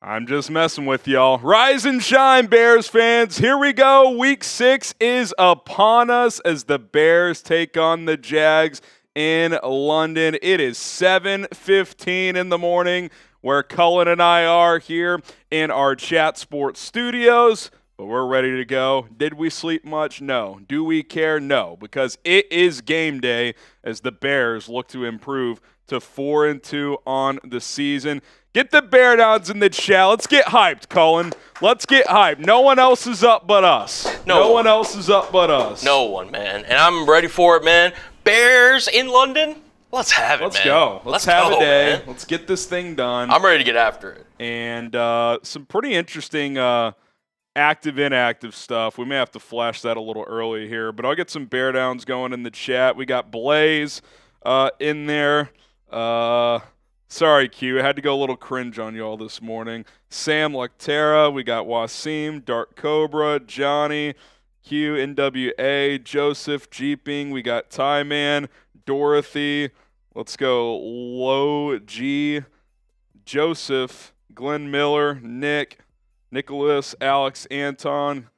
I'm just messing with y'all. Rise and shine, Bears fans. Here we go. Week 6 is upon us as the Bears take on the Jags in London. It is 7:15 in the morning where Cullen and I are here in our Chat Sports studios. But we're ready to go. Did we sleep much? No. Do we care? No. Because it is game day as the Bears look to improve to 4-2 on the season. Get the Bear Downs in the chat. Let's get hyped, Cullen. Let's get hyped. No one else is up but us. No one else is up but us. No one, man. And I'm ready for it, man. Bears in London? Let's have it, Let's man. go. Let's have a day. Man. Let's get this thing done. I'm ready to get after it. And some pretty interesting active-inactive stuff. We may have to flash that a little early here, but I'll get some Bear Downs going in the chat. We got Blaze in there. Sorry, Q. I had to go a little cringe on y'all this morning. Sam Lecterra. We got Wasim, Dark Cobra, Johnny, Q, NWA, Joseph, Jeeping. We got Ty Man, Dorothy. Let's go. Low G, Joseph, Glenn Miller, Nick, Nicholas, Alex, Anton,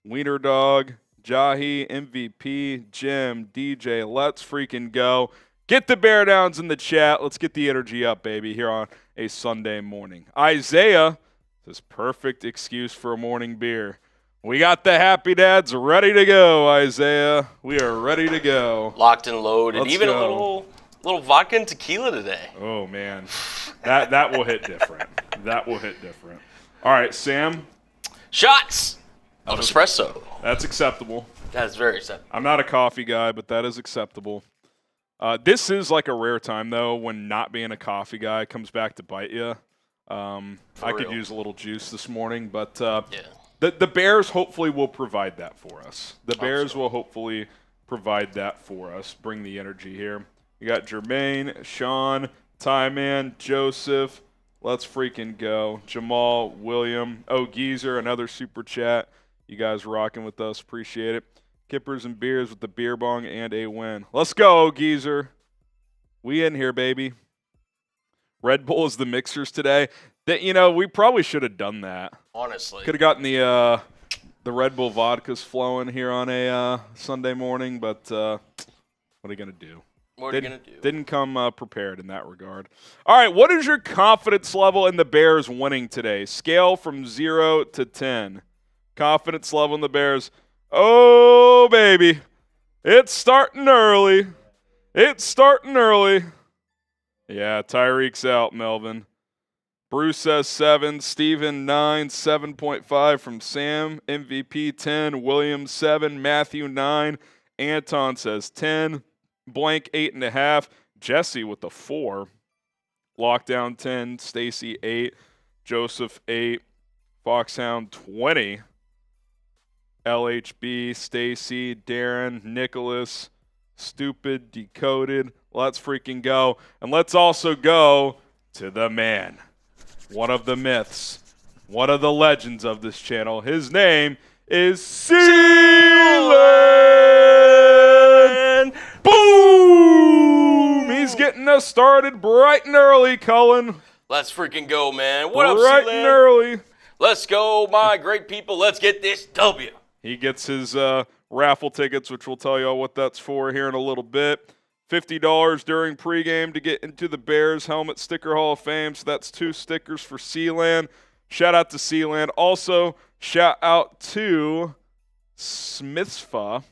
Wiener Dog, Jahi, MVP, Jim, DJ. Let's freaking go. Get the Bear Downs in the chat. Let's get the energy up, baby, here on a Sunday morning. Isaiah says, perfect excuse for a morning beer. We got the Happy Dads ready to go, Isaiah. We are ready to go. Locked and loaded. Let's Even go. a little vodka and tequila today. Oh, man. That will hit different. That will hit different. All right, Sam. Shots of espresso. That's acceptable. That is very acceptable. I'm not a coffee guy, but that is acceptable. This is like a rare time, though, when not being a coffee guy comes back to bite you. I could use a little juice this morning, but the Bears hopefully will provide that for us. The Bears will hopefully provide that for us, bring the energy here. You got Jermaine, Sean, Tyman, Joseph. Let's freaking go. Jamal, William, Geezer, another super chat. You guys rocking with us. Appreciate it. Kippers and beers with the beer bong and a win. Let's go, Geezer. We in here, baby. Red Bull is the mixers today. We probably should have done that. Honestly. Could have gotten the Red Bull vodkas flowing here on a Sunday morning, but what are you going to do? What are you going to do? Didn't come prepared in that regard. All right, what is your confidence level in the Bears winning today? Scale from 0 to 10. Confidence level in the Bears. Oh, baby. It's starting early. It's starting early. Yeah, Tyreek's out, Melvin. Bruce says 7. Steven 9. 7.5 from Sam. MVP 10. William 7. Matthew 9. Anton says 10. Blank 8.5. Jesse with the 4. Lockdown 10. Stacy 8. Joseph 8. Foxhound 20. LHB, Stacy, Darren, Nicholas, Stupid, Decoded. Let's freaking go. And let's also go to the man. One of the myths. One of the legends of this channel. His name is Sealand. Boom! He's getting us started bright and early, Cullen. Let's freaking go, man. What up, Bright Sealand? and early. Let's go, my great people. Let's get this W. He gets his raffle tickets, which we'll tell you all what that's for here in a little bit. $50 during pregame to get into the Bears Helmet Sticker Hall of Fame. So that's 2 stickers for Sealand. Shout out to Sealand. Also, shout out to Smithsfa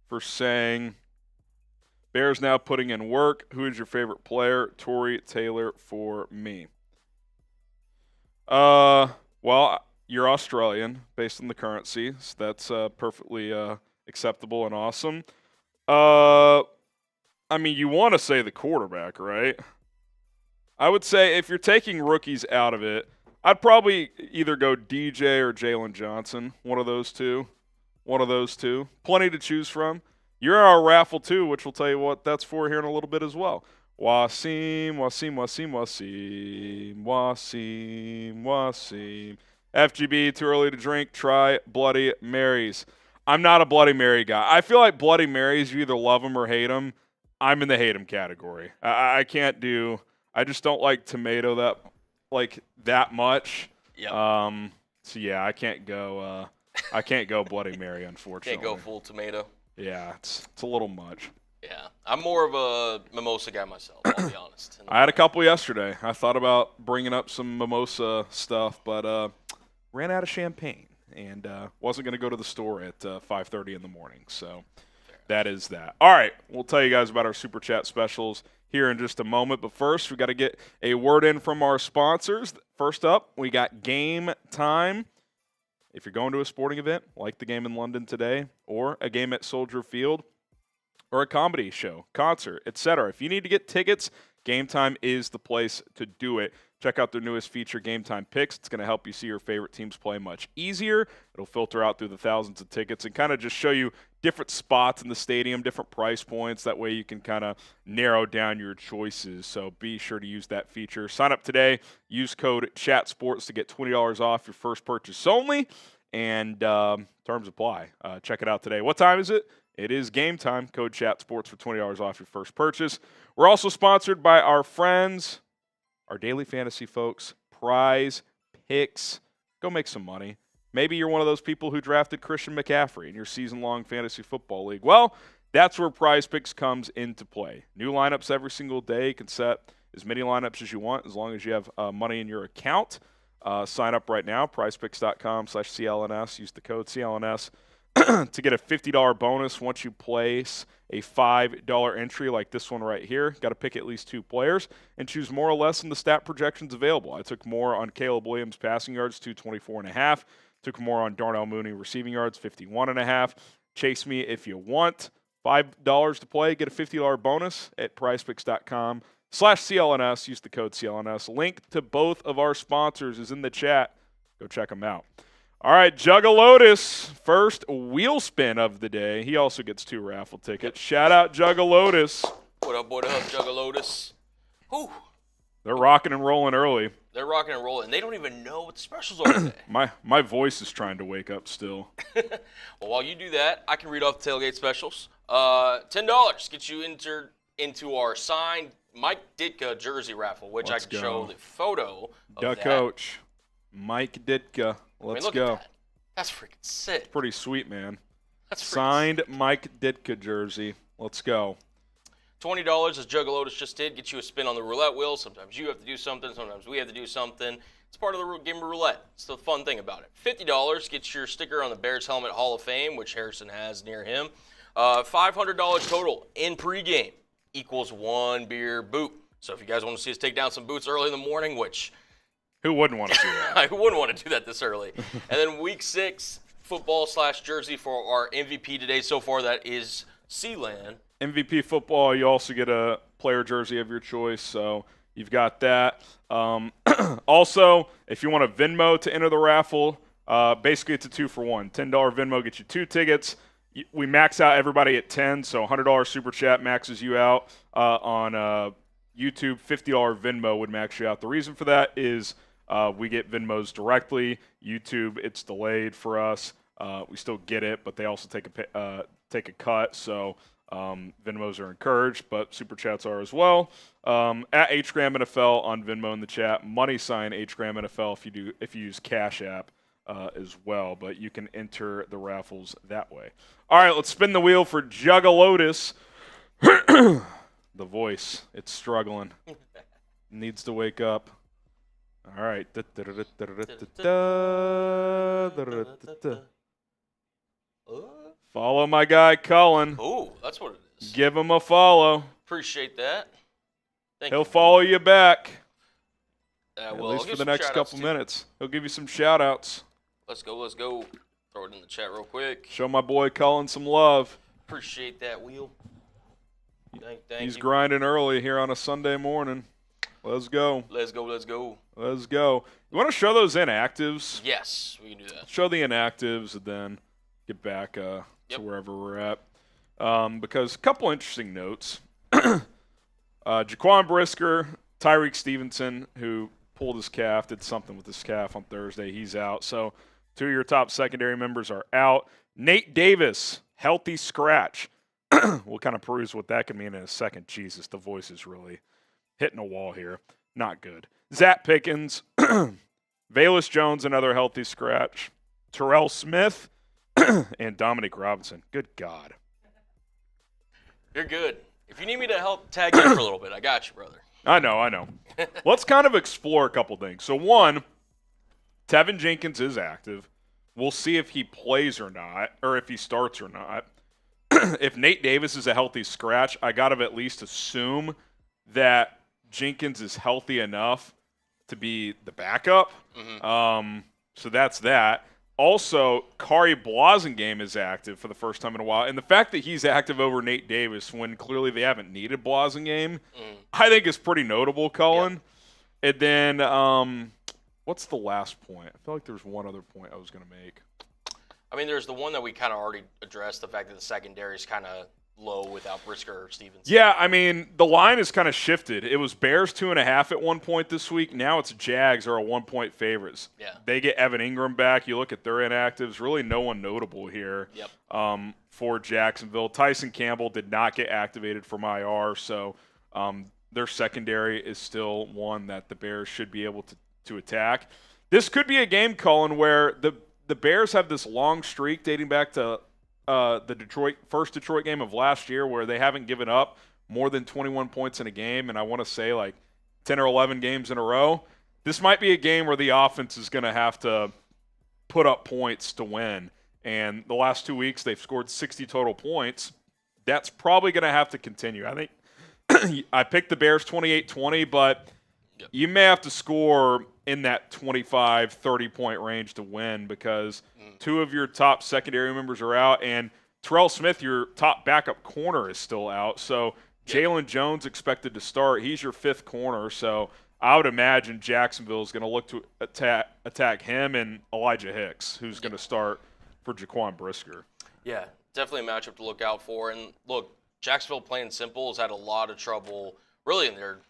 for saying, Bears now putting in work. Who is your favorite player? Torrey Taylor for me. Well, you're Australian, based on the currency, so that's perfectly acceptable and awesome. You want to say the quarterback, right? I would say if you're taking rookies out of it, I'd probably either go DJ or Jaylon Johnson, one of those two. Plenty to choose from. You're our raffle, too, which we'll tell you what that's for here in a little bit as well. Wasim. FGB, too early to drink. Try Bloody Marys. I'm not a Bloody Mary guy. I feel like Bloody Marys, you either love them or hate them. I'm in the hate them category. I can't do – I just don't like tomato like that much. Yep. So yeah, I can't go Bloody Mary, unfortunately. Can't go full tomato. Yeah, it's a little much. Yeah, I'm more of a mimosa guy myself, I'll be honest. I had a couple yesterday. I thought about bringing up some mimosa stuff, but ran out of champagne and wasn't going to go to the store at 5:30 in the morning. So that is that. All right, we'll tell you guys about our Super Chat specials here in just a moment. But first, we got to get a word in from our sponsors. First up, we got Game Time. If you're going to a sporting event like the game in London today or a game at Soldier Field, or a comedy show, concert, etc. If you need to get tickets, Game Time is the place to do it. Check out their newest feature, Game Time Picks. It's going to help you see your favorite teams play much easier. It'll filter out through the thousands of tickets and kind of just show you different spots in the stadium, different price points. That way you can kind of narrow down your choices. So be sure to use that feature. Sign up today. Use code CHATSPORTS to get $20 off your first purchase only. And terms apply. Check it out today. What time is it? It is Game Time. Code CHATSPORTS for $20 off your first purchase. We're also sponsored by our friends, our daily fantasy folks, Prize Picks. Go make some money. Maybe you're one of those people who drafted Christian McCaffrey in your season-long fantasy football league. Well, that's where Prize Picks comes into play. New lineups every single day. You can set as many lineups as you want as long as you have money in your account. Sign up right now, prizepicks.com/CLNS. Use the code CLNS. to get a $50 bonus once you place a $5 entry like this one right here. Got to pick at least 2 players and choose more or less in the stat projections available. I took more on Caleb Williams passing yards, 224.5. Took more on Darnell Mooney receiving yards, 51.5. Chase me if you want. $5 to play. Get a $50 bonus at prizepicks.com/CLNS. Use the code CLNS. Link to both of our sponsors is in the chat. Go check them out. All right, Juggalotus, first wheel spin of the day. He also gets 2 raffle tickets. Shout out Juggalotus. What up, Juggalotus? Whew. They're rocking and rolling early. They're rocking and rolling. They don't even know what the specials are today. My voice is trying to wake up still. Well, while you do that, I can read off the tailgate specials. $10 gets you entered into our signed Mike Ditka jersey raffle, which I can show the photo of Duck Coach, Mike Ditka. Let's go. That's freaking sick. Pretty sweet, man. That's signed Mike Ditka jersey. Let's go. $20, as Juggalotus just did, get you a spin on the roulette wheel. Sometimes you have to do something. Sometimes we have to do something. It's part of the game of roulette. It's the fun thing about it. $50 gets your sticker on the Bears Helmet Hall of Fame, which Harrison has near him. $500 total in pregame equals 1 beer boot. So if you guys want to see us take down some boots early in the morning, which... Who wouldn't want to do that? Who wouldn't want to do that this early? And then week 6, football/jersey for our MVP today so far. That is Sealand. MVP football, you also get a player jersey of your choice, so you've got that. Also, if you want a Venmo to enter the raffle, basically it's a 2-for-1. $10 Venmo gets you 2 tickets. We max out everybody at 10, so $100 Super Chat maxes you out on YouTube. $50 Venmo would max you out. The reason for that is we get Venmos directly. YouTube, it's delayed for us. We still get it, but they also take a cut, so Venmos are encouraged, but Super Chats are as well. At HGram NFL on Venmo in the chat. Money sign HGram NFL if you use Cash App as well, but you can enter the raffles that way. All right, let's spin the wheel for Juggalotus. The voice, it's struggling. Needs to wake up. All right. Follow my guy, Cullen. Oh, that's what it is. Give him a follow. Appreciate that. He'll follow you back. At well, least for the next couple minutes. He'll give you some shout-outs. Let's go. Throw it in the chat real quick. Show my boy Cullen some love. Appreciate that, Wheel. Thank He's you. grinding early here on a Sunday morning. Let's go. Let's go. You want to show those inactives? Yes, we can do that. Show the inactives and then get back to wherever we're at. Because a couple interesting notes. Jaquan Brisker, Tyreek Stevenson, who pulled his calf, did something with his calf on Thursday. He's out. So 2 of your top secondary members are out. Nate Davis, healthy scratch. We'll kind of peruse what that could mean in a second. Jesus, the voice is really hitting a wall here. not good. Zach Pickens, Velus Jones, another healthy scratch. Terrell Smith, and Dominic Robinson. Good God. You're good. If you need me to help tag you for a little bit, I got you, brother. I know. Let's kind of explore a couple things. So, one, Tevin Jenkins is active. We'll see if he plays or not, or if he starts or not. If Nate Davis is a healthy scratch, I got to at least assume that Jenkins is healthy enough to be the backup. So that's that. Also, Kari Blasingame is active for the first time in a while. And the fact that he's active over Nate Davis when clearly they haven't needed Blasingame, I think is pretty notable, Cullen. Yeah. And then what's the last point? I feel like there's one other point I was going to make. I mean, there's the one that we kind of already addressed, the fact that the secondary is kind of low without Brisker or Stevenson. Yeah, I mean, the line has kind of shifted. It was Bears 2.5 at one point this week. Now it's Jags are a 1-point favorites. Yeah. They get Evan Ingram back. You look at their inactives, really no one notable here for Jacksonville. Tyson Campbell did not get activated from IR, so their secondary is still one that the Bears should be able to attack. This could be a game, Cullen, where the Bears have this long streak dating back to the first Detroit game of last year where they haven't given up more than 21 points in a game, and I want to say like 10 or 11 games in a row. This might be a game where the offense is going to have to put up points to win. And the last 2 weeks, they've scored 60 total points. That's probably going to have to continue. I think I picked the Bears 28-20, but you may have to score in that 25, 30-point range to win because two of your top secondary members are out, and Terrell Smith, your top backup corner, is still out. So Jaylon Jones expected to start. He's your fifth corner, so I would imagine Jacksonville is going to look to attack him and Elijah Hicks, who's going to start for Jaquan Brisker. Yeah, definitely a matchup to look out for. And, look, Jacksonville, plain and simple, has had a lot of trouble really in their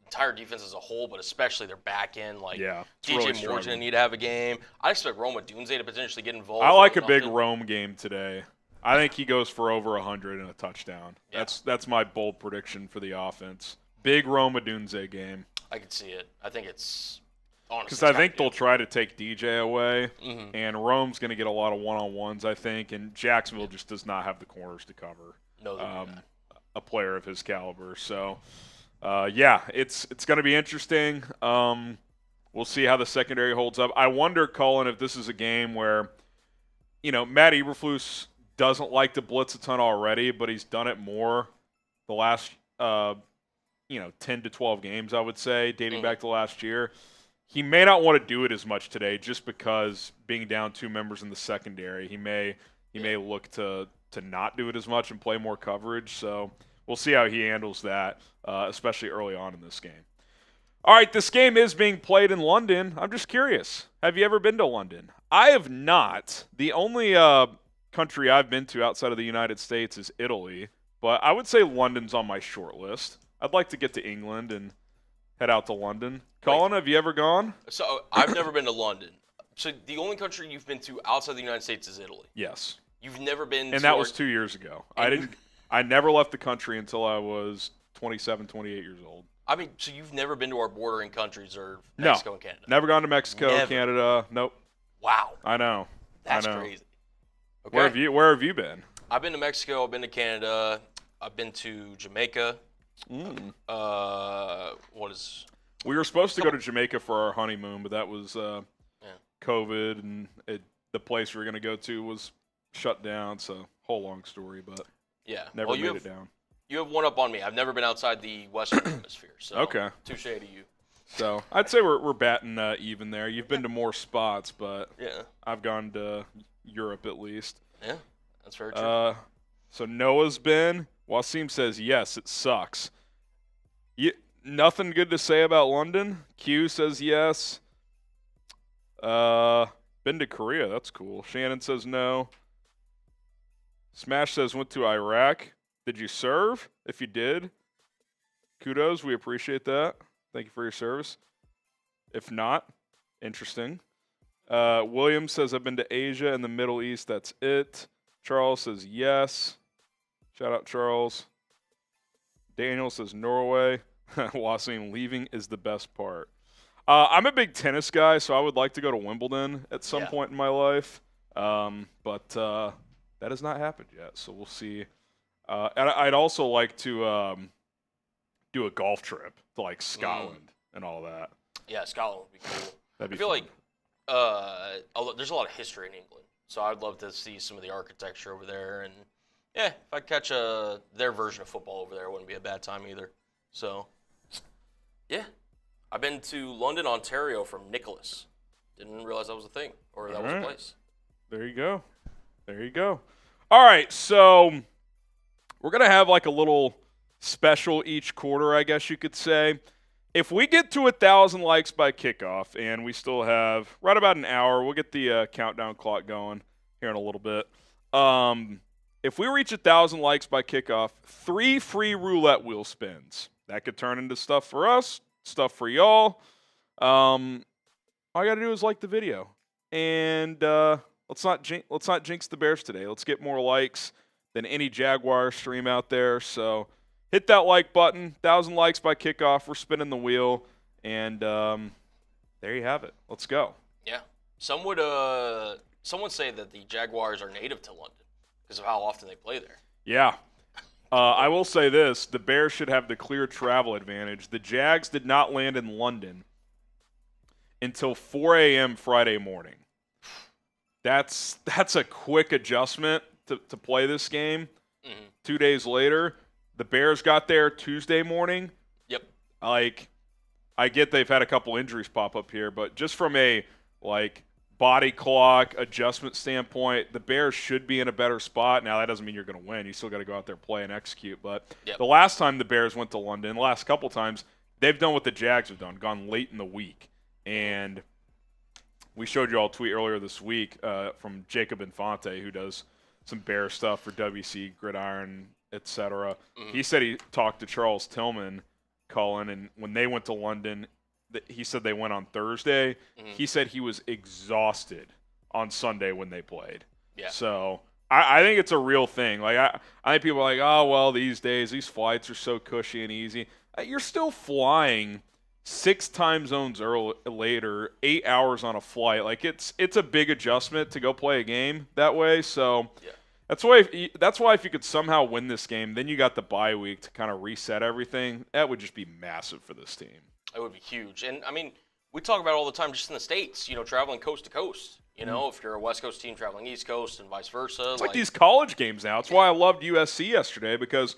entire defense as a whole, but especially their back end. Like, DJ really Moore's going to need to have a game. I expect Odunze to potentially get involved. I like a big Rome game today. I think he goes for over 100 and a touchdown. Yeah. That's my bold prediction for the offense. Big Rome Odunze game. I could see it. I think it's honestly. Because I think they'll try to take DJ away, and Rome's going to get a lot of one-on-ones, I think, and Jacksonville just does not have the corners to cover a player of his caliber. So, it's going to be interesting. We'll see how the secondary holds up. I wonder, Cullen, if this is a game where, Matt Eberflus doesn't like to blitz a ton already, but he's done it more the last 10 to 12 games, I would say, dating back to last year. He may not want to do it as much today just because being down two members in the secondary, he may look to not do it as much and play more coverage. So we'll see how he handles that, especially early on in this game. All right, this game is being played in London. I'm just curious. Have you ever been to London? I have not. The only country I've been to outside of the United States is Italy, but I would say London's on my short list. I'd like to get to England and head out to London. Colin, have you ever gone? So I've never been to London. So the only country you've been to outside the United States is Italy. Yes. You've never been and that was 2 years ago. I never left the country until I was 27, 28 years old. I mean, so you've never been to our bordering countries or Mexico and Canada? Never gone to Mexico, Canada. Nope. Wow. I know. That's crazy. Okay. Where have you been? I've been to Mexico. I've been to Canada. I've been to Jamaica. We were supposed to go to Jamaica for our honeymoon, but that was COVID, and the place we were going to go to was shut down. So, whole long story, but never made it down. You have one up on me. I've never been outside the Western Hemisphere, so okay. Touche to you. So I'd say we're batting even there. You've been to more spots, but I've gone to Europe at least. Yeah, that's very true. So Noah's been. Wasim says yes, it sucks. Nothing good to say about London. Q says yes. Been to Korea. That's cool. Shannon says no. Smash says went to Iraq. Did you serve? If you did, kudos. We appreciate that. Thank you for your service. If not, interesting. William says I've been to Asia and the Middle East. That's it. Charles says yes. Shout out, Charles. Daniel says Norway. Wasim, leaving is the best part. I'm a big tennis guy, so I would like to go to Wimbledon at some point in my life. But that has not happened yet, so we'll see. And I'd also like to do a golf trip to like Scotland and all that. Yeah, Scotland would be cool. That'd be I feel fun. like there's a lot of history in England, so I'd love to see some of the architecture over there. And yeah, if I catch their version of football over there, it wouldn't be a bad time either. So yeah, I've been to London, Ontario from Nicholas. Didn't realize that was a thing or that was a place. There you go. There you go. All right, so we're going to have like a little special each quarter, I guess you could say. If we get to 1,000 likes by kickoff, and we still have right about an hour, we'll get the countdown clock going here in a little bit. If we reach 1,000 likes by kickoff, 3 free roulette wheel spins. That could turn into stuff for us, stuff for y'all. All I got to do is like the video. And let's not jinx the Bears today. Let's get more likes than any Jaguars stream out there. So hit that like button. 1,000 likes by kickoff. We're spinning the wheel. And there you have it. Let's go. Yeah. Some would say that the Jaguars are native to London because of how often they play there. Yeah. I will say this. The Bears should have the clear travel advantage. The Jags did not land in London until 4 a.m. Friday morning. That's a quick adjustment to play this game. 2 days later, the Bears got there Tuesday morning. Yep. Like, I get they've had a couple injuries pop up here, but just from a body clock adjustment standpoint, the Bears should be in a better spot. Now, that doesn't mean you're going to win. You still got to go out there, play, and execute. But the last time the Bears went to London, the last couple times, they've done what the Jags have done, gone late in the week. And we showed you all a tweet earlier this week from Jacob Infante, who does some Bear stuff for WC, Gridiron, etc. He said he talked to Charles Tillman, Cullen, and when they went to London, he said they went on Thursday. He said he was exhausted on Sunday when they played. Yeah. So I think it's a real thing. Like I think people are like, oh, well, these days, these flights are so cushy and easy. You're still flying 6 time zones later, 8 hours on a flight. Like it's a big adjustment to go play a game that way. So that's why if you could somehow win this game, then you got the bye week to kind of reset everything. That would just be massive for this team. It would be huge. And I mean, we talk about it all the time just in the States, traveling coast to coast. If you're a West Coast team traveling East Coast and vice versa. It's like these college games now. That's why I loved USC yesterday, because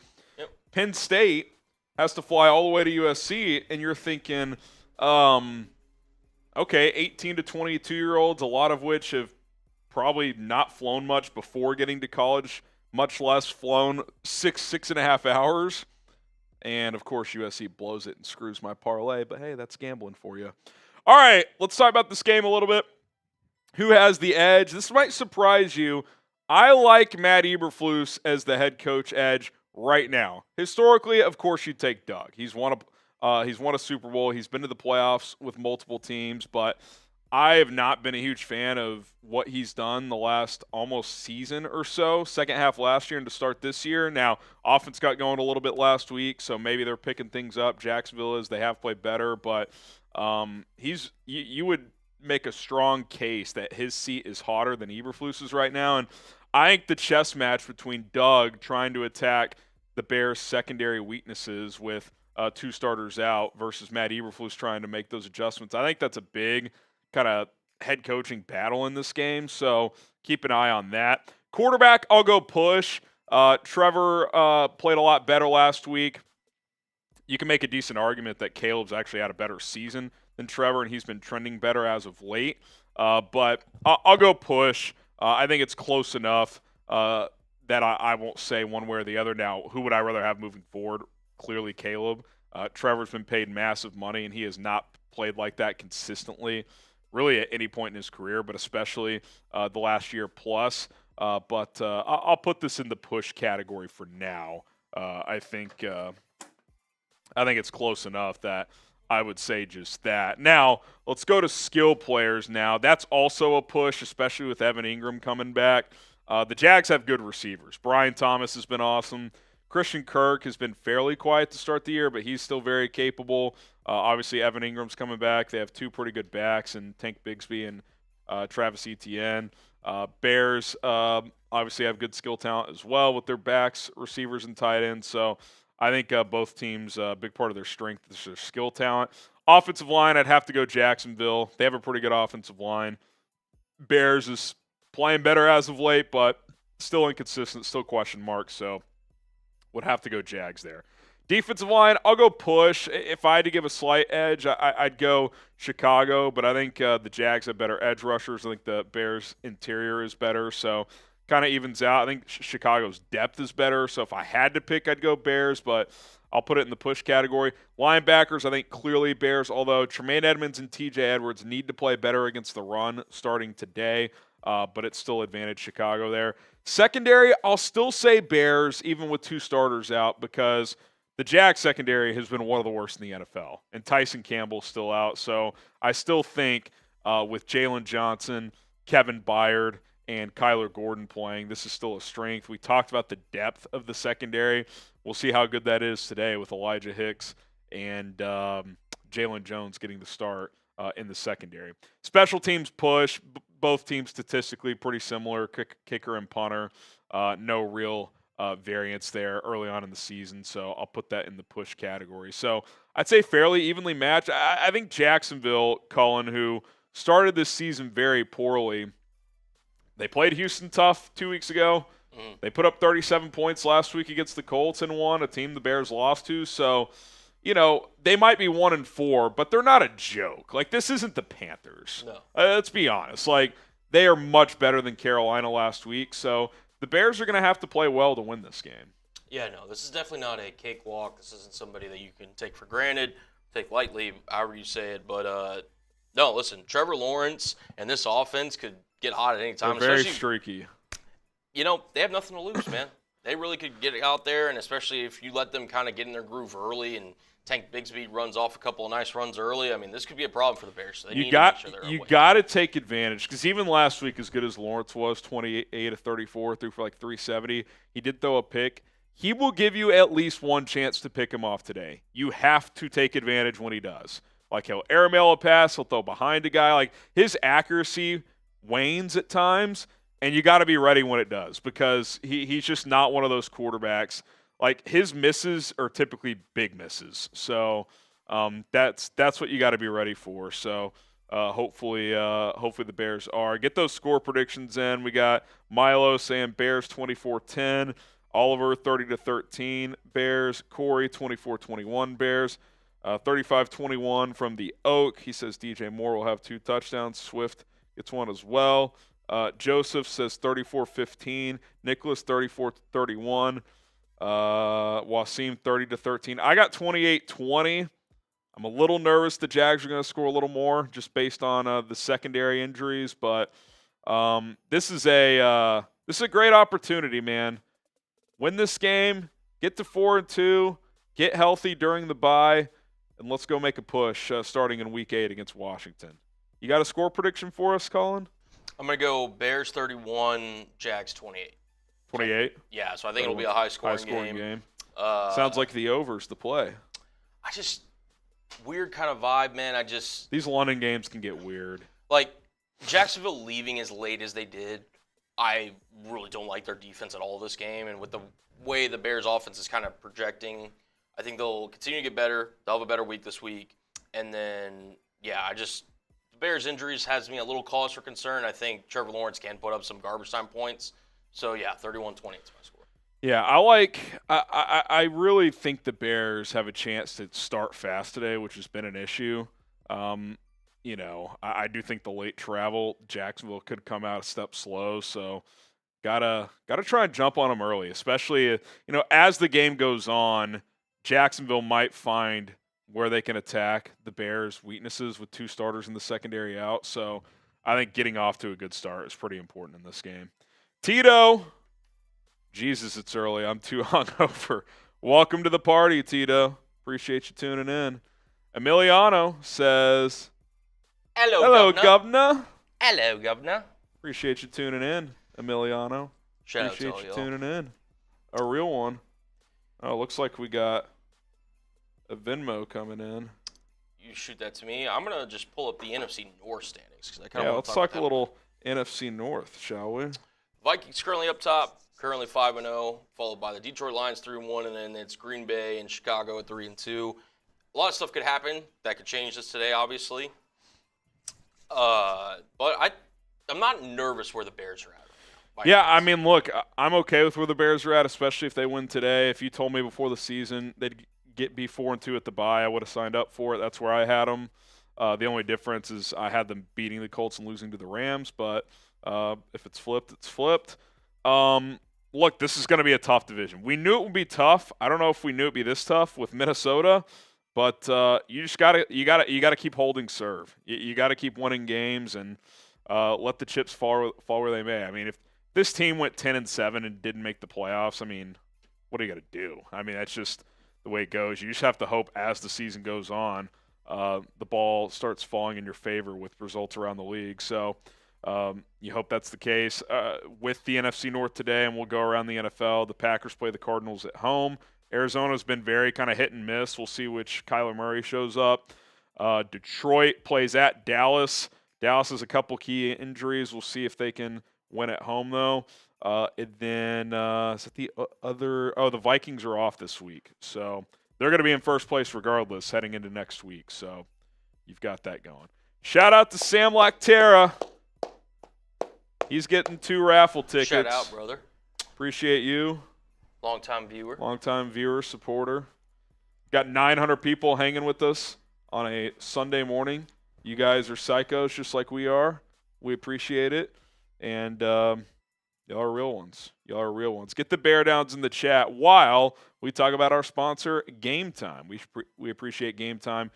Penn State has to fly all the way to USC, and you're thinking, okay, 18 to 22-year-olds, a lot of which have probably not flown much before getting to college, much less flown 6.5 hours. And, of course, USC blows it and screws my parlay. But, hey, that's gambling for you. All right, let's talk about this game a little bit. Who has the edge? This might surprise you. I like Matt Eberflus as the head coach edge right now. Historically, of course, you'd take Doug. He's won a Super Bowl. He's been to the playoffs with multiple teams. But I have not been a huge fan of what he's done the last almost season or so, second half last year and to start this year. Now, offense got going a little bit last week, so maybe they're picking things up. Jacksonville is. They have played better, but you would make a strong case that his seat is hotter than Eberflus's right now. And I think the chess match between Doug trying to attack the Bears' secondary weaknesses with 2 starters out versus Matt Eberflus trying to make those adjustments, I think that's a big kind of head coaching battle in this game, so keep an eye on that. Quarterback, I'll go push. Trevor played a lot better last week. You can make a decent argument that Caleb's actually had a better season than Trevor, and he's been trending better as of late. But I'll go push. I think it's close enough that I won't say one way or the other. Now, who would I rather have moving forward? Clearly Caleb. Trevor's been paid massive money, and he has not played like that consistently, really at any point in his career, but especially the last year plus. But I'll put this in the push category for now. I think it's close enough that I would say just that. Now, let's go to skill players now. That's also a push, especially with Evan Ingram coming back. The Jags have good receivers. Brian Thomas has been awesome. Christian Kirk has been fairly quiet to start the year, but he's still very capable. Obviously, Evan Ingram's coming back. They have 2 pretty good backs in Tank Bigsby and Travis Etienne. Bears obviously have good skill talent as well with their backs, receivers, and tight ends. So I think both teams, a big part of their strength is their skill talent. Offensive line, I'd have to go Jacksonville. They have a pretty good offensive line. Bears is playing better as of late, but still inconsistent, still question marks. So would have to go Jags there. Defensive line, I'll go push. If I had to give a slight edge, I'd go Chicago, but I think the Jags have better edge rushers. I think the Bears' interior is better, so kind of evens out. I think Chicago's depth is better, so if I had to pick, I'd go Bears, but I'll put it in the push category. Linebackers, I think clearly Bears, although Tremaine Edmonds and TJ Edwards need to play better against the run starting today, but it's still advantage Chicago there. Secondary, I'll still say Bears, even with 2 starters out, because the Jags secondary has been one of the worst in the NFL, and Tyson Campbell's still out. So I still think with Jaylon Johnson, Kevin Byard, and Kyler Gordon playing, this is still a strength. We talked about the depth of the secondary. We'll see how good that is today with Elijah Hicks and Jaylon Jones getting the start in the secondary. Special teams push. Both teams statistically pretty similar, kicker and punter. No real variance there early on in the season, so I'll put that in the push category. So I'd say fairly evenly matched. I think Jacksonville, Cullen, who started this season very poorly, they played Houston tough 2 weeks ago. They put up 37 points last week against the Colts and won, a team the Bears lost to. So, you know, they might be 1-4, but they're not a joke. Like, this isn't the Panthers. No. Let's be honest. Like, they are much better than Carolina last week. So the Bears are going to have to play well to win this game. Yeah, no, this is definitely not a cakewalk. This isn't somebody that you can take for granted, take lightly, however you say it. But, no, listen, Trevor Lawrence and this offense could get hot at any time. They're very streaky. You know, they have nothing to lose, man. They really could get out there, and especially if you let them kind of get in their groove early and Tank Bigsby runs off a couple of nice runs early. I mean, this could be a problem for the Bears. So you got to take advantage, because even last week, as good as Lawrence was, 28 of 34, threw for like 370, he did throw a pick. He will give you at least one chance to pick him off today. You have to take advantage when he does. Like, he'll airmail a pass, he'll throw behind a guy. Like, his accuracy wanes at times, and you got to be ready when it does, because he's just not one of those quarterbacks. Like, his misses are typically big misses. So that's what you got to be ready for. So hopefully the Bears are. Get those score predictions in. We got Milo saying Bears 24-10, Oliver 30-13 Bears, Corey 24-21 Bears, 35-21 from the Oak. He says DJ Moore will have 2 touchdowns. Swift gets 1 as well. Joseph says 34-15. Nicholas 34-31. Wasim 30-13. I got 28-20. I'm a little nervous the Jags are going to score a little more just based on the secondary injuries, but this is a great opportunity, man. Win this game, get to 4-2, get healthy during the bye, and let's go make a push starting in Week 8 against Washington. You got a score prediction for us, Colin? I'm going to go Bears 31, Jags 28. 28? Yeah, so I think it'll be a high-scoring game. Sounds like the over's the play. Weird kind of vibe, man. These London games can get weird. Like, Jacksonville leaving as late as they did, I really don't like their defense at all this game. And with the way the Bears' offense is kind of projecting, I think they'll continue to get better. They'll have a better week this week. And then, yeah, the Bears' injuries has me a little cause for concern. I think Trevor Lawrence can put up some garbage time points. So, yeah, 31-20 is my score. Yeah, I really think the Bears have a chance to start fast today, which has been an issue. You know, I do think the late travel, Jacksonville could come out a step slow, so gotta try and jump on them early, especially, you know, as the game goes on, Jacksonville might find where they can attack the Bears' weaknesses with 2 starters in the secondary out. So I think getting off to a good start is pretty important in this game. Tito, Jesus, it's early. I'm too hungover. Welcome to the party, Tito. Appreciate you tuning in. Emiliano says, Hello, Governor. Hello, Governor. Appreciate you tuning in, Emiliano. Shout Appreciate out to you all tuning in. A real one. Oh, looks like we got a Venmo coming in. You shoot that to me. I'm gonna just pull up the NFC North standings because I kind of let's talk a little NFC North, shall we? Vikings currently up top, currently 5-0, followed by the Detroit Lions 3-1, and then it's Green Bay and Chicago at 3-2. A lot of stuff could happen that could change this today, obviously. But I'm not nervous where the Bears are at. Yeah, I mean, look, I'm okay with where the Bears are at, especially if they win today. If you told me before the season they'd be 4-2 at the bye, I would have signed up for it. That's where I had them. The only difference is I had them beating the Colts and losing to the Rams. But if it's flipped, it's flipped. Look, this is going to be a tough division. We knew it would be tough. I don't know if we knew it'd be this tough with Minnesota, but you just gotta keep holding serve. You got to keep winning games and let the chips fall where they may. I mean, if this team went 10-7 and didn't make the playoffs, I mean, what are you going to do? I mean, that's just the way it goes. You just have to hope as the season goes on, the ball starts falling in your favor with results around the league. So you hope that's the case. With the NFC North today, and we'll go around the NFL, the Packers play the Cardinals at home. Arizona's been very kind of hit and miss. We'll see which Kyler Murray shows up. Detroit plays at Dallas. Dallas has a couple key injuries. We'll see if they can win at home, though. And then is it the other – the Vikings are off this week. So they're going to be in first place regardless heading into next week. So you've got that going. Shout out to Sam Lactera. He's getting 2 raffle tickets. Shout out, brother. Appreciate you. Long-time viewer. Long-time viewer, supporter. Got 900 people hanging with us on a Sunday morning. You guys are psychos just like we are. We appreciate it. And y'all are real ones. Y'all are real ones. Get the bear downs in the chat while we talk about our sponsor, Game Time. We appreciate Game Time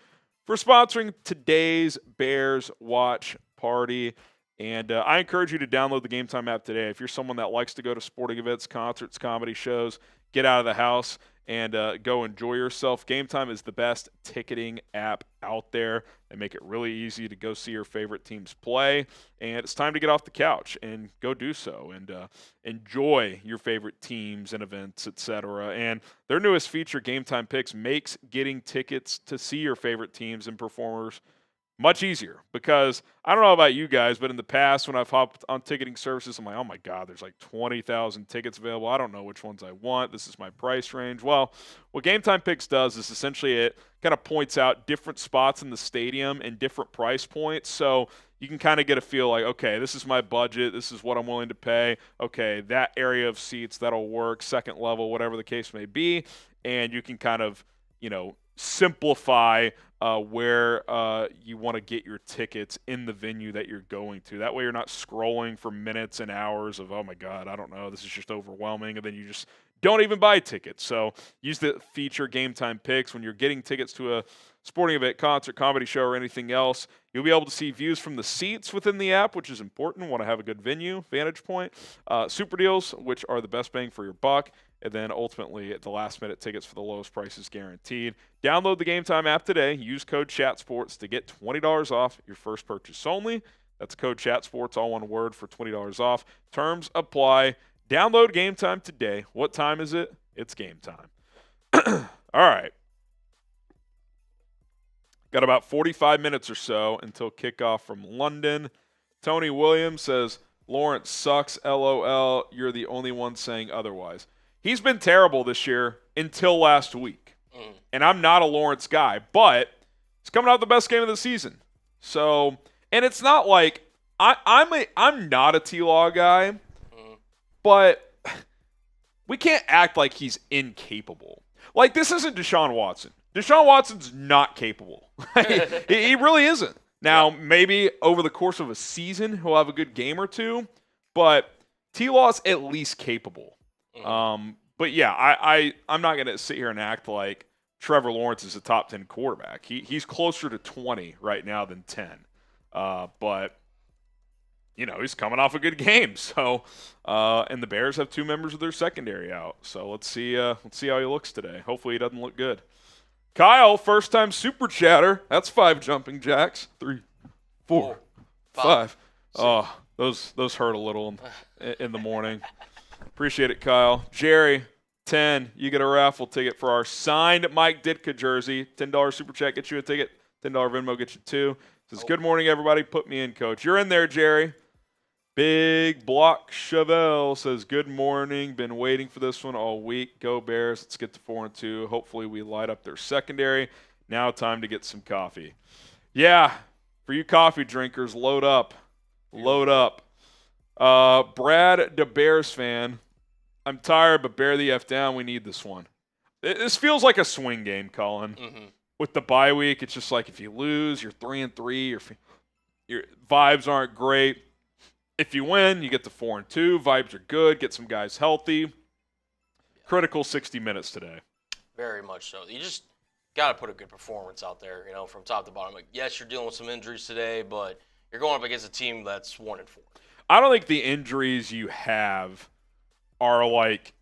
for sponsoring today's Bears Watch Party. And I encourage you to download the Game Time app today. If you're someone that likes to go to sporting events, concerts, comedy shows, get out of the house and go enjoy yourself. Game Time is the best ticketing app out there. They make it really easy to go see your favorite teams play. And it's time to get off the couch and go do so and enjoy your favorite teams and events, etc. And their newest feature, Game Time Picks, makes getting tickets to see your favorite teams and performers much easier, because I don't know about you guys, but in the past when I've hopped on ticketing services, I'm like, oh my God, there's like 20,000 tickets available. I don't know which ones I want. This is my price range. Well, what Game Time Picks does is essentially it kind of points out different spots in the stadium and different price points. So you can kind of get a feel like, okay, this is my budget. This is what I'm willing to pay. Okay, that area of seats, that'll work. Second level, whatever the case may be. And you can kind of, simplify where you want to get your tickets in the venue that you're going to. That way you're not scrolling for minutes and hours of, oh my God, I don't know, this is just overwhelming, and then you just don't even buy tickets. So use the feature Game Time Picks when you're getting tickets to a sporting event, concert, comedy show, or anything else. You'll be able to see views from the seats within the app, which is important. Want to have a good venue, vantage point. Super deals, which are the best bang for your buck. And then ultimately, at the last-minute tickets for the lowest prices guaranteed. Download the Game Time app today. Use code CHATSPORTS to get $20 off your first purchase only. That's code CHATSPORTS, all one word, for $20 off. Terms apply. Download Game Time today. What time is it? It's game time. All right. Got about 45 minutes or so until kickoff from London. Tony Williams says, Lawrence sucks, LOL. You're the only one saying otherwise. He's been terrible this year until last week. And I'm not a Lawrence guy, but he's coming out the best game of the season. So, and it's not like I'm not a T-Law guy, but we can't act like he's incapable. Like, this isn't Deshaun Watson. Deshaun Watson's not capable. He really isn't. Now, maybe over the course of a season, he'll have a good game or two, but T-Law's at least capable. But yeah, I'm not going to sit here and act like Trevor Lawrence is a top 10 quarterback. He's closer to 20 right now than 10. But he's coming off a good game. So, and the Bears have 2 members of their secondary out. So let's see how he looks today. Hopefully he doesn't look good. Kyle, first time super chatter. That's 5 jumping jacks. 3, 4, 5. Oh, those hurt a little in the morning. Appreciate it, Kyle. Jerry, 10, you get a raffle ticket for our signed Mike Ditka jersey. $10 super chat gets you a ticket. $10 Venmo gets you 2. Says, good morning, everybody. Put me in, coach. You're in there, Jerry. Big Block Chevelle says, good morning. Been waiting for this one all week. Go Bears. Let's get to 4-2. Hopefully we light up their secondary. Now time to get some coffee. Yeah, for you coffee drinkers, load up. Load up. Brad, the Bears fan. I'm tired, but bear the F down. We need this one. This feels like a swing game, Colin. Mm-hmm. With the bye week, it's just like if you lose, you're 3-3. Your vibes aren't great. If you win, you get to 4-2. Vibes are good. Get some guys healthy. Critical 60 minutes today. Very much so. You just got to put a good performance out there, from top to bottom. Like, yes, you're dealing with some injuries today, but you're going up against a team that's 1-4. I don't think the injuries you have are like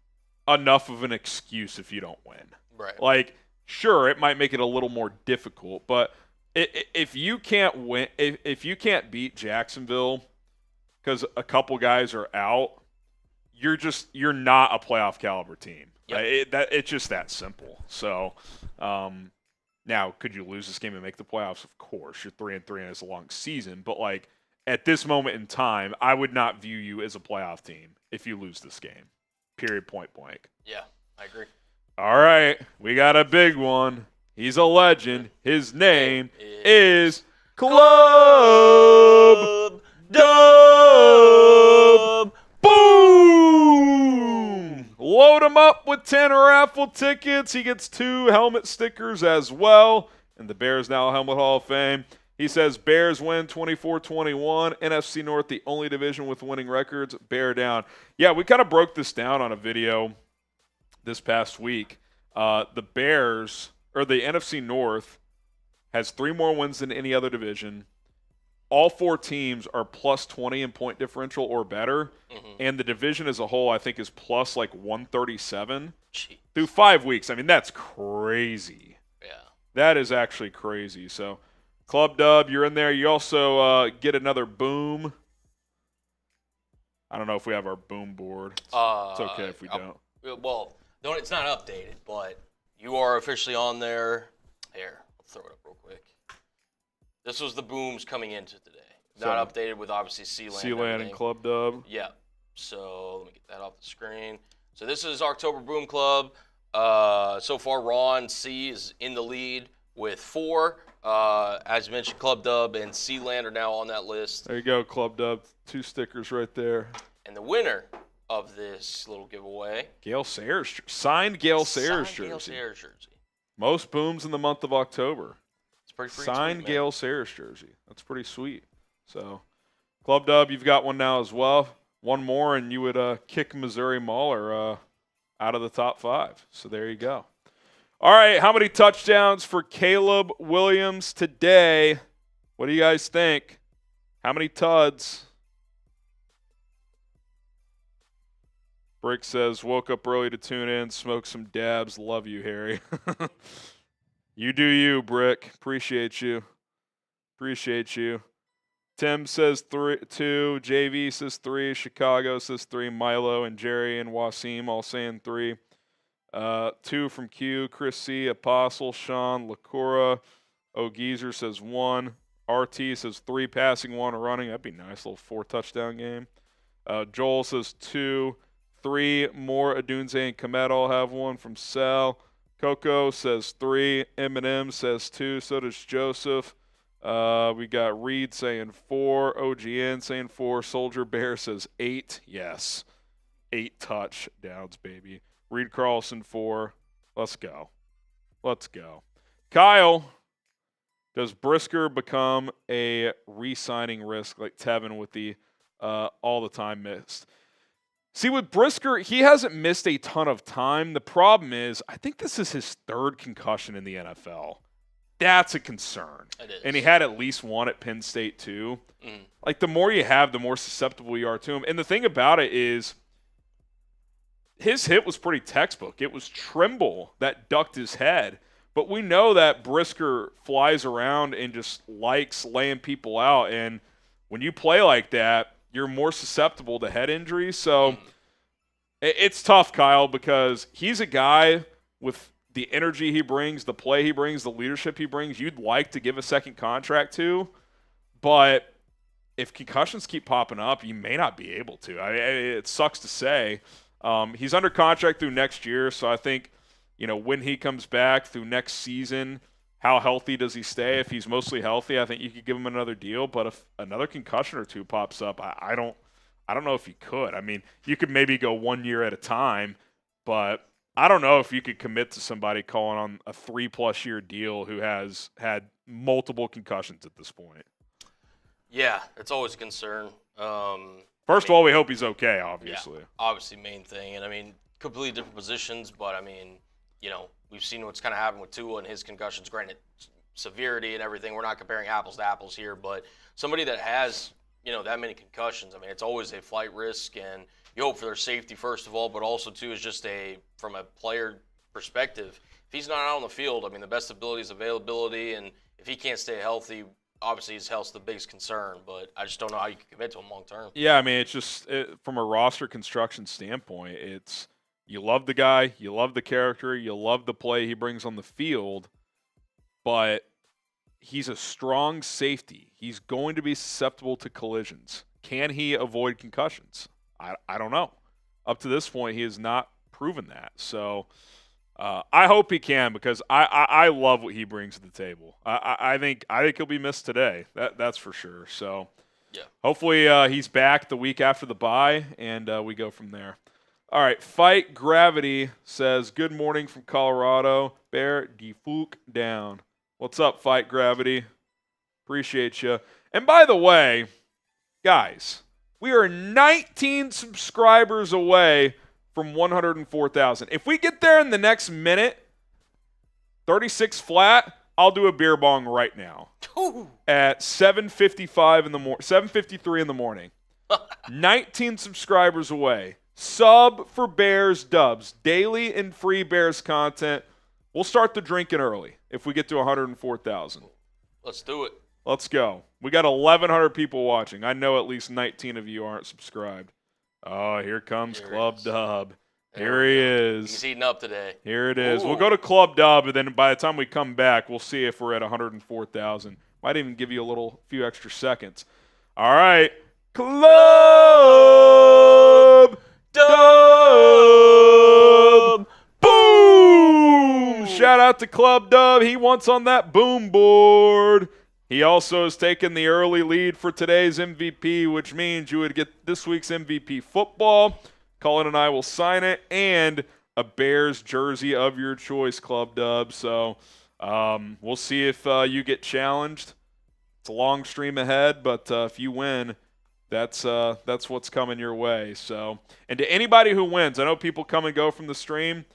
enough of an excuse if you don't win. Right. Like, sure, it might make it a little more difficult, but if you can't win, if you can't beat Jacksonville because a couple guys are out, you're not a playoff caliber team. Yep. It's just that simple. So, now could you lose this game and make the playoffs? Of course, you're 3-3 and it's a long season, but like at this moment in time, I would not view you as a playoff team if you lose this game. Period. Point blank. Yeah, I agree. All right, we got a big one. He's a legend. His name is Club Dub. Boom! Load him up with 10 raffle tickets. He gets 2 helmet stickers as well. And the Bears now Helmet Hall of Fame. He says, Bears win 24-21. NFC North, the only division with winning records. Bear down. Yeah, we kind of broke this down on a video this past week. The Bears, or the NFC North, has 3 more wins than any other division. All 4 teams are plus 20 in point differential or better. Mm-hmm. And the division as a whole, I think, is plus like 137. Jeez. Through 5 weeks. I mean, that's crazy. Yeah. That is actually crazy. So, Club Dub, you're in there. You also get another boom. I don't know if we have our boom board. It's okay if we don't. Well, it's not updated, but you are officially on there. Here, I'll throw it up real quick. This was the booms coming into today. Not updated with obviously Sealand and Club Dub. Yeah. So let me get that off the screen. So this is October Boom Club. So far, Ron C is in the lead with 4. As mentioned, Club Dub and Sealand are now on that list. There you go, Club Dub. 2 stickers right there. And the winner of this little giveaway, Gale Sayers, signed Gale Sayers jersey. Gale Sayers jersey. Most booms in the month of October. It's pretty free. Signed Gale Sayers jersey. That's pretty sweet. So, Club Dub, you've got one now as well. One more, and you would kick Missouri Mauler out of the top 5. So there you go. All right, how many touchdowns for Caleb Williams today? What do you guys think? How many tuds? Brick says, woke up early to tune in, smoke some dabs. Love you, Harry. You do you, Brick. Appreciate you. Appreciate you. Tim says 2. JV says 3. Chicago says 3. Milo and Jerry and Wasim all saying 3. 2 from Q. Chris C. Apostle. Sean. Lacora. O'Geezer says 1. RT says 3 passing, 1 running. That'd be nice. Little 4 touchdown game. Joel says 2. 3 more. Odunze and Kmet all have 1 from Sal. Coco says 3. Eminem says 2. So does Joseph. We got Reed saying 4. OGN saying 4. Soldier Bear says 8. Yes. 8 touchdowns, baby. Reed Carlson 4. Let's go. Let's go. Kyle, does Brisker become a re-signing risk like Tevin with the all the time missed? See, with Brisker, he hasn't missed a ton of time. The problem is, I think this is his 3rd concussion in the NFL. That's a concern. It is. And he had at least 1 at Penn State, too. Mm. Like, the more you have, the more susceptible you are to him. And the thing about it is, his hit was pretty textbook. It was Trimble that ducked his head. But we know that Brisker flies around and just likes laying people out. And when you play like that, you're more susceptible to head injuries. So It's tough, Kyle, because he's a guy with the energy he brings, the play he brings, the leadership he brings, you'd like to give a second contract to, but if concussions keep popping up, you may not be able to. It sucks to say. He's under contract through next year, so I think, when he comes back through next season, how healthy does he stay? If he's mostly healthy, I think you could give him another deal, but if another concussion or two pops up, I don't know if you could. I mean, you could maybe go 1 year at a time, but I don't know if you could commit to somebody calling on a 3+ year deal who has had multiple concussions at this point. Yeah, it's always a concern. First of all, we hope he's okay, obviously. Yeah, obviously, main thing. And, completely different positions, but, we've seen what's kind of happened with Tua and his concussions. Granted, severity and everything. We're not comparing apples to apples here, but somebody that has, that many concussions, it's always a flight risk, and you hope for their safety, first of all, but also, too, is just from a player perspective. If he's not out on the field, the best ability is availability, and if he can't stay healthy, obviously his health's the biggest concern, but I just don't know how you can commit to him long term. Yeah, it's just from a roster construction standpoint, it's you love the guy, you love the character, you love the play he brings on the field, but he's a strong safety. He's going to be susceptible to collisions. Can he avoid concussions? I don't know. Up to this point, he has not proven that. So I hope he can, because I love what he brings to the table. I think he'll be missed today. That's for sure. So yeah, hopefully he's back the week after the bye, and we go from there. All right, Fight Gravity says, good morning from Colorado. Bear de Fook down. What's up, Fight Gravity? Appreciate you. And by the way, guys, we are 19 subscribers away from 104,000. If we get there in the next minute, 36 flat, I'll do a beer bong right now. Ooh. At 7:55 in the morning, 7:53 in the morning. 19 subscribers away. Sub for Bears dubs, daily and free Bears content. We'll start the drinking early if we get to 104,000. Let's do it. Let's go. We got 1,100 people watching. I know at least 19 of you aren't subscribed. Oh, here comes Club Dub. Here he is. He's heating up today. Here it is. Ooh. We'll go to Club Dub, and then by the time we come back, we'll see if we're at 104,000. Might even give you a few extra seconds. All right. Club Dub. Boom! Shout out to Club Dub. He wants on that boom board. He also has taken the early lead for today's MVP, which means you would get this week's MVP football. Colin and I will sign it, and a Bears jersey of your choice, Club Dub. So we'll see if you get challenged. It's a long stream ahead, but if you win, that's what's coming your way. So, and to anybody who wins, I know people come and go from the stream.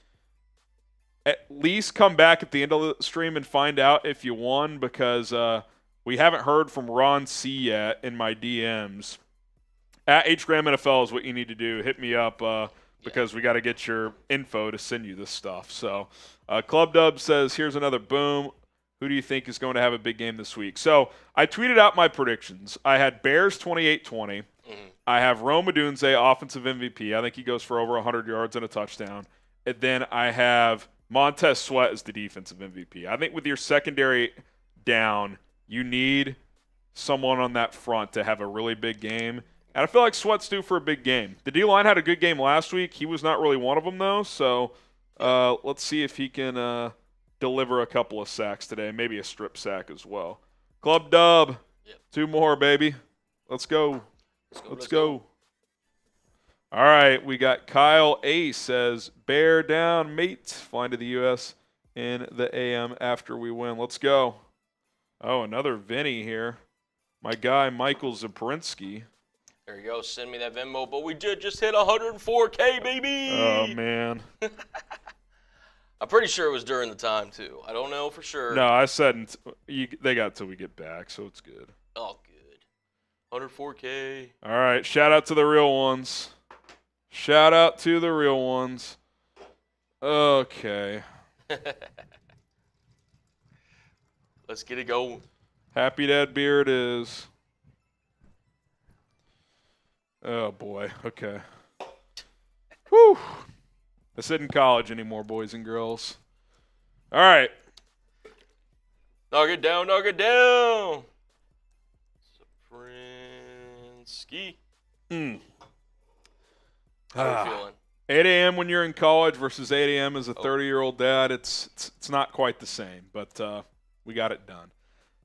At least come back at the end of the stream and find out if you won, because we haven't heard from Ron C yet in my DMs. At HGramNFL is what you need to do. Hit me up because we got to get your info to send you this stuff. So Club Dub says, here's another boom. Who do you think is going to have a big game this week? So I tweeted out my predictions. I had Bears 28-20. Mm-hmm. I have Odunze, offensive MVP. I think he goes for over 100 yards and a touchdown. And then I have Montez Sweat as the defensive MVP. I think with your secondary down, you need someone on that front to have a really big game. And I feel like Sweat's due for a big game. The D-line had a good game last week. He was not really one of them, though. So let's see if he can deliver a couple of sacks today, maybe a strip sack as well. Club Dub, yep. 2 more, baby. Let's go. Let's go. All right, we got Kyle A. says, bear down, mate. Flying to the U.S. in the AM after we win. Let's go. Oh, another Vinny here. My guy, Michael Zabrinsky. There you go. Send me that Venmo. But we did just hit 104K, baby. Oh, man. I'm pretty sure it was during the time, too. I don't know for sure. No, I said they got until we get back, so it's good. Oh, good. 104K. All right. Shout out to the real ones. Shout out to the real ones. Okay. Let's get it going. Happy Dad beer it is. Oh, boy. Okay. Whew. This isn't college anymore, boys and girls. All right. Knock it down, knock it down. Sprinsky. How are you feeling? 8 a.m. when you're in college versus 8 a.m. as a 30-year-old dad, it's not quite the same, but we got it done.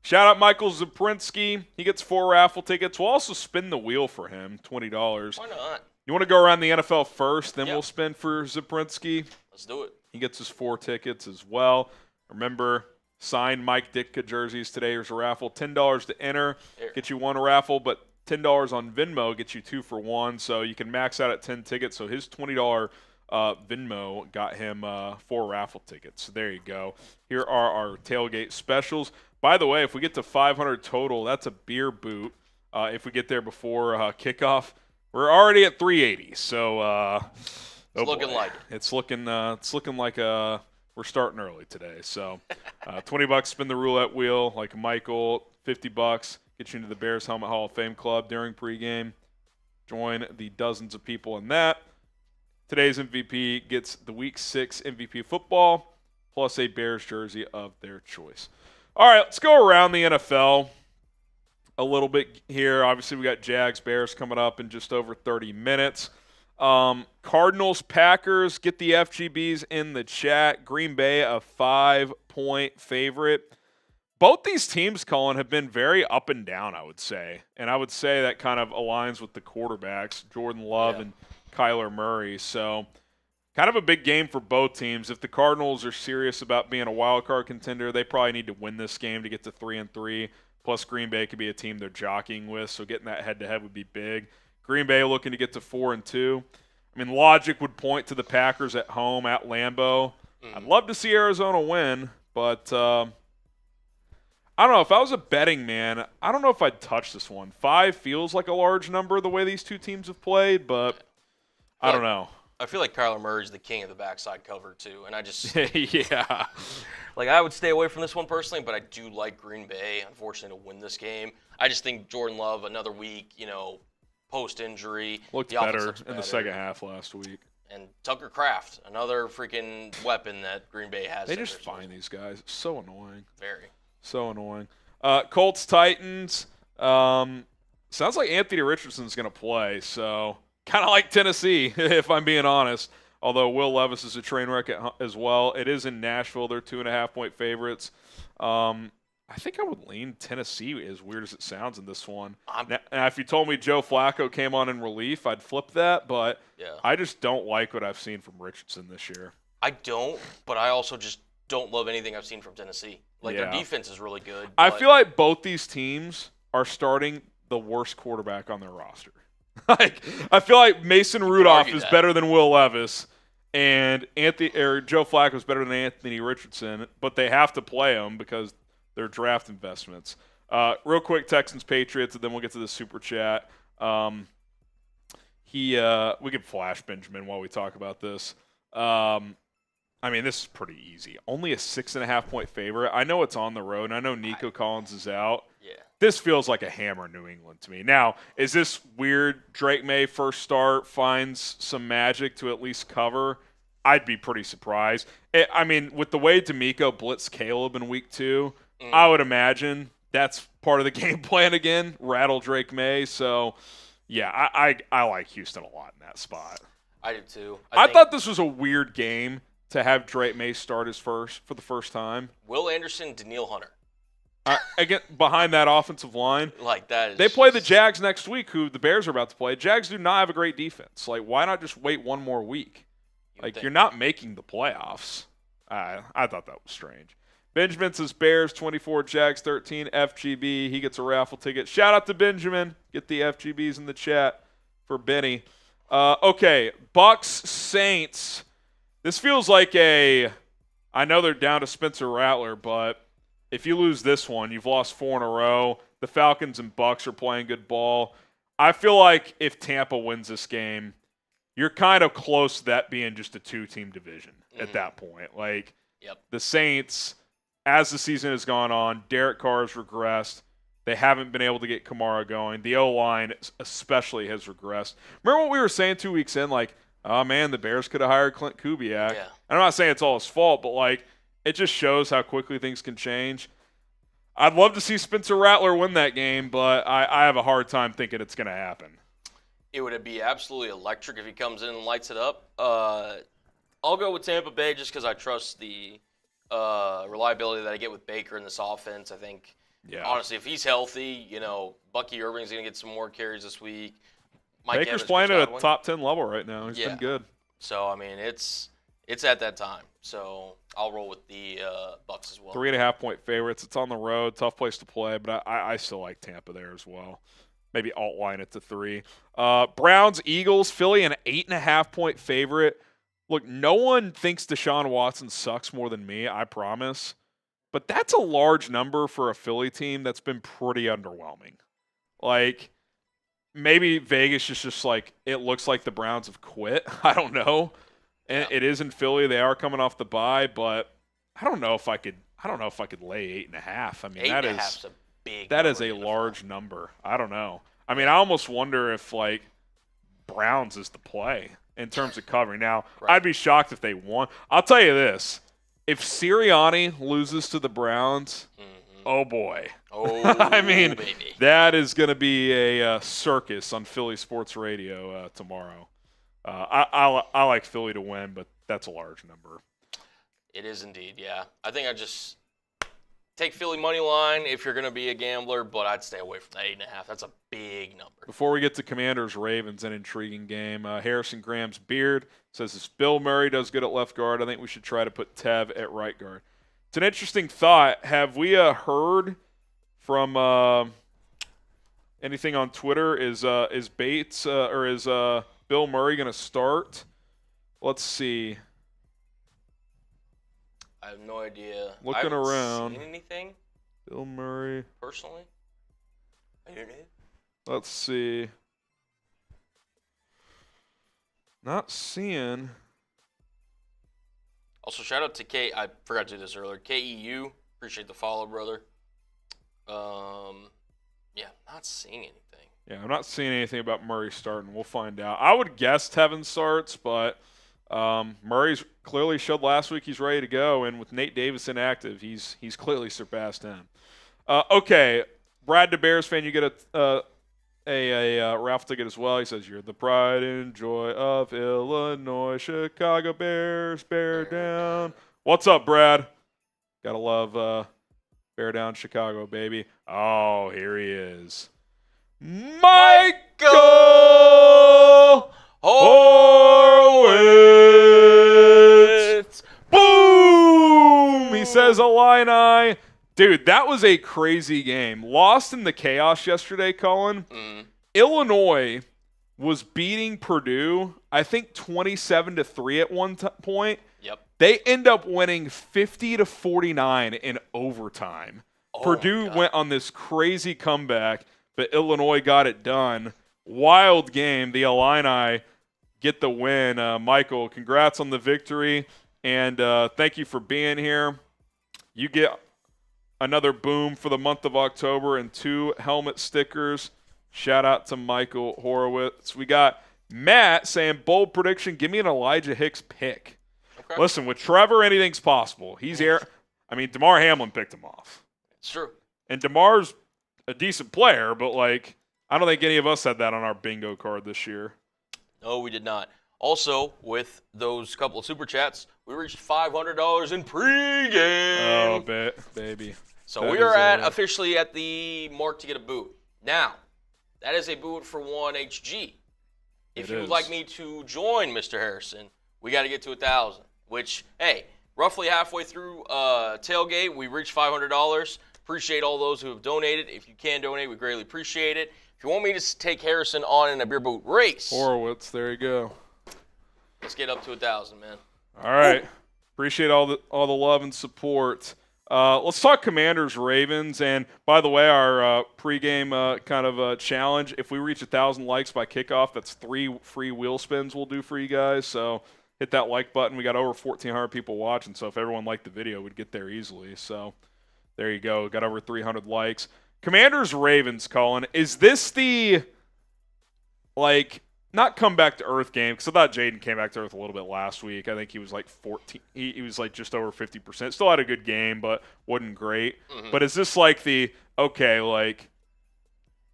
Shout out Michael Zaprinsky. He gets 4 raffle tickets. We'll also spin the wheel for him, $20. Why not? You want to go around the NFL first, then we'll spin for Zaprinsky? Let's do it. He gets his 4 tickets as well. Remember, signed Mike Ditka jerseys today. There's a raffle, $10 to enter. Get you 1 raffle, but $10 on Venmo gets you 2 for 1. So you can max out at 10 tickets. So his $20 Venmo got him 4 raffle tickets. So there you go. Here are our tailgate specials. By the way, if we get to 500 total, that's a beer boot. If we get there before kickoff, we're already at 380. So it's looking like it. It's looking like we're starting early today. So $20 spin the roulette wheel like Michael. $50 get you into the Bears Helmet Hall of Fame Club during pregame. Join the dozens of people in that. Today's MVP gets the Week 6 MVP football plus a Bears jersey of their choice. All right, let's go around the NFL a little bit here. Obviously, we got Jags, Bears coming up in just over 30 minutes. Cardinals, Packers, get the FGBs in the chat. Green Bay, a 5-point favorite. Both these teams, Colin, have been very up and down, I would say. And I would say that kind of aligns with the quarterbacks, Jordan Love and Kyler Murray. So kind of a big game for both teams. If the Cardinals are serious about being a wild card contender, they probably need to win this game to get to 3-3. Plus, Green Bay could be a team they're jockeying with, so getting that head-to-head would be big. Green Bay looking to get to 4-2. I mean, logic would point to the Packers at home at Lambeau. I'd love to see Arizona win, but I don't know. If I was a betting man, I don't know if I'd touch this one. 5 feels like a large number the way these two teams have played, but I don't know. I feel like Kyler Murray's the king of the backside cover, too. And I just yeah. Like, I would stay away from this one personally, but I do like Green Bay, unfortunately, to win this game. I just think Jordan Love, another week, post-injury. Looked better in the second half last week. And Tucker Kraft, another freaking weapon that Green Bay has. They just find these guys. So annoying. Very. So annoying. Colts, Titans. Sounds like Anthony Richardson's going to play, so kind of like Tennessee, if I'm being honest. Although Will Levis is a train wreck as well. It is in Nashville. They're 2.5-point favorites. I think I would lean Tennessee, as weird as it sounds, in this one. Now, if you told me Joe Flacco came on in relief, I'd flip that. But I just don't like what I've seen from Richardson this year. I don't, but I also just don't love anything I've seen from Tennessee. Their defense is really good. I feel like both these teams are starting the worst quarterback on their roster. I feel like Mason Rudolph is better than Will Levis, and Joe Flacco is better than Anthony Richardson, but they have to play him because they're draft investments. Real quick, Texans-Patriots, and then we'll get to the Super Chat. We could flash Benjamin while we talk about this. This is pretty easy. Only a 6.5-point favorite. I know it's on the road, and I know Nico Collins is out. Yeah. This feels like a hammer New England to me. Now, is this weird Drake May first start finds some magic to at least cover? I'd be pretty surprised. With the way D'Amico blitzed Caleb in week 2, I would imagine that's part of the game plan again, rattle Drake May. So, yeah, I like Houston a lot in that spot. I do too. I thought this was a weird game to have Drake May start for the first time. Will Anderson, Daniil Hunter. Again, behind that offensive line. They play the Jags next week, who the Bears are about to play. Jags do not have a great defense. Why not just wait one more week? You're not making the playoffs. I thought that was strange. Benjamin says Bears 24, Jags 13, FGB. He gets a raffle ticket. Shout out to Benjamin. Get the FGBs in the chat for Benny. Okay, Bucks, Saints. This feels like I know they're down to Spencer Rattler, but if you lose this one, you've lost 4 in a row. The Falcons and Bucks are playing good ball. I feel like if Tampa wins this game, you're kind of close to that being just a 2-team division at that point. The Saints, as the season has gone on, Derek Carr's regressed. They haven't been able to get Kamara going. The O-line especially has regressed. Remember what we were saying 2 weeks in? Oh, man, the Bears could have hired Clint Kubiak. Yeah. I'm not saying it's all his fault, but, like, it just shows how quickly things can change. I'd love to see Spencer Rattler win that game, but I have a hard time thinking it's going to happen. It would be absolutely electric if he comes in and lights it up. I'll go with Tampa Bay just because I trust the reliability that I get with Baker in this offense. I think, honestly, if he's healthy, Bucky Irving's going to get some more carries this week. Baker's playing at a top 10 level right now. He's been good. So, I mean, it's at that time. So, I'll roll with the Bucks as well. 3.5-point favorites. It's on the road. Tough place to play, but I still like Tampa there as well. Maybe alt-line it to 3. Browns, Eagles, Philly, an 8.5-point favorite. Look, no one thinks Deshaun Watson sucks more than me, I promise. But that's a large number for a Philly team that's been pretty underwhelming. Like, maybe Vegas is just like, it looks like the Browns have quit. I don't know. And it is in Philly. They are coming off the bye, but I don't know if I could lay 8.5. I mean, that is a large number. I don't know. I mean, I almost wonder if, like, Browns is the play in terms of covering. Now, I'd be shocked if they won. I'll tell you this. If Sirianni loses to the Browns, oh, boy. Oh, I mean, baby. That is going to be a circus on Philly Sports Radio tomorrow. I like Philly to win, but that's a large number. It is indeed, yeah. I think I just take Philly money line if you're going to be a gambler, but I'd stay away from the 8.5. That's a big number. Before we get to Commanders-Ravens, an intriguing game. Harrison Graham's beard says if Bill Murray does good at left guard, I think we should try to put Tev at right guard. It's an interesting thought. Have we heard from anything on Twitter? Is Bates or is Bill Murray going to start? Let's see. I have no idea. Looking around. Seen anything? Bill Murray. Personally? I don't know. Let's see. Not seeing. Also, shout out to I forgot to do this earlier. KEU. Appreciate the follow, brother. Yeah, not seeing anything. Yeah, I'm not seeing anything about Murray starting. We'll find out. I would guess Tevin starts, but Murray's clearly showed last week he's ready to go, and with Nate Davis inactive, he's clearly surpassed him. Okay, Brad, the Bears fan, you get a raffle ticket as well. He says you're the pride and joy of Illinois, Chicago Bears, bear down. What's up, Brad? Gotta love bear down Chicago, baby. Oh, here he is. Michael Horowitz. Boom! He says Illini. Dude, that was a crazy game. Lost in the chaos yesterday, Colin. Illinois was beating Purdue, I think 27-3 at one point. Yep. They end up winning 50-49 in overtime. Purdue went on this crazy comeback, but Illinois got it done. Wild game. The Illini get the win. Michael, congrats on the victory, and thank you for being here. You get another boom for the month of October and 2 helmet stickers. Shout out to Michael Horowitz. We got Matt saying, bold prediction, give me an Elijah Hicks pick. Okay. Listen, with Trevor, anything's possible. He's here. I mean, DeMar Hamlin picked him off. It's true. And DeMar's a decent player, but, like, I don't think any of us had that on our bingo card this year. No, we did not. Also, with those couple of super chats, we reached $500 in pregame. Oh, baby. So that we are officially at the mark to get a boot. Now, that is a boot for 1HG. If you would like me to join Mr. Harrison, we got to get to 1,000, which, hey, roughly halfway through tailgate, we reached $500. Appreciate all those who have donated. If you can donate, we greatly appreciate it. If you want me to take Harrison on in a beer boot race. Horowitz, there you go. Let's get up to 1,000, man. All right. Ooh. Appreciate all the love and support. Let's talk Commanders-Ravens. And, by the way, our pregame kind of challenge, if we reach 1,000 likes by kickoff, that's 3 free wheel spins we'll do for you guys. So hit that like button. We got over 1,400 people watching, so if everyone liked the video, we'd get there easily. So there you go. Got over 300 likes. Commanders-Ravens, Colin, is this the, like, not come back to earth game, because I thought Jaden came back to earth a little bit last week. I think he was like 14. He was like just over 50%. Still had a good game, but wasn't great. Mm-hmm. But is this like the, okay, like,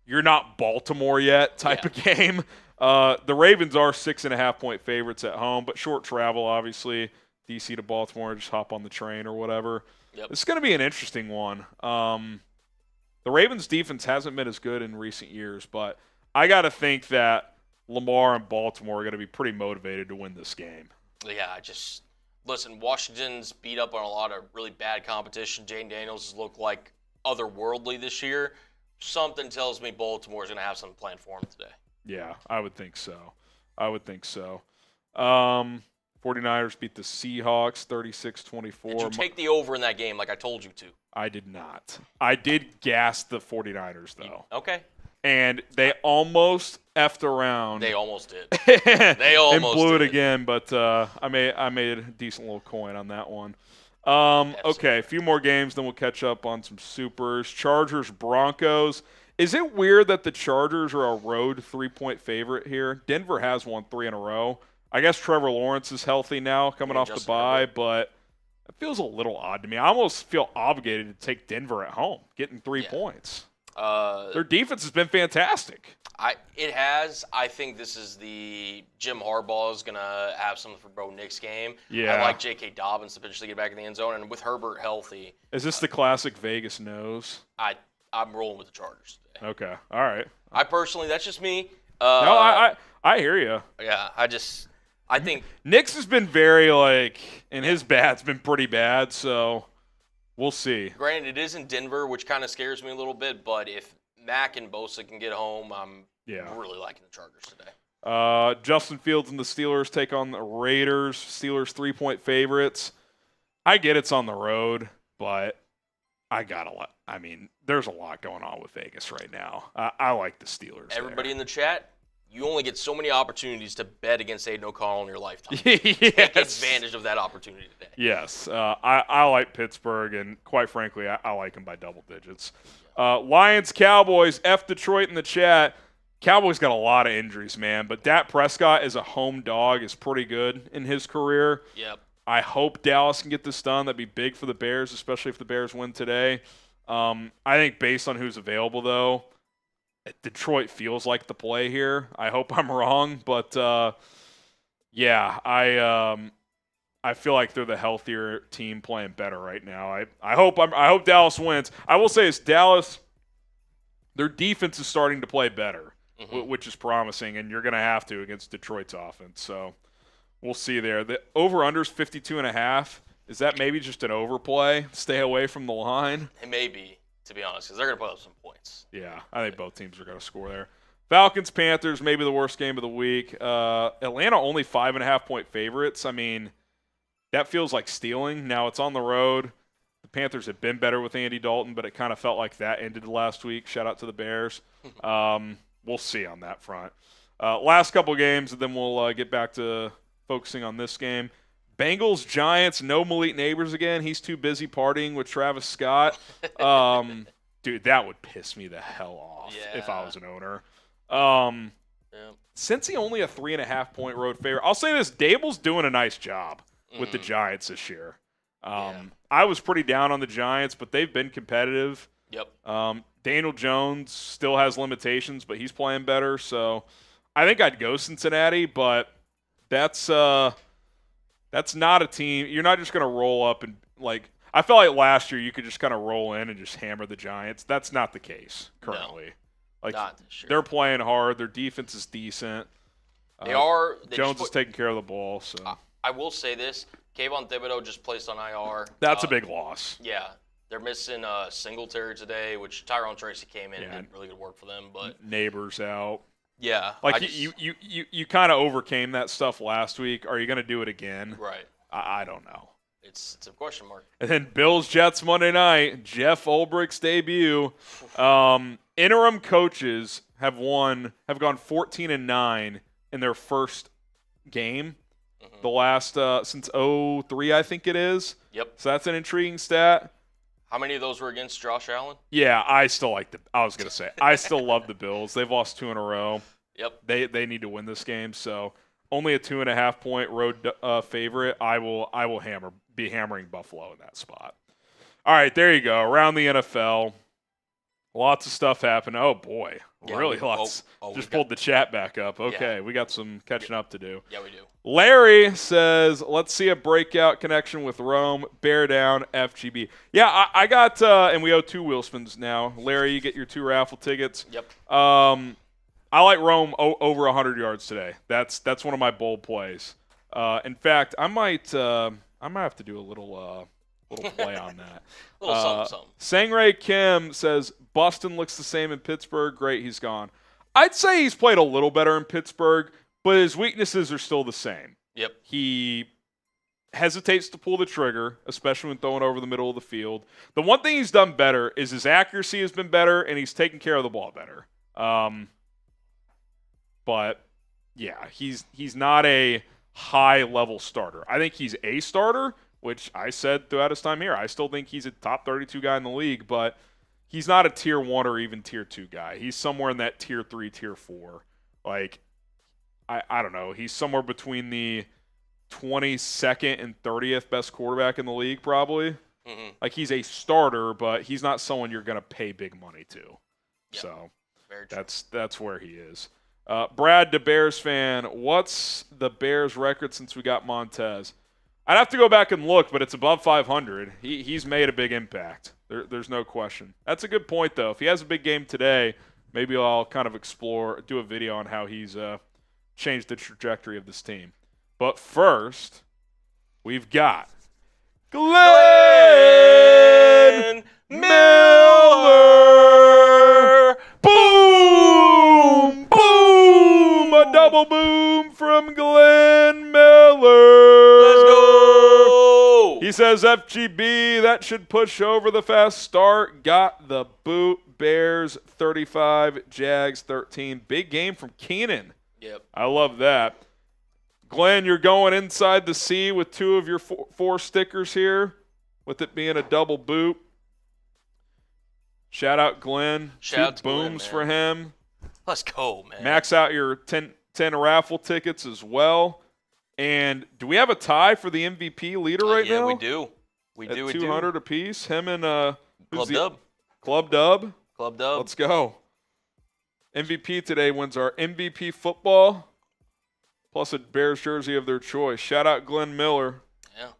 you're not Baltimore yet type of game? The Ravens are 6.5-point favorites at home, but short travel, obviously. DC to Baltimore, just hop on the train or whatever. Yep. It's going to be an interesting one. The Ravens' defense hasn't been as good in recent years, but I got to think that Lamar and Baltimore are going to be pretty motivated to win this game. Yeah, listen, Washington's beat up on a lot of really bad competition. Jane Daniels has looked like otherworldly this year. Something tells me Baltimore's going to have something planned for him today. Yeah, I would think so. 49ers beat the Seahawks 36-24. Did you take the over in that game like I told you to? I did not. I did gas the 49ers, though. Okay. And they almost effed around. They almost did. They almost and blew did. it again, but I made a decent little coin on that one. Okay, a few more games, then we'll catch up on some supers. Chargers, Broncos. Is it weird that the Chargers are a road 3-point favorite here? Denver has won 3 in a row. I guess Trevor Lawrence is healthy now, coming off the bye, but it feels a little odd to me. I almost feel obligated to take Denver at home, getting 3 points. Their defense has been fantastic. It has. I think this is the Jim Harbaugh is going to have something for Bo Nick's game. Yeah. I like J.K. Dobbins to potentially get back in the end zone, and with Herbert healthy. Is this the classic Vegas nose? I'm rolling with the Chargers today. Okay, all right. I personally, that's just me. No, I hear you. Yeah, I think Nick's has been very and his bad's been pretty bad, so we'll see. Granted, it is in Denver, which kind of scares me a little bit, but if Mack and Bosa can get home, I'm really liking the Chargers today. Justin Fields and the Steelers take on the Raiders. Steelers 3-point favorites. I get it's on the road, but there's a lot going on with Vegas right now. I like the Steelers. Everybody in the chat, you only get so many opportunities to bet against Aiden O'Connell in your lifetime. Yes. Take advantage of that opportunity today. Yes. I like Pittsburgh, and quite frankly, I like them by double digits. Lions, Cowboys, F Detroit in the chat. Cowboys got a lot of injuries, man, but Dak Prescott as a home dog is pretty good in his career. Yep. I hope Dallas can get this done. That'd be big for the Bears, especially if the Bears win today. I think based on who's available, though, Detroit feels like the play here. I hope I'm wrong, but I feel like they're the healthier team playing better right now. I hope Dallas wins. I will say it's Dallas. Their defense is starting to play better, which is promising, and you're going to have to against Detroit's offense. So we'll see there. The over/under is 52.5. Is that maybe just an overplay? Stay away from the line? It may be, to be honest, because they're going to put up some points. Yeah, I think both teams are going to score there. Falcons, Panthers, maybe the worst game of the week. Atlanta only 5.5-point favorites. I mean, that feels like stealing. Now it's on the road. The Panthers have been better with Andy Dalton, but it kind of felt like that ended last week. Shout out to the Bears. We'll see on that front. Last couple games, and then we'll get back to focusing on this game. Bengals, Giants, no Malik Neighbors again. He's too busy partying with Travis Scott. Dude, that would piss me the hell off if I was an owner. Since he only a 3.5-point road favorite, I'll say this: Dable's doing a nice job with the Giants this year. I was pretty down on the Giants, but they've been competitive. Yep. Daniel Jones still has limitations, but he's playing better. So I think I'd go Cincinnati, but that's not a team. You're not just going to roll up and I felt like last year you could just kind of roll in and just hammer the Giants. That's not the case currently. No, not this year. They're playing hard. Their defense is decent. They are. Jones is taking care of the ball. So I will say this: Kayvon Thibodeau just placed on IR. That's a big loss. Yeah, they're missing Singletary today, which Tyrone Tracy came in and did really good work for them. But Neighbors out. Yeah, you kind of overcame that stuff last week. Are you going to do it again? Right. I don't know. It's a question mark. And then Bills Jets Monday night. Jeff Ulbricht's debut. Interim coaches have gone 14-9 in their first game. The last since 2003, I think it is. Yep. So that's an intriguing stat. How many of those were against Josh Allen? Yeah, I still like I was going to say, I still love the Bills. They've lost 2 in a row. Yep. They need to win this game. So only a 2.5-point road favorite. I will be hammering Buffalo in that spot. All right, there you go. Around the NFL, lots of stuff happened. Oh boy, Yeah, really lots. Just pulled the chat back up. Okay, we got some catching up to do. Yeah, we do. Larry says, let's see a breakout connection with Rome. Bear down, FGB. Yeah, I got, and we owe 2 wheel spins now. Larry, you get your 2 raffle tickets. Yep. I like Rome over 100 yards today. That's one of my bold plays. In fact, I might have to do a little play on that. A little something. Sangray Kim says, Boston looks the same in Pittsburgh. Great, he's gone. I'd say he's played a little better in Pittsburgh, but his weaknesses are still the same. Yep. He hesitates to pull the trigger, especially when throwing over the middle of the field. The one thing he's done better is his accuracy has been better, and he's taken care of the ball better. But, yeah, he's not a high-level starter. I think he's a starter, which I said throughout his time here. I still think he's a top 32 guy in the league, but he's not a tier 1 or even tier 2 guy. He's somewhere in that tier 3, tier 4. Like, I don't know. He's somewhere between the 22nd and 30th best quarterback in the league, probably. Mm-hmm. Like, he's a starter, but he's not someone you're going to pay big money to. Yep. So Very true. that's where he is. Brad, the Bears fan, what's the Bears record since we got Montez? I'd have to go back and look, but it's above 500. He's made a big impact. There's no question. That's a good point, though. If he has a big game today, maybe I'll kind of do a video on how he's changed the trajectory of this team. But first, we've got Glenn Miller. Boom! Boom! A double boom from Glenn Miller. Let's go! He says FGB, that should push over the fast start. Got the boot. Bears 35, Jags 13. Big game from Keenan. Yep. I love that. Glenn, you're going inside the C with 2 of your 4 stickers here, with it being a double boot. Shout out Glenn. Shout out to booms Glenn, for him. Let's go, man. Max out your 10 raffle tickets as well. And do we have a tie for the MVP leader right now? Yeah, we do. We At do. 200 apiece. Him and Club Dub. Club Dub. Club Dub. Let's go. MVP today wins our MVP football plus a Bears jersey of their choice. Shout out Glenn Miller. Yeah.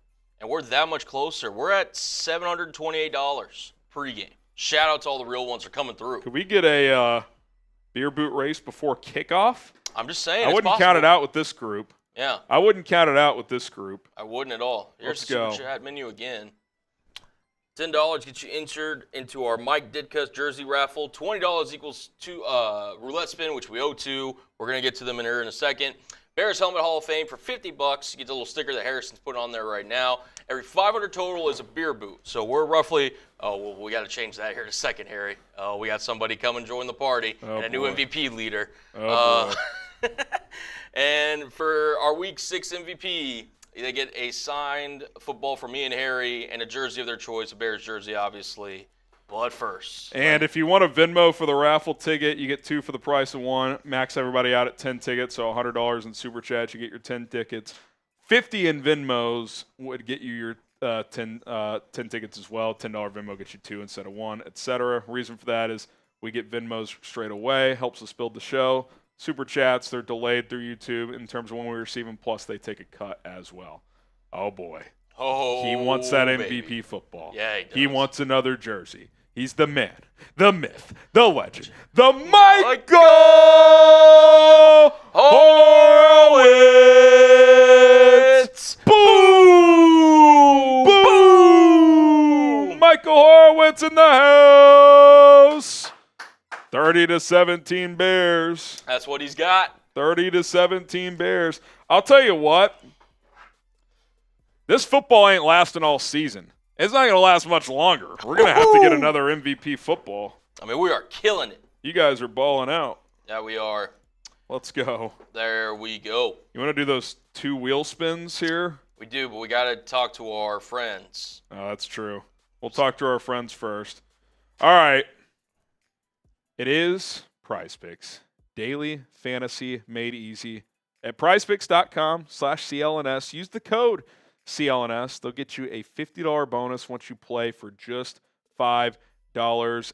And we're that much closer. We're at $728 pregame. Shout out to all the real ones that are coming through. Could we get a beer boot race before kickoff? I'm just saying. I wouldn't count it out with this group. Yeah. I wouldn't count it out with this group. I wouldn't at all. Here's Let's the go. Super Chat menu again. $10 gets you entered into our Mike Ditka's jersey raffle. $20 equals 2 roulette spin, which we owe 2. We're going to get to them in here in a second. Bears Helmet Hall of Fame for $50. You get the little sticker that Harrison's put on there right now. Every 500 total is a beer boot. So we're roughly, we got to change that here in a second, Harry. We got somebody come and join the party and a new MVP leader. Oh, boy. And for our Week 6 MVP, they get a signed football from me and Harry and a jersey of their choice, a Bears jersey, obviously. But first. And if you want a Venmo for the raffle ticket, you get 2 for the price of 1. Max everybody out at 10 tickets, so $100 in Super Chat, you get your 10 tickets. 50 in Venmos would get you your 10 tickets as well. $10 Venmo gets you 2 instead of 1, etc. Reason for that is we get Venmos straight away, helps us build the show. Super Chats, they're delayed through YouTube in terms of when we receive them, plus they take a cut as well. Oh, boy. Oh, he wants that MVP baby. football. Yeah, he does. He wants another jersey. He's the man, the myth, the legend, the Michael Horowitz. Boom! Boom! Michael Horowitz in the house. 30-17 Bears. That's what he's got. 30-17 Bears. I'll tell you what. This football ain't lasting all season. It's not going to last much longer. We're going to have to get another MVP football. I mean, we are killing it. You guys are balling out. Yeah, we are. Let's go. There we go. You want to do those 2 wheel spins here? We do, but we got to talk to our friends. Oh, that's true. We'll talk to our friends first. All right. It is Prize Picks. Daily fantasy made easy at prizepicks.com/CLNS. Use the code CLNS. They'll get you a $50 bonus once you play for just $5.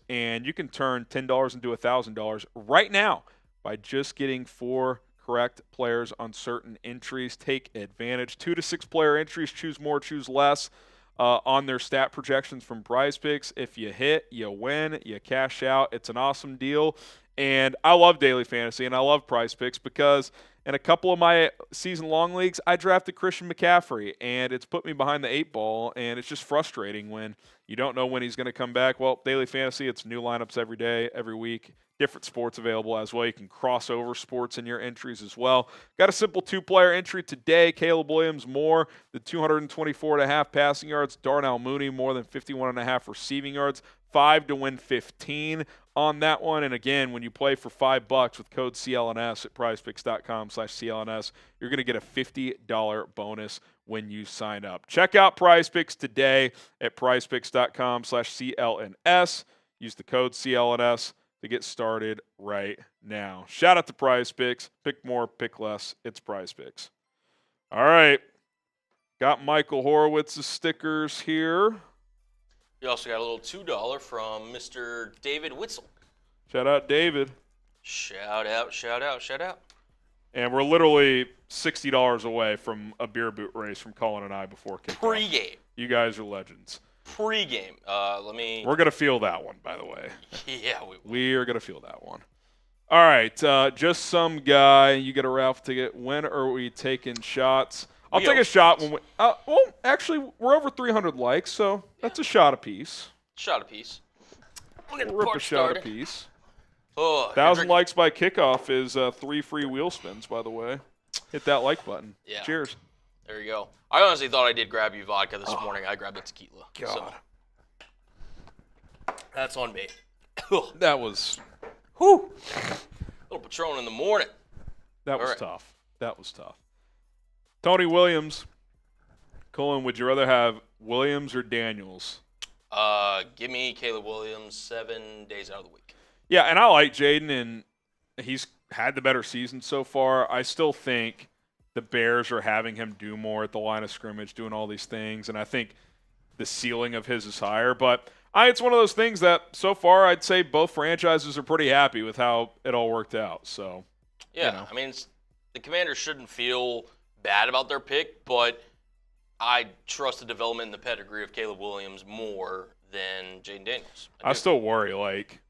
And you can turn $10 into $1,000 right now by just getting 4 correct players on certain entries. Take advantage. 2 to 6 player entries. Choose more, choose less. On their stat projections from Prize Picks. If you hit, you win, you cash out. It's an awesome deal. And I love daily fantasy and I love Prize Picks because in a couple of my season-long leagues, I drafted Christian McCaffrey, and it's put me behind the 8 ball, and it's just frustrating when you don't know when he's going to come back. Well, daily fantasy, it's new lineups every day, every week. Different sports available as well. You can cross over sports in your entries as well. Got a simple 2-player entry today. Caleb Williams more than 224.5 passing yards. Darnell Mooney more than 51.5 receiving yards. 5 to win 15 on that one. And again, when you play for $5 with code CLNS at prizepicks.com/CLNS, you're going to get a $50 bonus when you sign up. Check out Prize Picks today at prizepicks.com/CLNS. Use the code CLNS to get started right now. Shout out to Prize Picks. Pick more, pick less. It's Prize Picks. All right. Got Michael Horowitz's stickers here. You also got a little $2 from Mr. David Witzel. Shout out, David. Shout out, shout out, shout out. And we're literally $60 away from a beer boot race from Colin and I before kickoff. Pre-game. You guys are legends. Pre-game. We're going to feel that one, by the way. Yeah, we are going to feel that one. All right. Just some guy. You get a raffle ticket. When are we taking shots? I'll take a shot when we well, actually, we're over 300 likes, so that's a shot apiece. Shot apiece. We'll rip a shot apiece. Oh, 1,000 likes by kickoff is 3 free wheel spins, by the way. Hit that like button. Yeah. Cheers. There you go. I honestly thought I did grab you vodka this morning. I grabbed a tequila. God. So. That's on me. That was... Whew. A little Patron in the morning. That was tough. That was tough. Tony Williams. Colin, would you rather have Williams or Daniels? Give me Caleb Williams 7 days out of the week. Yeah, and I like Jaden, and he's had the better season so far. I still think the Bears are having him do more at the line of scrimmage, doing all these things, and I think the ceiling of his is higher. But it's one of those things that so far I'd say both franchises are pretty happy with how it all worked out. So yeah, you know. I mean, the Commanders shouldn't feel bad about their pick, but I trust the development and the pedigree of Caleb Williams more than Jaden Daniels. I still worry, like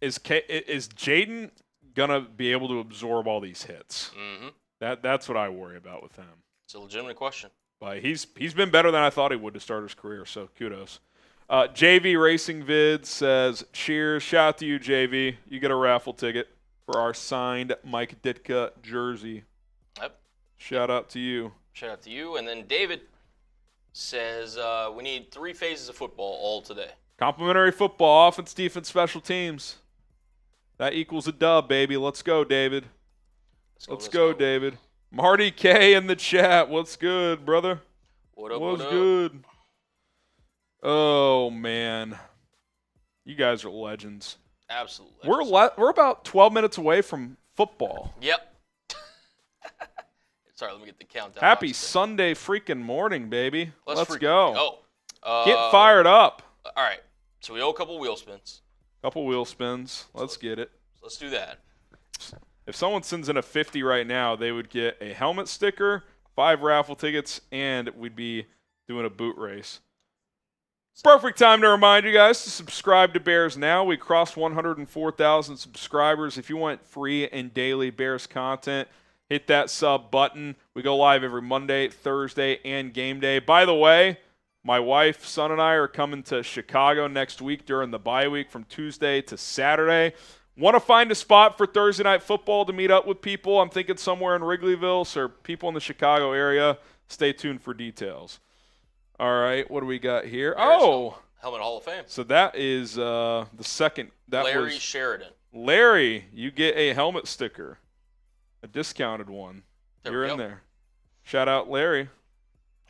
is Jaden gonna be able to absorb all these hits? Mm-hmm. That's what I worry about with him. It's a legitimate question. But he's been better than I thought he would to start his career, so kudos. JV Racing Vid says, cheers. Shout out to you, JV. You get a raffle ticket for our signed Mike Ditka jersey. Yep. Shout out to you. Shout out to you. And then David says, we need 3 phases of football all today. Complimentary football, offense, defense, special teams. That equals a dub, baby. Let's go, David. Let's go, David. Marty K in the chat. What's good, brother? What up, What's good? Oh, man. You guys are legends. Absolutely. We're about 12 minutes away from football. Yep. Sorry, let me get the countdown. Happy Sunday freaking morning, baby. Let's go. Get fired up. All right. So we owe a couple wheel spins. Let's get it. Let's do that. If someone sends in a 50 right now, they would get a helmet sticker, 5 raffle tickets, and we'd be doing a boot race. Perfect time to remind you guys to subscribe to Bears Now. We crossed 104,000 subscribers. If you want free and daily Bears content, hit that sub button. We go live every Monday, Thursday, and game day. By the way, my wife, son, and I are coming to Chicago next week during the bye week from Tuesday to Saturday. Want to find a spot for Thursday Night Football to meet up with people? I'm thinking somewhere in Wrigleyville, so people in the Chicago area, stay tuned for details. All right, what do we got here? Helmet Hall of Fame. So that is the second. Larry Sheridan. Larry, you get a helmet sticker, a discounted one. You're in there. Shout out, Larry.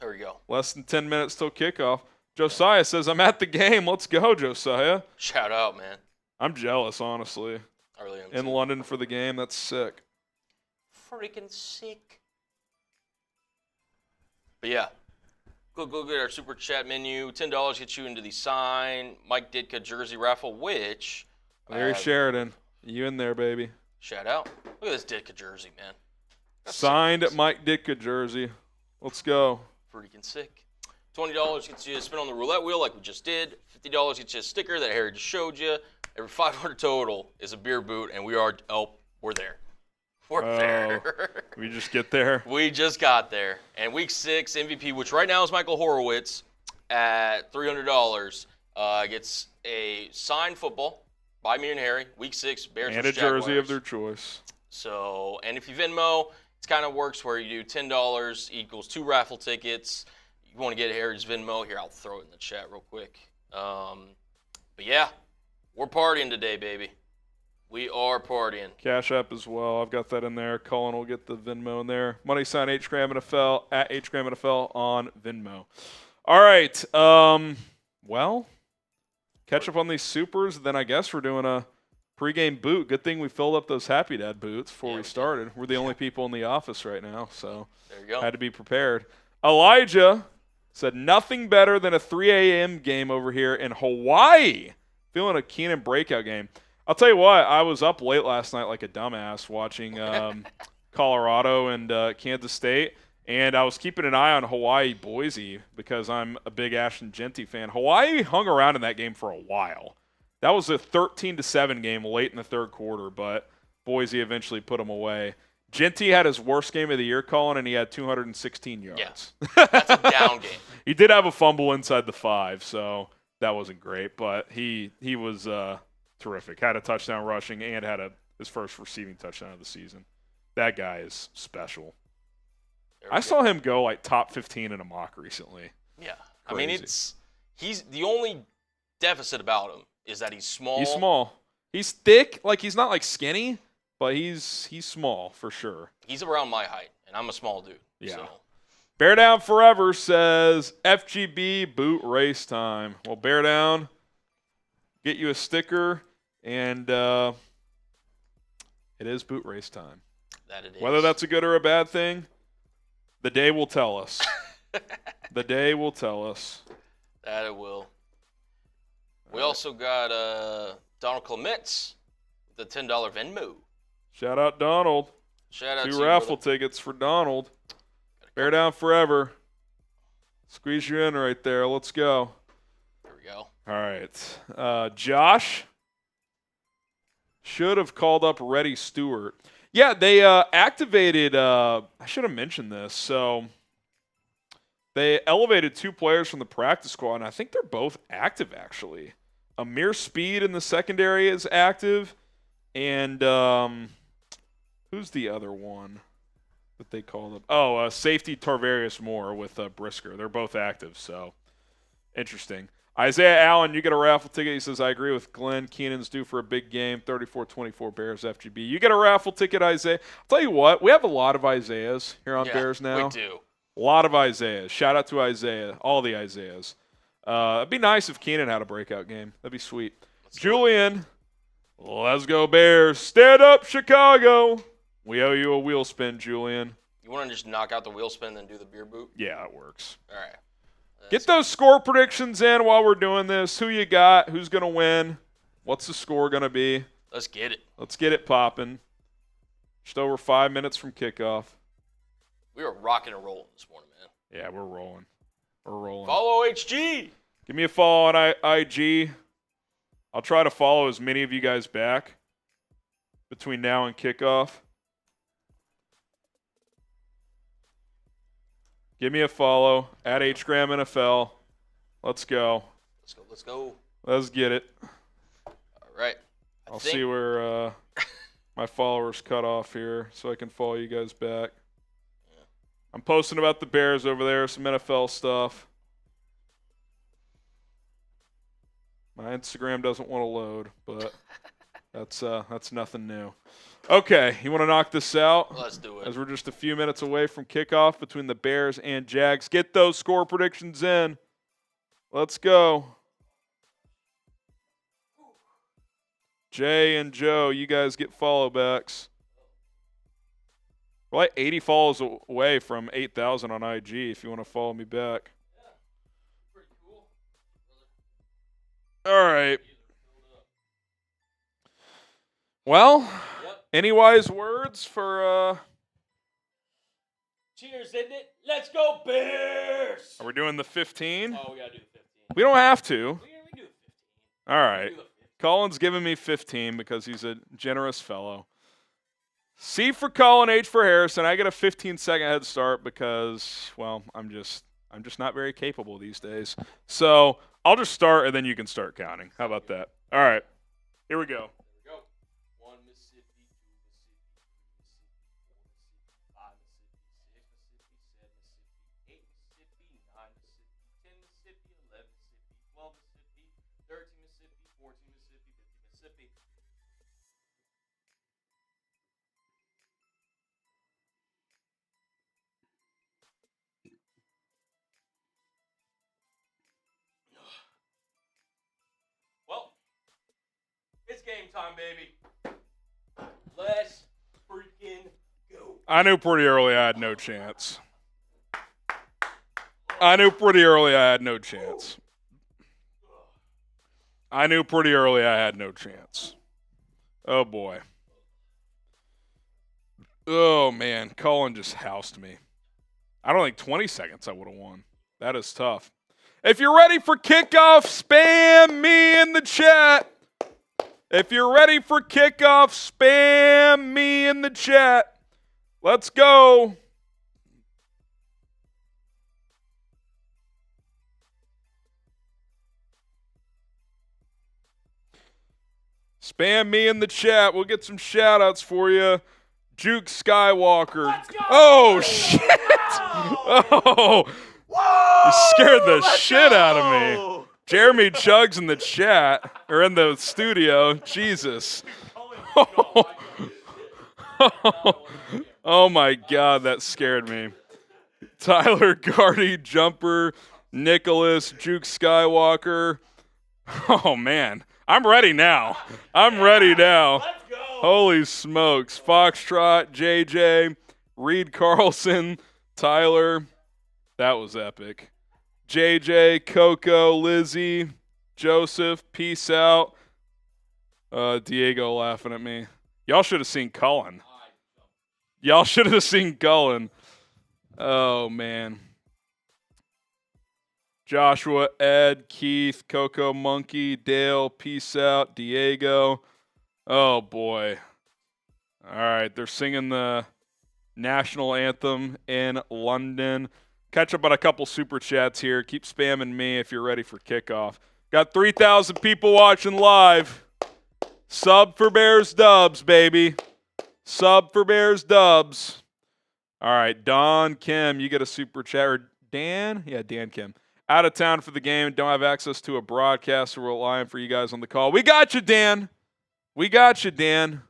There we go. Less than 10 minutes till kickoff. Josiah says, I'm at the game. Let's go, Josiah. Shout out, man. I'm jealous, honestly. I really am in too. London for the game. That's sick. Freaking sick. But yeah, go get our super chat menu. $10 gets you into the signed Mike Ditka jersey raffle, which Larry Sheridan, you in there, baby. Shout out. Look at this Ditka jersey, man. That's Signed sick. Mike Ditka jersey. Let's go. Freaking sick. $20 gets you a spin on the roulette wheel like we just did. $50 gets you a sticker that Harry just showed you. Every 500 total is a beer boot, and we're there. We're there. We just get there. We just got there. And week 6 MVP, which right now is Michael Horowitz at $300, gets a signed football by me and Harry. Week 6, Bears and a Jaguars. jersey of their choice. So, and if you Venmo, it kind of works where you do $10 equals 2 raffle tickets. You want to get Harry's Venmo? Here, I'll throw it in the chat real quick. But yeah, we're partying today, baby. We are partying. Cash App as well. I've got that in there. Cullen will get the Venmo in there. Money sign HGram NFL at HGram NFL on Venmo. All right. Well, catch up on these supers. Then I guess we're doing a pregame boot. Good thing we filled up those Happy Dad boots before we started. We're the only people in the office right now, so there you go. Had to be prepared. Elijah said nothing better than a 3 a.m. game over here in Hawaii. Feeling a Keenan breakout game. I'll tell you what, I was up late last night like a dumbass watching Colorado and Kansas State, and I was keeping an eye on Hawaii-Boise because I'm a big Ashton Genty fan. Hawaii hung around in that game for a while. That was a 13-7 game late in the third quarter, but Boise eventually put them away. Genty had his worst game of the year, Colin, and he had 216 yards. Yeah. That's a down game. He did have a fumble inside the 5, so that wasn't great, but he was terrific. Had a touchdown rushing and had his first receiving touchdown of the season. That guy is special. I saw him go like top 15 in a mock recently. Yeah. Crazy. I mean, he's the only deficit about him is that he's small. He's small. He's thick. Like, he's not like skinny, but he's small for sure. He's around my height, and I'm a small dude. Yeah. So. Bear Down Forever says FGB boot race time. Well, Bear Down, get you a sticker, and it is boot race time. That it is. Whether that's a good or a bad thing, the day will tell us. The day will tell us. That it will. We also got Donald Kmet, the $10 Venmo. Shout out Donald. Shout out to 2 raffle tickets for Donald. Bear Down Forever. Squeeze you in right there. Let's go. There we go. All right. Josh should have called up Reddy Stewart. Yeah, they activated I should have mentioned this. So they elevated 2 players from the practice squad, and I think they're both active, actually. Amir Speed in the secondary is active, and who's the other one that they called up? Oh, safety Tarvarius Moore with Brisker. They're both active, so interesting. Isaiah Allen, you get a raffle ticket. He says, I agree with Glenn. Keenan's due for a big game, 34-24 Bears FGB. You get a raffle ticket, Isaiah. I'll tell you what, we have a lot of Isaiahs here on Bears now. We do. A lot of Isaiahs. Shout out to Isaiah, all the Isaiahs. It'd be nice if Keenan had a breakout game. That'd be sweet. Julian, let's go Bears. Stand up, Chicago. We owe you a wheel spin, Julian. You want to just knock out the wheel spin and then do the beer boot? Yeah, it works. All right. Get those score predictions in while we're doing this. Who you got? Who's going to win? What's the score going to be? Let's get it. Let's get it popping. Just over 5 minutes from kickoff. We were rocking and rolling this morning, man. Yeah, we're rolling. We're rolling. Follow HG. Give me a follow on IG. I'll try to follow as many of you guys back between now and kickoff. Give me a follow at HGram NFL. Let's go. Let's go. Let's get it. All right. I'll see where my followers cut off here so I can follow you guys back. Yeah. I'm posting about the Bears over there, some NFL stuff. My Instagram doesn't want to load, but that's nothing new. Okay, you want to knock this out? Let's do it. As we're just a few minutes away from kickoff between the Bears and Jags. Get those score predictions in. Let's go. Jay and Joe, you guys get follow backs. We're like 80 follows away from 8,000 on IG if you want to follow me back. Yeah, pretty cool. All right. Well, any wise words for Cheers, isn't it? Let's go Bears! Are we doing the 15? Oh, we gotta do the 15. We don't have to. We do the 15. All right. We do the 15. Colin's giving me 15 because he's a generous fellow. C for Colin, H for Harrison. I get a 15-second head start because, well, I'm just not very capable these days. So I'll just start and then you can start counting. How about that? All right. Here we go. There we go. 1 Mississippi, 2 Mississippi, 3 Mississippi, 4 Mississippi, 5 Mississippi, 6 Mississippi, 7 Mississippi, 8 Mississippi, 9 Mississippi, 10 Mississippi, 11 Mississippi, 12 Mississippi, 13 Mississippi, 14 Mississippi, 15 Mississippi. Well, it's game time, baby. Let's freaking go. I knew pretty early I had no chance. I knew pretty early I had no chance. Oh, boy. Oh, man. Colin just housed me. I don't think 20 seconds I would have won. That is tough. If you're ready for kickoff, spam me in the chat. If you're ready for kickoff, spam me in the chat. Let's go. Spam me in the chat. We'll get some shout-outs for you. Juke Skywalker. Let's go! Oh, shit. Wow! Oh. Whoa! You scared the Let's shit out of go! me. Jeremy Chugg's in the chat, or in the studio. Jesus. Oh, my God, that scared me. Tyler Gardy, Jumper, Nicholas, Juke Skywalker. Oh, man. I'm ready now. I'm ready now. Let's go! Holy smokes. Foxtrot, JJ, Reed Carlson, Tyler. That was epic. JJ, Coco, Lizzie, Joseph, peace out. Diego laughing at me. Y'all should have seen Cullen. Y'all should have seen Cullen. Oh, man. Joshua, Ed, Keith, Coco, Monkey, Dale, peace out, Diego. Oh, boy. All right, they're singing the national anthem in London. Catch up on a couple super chats here. Keep spamming me if you're ready for kickoff. Got 3,000 people watching live. Sub for Bears Dubs, baby. Sub for Bears Dubs. All right, Don Kim, you get a super chat. Or Dan? Yeah, Dan Kim. Out of town for the game. Don't have access to a broadcast, so we're relying for you guys on the call. We got you, Dan. We got you, Dan.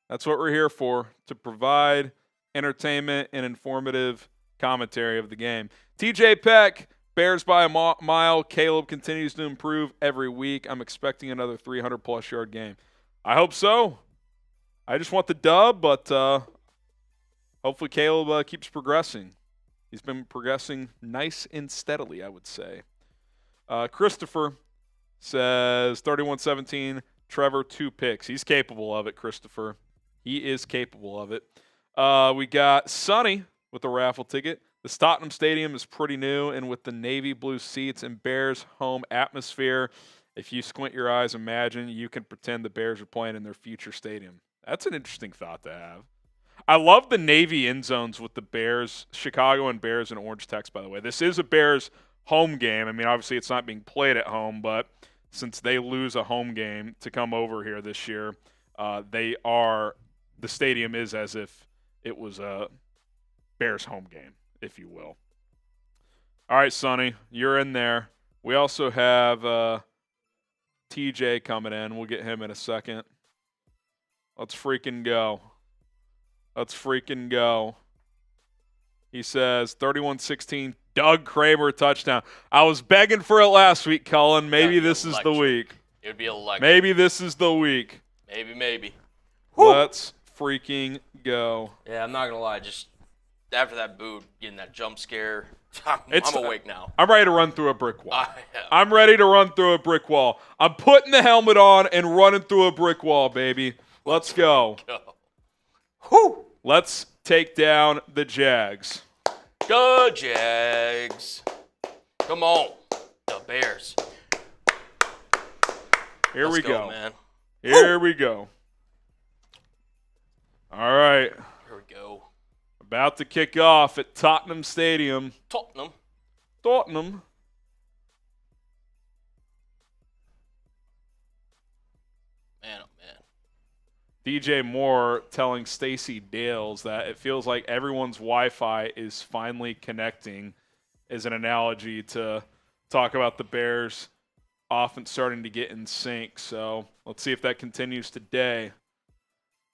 That's what we're here for, to provide entertainment and informative commentary of the game. TJ Peck, Bears by a mile. Caleb continues to improve every week. I'm expecting another 300-plus yard game. I hope so. I just want the dub, but hopefully Caleb keeps progressing. He's been progressing nice and steadily, I would say. Christopher says 31-17, Trevor 2 picks. He's capable of it, Christopher. He is capable of it. We got Sonny with the raffle ticket. The Tottenham Stadium is pretty new, and with the navy blue seats and Bears home atmosphere, if you squint your eyes, imagine you can pretend the Bears are playing in their future stadium. That's an interesting thought to have. I love the navy end zones with the Bears, Chicago and Bears and orange text, by the way. This is a Bears home game. I mean, obviously it's not being played at home, but since they lose a home game to come over here this year, the stadium is as if it was a Bears home game, if you will. All right, Sonny, you're in there. We also have TJ coming in. We'll get him in a second. Let's freaking go. Let's freaking go. He says 31-16, Doug Kramer touchdown. I was begging for it last week, Cullen. Maybe this is the week. It would be electric. Maybe this is the week. Maybe. Let's freaking go. Yeah, I'm not going to lie. Just after that boot, getting that jump scare, I'm awake now. I'm ready to run through a brick wall. I am. I'm ready to run through a brick wall. I'm putting the helmet on and running through a brick wall, baby. Let's go. Whew. Let's take down the Jags. Go Jags. Come on. The Bears. Here we go. Man. Here we go. All right. Here we go. About to kick off at Tottenham Stadium. Tottenham. Man, oh man. DJ Moore telling Stacey Dales that it feels like everyone's Wi-Fi is finally connecting as an analogy to talk about the Bears often starting to get in sync. So let's see if that continues today.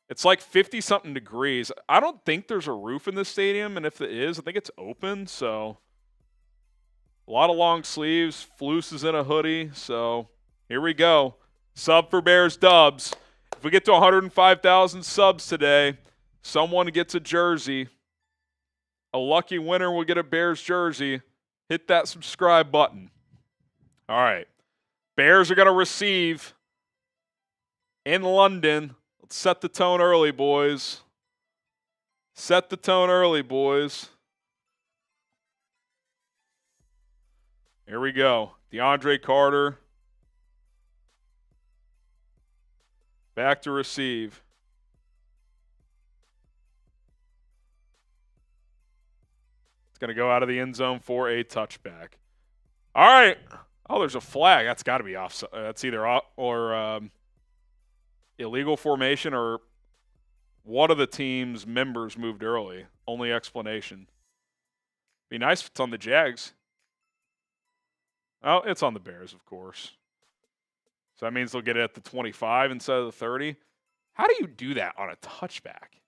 It's like 50-something degrees. I don't think there's a roof in this stadium, and if it is, I think it's open. So a lot of long sleeves. Flus is in a hoodie. So here we go. Sub for Bears dubs. If we get to 105,000 subs today, someone gets a jersey. A lucky winner will get a Bears jersey. Hit that subscribe button. All right. Bears are going to receive in London. Let's set the tone early, boys. Set the tone early, boys. Here we go. DeAndre Carter. Back to receive. It's going to go out of the end zone for a touchback. All right. Oh, there's a flag. That's got to be offside. That's either illegal formation or one of the team's members moved early. Only explanation. Be nice if it's on the Jags. Oh, it's on the Bears, of course. So that means they'll get it at the 25 instead of the 30. How do you do that on a touchback?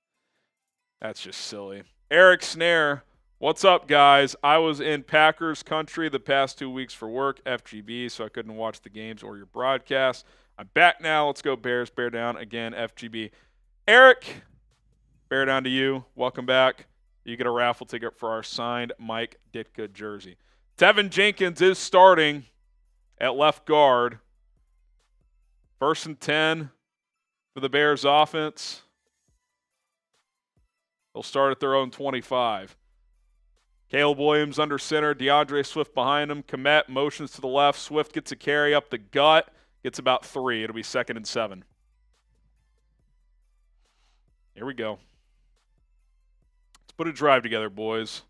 That's just silly. Eric Snare, what's up, guys? I was in Packers country the past 2 weeks for work, FGB, so I couldn't watch the games or your broadcast. I'm back now. Let's go Bears. Bear down again, FGB. Eric, bear down to you. Welcome back. You get a raffle ticket for our signed Mike Ditka jersey. Tevin Jenkins is starting at left guard. 1st and 10 for the Bears offense. They'll start at their own 25. Caleb Williams under center. DeAndre Swift behind him. Kmet motions to the left. Swift gets a carry up the gut. Gets about 3. It'll be 2nd and 7. Here we go. Let's put a drive together, boys.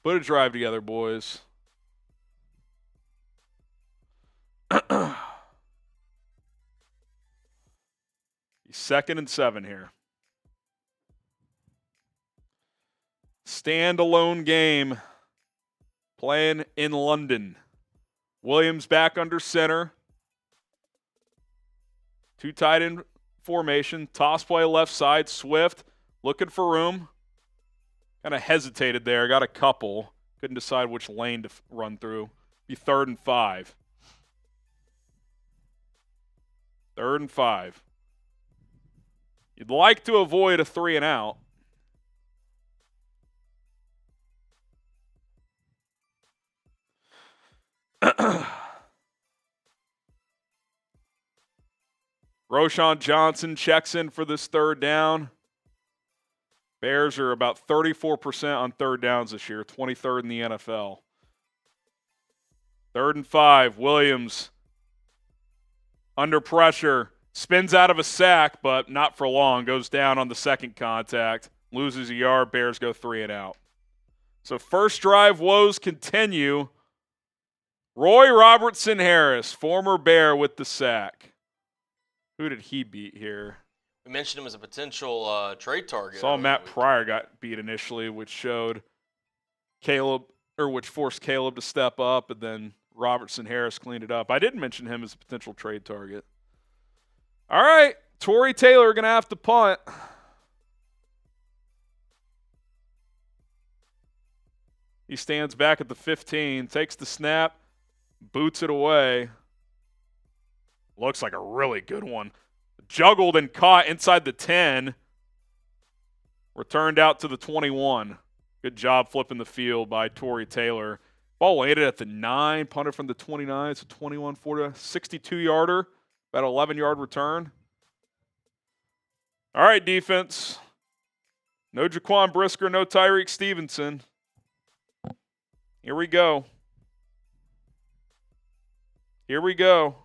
Put a drive together, boys. 2nd and 7 here. Standalone game. Playing in London. Williams back under center. 2 tight end formation. Toss play left side. Swift looking for room. Kind of hesitated there. Got a couple. Couldn't decide which lane to run through. Be 3rd and 5. 3rd and 5. You'd like to avoid a 3 and out. Roschon Johnson checks in for this 3rd down. Bears are about 34% on 3rd downs this year, 23rd in the NFL. 3rd and 5, Williams under pressure, spins out of a sack, but not for long, goes down on the 2nd contact, loses a yard, Bears go 3 and out. So first drive woes continue. Roy Robertson Harris, former Bear with the sack. Who did he beat here? We mentioned him as a potential trade target. Saw Matt Pryor got beat initially, which forced Caleb to step up, and then Robertson Harris cleaned it up. I didn't mention him as a potential trade target. All right, Torrey Taylor going to have to punt. He stands back at the 15, takes the snap, boots it away. Looks like a really good one. Juggled and caught inside the 10. Returned out to the 21. Good job flipping the field by Torrey Taylor. Ball landed at the 9, punted from the 29. It's a 21-40, 62-yarder, about 11-yard return. All right, defense. No Jaquan Brisker, no Tyreek Stevenson. Here we go. Here we go.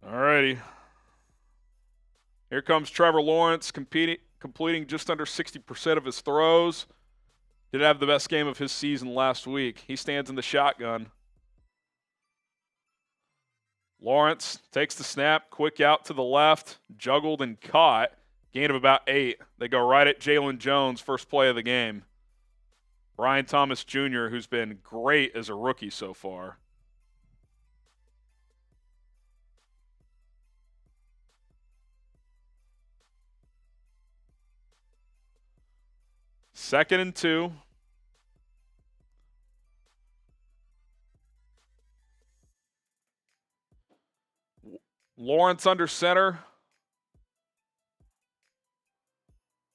All righty. Here comes Trevor Lawrence completing just under 60% of his throws. Did have the best game of his season last week. He stands in the shotgun. Lawrence takes the snap, quick out to the left, juggled and caught. Gain of about 8. They go right at Jaylon Jones, first play of the game. Brian Thomas Jr., who's been great as a rookie so far. Second and 2. Lawrence under center.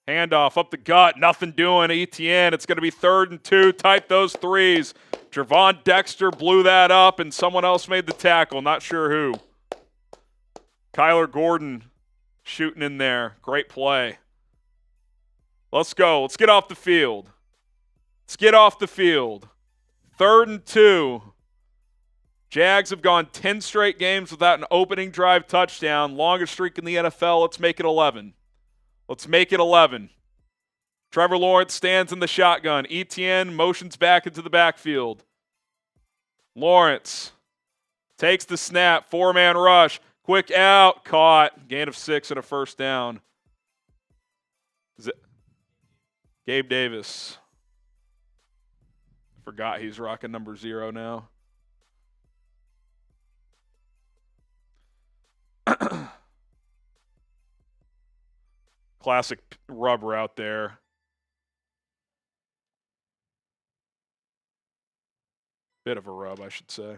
Handoff up the gut. Nothing doing. Etienne. It's going to be 3rd and 2. Type those threes. Javon Dexter blew that up, and someone else made the tackle. Not sure who. Kyler Gordon shooting in there. Great play. Let's go. Let's get off the field. Let's get off the field. 3rd and 2. Jags have gone 10 straight games without an opening drive touchdown. Longest streak in the NFL. Let's make it 11. Let's make it 11. Trevor Lawrence stands in the shotgun. Etienne motions back into the backfield. Lawrence takes the snap. 4-man rush. Quick out. Caught. Gain of 6 and a first down. Is it Gabe Davis? Forgot he's rocking number 0 now. Classic rub route there. Bit of a rub, I should say.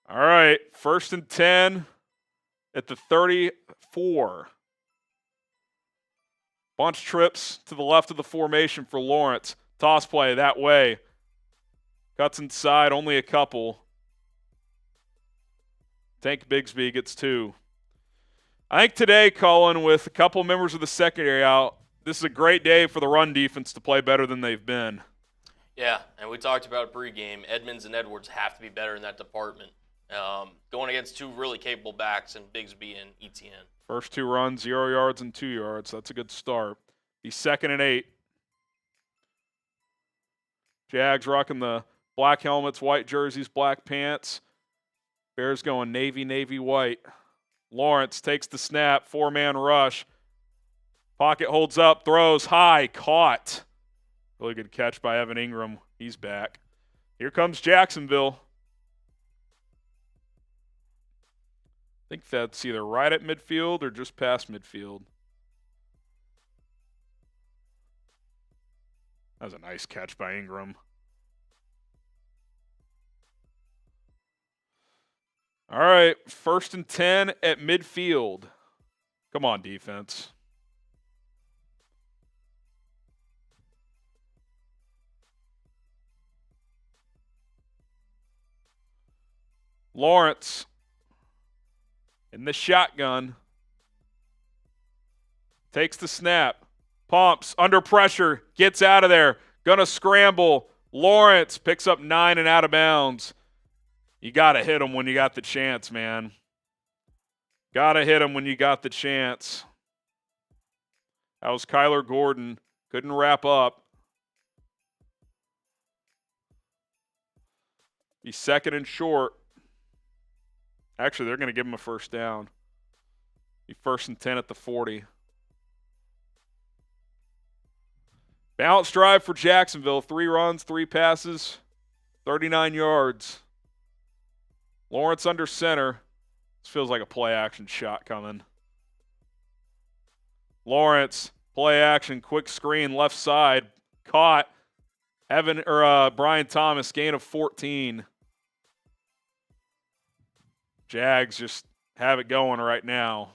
All right, 1st and 10 at the 34. Bunch trips to the left of the formation for Lawrence. Toss play that way. Cuts inside, only a couple. Tank Bigsby gets 2. I think today, Colin, with a couple members of the secondary out, this is a great day for the run defense to play better than they've been. Yeah, and we talked about it pregame. Edmonds and Edwards have to be better in that department. Going against 2 really capable backs in Bigsby and Etienne. First 2 runs, 0 yards and 2 yards. That's a good start. He's 2nd and 8. Jags rocking the black helmets, white jerseys, black pants. Bears going navy, white. Lawrence takes the snap, 4-man rush. Pocket holds up, throws high, caught. Really good catch by Evan Ingram. He's back. Here comes Jacksonville. I think that's either right at midfield or just past midfield. That was a nice catch by Ingram. All right, 1st and 10 at midfield. Come on, defense. Lawrence in the shotgun. Takes the snap. Pumps, under pressure, gets out of there. Gonna scramble. Lawrence picks up 9 and out of bounds. You got to hit him when you got the chance, man. Got to hit him when you got the chance. That was Kyler Gordon. Couldn't wrap up. He's 2nd and short. Actually, they're going to give him a first down. Be 1st and 10 at the 40. Balanced drive for Jacksonville. 3 runs, 3 passes, 39 yards. Lawrence under center. This feels like a play-action shot coming. Lawrence Play action, quick screen, left side. Caught. Brian Thomas, gain of 14. Jags just have it going right now.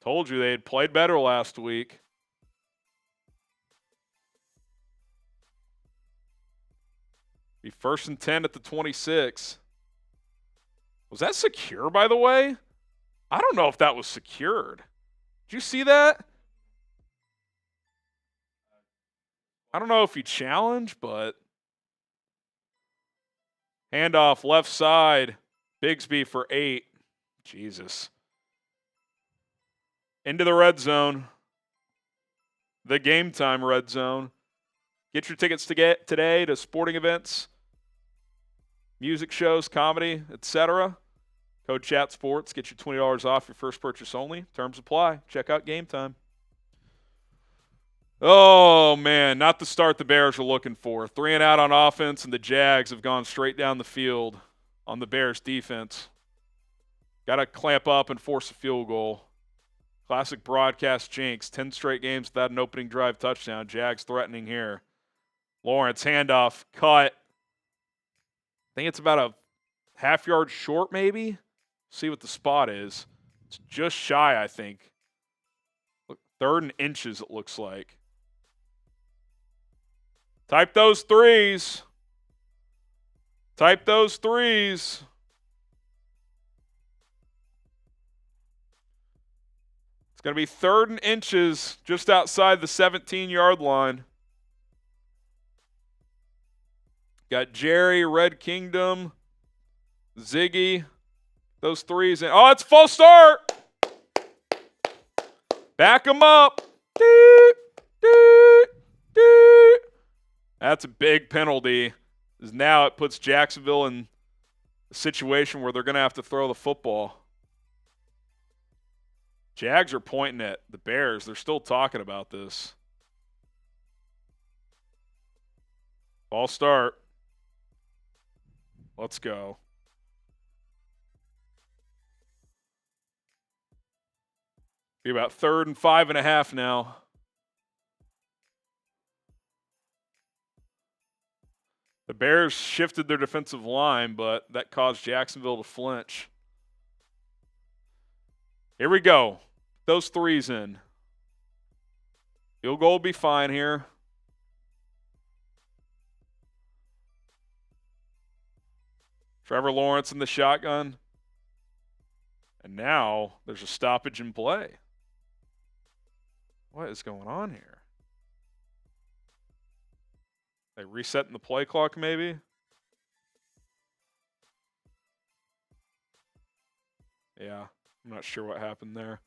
Told you they had played better last week. Be 1st and 10 at the 26. Was that secure, by the way? I don't know if that was secured. Did you see that? I don't know if he challenged, but handoff left side. Bigsby for 8. Jesus. Into the red zone. The game time red zone. Get your tickets today to sporting events, music shows, comedy, etc. Code Chat Sports. Get you $20 off your first purchase only. Terms apply. Check out Game Time. Oh, man, not the start the Bears were looking for. 3 and out on offense, and the Jags have gone straight down the field on the Bears defense. Got to clamp up and force a field goal. Classic broadcast jinx. 10 straight games without an opening drive touchdown. Jags threatening here. Lawrence, handoff, cut. I think it's about a half yard short maybe. See what the spot is. It's just shy, I think. Look, 3rd and inches it looks like. Type those threes. Type those threes. It's going to be 3rd and inches just outside the 17-yard line. Got Jerry, Red Kingdom, Ziggy. Those threes. Oh, it's full start. Back them up. Doot, doot, doot. That's a big penalty. Now it puts Jacksonville in a situation where they're going to have to throw the football. Jags are pointing at the Bears. They're still talking about this. Ball start. Let's go. Be about 3rd and 5.5 now. The Bears shifted their defensive line, but that caused Jacksonville to flinch. Here we go. Those threes in. Field goal will be fine here. Trevor Lawrence in the shotgun. And now there's a stoppage in play. What is going on here? They resetting the play clock maybe? Yeah, I'm not sure what happened there.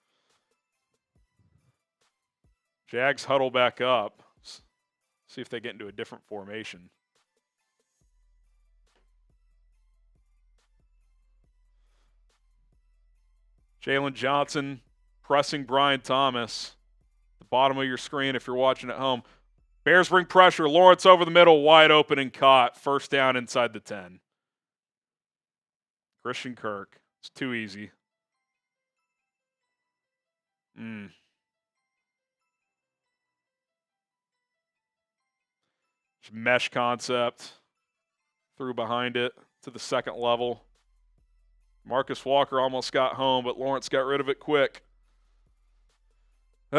Jags huddle back up. See if they get into a different formation. Jaylon Johnson pressing Brian Thomas. The bottom of your screen if you're watching at home. Bears bring pressure. Lawrence over the middle, wide open and caught. 1st down inside the 10. Christian Kirk. It's too easy. Mesh concept. Threw behind it to the 2nd level. Marcus Walker almost got home, but Lawrence got rid of it quick. He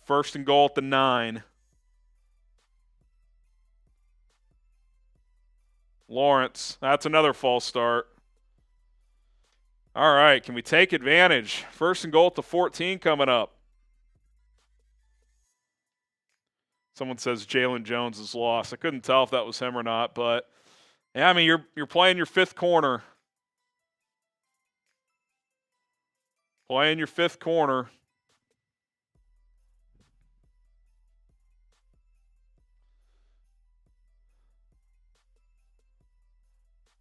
1st and goal at the 9. Lawrence, that's another false start. All right, can we take advantage? 1st and goal at the 14 coming up. Someone says Jaylon Jones is lost. I couldn't tell if that was him or not, but yeah, I mean you're playing your 5th corner. Playing your 5th corner.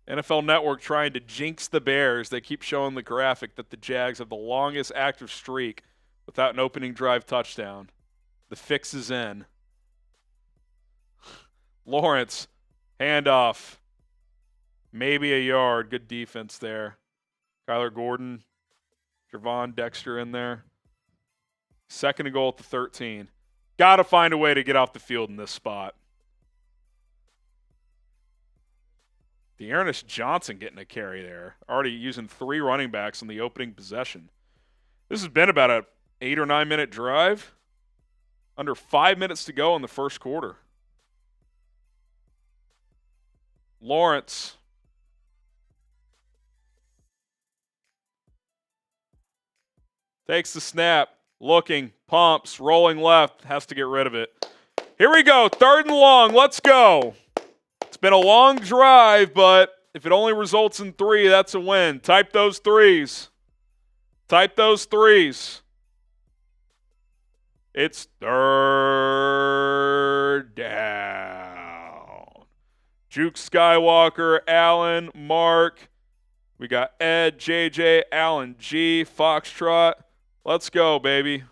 NFL Network trying to jinx the Bears. They keep showing the graphic that the Jags have the longest active streak without an opening drive touchdown. The fix is in. Lawrence, handoff. Maybe a yard. Good defense there. Kyler Gordon, Javon Dexter in there. 2nd and goal at the 13. Got to find a way to get off the field in this spot. Jaylon Johnson getting a carry there. Already using 3 running backs on the opening possession. This has been about a 8 or 9 minute drive. Under 5 minutes to go in the first quarter. Lawrence. Takes the snap. Looking. Pumps. Rolling left. Has to get rid of it. Here we go. 3rd and long. Let's go. It's been a long drive, but if it only results in 3, that's a win. Type those 3s. Type those 3s. It's 3rd down. Juke Skywalker, Allen, Mark. We got Ed, JJ, Allen, G, Foxtrot. Let's go, baby.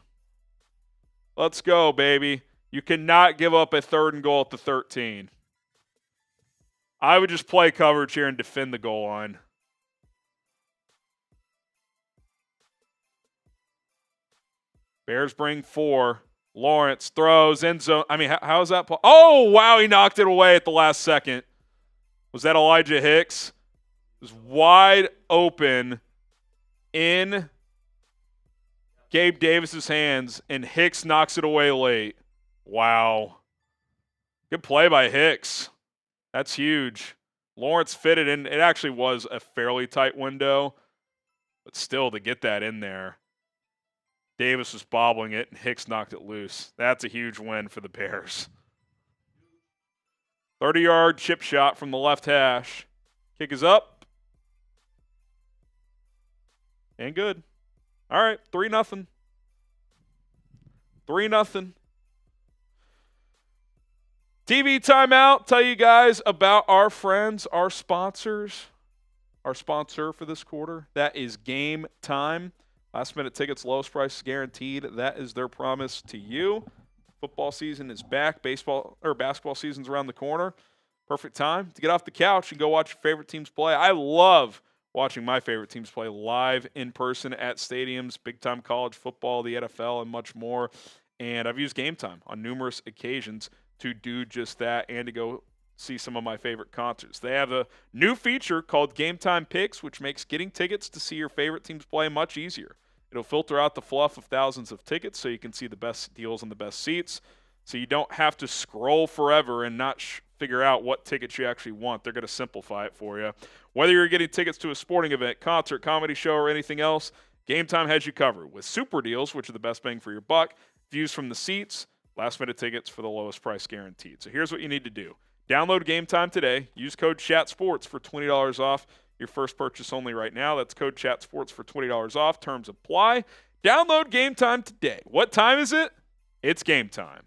Let's go, baby. You cannot give up a 3rd and goal at the 13. I would just play coverage here and defend the goal line. Bears bring 4. Lawrence throws, end zone. I mean, how is that? Oh, wow, he knocked it away at the last second. Was that Elijah Hicks? It was wide open in Gabe Davis's hands, and Hicks knocks it away late. Wow. Good play by Hicks. That's huge. Lawrence fitted in. It actually was a fairly tight window, but still to get that in there. Davis was bobbling it, and Hicks knocked it loose. That's a huge win for the Bears. 30-yard chip shot from the left hash. Kick is up. And good. All right, 3-0. 3-0. TV timeout. Tell you guys about our friends, our sponsors. Our sponsor for this quarter. That is Game Time. Last-minute tickets, lowest price guaranteed. That is their promise to you. Football season is back. Basketball season's around the corner. Perfect time to get off the couch and go watch your favorite teams play. I love watching my favorite teams play live in person at stadiums, big-time college football, the NFL, and much more. And I've used Game Time on numerous occasions to do just that and to go see some of my favorite concerts. They have a new feature called Game Time Picks, which makes getting tickets to see your favorite teams play much easier. It'll filter out the fluff of thousands of tickets so you can see the best deals on the best seats, so you don't have to scroll forever and not figure out what tickets you actually want. They're going to simplify it for you. Whether you're getting tickets to a sporting event, concert, comedy show, or anything else, Game Time has you covered with super deals, which are the best bang for your buck, views from the seats, last-minute tickets for the lowest price guaranteed. So here's what you need to do. Download Game Time today. Use code CHATSPORTS for $20 off your first purchase only right now. That's code CHATSPORTS for $20 off. Terms apply. Download Game Time today. What time is it? It's game time.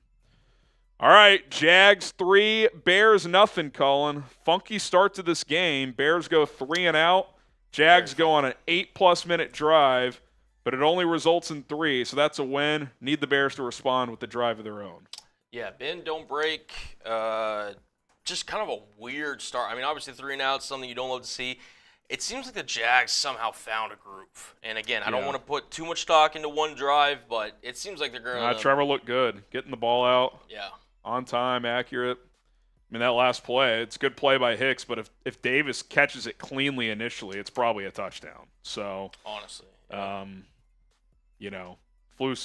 All right, Jags 3, Bears nothing, Colin. Funky start to this game. Bears go 3 and out. Jags go on an 8+ minute drive, but it only results in 3, so that's a win. Need the Bears to respond with the drive of their own. Yeah, bend, don't break. Just kind of a weird start. I mean, obviously 3 and out is something you don't love to see. It seems like the Jags somehow found a groove. And again, I don't want to put too much stock into one drive, but it seems like they're going to. Trevor looked good, getting the ball out. Yeah. On time, accurate. I mean, that last play, it's a good play by Hicks, but if Davis catches it cleanly initially, it's probably a touchdown. So, honestly, Flus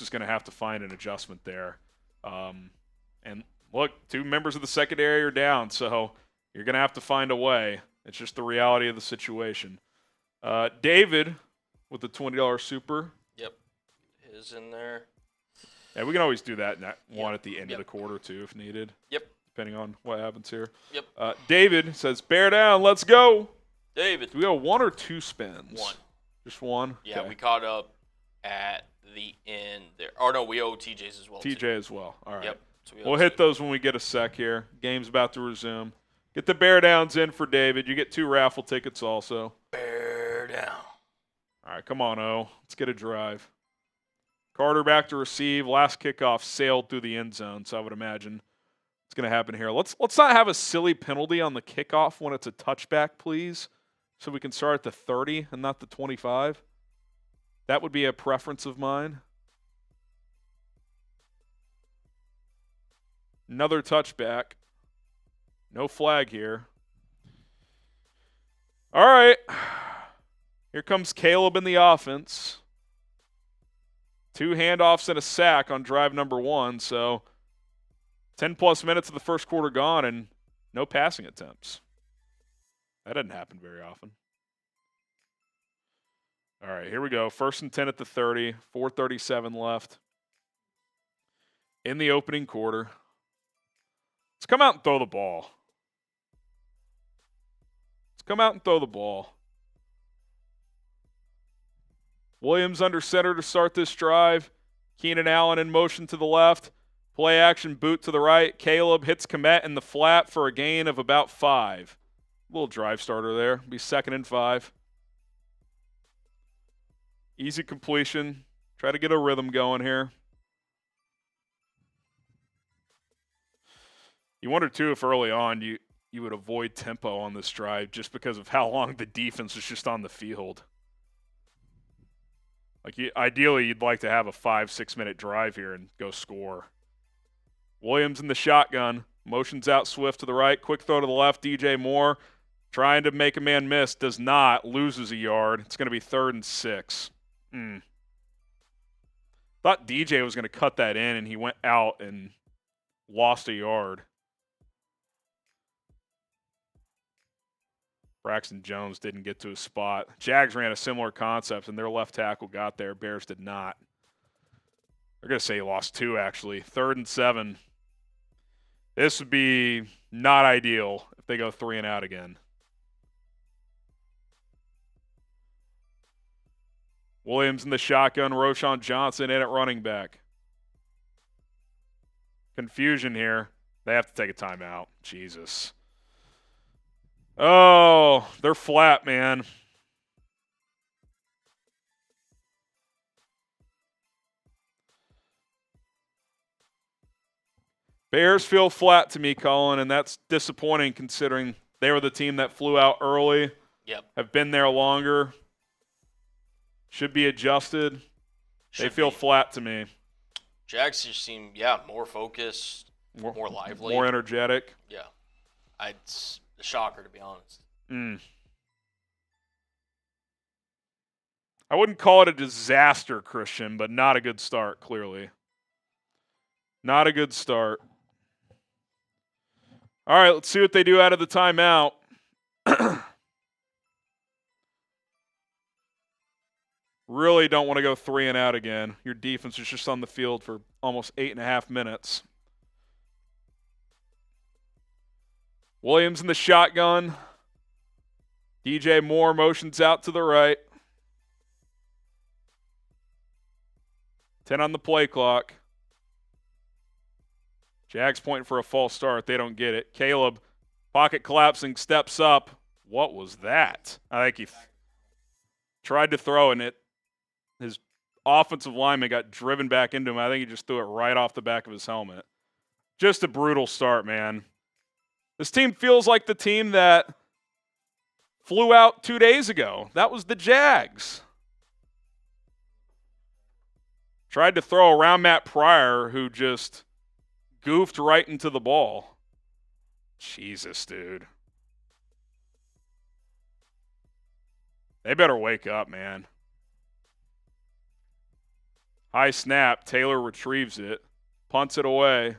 is going to have to find an adjustment there. And look, 2 members of the secondary are down, so you're going to have to find a way. It's just the reality of the situation. David with the $20 super. Yep. His in there. Yeah, we can always do that one at the end of the quarter, too, if needed. Yep. Depending on what happens here. Yep. David says, bear down, let's go. David. Do we have 1 or 2 spins? 1. Just 1? Yeah, okay. We caught up at the end there. Or no, we owe TJ's as well. TJ as well. All right. Yep. So we'll hit those when we get a sec here. Game's about to resume. Get the bear downs in for David. You get 2 raffle tickets also. Bear down. All right, come on, O. Let's get a drive. Carter back to receive. Last kickoff sailed through the end zone, so I would imagine it's going to happen here. Let's not have a silly penalty on the kickoff when it's a touchback, please. so we can start at the 30 and not the 25? That would be a preference of mine. Another touchback. No flag here. All right. Here comes Caleb in the offense. 2 handoffs and a sack on drive number 1. So 10-plus minutes of the first quarter gone and no passing attempts. That doesn't happen very often. All right, here we go. 1st and 10 at the 30. 4:37 left in the opening quarter. Let's come out and throw the ball. Williams under center to start this drive. Keenan Allen in motion to the left. Play action boot to the right. Caleb hits Kmet in the flat for a gain of about 5. Little drive starter there. Be 2nd and 5. Easy completion. Try to get a rhythm going here. You wonder, too, if early on you would avoid tempo on this drive just because of how long the defense is just on the field. Like, ideally, you'd like to have a 5-6 minute drive here and go score. Williams in the shotgun. Motions out Swift to the right. Quick throw to the left. DJ Moore trying to make a man miss. Does not. Loses a yard. It's going to be 3rd and 6. Thought DJ was going to cut that in, and he went out and lost a yard. Braxton Jones didn't get to his spot. Jags ran a similar concept, and their left tackle got there. Bears did not. They're going to say he lost 2, actually. 3rd and 7. This would be not ideal if they go 3 and out again. Williams in the shotgun. Jaylon Johnson in at running back. Confusion here. They have to take a timeout. Jesus. Oh, they're flat, man. Bears feel flat to me, Colin, and that's disappointing considering they were the team that flew out early. Yep. Have been there longer. Should be adjusted. They feel flat to me. Jags just seem, more focused, more lively. More energetic. Yeah. It's a shocker, to be honest. I wouldn't call it a disaster, Christian, but not a good start, clearly. Not a good start. All right, let's see what they do out of the timeout. Really don't want to go 3 and out again. Your defense is just on the field for almost 8.5 minutes. Williams in the shotgun. DJ Moore motions out to the right. 10 on the play clock. Jags pointing for a false start. They don't get it. Caleb, pocket collapsing, steps up. What was that? I think he tried to throw, and his offensive lineman got driven back into him. I think he just threw it right off the back of his helmet. Just a brutal start, man. This team feels like the team that flew out 2 days ago. That was the Jags. Tried to throw around Matt Pryor, who just goofed right into the ball. Jesus, dude. They better wake up, man. High snap. Taylor retrieves it. Punts it away.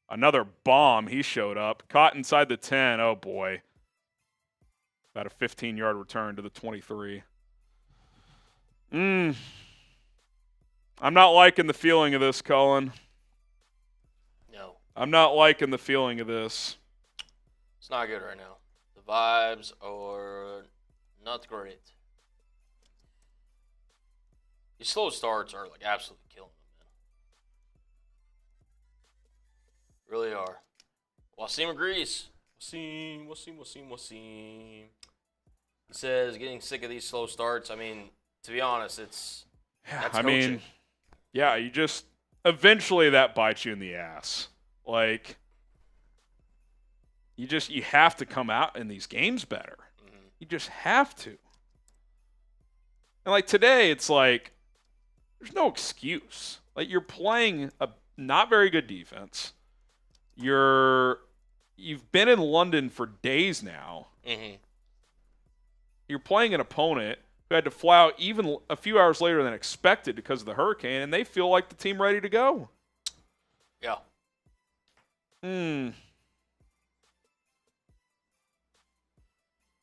Another bomb. He showed up. Caught inside the 10. Oh, boy. About a 15-yard return to the 23. I'm not liking the feeling of this, Colin. No. I'm not liking the feeling of this. It's not good right now. The vibes are not great. These slow starts are absolutely killing them, man. Really are. Wasim agrees. Wasim. He says getting sick of these slow starts. I mean, to be honest, that's coaching. You just eventually that bites you in the ass. You have to come out in these games better. You just have to. And like today, it's like there's no excuse. Like you're playing a not very good defense. You've been in London for days now. Mm-hmm. You're playing an opponent who had to fly out even a few hours later than expected because of the hurricane, and they feel like the team ready to go. Yeah.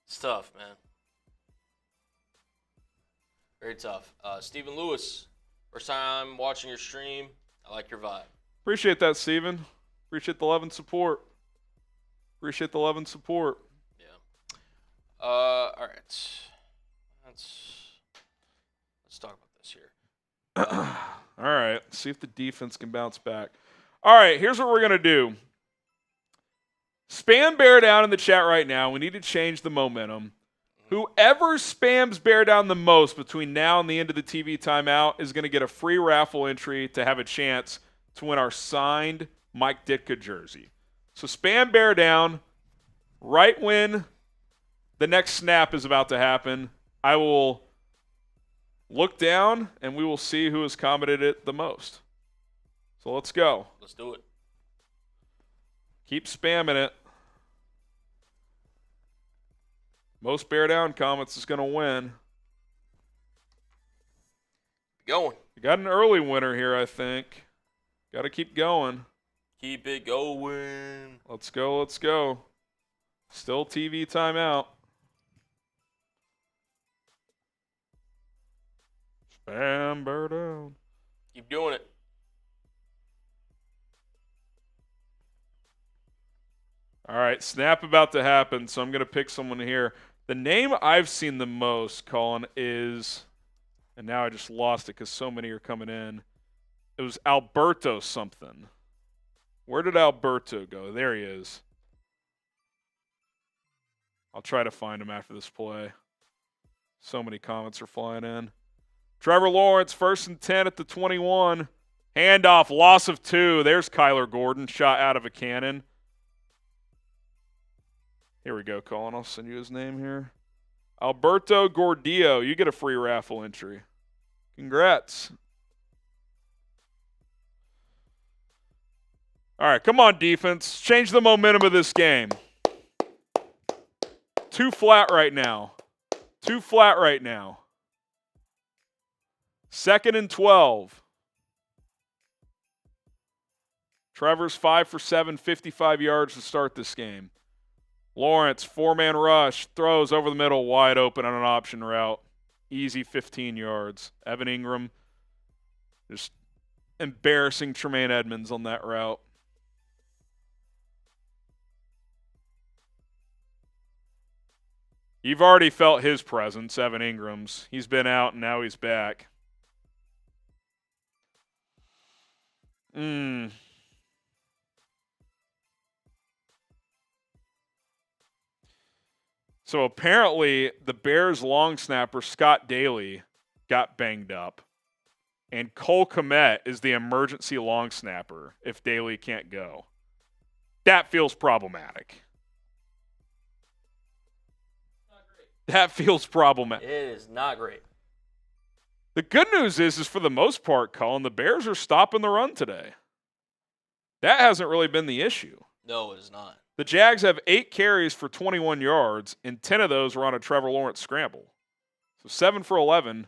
It's tough, man. Very tough. Stephen Lewis, first time watching your stream. I like your vibe. Appreciate that, Steven. Appreciate the love and support. Yeah. All right. Let's talk about this here. All right. See if the defense can bounce back. All right. Here's what we're going to do. Spam Bear Down in the chat right now. We need to change the momentum. Whoever spams Bear Down the most between now and the end of the TV timeout is going to get a free raffle entry to have a chance to win our signed Mike Ditka jersey. So spam Bear Down right when the next snap is about to happen. I will look down and we will see who has commented it the most. So let's go. Let's do it. Keep spamming it. Most Bear Down comments is going to win. Going. We got an early winner here, I think. Got to keep going. Keep it going. Let's go. Still TV timeout. Spam Bear Down. Keep doing it. All right, snap about to happen, so I'm going to pick someone here. The name I've seen the most, Colin, is, and now I just lost it because so many are coming in. It was Alberto something. Where did Alberto go? There he is. I'll try to find him after this play. So many comments are flying in. Trevor Lawrence, 1st and 10 at the 21. Handoff, loss of 2. There's Kyler Gordon, shot out of a cannon. Here we go, Colin. I'll send you his name here. Alberto Gordillo. You get a free raffle entry. Congrats. All right, come on, defense. Change the momentum of this game. Too flat right now. 2nd and 12. Trevor's 5 for 7, 55 yards to start this game. Lawrence, 4-man rush, throws over the middle, wide open on an option route. Easy 15 yards. Evan Ingram just embarrassing Tremaine Edmonds on that route. You've already felt his presence, Evan Ingram's. He's been out and now he's back. So apparently the Bears long snapper, Scott Daly, got banged up. And Cole Kmet is the emergency long snapper if Daly can't go. That feels problematic. That feels problematic. It is not great. The good news is for the most part, Colin, the Bears are stopping the run today. That hasn't really been the issue. No, it is not. The Jags have 8 carries for 21 yards, and 10 of those were on a Trevor Lawrence scramble. So 7 for 11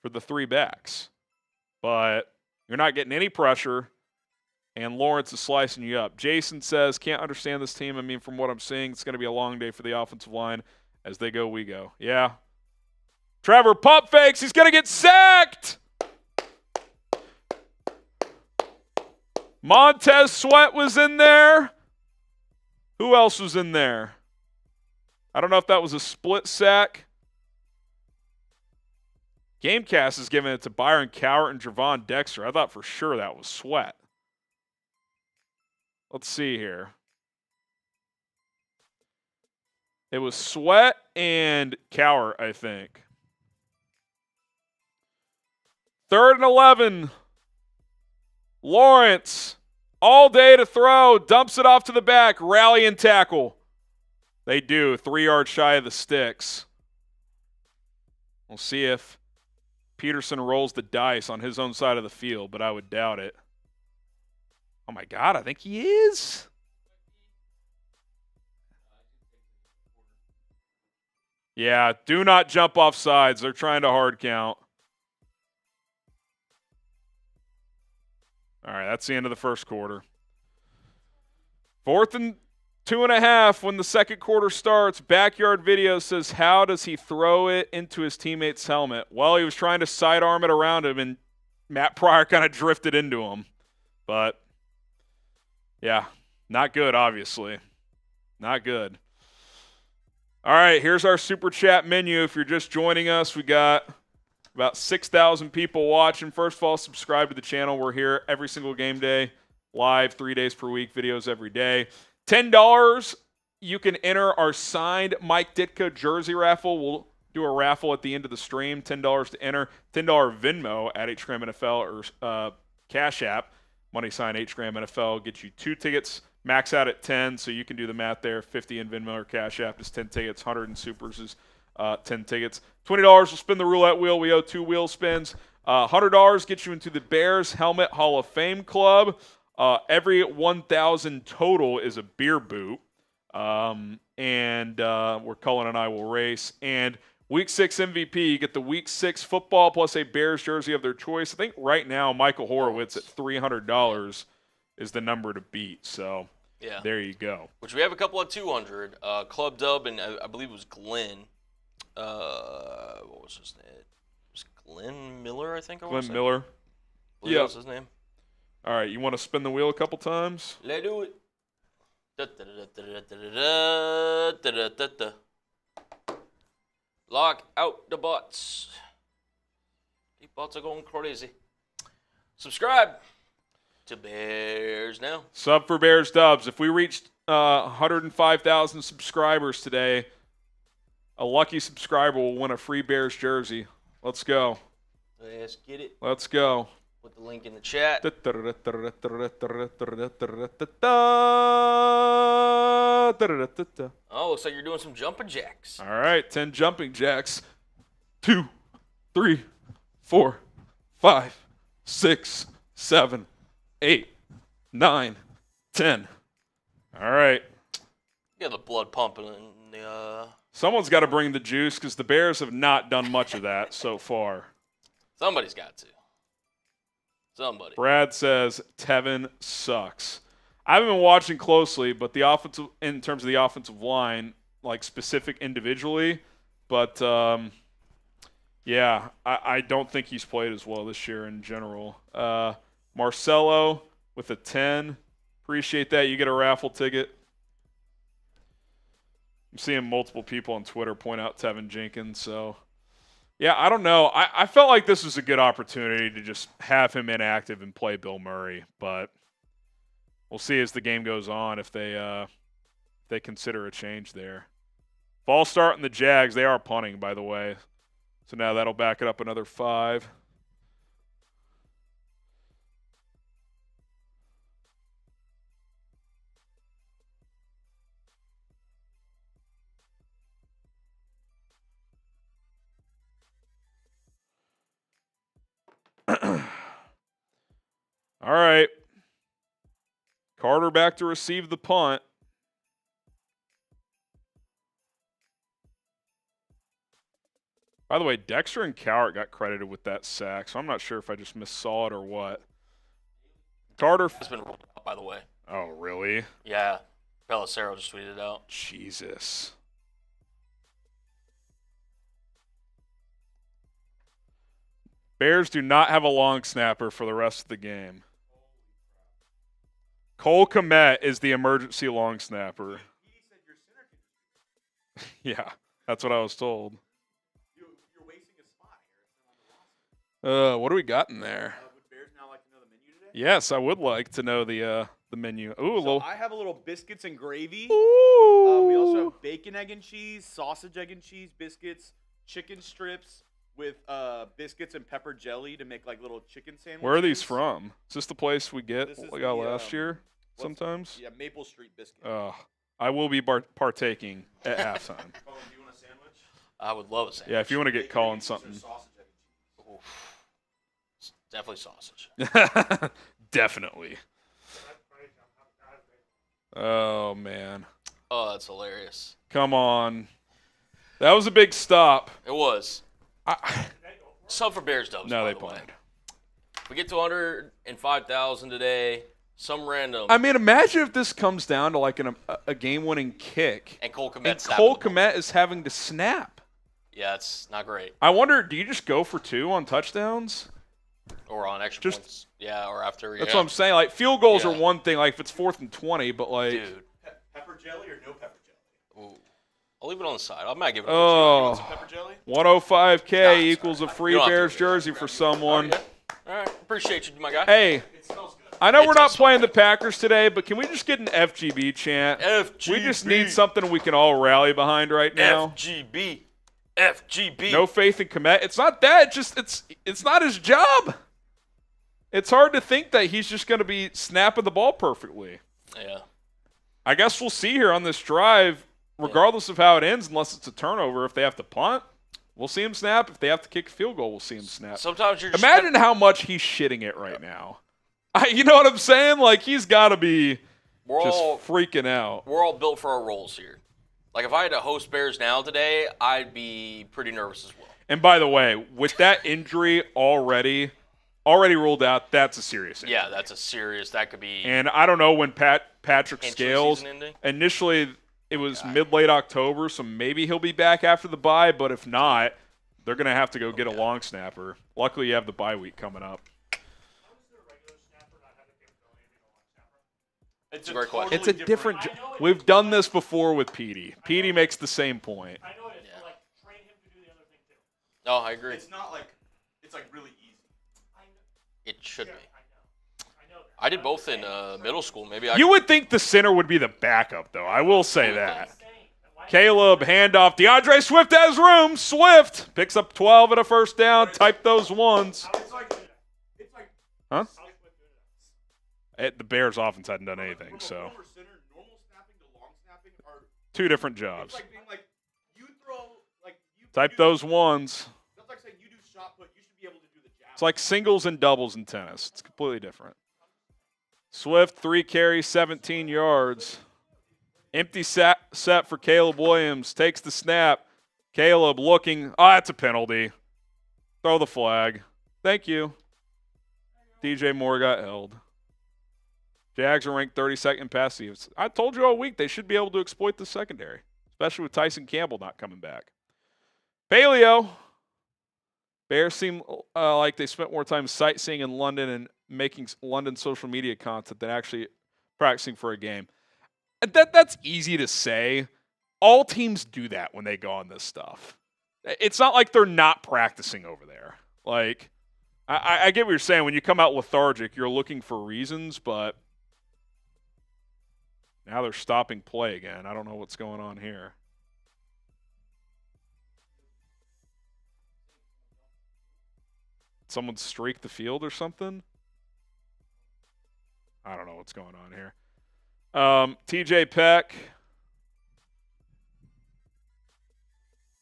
for the 3 backs. But you're not getting any pressure, and Lawrence is slicing you up. Jason says, can't understand this team. I mean, from what I'm seeing, it's going to be a long day for the offensive line. As they go, we go. Yeah. Trevor pump fakes. He's going to get sacked. Montez Sweat was in there. Who else was in there? I don't know if that was a split sack. Gamecast is giving it to Byron Cowart and Javon Dexter. I thought for sure that was Sweat. Let's see here. It was Sweat and Cowart, I think. 3rd and 11. Lawrence, all day to throw, dumps it off to the back, rally and tackle. They do. 3 yards shy of the sticks. We'll see if Peterson rolls the dice on his own side of the field, but I would doubt it. Oh, my God, I think he is. Yeah, do not jump off sides. They're trying to hard count. All right, that's the end of the first quarter. 4th and 2.5 when the second quarter starts. Backyard video says, how does he throw it into his teammate's helmet? Well, he was trying to sidearm it around him, and Matt Pryor kind of drifted into him. But, yeah, not good, obviously. Not good. All right, here's our Super Chat menu. If you're just joining us, we got about 6,000 people watching. First of all, subscribe to the channel. We're here every single game day, live 3 days per week, videos every day. $10, you can enter our signed Mike Ditka jersey raffle. We'll do a raffle at the end of the stream. $10 to enter. $10 Venmo at HGram NFL or Cash App. Money sign HGram NFL. Get you 2 tickets. Max out at 10, so you can do the math there. 50 in Venmo or Cash App is 10 tickets. 100 in Supers is 10 tickets. $20 will spin the roulette wheel. We owe 2 wheel spins. $100 gets you into the Bears Helmet Hall of Fame Club. Every 1,000 total is a beer boot. And where Cullen and I will race. And Week 6 MVP, you get the Week 6 football plus a Bears jersey of their choice. I think right now Michael Horowitz at $300 is the number to beat. So yeah, there you go. Which we have a couple of 200. Club Dub and I believe it was Glenn. What was his name? It was Glenn Miller, I think. Glenn Miller. Yeah. What's his name? All right, you want to spin the wheel a couple times? Let's do it. Lock out the bots. These bots are going crazy. Subscribe to Bears Now. Sub for Bears Dubs. If we reached 105,000 subscribers today, a lucky subscriber will win a free Bears jersey. Let's go. Let's get it. Let's go. Put the link in the chat. Oh, looks like you're doing some jumping jacks. All right, 10 jumping jacks. 2, 3, 4, 5, 6, 7, 8, 9, 10. All right. You got the blood pumping in the. Someone's got to bring the juice because the Bears have not done much of that so far. Somebody's got to. Somebody. Brad says Tevin sucks. I haven't been watching closely, but the offensive, in terms of the offensive line, like specific individually, but yeah, I don't think he's played as well this year in general. Marcelo with a 10. Appreciate that. You get a raffle ticket. I'm seeing multiple people on Twitter point out Tevin Jenkins, so yeah, I don't know. I felt like this was a good opportunity to just have him inactive and play Bill Murray, but we'll see as the game goes on if they consider a change there. False start in the Jags. They are punting, by the way. So now that'll back it up another 5. All right. Carter back to receive the punt. By the way, Dexter and Cowart got credited with that sack, so I'm not sure if I just missaw it or what. Carter It's been rolled out, by the way. Oh, really? Yeah. Pelissero just tweeted it out. Jesus. Bears do not have a long snapper for the rest of the game. Cole Kmet is the emergency long snapper. Yeah, that's what I was told. You're wasting a spot here. What do we got in there? Would Bears now like to know the menu today? Yes, I would like to know the menu. Ooh, a So little. I have a little biscuits and gravy. Ooh. We also have bacon, egg, and cheese, sausage, egg, and cheese, biscuits, chicken strips with biscuits and pepper jelly to make like little chicken sandwiches. Where are these from? Is this the place we get This is what we got the, last year? Sometimes. Yeah, Maple Street biscuit. Oh, I will be partaking at halftime. Colin, do you want a sandwich? I would love a sandwich. Yeah, if you want to get Colin something. Sausage, egg, and cheese. Oof. It's definitely sausage. Definitely. Oh, man. Oh, that's hilarious. Come on. That was a big stop. It was. Sub for Bears dubs. No, by they the way. punted. We get to 105,000 today. Some random. I mean, imagine if this comes down to like a game-winning kick. And Cole Kmet. And Cole Kmet is having to snap. Yeah, it's not great. I wonder, do you just go for 2 on touchdowns? Or on extra Just- points. Yeah, or after. That's yeah. what I'm saying. Like, field goals Yeah. are one thing, like if it's 4th and 20, but like. Dude. Pepper jelly or no pepper jelly? Ooh. I'll leave it on the side. I might give it a You Oh, want some pepper jelly? 105K Nah, equals a sorry. free You don't have to Bears do it. jersey for someone. All right. Appreciate you, my guy. Hey, It smells good. I know It we're not does playing the Packers today, but can we just get an FGB chant? FGB. We just need something we can all rally behind right now. FGB. FGB. No faith in Kmet. It's not that. It's not his job. It's hard to think that he's just going to be snapping the ball perfectly. Yeah. I guess we'll see here on this drive, regardless of how it ends, unless it's a turnover. If they have to punt, we'll see him snap. If they have to kick a field goal, we'll see him snap. Sometimes you're just. Imagine how much he's shitting it right now. You know what I'm saying? Like, he's got to be We're just all freaking out. we're all built for our roles here. Like if I had to host Bears now today, I'd be pretty nervous as well. And by the way, with that injury already ruled out, that's a serious injury. Yeah, that's a serious. That could be. And I don't know when Patrick Entry Scales, season ending? initially it was mid-late October, so maybe he'll be back after the bye, but if not, they're going to have to go get a long snapper. Luckily, you have the bye week coming up. It's a great question. It's a different we've done this before with Petey. Petey makes the same point. I know it is, but like train him to do the other thing too. No, I agree. It's not like it's like really easy. It should be. I know that. I did both in middle school. Maybe I. You would think the center would be the backup, though. I will say would that. Insane. Why- Caleb, handoff. DeAndre Swift has room. Swift picks up 12 at a first down. Type those ones. It's like Huh? The Bears offense hadn't done anything, from a so former center, normal snapping to long snapping are 2 different it's jobs. like being like you throw like you Type you, those ones. That's like saying you do shot put, you should be able to do the jab. It's like singles and doubles in tennis. It's completely different. Swift, 3 carries, 17 yards. Empty set for Caleb Williams. Takes the snap. Caleb looking. Oh, that's a penalty. Throw the flag. Thank you. DJ Moore got held. Jags are ranked 32nd in pass defense. I told you all week they should be able to exploit the secondary, especially with Tyson Campbell not coming back. Paleo. Bears seem like they spent more time sightseeing in London and making London social media content than actually practicing for a game. That's easy to say. All teams do that when they go on this stuff. It's not like they're not practicing over there. Like, I get what you're saying. When you come out lethargic, you're looking for reasons, but now they're stopping play again. I don't know what's going on here. Someone streaked the field or something? I don't know what's going on here. TJ Peck.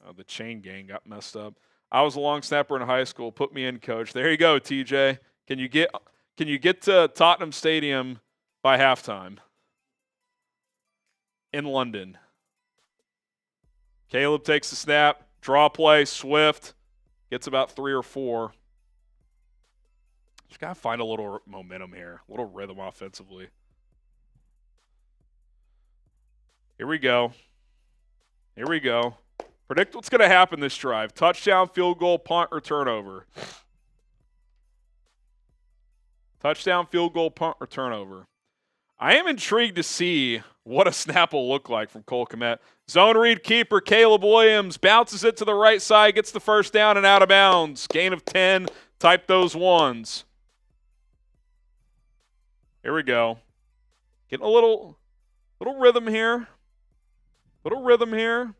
Oh, the chain gang got messed up. I was a long snapper in high school. Put me in, coach. There you go, TJ. Can you get to Tottenham Stadium by halftime in London? Caleb takes the snap. Draw play. Swift gets about 3 or 4. Just got to find a little momentum here, a little rhythm offensively. Here we go. Here we go. Predict what's going to happen this drive. Touchdown, field goal, punt, or turnover. Touchdown, field goal, punt, or turnover. I am intrigued to see what a snap will look like from Cole Kmet. Zone read keeper, Caleb Williams, bounces it to the right side, gets the first down and out of bounds. Gain of 10. Type those ones. Here we go. Getting a little rhythm here. Little rhythm here.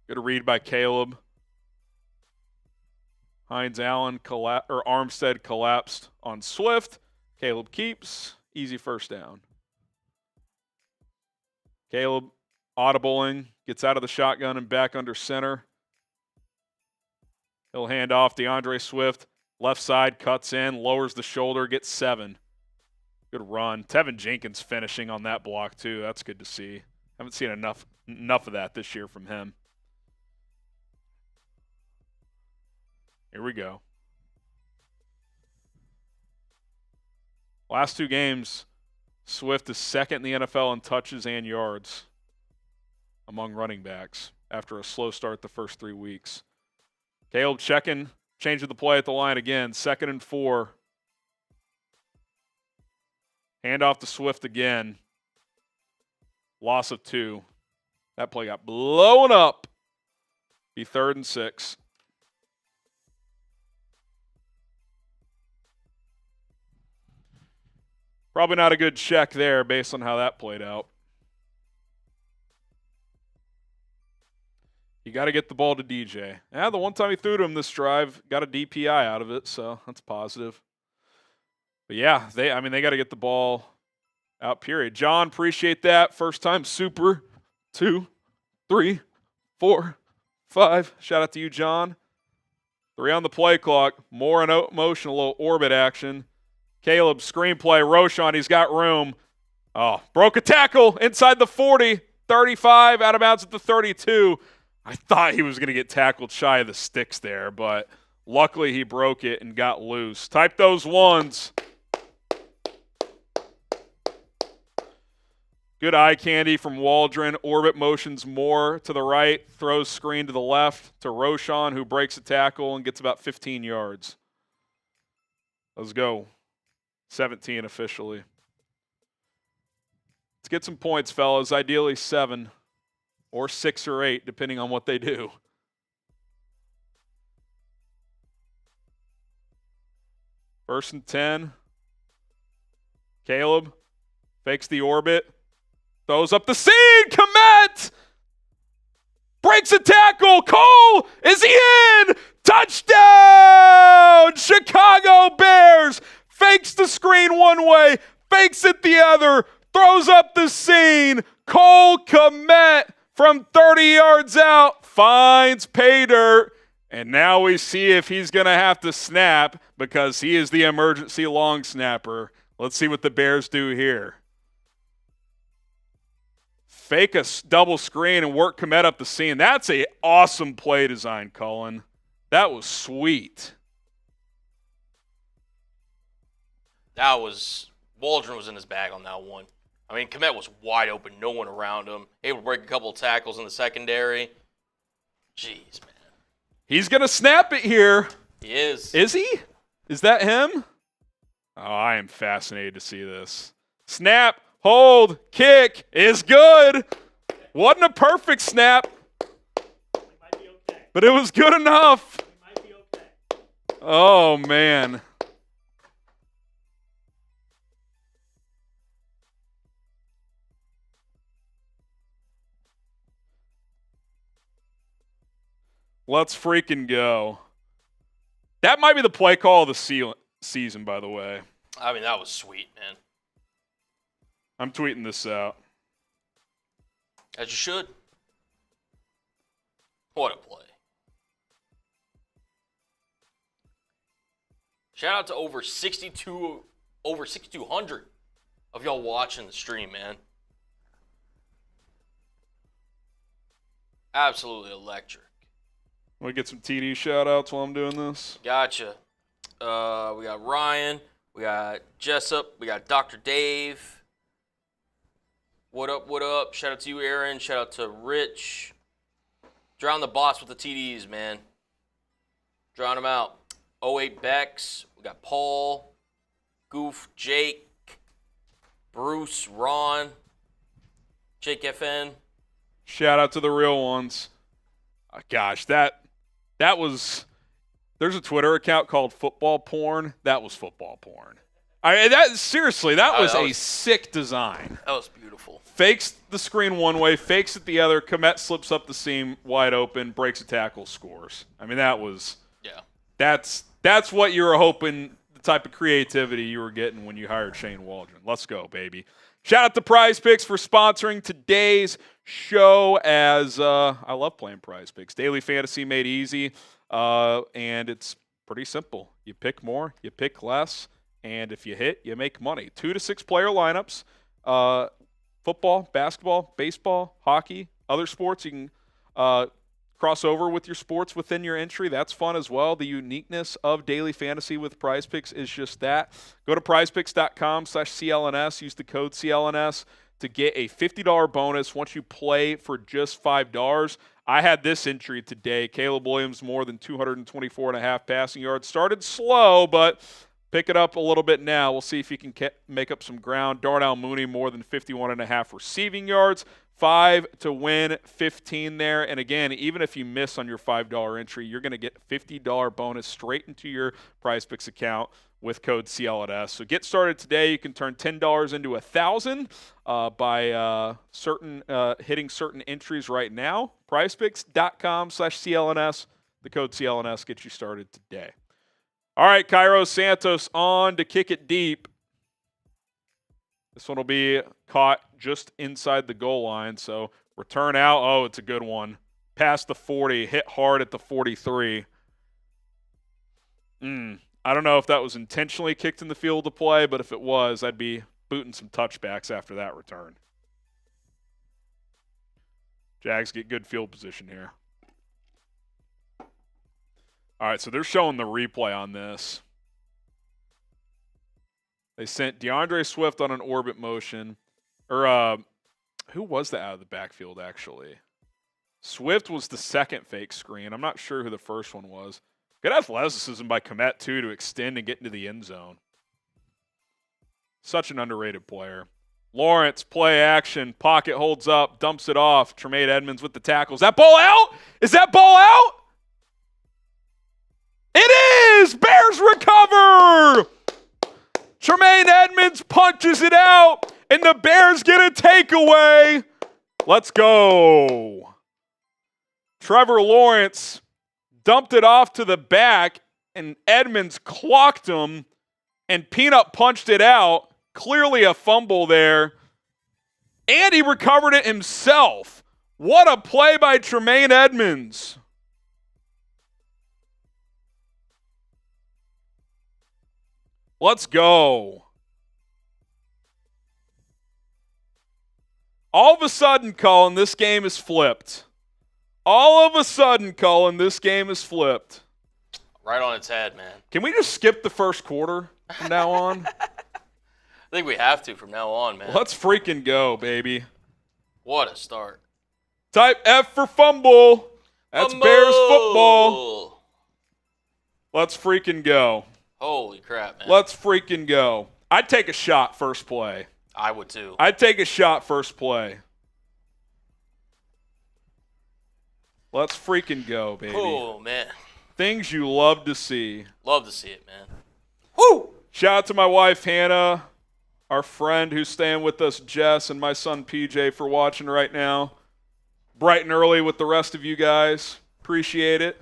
Good read by Caleb. Hines-Allen or Armstead collapsed on Swift. Caleb keeps. Easy first down. Caleb audibling, gets out of the shotgun and back under center. He'll hand off DeAndre Swift. Left side, cuts in, lowers the shoulder, gets 7. Good run. Tevin Jenkins finishing on that block, too. That's good to see. Haven't seen enough of that this year from him. Here we go. Last 2 games, Swift is second in the NFL in touches and yards among running backs after a slow start the first 3 weeks. Caleb checking, changing the play at the line again, 2nd and 4. Hand off to Swift again. Loss of 2. That play got blown up. Be 3rd and 6. Probably not a good check there based on how that played out. You got to get the ball to DJ. The one time he threw to him this drive, got a DPI out of it, so that's positive. But yeah, they got to get the ball out, period. John, appreciate that. First time super. 2, 3, 4, 5. Shout out to you, John. 3 on the play clock. More in motion, a little orbit action. Caleb, screenplay. Roschon, he's got room. Oh, broke a tackle inside the 40. 35, out of bounds at the 32. I thought he was going to get tackled shy of the sticks there, but luckily he broke it and got loose. Type those ones. Good eye candy from Waldron. Orbit motions more to the right, throws screen to the left to Roschon, who breaks a tackle and gets about 15 yards. Let's go. 17 officially. Let's get some points, fellas. Ideally 7 or 6 or 8, depending on what they do. First and 10. Caleb fakes the orbit. Throws up the seam. Kmet breaks a tackle. Cole, is he in? Touchdown! Chicago Bears. Fakes the screen one way, fakes it the other, throws up the seam. Cole Kmet from 30 yards out finds pay dirt. And now we see if he's going to have to snap because he is the emergency long snapper. Let's see what the Bears do here. Fake a double screen and work Kmet up the seam. That's an awesome play design, Cullen. That was sweet. Waldron was in his bag on that one. I mean, Kmet was wide open, no one around him. Able to break a couple of tackles in the secondary. Jeez, man. He's going to snap it here. He is. Is he? Is that him? Oh, I am fascinated to see this. Snap, hold, kick is good. Wasn't a perfect snap, but it was good enough. Oh, man. Let's freaking go. That might be the play call of the season, by the way. I mean, that was sweet, man. I'm tweeting this out. As you should. What a play. Shout out to over 6,200 of y'all watching the stream, man. Absolutely electric. Want to get some TD shout-outs while I'm doing this? Gotcha. We got Ryan. We got Jessup. We got Dr. Dave. What up, what up? Shout out to you, Aaron. Shout out to Rich. Drown the bots with the TDs, man. Drown them out. 08 Bex. We got Paul. Goof. Jake. Bruce. Ron. Jake FN. Shout out to the real ones. Gosh, that was – there's a Twitter account called Football Porn. That was football porn. Seriously, that was a sick design. That was beautiful. Fakes the screen one way, fakes it the other. Kmet slips up the seam wide open, breaks a tackle, scores. I mean, that was – yeah. That's what you were hoping the type of creativity you were getting when you hired Shane Waldron. Let's go, baby. Shout out to Prize Picks for sponsoring today's show, as I love playing Prize Picks. Daily fantasy made easy, and it's pretty simple. You pick more, you pick less, and if you hit, you make money. 2 to 6 player lineups, football, basketball, baseball, hockey, other sports. You can cross over with your sports within your entry. That's fun as well. The uniqueness of daily fantasy with Prize Picks is just that. Go to prizepicks.com/CLNS. Use the code CLNS to get a $50 bonus once you play for just $5. I had this entry today. Caleb Williams more than 224.5 passing yards. Started slow, but pick it up a little bit now. We'll see if you can make up some ground. Darnell Mooney more than 51.5 receiving yards. 5 to win, 15 there. And again, even if you miss on your $5 entry, you're going to get a $50 bonus straight into your Prize Picks account with code CLNS. So get started today. You can turn $10 into $1,000 by hitting certain entries right now. PrizePicks.com/CLNS. The code CLNS gets you started today. All right, Cairo Santos on to kick it deep. This one will be caught just inside the goal line. So return out. Oh, it's a good one. Past the 40, hit hard at the 43. I don't know if that was intentionally kicked in the field of play, but if it was, I'd be booting some touchbacks after that return. Jags get good field position here. All right, so they're showing the replay on this. They sent DeAndre Swift on an orbit motion. Or who was that out of the backfield, actually? Swift was the second fake screen. I'm not sure who the first one was. Good athleticism by Kmet, too, to extend and get into the end zone. Such an underrated player. Lawrence, play action. Pocket holds up, dumps it off. Tremaine Edmonds with the tackle. Is that ball out? Is that ball out? It is! Bears recover! Tremaine Edmonds punches it out, and the Bears get a takeaway. Let's go. Trevor Lawrence dumped it off to the back, and Edmonds clocked him, and Peanut punched it out. Clearly a fumble there. And he recovered it himself. What a play by Tremaine Edmonds. Let's go. All of a sudden, Colin, this game is flipped. All of a sudden, Colin, this game is flipped. Right on its head, man. Can we just skip the first quarter from now on? I think we have to from now on, man. Let's freaking go, baby. What a start. Type F for fumble. That's Fumble. Bears football. Let's freaking go. Holy crap, man. Let's freaking go. I'd take a shot first play. I would too. I'd take a shot first play. Let's freaking go, baby. Oh, man. Things you love to see. Love to see it, man. Woo! Shout out to my wife, Hannah, our friend who's staying with us, Jess, and my son, PJ, for watching right now. Bright and early with the rest of you guys. Appreciate it.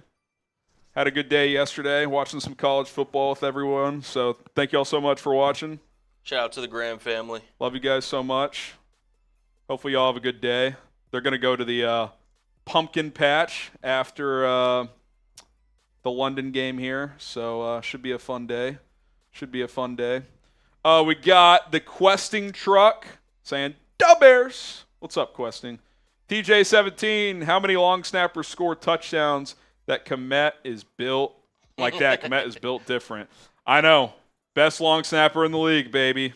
Had a good day yesterday watching some college football with everyone. So thank you all so much for watching. Shout out to the Graham family. Love you guys so much. Hopefully y'all have a good day. They're going to go to the pumpkin patch after the London game here. So should be a fun day. Should be a fun day. We got the questing truck saying, "Duh Bears." What's up, questing? TJ17, how many long snappers score touchdowns? That Kmet is built like that. Kmet is built different. I know. Best long snapper in the league, baby.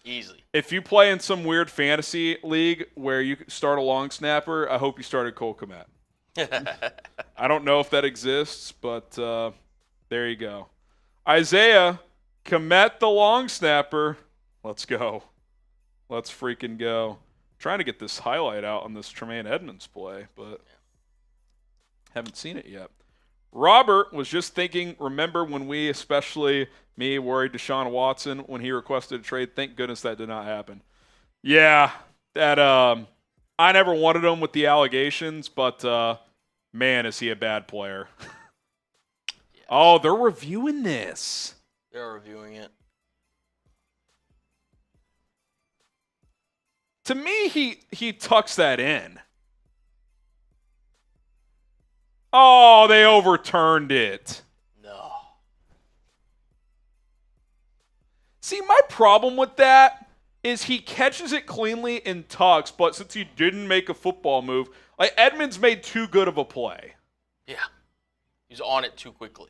Easily. If you play in some weird fantasy league where you start a long snapper, I hope you started Cole Kmet. I don't know if that exists, but there you go. Isaiah, Kmet the long snapper. Let's go. Let's freaking go. Trying to get this highlight out on this Tremaine Edmonds play, but haven't seen it yet. Robert was just thinking, remember when we, especially me, worried Deshaun Watson when he requested a trade? Thank goodness that did not happen. Yeah, that I never wanted him with the allegations, but man, is he a bad player. Oh, they're reviewing this. They are reviewing it. To me, he tucks that in. Oh, they overturned it. No. See, my problem with that is he catches it cleanly and tucks, but since he didn't make a football move, like Edmonds made too good of a play. Yeah. He's on it too quickly.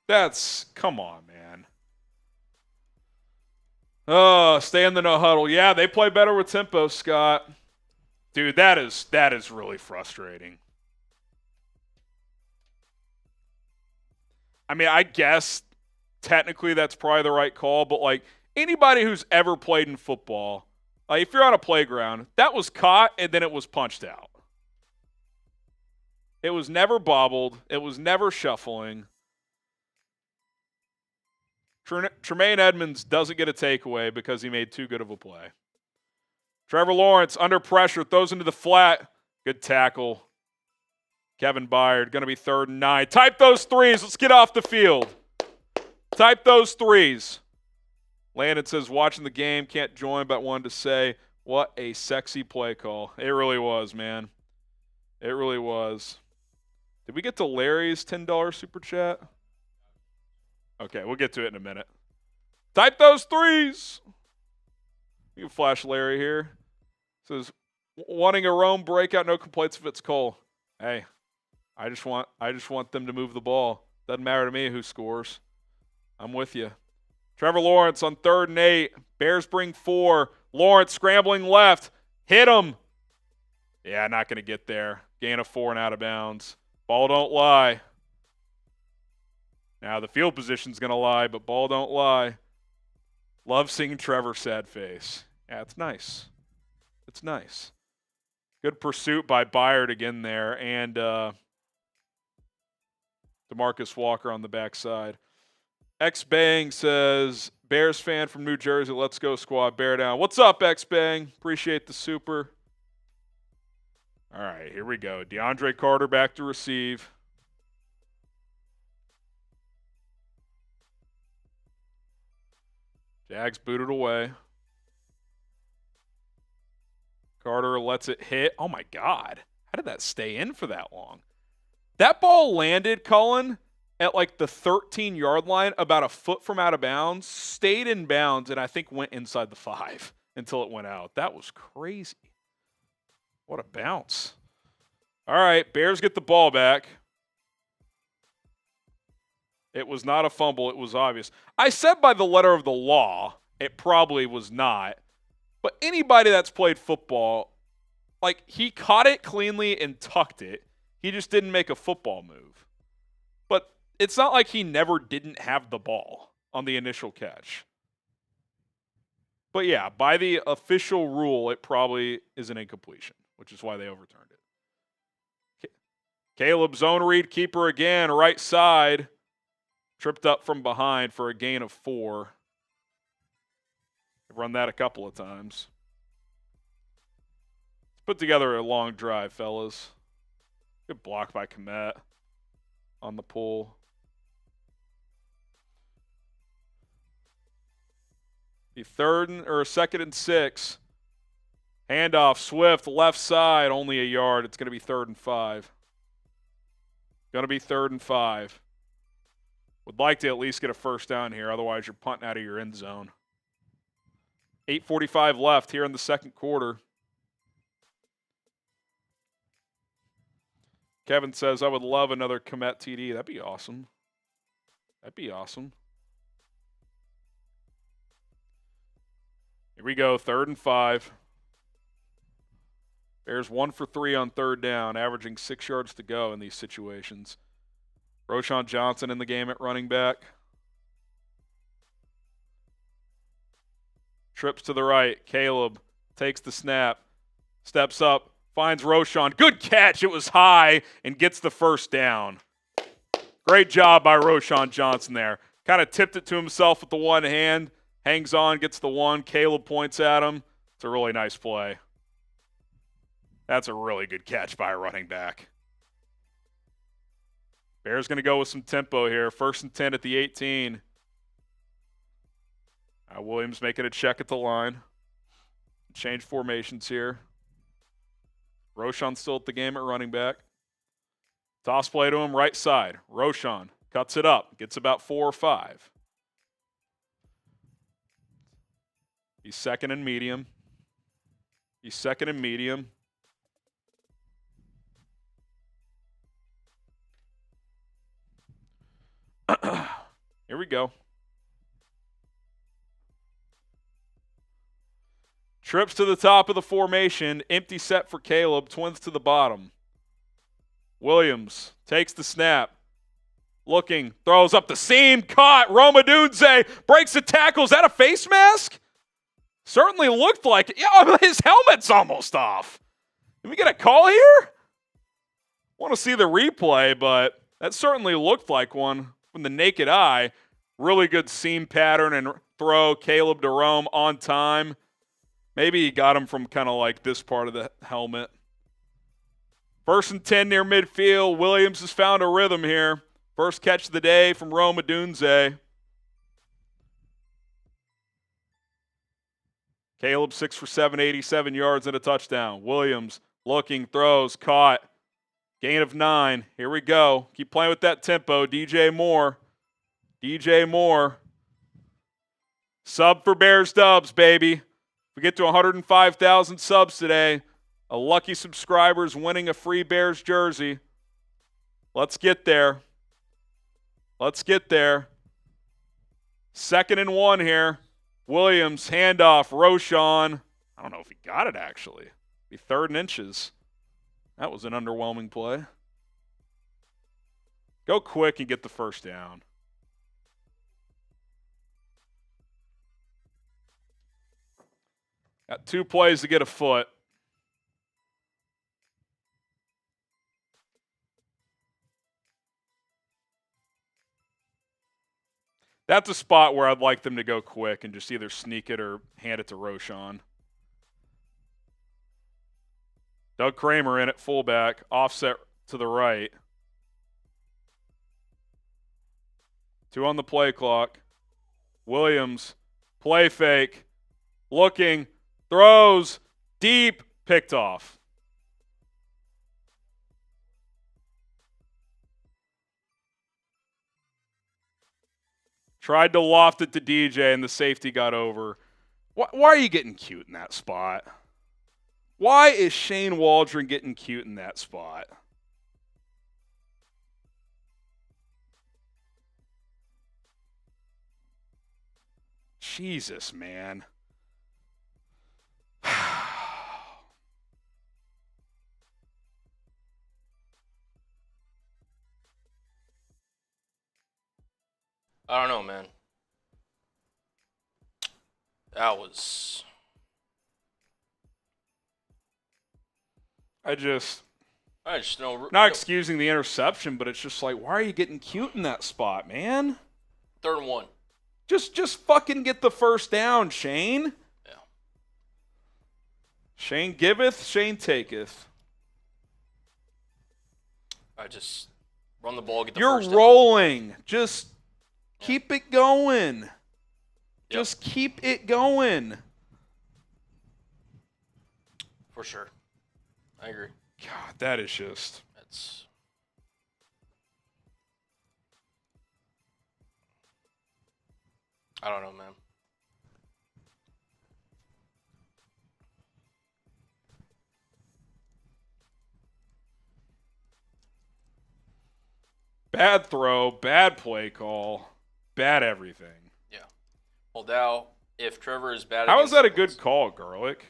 Come on, man. Oh, stay in the no huddle. Yeah, they play better with tempo, Scott. Dude, that is really frustrating. I mean, I guess technically that's probably the right call, but like anybody who's ever played in football, like if you're on a playground, that was caught and then it was punched out. It was never bobbled. It was never shuffling. Tremaine Edmonds doesn't get a takeaway because he made too good of a play. Trevor Lawrence, under pressure, throws into the flat. Good tackle. Kevin Byard, going to be 3rd and 9. Type those threes. Let's get off the field. Type those threes. Landon says, watching the game, can't join, but wanted to say, what a sexy play call. It really was, man. It really was. Did we get to Larry's $10 super chat? Okay, we'll get to it in a minute. Type those threes. You can flash Larry here. Says, wanting a Rome breakout, no complaints if it's Cole. Hey, I just want them to move the ball. Doesn't matter to me who scores. I'm with you. Trevor Lawrence on 3rd and 8. Bears bring 4. Lawrence scrambling left. Hit him. Yeah, not going to get there. Gain of 4 and out of bounds. Ball don't lie. Now the field position's going to lie, but ball don't lie. Love seeing Trevor's sad face. Yeah, it's nice. It's nice. Good pursuit by Byard again there, and DeMarcus Walker on the backside. X-Bang says, Bears fan from New Jersey, let's go squad, bear down. What's up, X-Bang? Appreciate the super. All right, here we go. DeAndre Carter back to receive. Jags booted away. Carter lets it hit. Oh, my God. How did that stay in for that long? That ball landed, Cullen, at like the 13-yard line, about a foot from out of bounds, stayed in bounds, and I think went inside the 5 until it went out. That was crazy. What a bounce. All right, Bears get the ball back. It was not a fumble. It was obvious. I said by the letter of the law, it probably was not. But anybody that's played football, like he caught it cleanly and tucked it. He just didn't make a football move. But it's not like he never didn't have the ball on the initial catch. But yeah, by the official rule, it probably is an incompletion, which is why they overturned it. Caleb zone read keeper again, right side. Tripped up from behind for a gain of 4. I've run that a couple of times. Let's put together a long drive, fellas. Good block by Kmet on the pull. Be 2nd and 6. Handoff, Swift, left side, only a yard. It's going to be 3rd and 5. Going to be 3rd and 5. Would like to at least get a first down here. Otherwise, you're punting out of your end zone. 8:45 left here in the second quarter. Kevin says, I would love another Kmet TD. That'd be awesome. That'd be awesome. Here we go, 3rd and 5. Bears 1 for 3 on 3rd down, averaging 6 yards to go in these situations. Roschon Johnson in the game at running back. Trips to the right. Caleb takes the snap. Steps up. Finds Roschon. Good catch. It was high and gets the first down. Great job by Roschon Johnson there. Kind of tipped it to himself with the one hand. Hangs on, gets the one. Caleb points at him. It's a really nice play. That's a really good catch by a running back. Bears going to go with some tempo here. 1st and 10 at the 18. Williams making a check at the line. Change formations here. Roschon still at the game at running back. Toss play to him, right side. Roschon cuts it up. Gets about 4 or 5. He's second and medium. Here we go. Trips to the top of the formation. Empty set for Caleb. Twins to the bottom. Williams takes the snap. Looking. Throws up the seam. Caught. Odunze breaks the tackle. Is that a face mask? Certainly looked like it. Yeah, his helmet's almost off. Did we get a call here? Want to see the replay, but that certainly looked like one from the naked eye. Really good seam pattern and throw. Caleb to Rome on time. Maybe he got him from kind of like this part of the helmet. 1st and 10 near midfield. Williams has found a rhythm here. First catch of the day from Odunze. Caleb 6 for 7, 87 yards and a touchdown. Williams looking, throws, caught. Gain of 9. Here we go. Keep playing with that tempo. DJ Moore. Sub for Bears Dubs, baby. We get to 105,000 subs today. A lucky subscriber's winning a free Bears jersey. Let's get there. 2nd and 1 here. Williams, handoff, Roschon. I don't know if he got it, actually. Be 3rd and inches. That was an underwhelming play. Go quick and get the first down. Got 2 plays to get a foot. That's a spot where I'd like them to go quick and just either sneak it or hand it to Roschon. Doug Kramer in at fullback, offset to the right. 2 on the play clock. Williams, play fake, looking, throws, deep, picked off. Tried to loft it to DJ, and the safety got over. Why are you getting cute in that spot? Why is Shane Waldron getting cute in that spot? Jesus, man. I don't know, man. That was... I just know. Not excusing the interception, but it's just like, why are you getting cute in that spot, man? 3rd and 1. Just fucking get the first down, Shane. Yeah. Shane giveth, Shane taketh. I just run the ball, get the You're first down. You're rolling. Just keep it going. Yep. Just keep it going. For sure. I agree. God, that is just... That's... I don't know, man. Bad throw, bad play call, bad everything. Yeah. Well, now, if Trevor is bad... How is that a good call, Gerlich?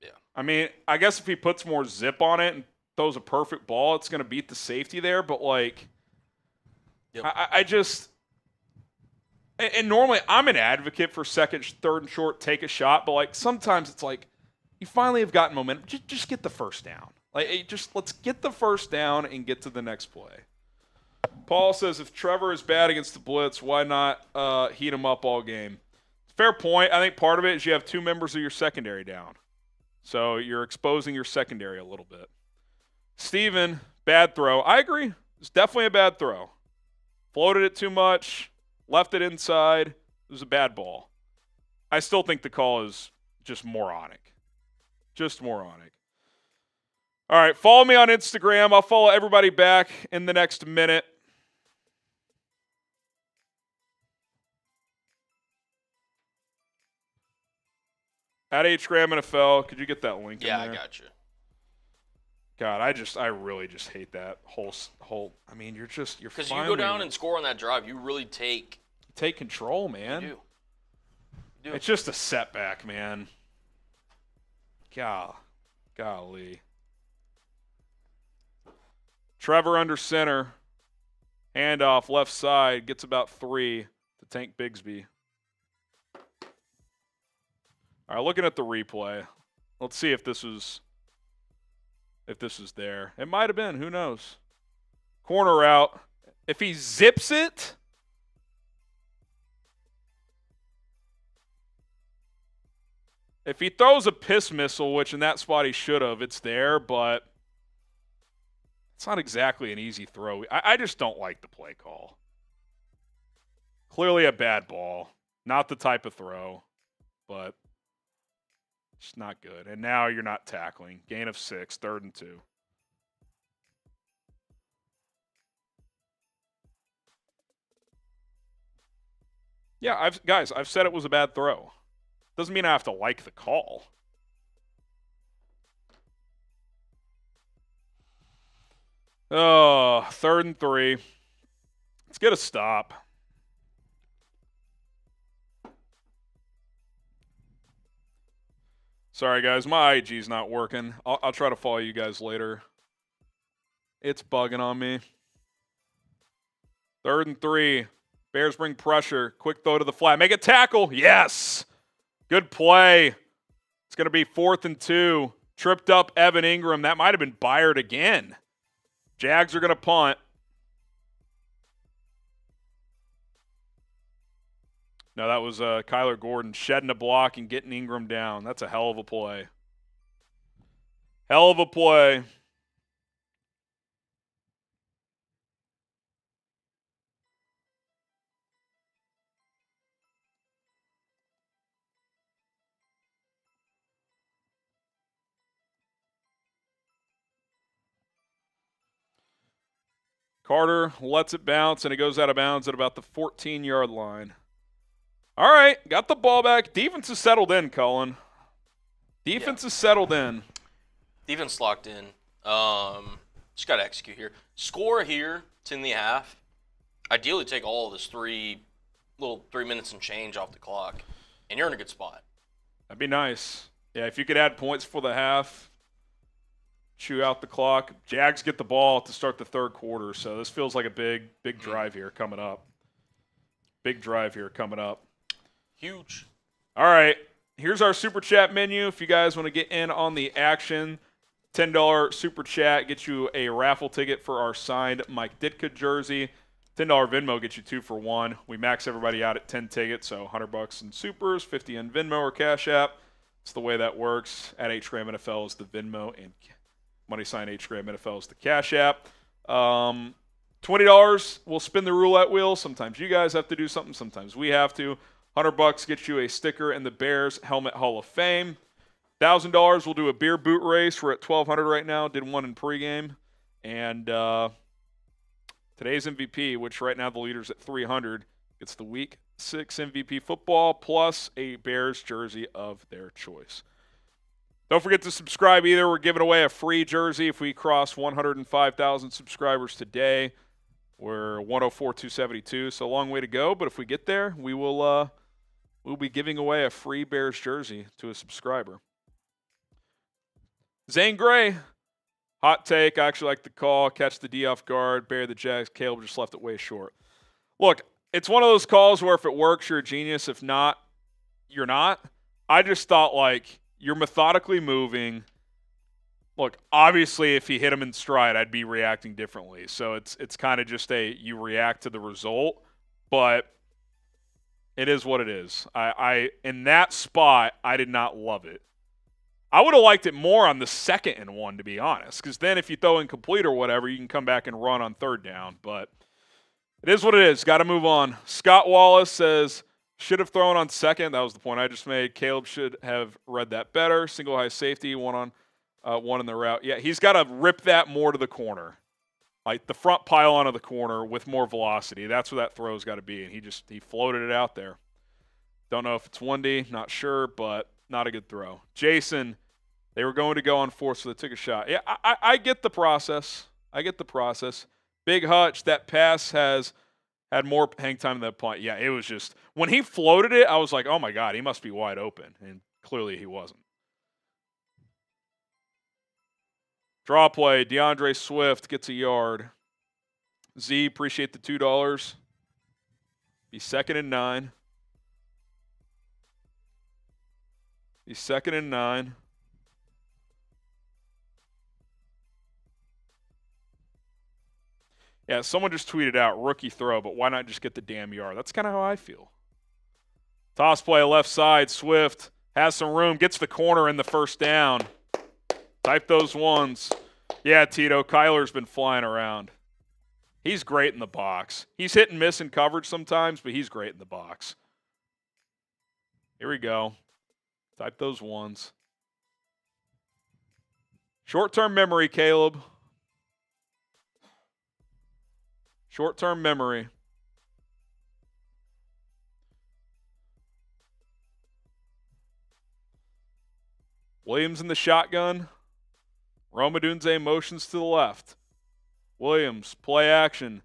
Yeah. I mean, I guess if he puts more zip on it and throws a perfect ball, it's going to beat the safety there. But, like, yep. I just – and normally I'm an advocate for 2nd, 3rd and short, take a shot. But, like, sometimes it's like you finally have gotten momentum. Just get the first down. Like, let's get the first down and get to the next play. Paul says if Trevor is bad against the blitz, why not heat him up all game? Fair point. I think part of it is you have 2 members of your secondary down. So you're exposing your secondary a little bit. Steven, bad throw. I agree. It's definitely a bad throw. Floated it too much, left it inside. It was a bad ball. I still think the call is just moronic. Just moronic. All right, follow me on Instagram. I'll follow everybody back in the next minute. At HGram NFL, could you get that link in there? Yeah, I got you. God, I really just hate that whole. I mean, you're because you go down and score on that drive, you really take control, man. You do. It's just a setback, man. Golly. Trevor under center, handoff left side, gets about 3 to Tank Bigsby. All right, looking at the replay, let's see if this was there. It might have been. Who knows? Corner out. If he zips it, if he throws a piss missile, which in that spot he should have, it's there, but it's not exactly an easy throw. I just don't like the play call. Clearly a bad ball. Not the type of throw, but it's not good. And now you're not tackling. Gain of 6, 3rd and 2. Yeah, I've said it was a bad throw. Doesn't mean I have to like the call. Oh, 3rd and 3. Let's get a stop. Sorry, guys. My IG's not working. I'll try to follow you guys later. It's bugging on me. 3rd and 3. Bears bring pressure. Quick throw to the flat. Make a tackle. Yes. Good play. It's going to be 4th and 2. Tripped up Evan Ingram. That might have been Byard again. Jags are going to punt. No, that was Kyler Gordon shedding a block and getting Ingram down. That's a hell of a play. Hell of a play. Carter lets it bounce, and it goes out of bounds at about the 14-yard line. All right, got the ball back. Defense is settled in, Cullen. Defense is settled in. Defense locked in. Just got to execute here. Score here, 10.5. Ideally, take all of this 3 minutes and change off the clock, and you're in a good spot. That'd be nice. Yeah, if you could add points for the half, chew out the clock. Jags get the ball to start the 3rd quarter, so this feels like a big drive here coming up. Big drive here coming up. Huge. All right, here's our Super Chat menu. If you guys want to get in on the action, $10 Super Chat gets you a raffle ticket for our signed Mike Ditka jersey. $10 Venmo gets you 2 for 1. We max everybody out at 10 tickets, so $100 in Supers, 50 in Venmo or Cash App. It's the way that works. At HGram NFL is the Venmo, and Money Sign HGram NFL is the Cash App. $20, we'll spin the roulette wheel. Sometimes you guys have to do something. Sometimes we have to. $100 gets you a sticker in the Bears Helmet Hall of Fame. $1,000, we'll do a beer boot race. We're at 1,200 right now. Did one in pregame. And today's MVP, which right now the leader's at 300, gets the Week 6 MVP football plus a Bears jersey of their choice. Don't forget to subscribe either. We're giving away a free jersey if we cross 105,000 subscribers today. We're 104,272, so a long way to go. But if we get there, we'll be giving away a free Bears jersey to a subscriber. Zane Gray, hot take. I actually like the call. Catch the D off guard. Bury the Jags. Caleb just left it way short. Look, it's one of those calls where if it works, you're a genius. If not, you're not. I just thought, like, you're methodically moving. Look, obviously, if he hit him in stride, I'd be reacting differently. So it's kind of just you react to the result, but it is what it is. I in that spot, I did not love it. I would have liked it more on the 2nd and 1, to be honest, because then if you throw incomplete or whatever, you can come back and run on 3rd down. But it is what it is. Got to move on. Scott Wallace says, should have thrown on 2nd. That was the point I just made. Caleb should have read that better. Single high safety, one in the route. Yeah, he's got to rip that more to the corner. Like the front pylon of the corner with more velocity. That's where that throw's got to be. And he floated it out there. Don't know if it's 1D, not sure, but not a good throw. Jason, they were going to go on 4th, so they took a shot. Yeah, I get the process. Big Hutch, that pass has had more hang time than that punt. Yeah, it was just – when he floated it, I was like, oh, my God, he must be wide open. And clearly he wasn't. Draw play, DeAndre Swift gets a yard. Z, appreciate the $2. Be 2nd and 9. He's 2nd and 9. Yeah, someone just tweeted out, rookie throw, but why not just get the damn yard? That's kind of how I feel. Toss play left side, Swift has some room, gets the corner in the 1st down. Type those ones. Yeah, Tito, Kyler's been flying around. He's great in the box. He's hit and miss in coverage sometimes, but he's great in the box. Here we go. Type those ones. Short-term memory, Caleb. Short-term memory. Williams in the shotgun. Odunze motions to the left. Williams, play action.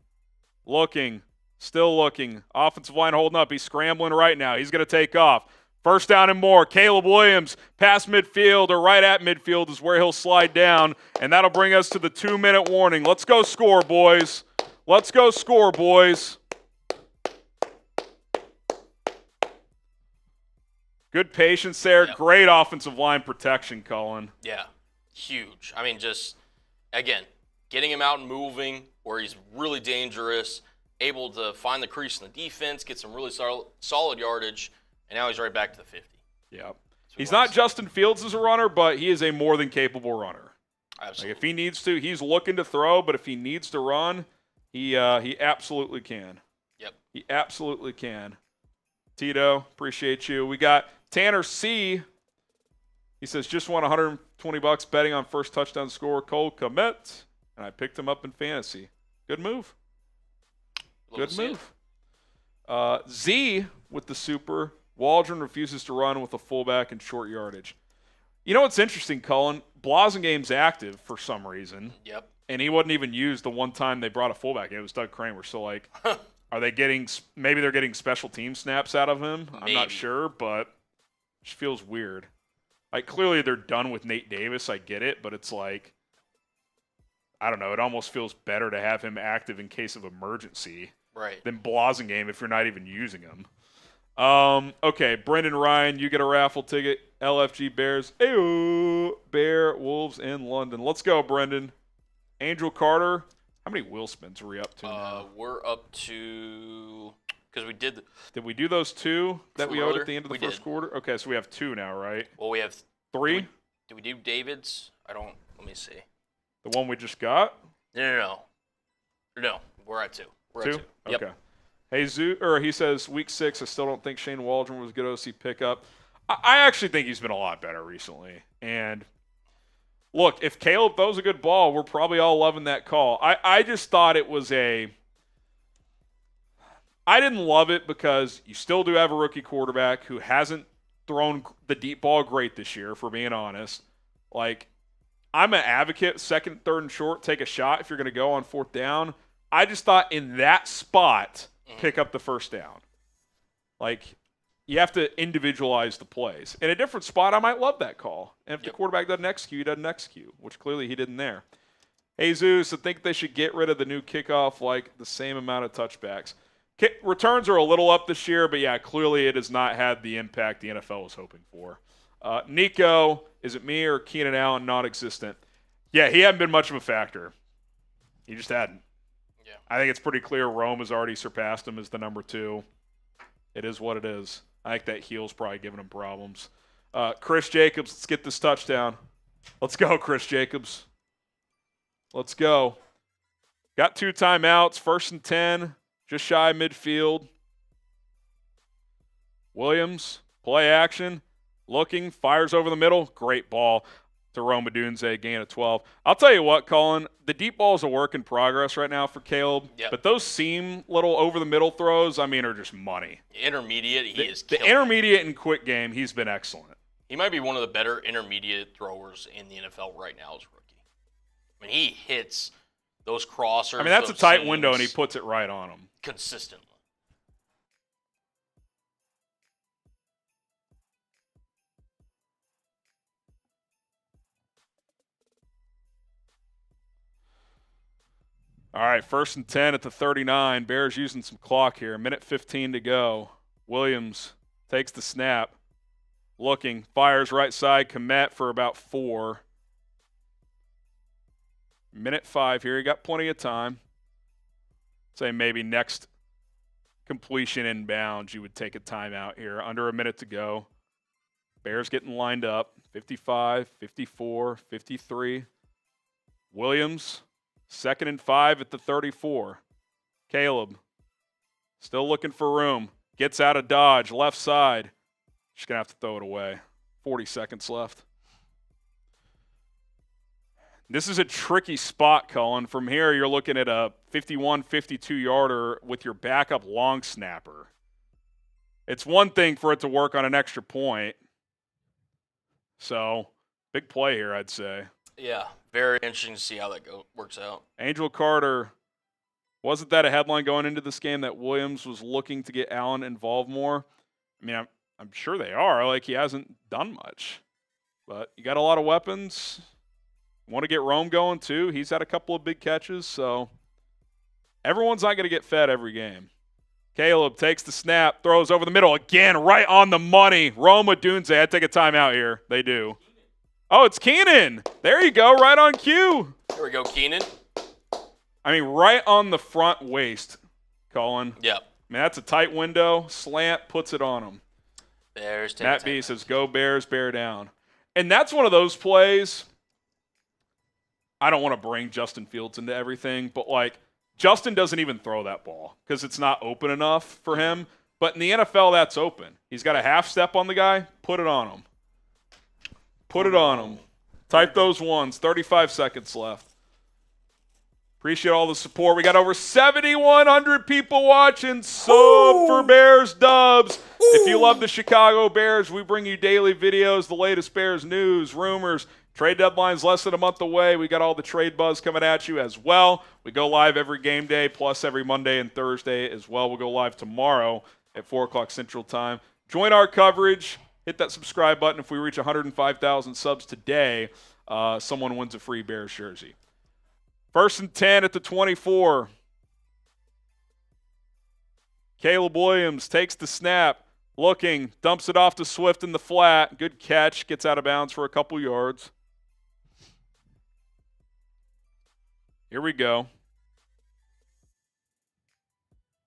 Looking. Still looking. Offensive line holding up. He's scrambling right now. He's going to take off. 1st down and more. Caleb Williams past midfield or right at midfield is where he'll slide down, and that'll bring us to the 2-minute warning. Let's go score, boys. Let's go score, boys. Good patience there. Yep. Great offensive line protection, Cullen. Yeah, huge. I mean, just, again, getting him out and moving where he's really dangerous, able to find the crease in the defense, get some really solid yardage, and now he's right back to the 50. Yeah. He's not Justin Fields as a runner, but he is a more than capable runner. Absolutely. Like if he needs to, he's looking to throw, but if he needs to run, he absolutely can. Yep. He absolutely can. Tito, appreciate you. We got Tanner C. He says, just won $120 betting on first touchdown scorer, Cole Kmet, and I picked him up in fantasy. Good move. Good move. Z with the super. Waldron refuses to run with a fullback and short yardage. You know what's interesting, Cullen? Blasengame's active for some reason. Yep. And he wasn't even used the one time they brought a fullback. It was Doug Kramer. So, like, are they getting – maybe they're getting special team snaps out of him? I'm not sure, but it just feels weird. Like, clearly they're done with Nate Davis. I get it, but it's like – I don't know. It almost feels better to have him active in case of emergency than Blasingame if you're not even using him. Okay, Brendan Ryan, you get a raffle ticket. LFG Bears. Ayo, Bear Wolves in London. Let's go, Brendan. Angel Carter. How many wheel spins are we up to now? We're up to because we did. Did we do those 2 that we owed at the end of the first did. quarter? Okay, so we have 2 now, right? Well, we have 3. Did we do David's? I don't. Let me see. The one we just got? No. We're at 2. We're 2? at 2. Yep. Okay. He says week 6. I still don't think Shane Waldron was a good OC pickup. I actually think he's been a lot better recently. And look, if Caleb throws a good ball, we're probably all loving that call. I just thought it was I didn't love it because you still do have a rookie quarterback who hasn't thrown the deep ball great this year, if we're being honest. Like, I'm an advocate, 2nd, 3rd, and short, take a shot if you're going to go on 4th down. I just thought in that spot, pick up the 1st down. Like, you have to individualize the plays. In a different spot, I might love that call. And if the quarterback doesn't execute, he doesn't execute, which clearly he didn't there. Jesus, I think they should get rid of the new kickoff, like the same amount of touchbacks. Returns are a little up this year, but yeah, clearly it has not had the impact the NFL was hoping for. Nico, is it me or Keenan Allen non-existent? Yeah, he hadn't been much of a factor. He just hadn't. Yeah. I think it's pretty clear Rome has already surpassed him as the number 2. It is what it is. I think that heel's probably giving him problems. Chris Jacobs, let's get this touchdown. Let's go, Chris Jacobs. Let's go. Got 2 timeouts, 1st and 10, just shy of midfield. Williams, play action, looking, fires over the middle. Great ball to Odunze, gain of 12. I'll tell you what, Colin, the deep ball is a work in progress right now for Caleb. Yep. But those seam little over-the-middle throws, I mean, are just money. Intermediate, he is The killing. intermediate and quick game, he's been excellent. He might be one of the better intermediate throwers in the NFL right now as a rookie. I mean, he hits those crossers. I mean, that's a those tight window, and he seams puts it right on him. consistently. All right, 1st and 10 at the 39. Bears using some clock here. 1:15 to go. Williams takes the snap. Looking, fires right side. Kmet for about 4. 1:05 here. He got plenty of time. Say maybe next completion inbound, you would take a timeout here. Under a minute to go. Bears getting lined up. 55, 54, 53. Williams. 2nd and 5 at the 34. Caleb still looking for room. Gets out of dodge. Left side. Just going to have to throw it away. 40 seconds left. This is a tricky spot, Cullen. From here, you're looking at a 51, 52-yarder with your backup long snapper. It's one thing for it to work on an extra point. So, big play here, I'd say. Yeah, very interesting to see how that works out. Angel Carter, wasn't that a headline going into this game that Williams was looking to get Allen involved more? I mean, I'm sure they are. Like, he hasn't done much. But you got a lot of weapons. Want to get Rome going, too. He's had a couple of big catches, so everyone's not going to get fed every game. Caleb takes the snap, throws over the middle again, right on the money. Rome Odunze, I'd take a timeout here. They do. Oh, it's Keenan. There you go, right on cue. Here we go, Keenan. I mean, right on the front waist, Colin. Yep. I mean, that's a tight window. Slant puts it on him. Bears take Matt a B timeout. says, go Bears, bear down. And that's one of those plays. I don't want to bring Justin Fields into everything, but, like, Justin doesn't even throw that ball because it's not open enough for him. But in the NFL, that's open. He's got a half step on the guy. Put it on him. Put it on him. Type those ones. 35 seconds left. Appreciate all the support. We got over 7,100 people watching. Sub for Bears Dubs. If you love the Chicago Bears, we bring you daily videos, the latest Bears news, rumors, trade deadlines less than a month away. We got all the trade buzz coming at you as well. We go live every game day, plus every Monday and Thursday as well. We'll go live tomorrow at 4 o'clock Central Time. Join our coverage. Hit that subscribe button. If we reach 105,000 subs today, someone wins a free Bears jersey. 1st and 10 at the 24. Caleb Williams takes the snap, looking, dumps it off to Swift in the flat. Good catch, gets out of bounds for a couple yards. Here we go.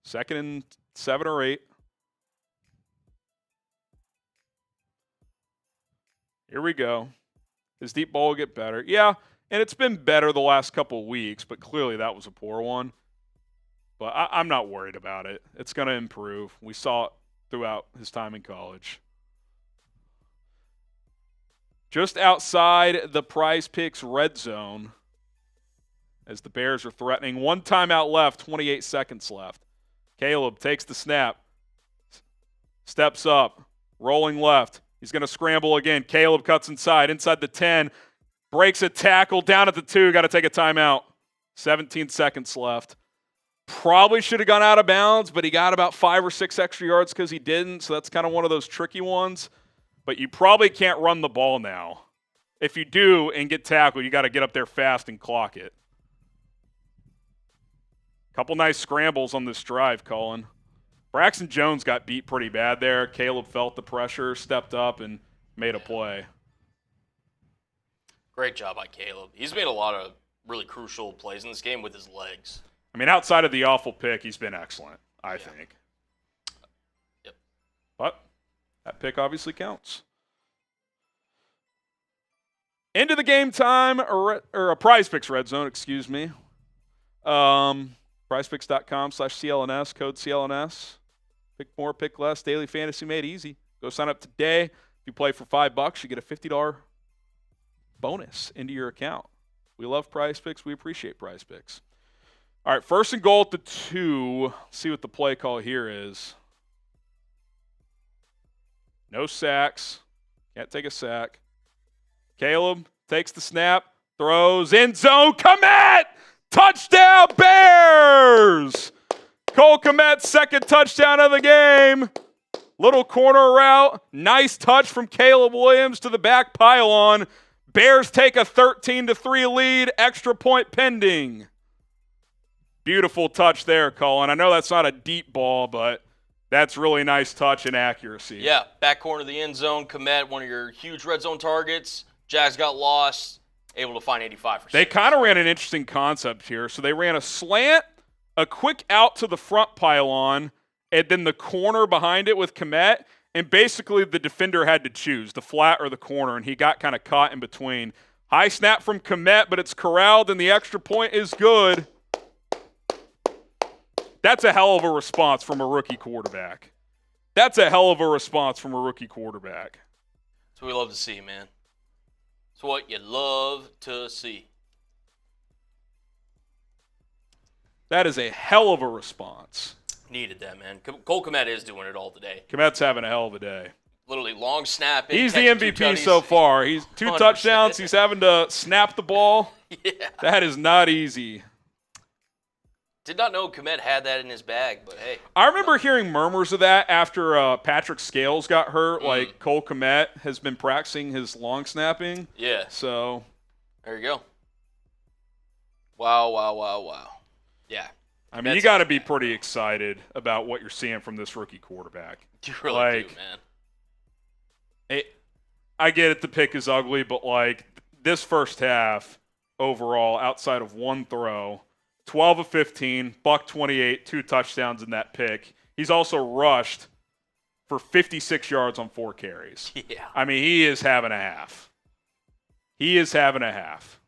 2nd and 7 or 8. Here we go. His deep ball will get better. Yeah, and it's been better the last couple of weeks, but clearly that was a poor one. But I'm not worried about it. It's going to improve. We saw it throughout his time in college. Just outside the Prize Picks red zone as the Bears are threatening. 1 timeout left, 28 seconds left. Caleb takes the snap, steps up, rolling left. He's going to scramble again. Caleb cuts inside the 10, breaks a tackle down at the 2. Got to take a timeout. 17 seconds left. Probably should have gone out of bounds, but he got about 5 or 6 extra yards because he didn't, so that's kind of one of those tricky ones. But you probably can't run the ball now. If you do and get tackled, you got to get up there fast and clock it. Couple nice scrambles on this drive, Colin. Braxton Jones got beat pretty bad there. Caleb felt the pressure, stepped up, and made a play. Great job by Caleb. He's made a lot of really crucial plays in this game with his legs. I mean, outside of the awful pick, he's been excellent, I think. Yep. But that pick obviously counts. Into the game time, or a Prize Picks Red Zone, excuse me. PrizePicks.com/CLNS, code CLNS. Pick more, pick less. Daily fantasy made easy. Go sign up today. If you play for $5, you get a $50 bonus into your account. We love Prize Picks. We appreciate Prize Picks. All right, 1st and goal at the 2. See what the play call here is. No sacks. Can't take a sack. Caleb takes the snap, throws end zone. Kmet! Touchdown, Bears! Cole Kmet's 2nd touchdown of the game. Little corner route. Nice touch from Caleb Williams to the back pylon. Bears take a 13-3 lead. Extra point pending. Beautiful touch there, Colin. I know that's not a deep ball, but that's really nice touch and accuracy. Yeah, back corner of the end zone. Kmet, one of your huge red zone targets. Jags got lost, able to find 85 for 6. They kind of ran an interesting concept here. So they ran a slant, a quick out to the front pylon, and then the corner behind it with Kmet. And basically the defender had to choose the flat or the corner, and he got kind of caught in between. High snap from Kmet, but it's corralled, and the extra point is good. That's a hell of a response from a rookie quarterback. That's a hell of a response from a rookie quarterback. That's what we love to see, man. It's what you love to see. That is a hell of a response. Needed that, man. Cole Kmet is doing it all today. Kmet's having a hell of a day. Literally long snap. He's the MVP so far. He's 2 100%. touchdowns. He's having to snap the ball. Yeah. That is not easy. Did not know Kmet had that in his bag, but hey. I remember hearing murmurs of that after Patrick Scales got hurt. Like Cole Kmet has been practicing his long snapping. Yeah. So there you go. Wow. Yeah. I mean, you got to be pretty excited about what you're seeing from this rookie quarterback. You really do, man. I get it, the pick is ugly, but like this first half overall, outside of one throw, 12 of 15, $128, 2 touchdowns in that pick. He's also rushed for 56 yards on 4 carries. Yeah. I mean, he is having a half. He is having a half.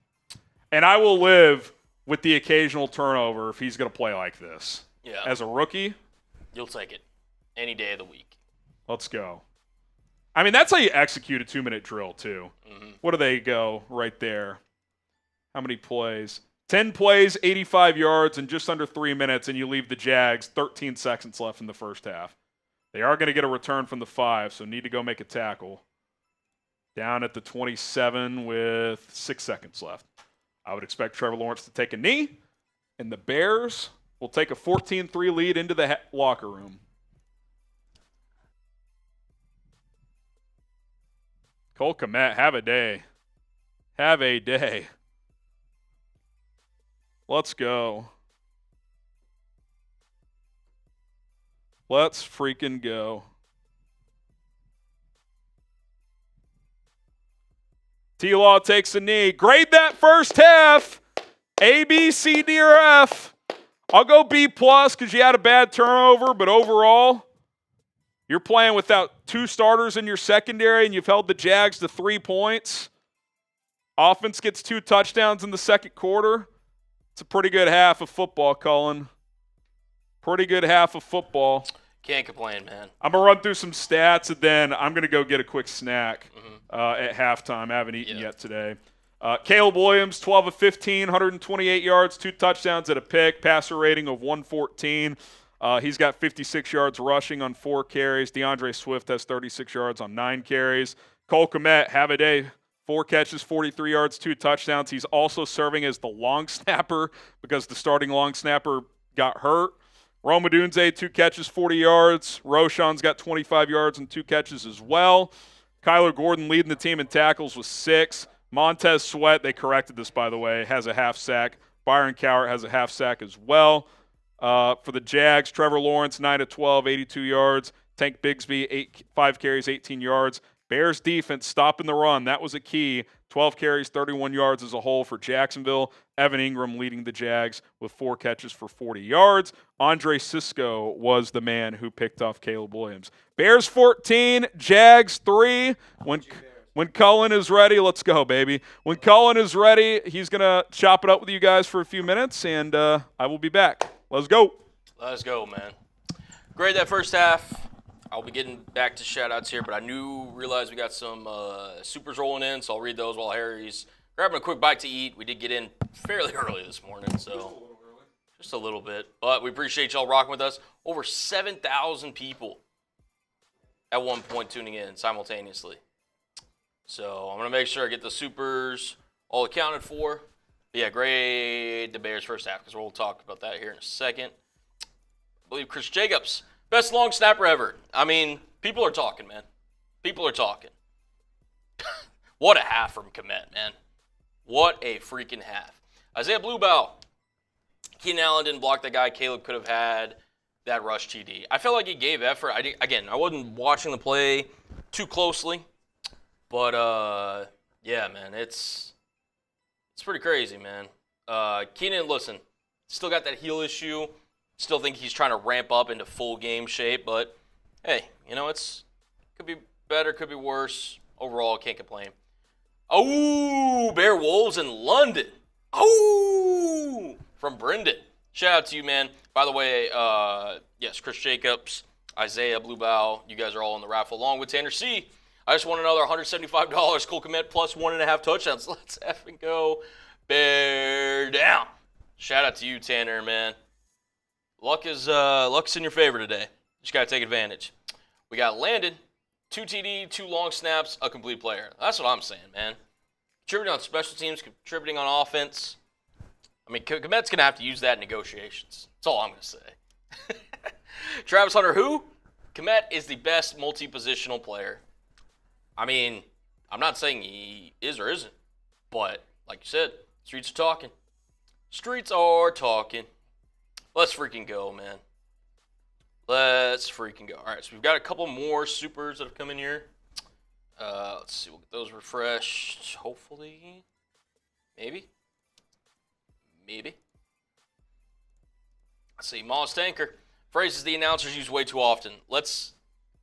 And I will live with the occasional turnover if he's going to play like this. Yeah. As a rookie, You'll take it any day of the week. let's go. I mean, that's how you execute a 2-minute drill, too. Mm-hmm. What do they go right there? How many plays? 10 plays, 85 yards, in just under 3 minutes, and you leave the Jags 13 seconds left in the first half. They are going to get a return from the 5, so need to go make a tackle. Down at the 27 with 6 seconds left. I would expect Trevor Lawrence to take a knee, and the Bears will take a 14-3 lead into the locker room. Cole Kmet, have a day. Have a day. Let's go. Let's freaking go. T-Law takes a knee. Grade that first half. A, B, C, D, or F. I'll go B+ because you had a bad turnover, but overall, you're playing without 2 starters in your secondary, and you've held the Jags to 3 points. Offense gets 2 touchdowns in the second quarter. It's a pretty good half of football, Cullen. Pretty good half of football. Can't complain, man. I'm going to run through some stats, and then I'm going to go get a quick snack at halftime. I haven't eaten yet today. Caleb Williams, 12 of 15, 128 yards, 2 touchdowns at a pick, passer rating of 114. He's got 56 yards rushing on 4 carries. DeAndre Swift has 36 yards on 9 carries. Cole Kmet, have a day. 4 catches, 43 yards, 2 touchdowns. He's also serving as the long snapper because the starting long snapper got hurt. Rome Odunze, 2 catches, 40 yards. Roshan's got 25 yards and 2 catches as well. Kyler Gordon leading the team in tackles with 6. Montez Sweat, they corrected this, by the way, has a half sack. Byron Cowart has a half sack as well. For the Jags, Trevor Lawrence, 9 of 12, 82 yards. Tank Bigsby, 5 carries, 18 yards. Bears defense stopping the run. That was a key. 12 carries, 31 yards as a whole for Jacksonville. Evan Ingram leading the Jags with 4 catches for 40 yards. Andre Cisco was the man who picked off Caleb Williams. Bears 14, Jags 3. When Cullen is ready, let's go, baby. When Cullen is ready, he's going to chop it up with you guys for a few minutes, and I will be back. Let's go. Let's go, man. Great that first half. I'll be getting back to shout-outs here, but I realized we got some supers rolling in, so I'll read those while Harry's grabbing a quick bite to eat. We did get in fairly early this morning, so just a little bit. But we appreciate y'all rocking with us. Over 7,000 people at one point tuning in simultaneously. So I'm going to make sure I get the supers all accounted for. But yeah, great the Bears first half, because we'll talk about that here in a second. I believe Chris Jacobs, best long snapper ever. I mean, people are talking, man. People are talking. What a half from Kmet, man. What a freaking half. Isaiah Bluebow. Keenan Allen didn't block that guy. Caleb could have had that rush TD. I felt like he gave effort. I wasn't watching the play too closely. But, yeah, man, it's pretty crazy, man. Keenan, listen, still got that heel issue. Still think he's trying to ramp up into full game shape. But, hey, could be better, could be worse. Overall, can't complain. Oh, Bear Wolves in London. Oh, from Brendan. Shout out to you, man. By the way, yes, Chris Jacobs, Isaiah Bluebow, you guys are all in the raffle along with Tanner C. I just won another $175. Cole Kmet plus 1.5 touchdowns. Let's effing go. Bear down. Shout out to you, Tanner, man. Luck's in your favor today. Just got to take advantage. We got Landon, 2 TD, 2 long snaps, a complete player. That's what I'm saying, man. Contributing on special teams, contributing on offense. I mean, Kmet's going to have to use that in negotiations. That's all I'm going to say. Travis Hunter, who? Kmet is the best multi-positional player. I mean, I'm not saying he is or isn't, but like you said, streets are talking. Streets are talking. Let's freaking go, man. Let's freaking go. All right, so we've got a couple more supers that have come in here. Let's see. We'll get those refreshed. Hopefully. Maybe. Let's see. Moss Tanker. Phrases the announcers use way too often. Let's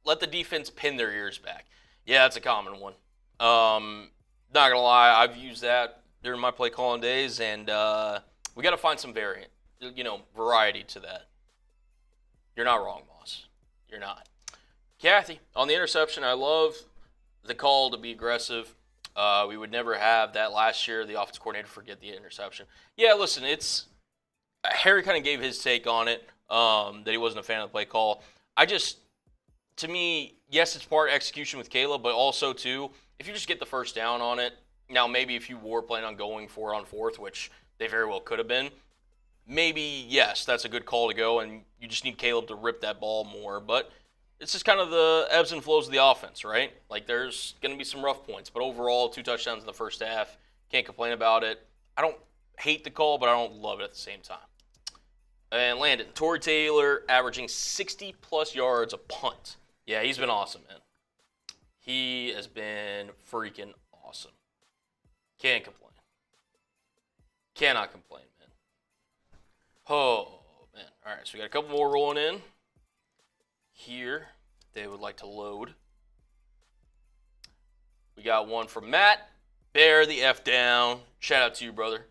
let the defense pin their ears back. Yeah, that's a common one. Not going to lie. I've used that during my play calling days, and we got to find some variety to that. You're not wrong, Moss. You're not. Kathy, on the interception, I love the call to be aggressive. We would never have that last year. The offensive coordinator forget the interception. Yeah, listen, Harry kind of gave his take on it, that he wasn't a fan of the play call. To me, yes, it's part execution with Caleb, but also, too, if you just get the first down on it, now maybe if you were planning on going 4 on 4th, which they very well could have been, maybe, yes, that's a good call to go, and you just need Caleb to rip that ball more. But it's just kind of the ebbs and flows of the offense, right? Like, there's going to be some rough points. But overall, 2 touchdowns in the first half. Can't complain about it. I don't hate the call, but I don't love it at the same time. And Landon, Torrey Taylor averaging 60-plus yards a punt. Yeah, he's been awesome, man. He has been freaking awesome. Can't complain. Cannot complain, man. Oh, man. All right, so we got a couple more rolling in here. They would like to load. We got one from Matt. Bear the F down. Shout out to you, brother.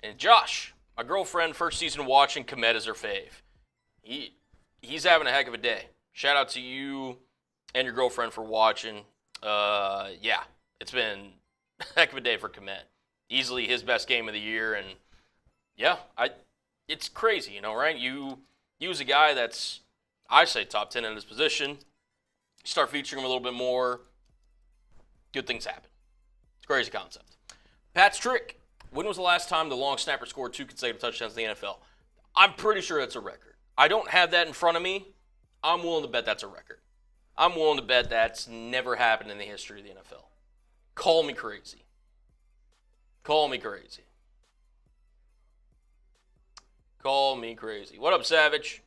And Josh, my girlfriend, first season watching, Kmet is her fave. He's having a heck of a day. Shout out to you and your girlfriend for watching. Yeah, it's been a heck of a day for Kmet. Easily his best game of the year, and yeah, it's crazy, right? You use a guy that's, I say, top 10 in his position. You start featuring him a little bit more, good things happen. It's a crazy concept. Pat's trick. When was the last time the long snapper scored 2 consecutive touchdowns in the NFL? I'm pretty sure that's a record. I don't have that in front of me. I'm willing to bet that's a record. I'm willing to bet that's never happened in the history of the NFL. Call me crazy. Call me crazy. Call me crazy. What up, Savage?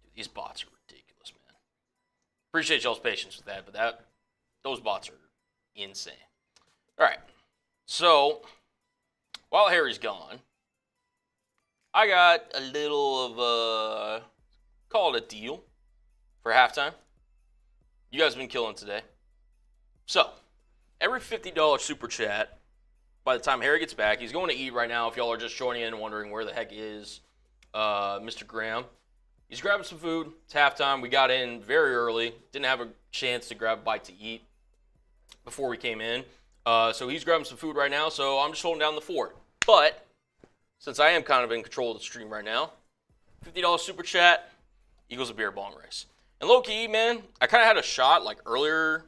Dude, these bots are ridiculous, man. Appreciate y'all's patience with that, but those bots are insane. All right. So, while Harry's gone, I got a little of a, call it a deal for halftime. You guys have been killing today. So, every $50 super chat, by the time Harry gets back, he's going to eat right now. If y'all are just joining in and wondering where the heck is Mr. Graham, he's grabbing some food. It's halftime. We got in very early. Didn't have a chance to grab a bite to eat before we came in. So he's grabbing some food right now, so I'm just holding down the fort. But since I am kind of in control of the stream right now, $50 super chat equals a beer bong race. And low-key, man, I kind of had a shot like earlier,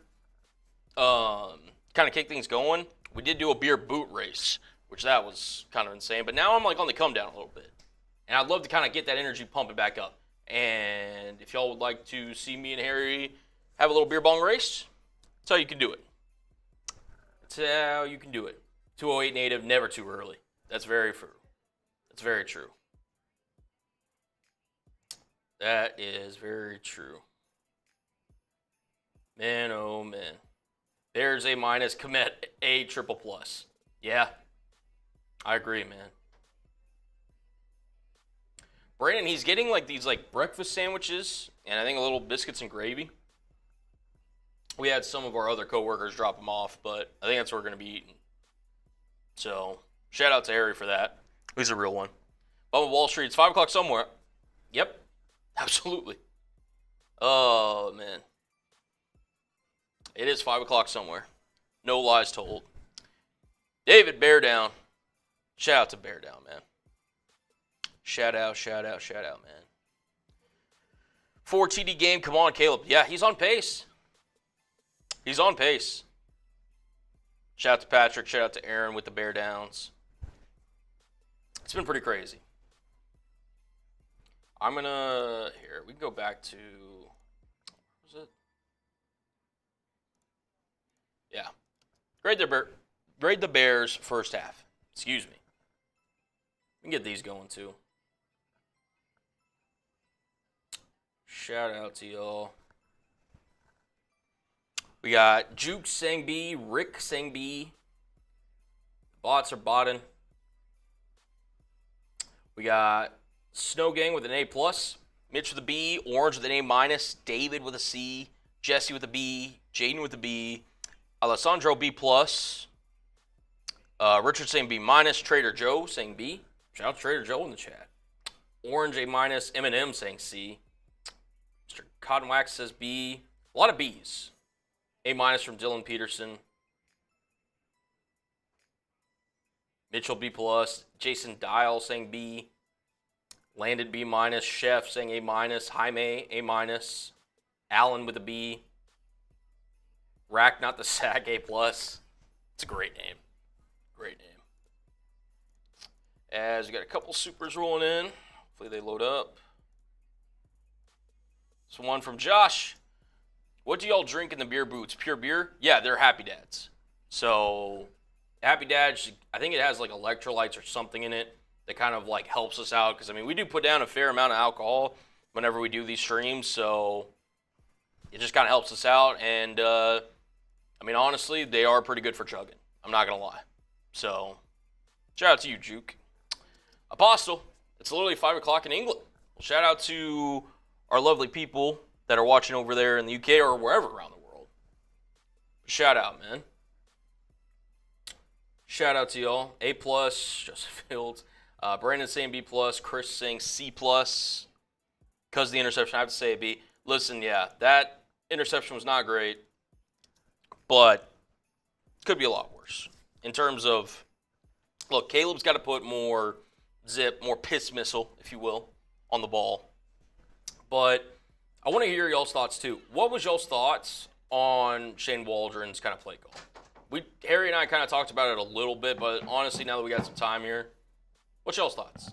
kind of kick things going. We did do a beer boot race, which that was kind of insane. But now I'm like on the come down a little bit. And I'd love to kind of get that energy pumping back up. And if y'all would like to see me and Harry have a little beer bong race, that's how you can do it. That's how you can do it. 208 native, never too early. That's very true. That's very true. That is very true. Man, oh man. Bears A-, Kmet A++. Yeah, I agree, man. Brandon, he's getting like these like breakfast sandwiches and I think a little biscuits and gravy. We had some of our other coworkers drop them off, but I think that's what we're going to be eating. So, shout out to Harry for that. He's a real one. Bubba Wall Street, it's 5 o'clock somewhere. Yep, absolutely. Oh, man. It is 5 o'clock somewhere. No lies told. David Bear Down. Shout out to Bear Down, man. Shout out, man. 4 TD game. Come on, Caleb. Yeah, he's on pace. He's on pace. Shout out to Patrick. Shout out to Aaron with the Bear Downs. It's been pretty crazy. I'm going to... Here, we can go back to... What was it? Yeah. Grade the Bears first half. Excuse me. We can get these going, too. Shout out to y'all. We got Juke saying B, Rick saying B. Bots are botting. We got Snow Gang with an A+, Mitch with a B, Orange with an A-, David with a C, Jesse with a B, Jaden with a B, Alessandro B+, Richard saying B-, Trader Joe saying B. Shout out to Trader Joe in the chat. Orange A-, Eminem saying C. Mr. Cotton Wax says B. A lot of B's. A- from Dylan Peterson. Mitchell B+, Jason Dial saying B. Landed B-, Chef saying A-, Jaime A-, Allen with a B. Rack Not the Sack A+. It's a great name. Great name. As we got a couple supers rolling in. Hopefully they load up. This one from Josh. What do y'all drink in the beer boots? Pure beer? Yeah, they're Happy Dads. So, Happy Dads, I think it has like electrolytes or something in it that kind of like helps us out. Because, I mean, we do put down a fair amount of alcohol whenever we do these streams. So, it just kind of helps us out. And, I mean, honestly, they are pretty good for chugging. I'm not going to lie. So, shout out to you, Juke. Apostle, it's literally 5 o'clock in England. Well, shout out to our lovely people that are watching over there in the UK or wherever around the world. Shout out, man. Shout out to y'all. A+, Joseph Fields. Brandon saying B+, Chris saying C+. Because of the interception, I have to say a B. Listen, yeah, that interception was not great, but could be a lot worse. In terms of, look, Caleb's got to put more zip, more piss missile, if you will, on the ball. But I want to hear y'all's thoughts, too. What was y'all's thoughts on Shane Waldron's kind of play call? Harry and I kind of talked about it a little bit, but honestly, now that we got some time here, what's y'all's thoughts?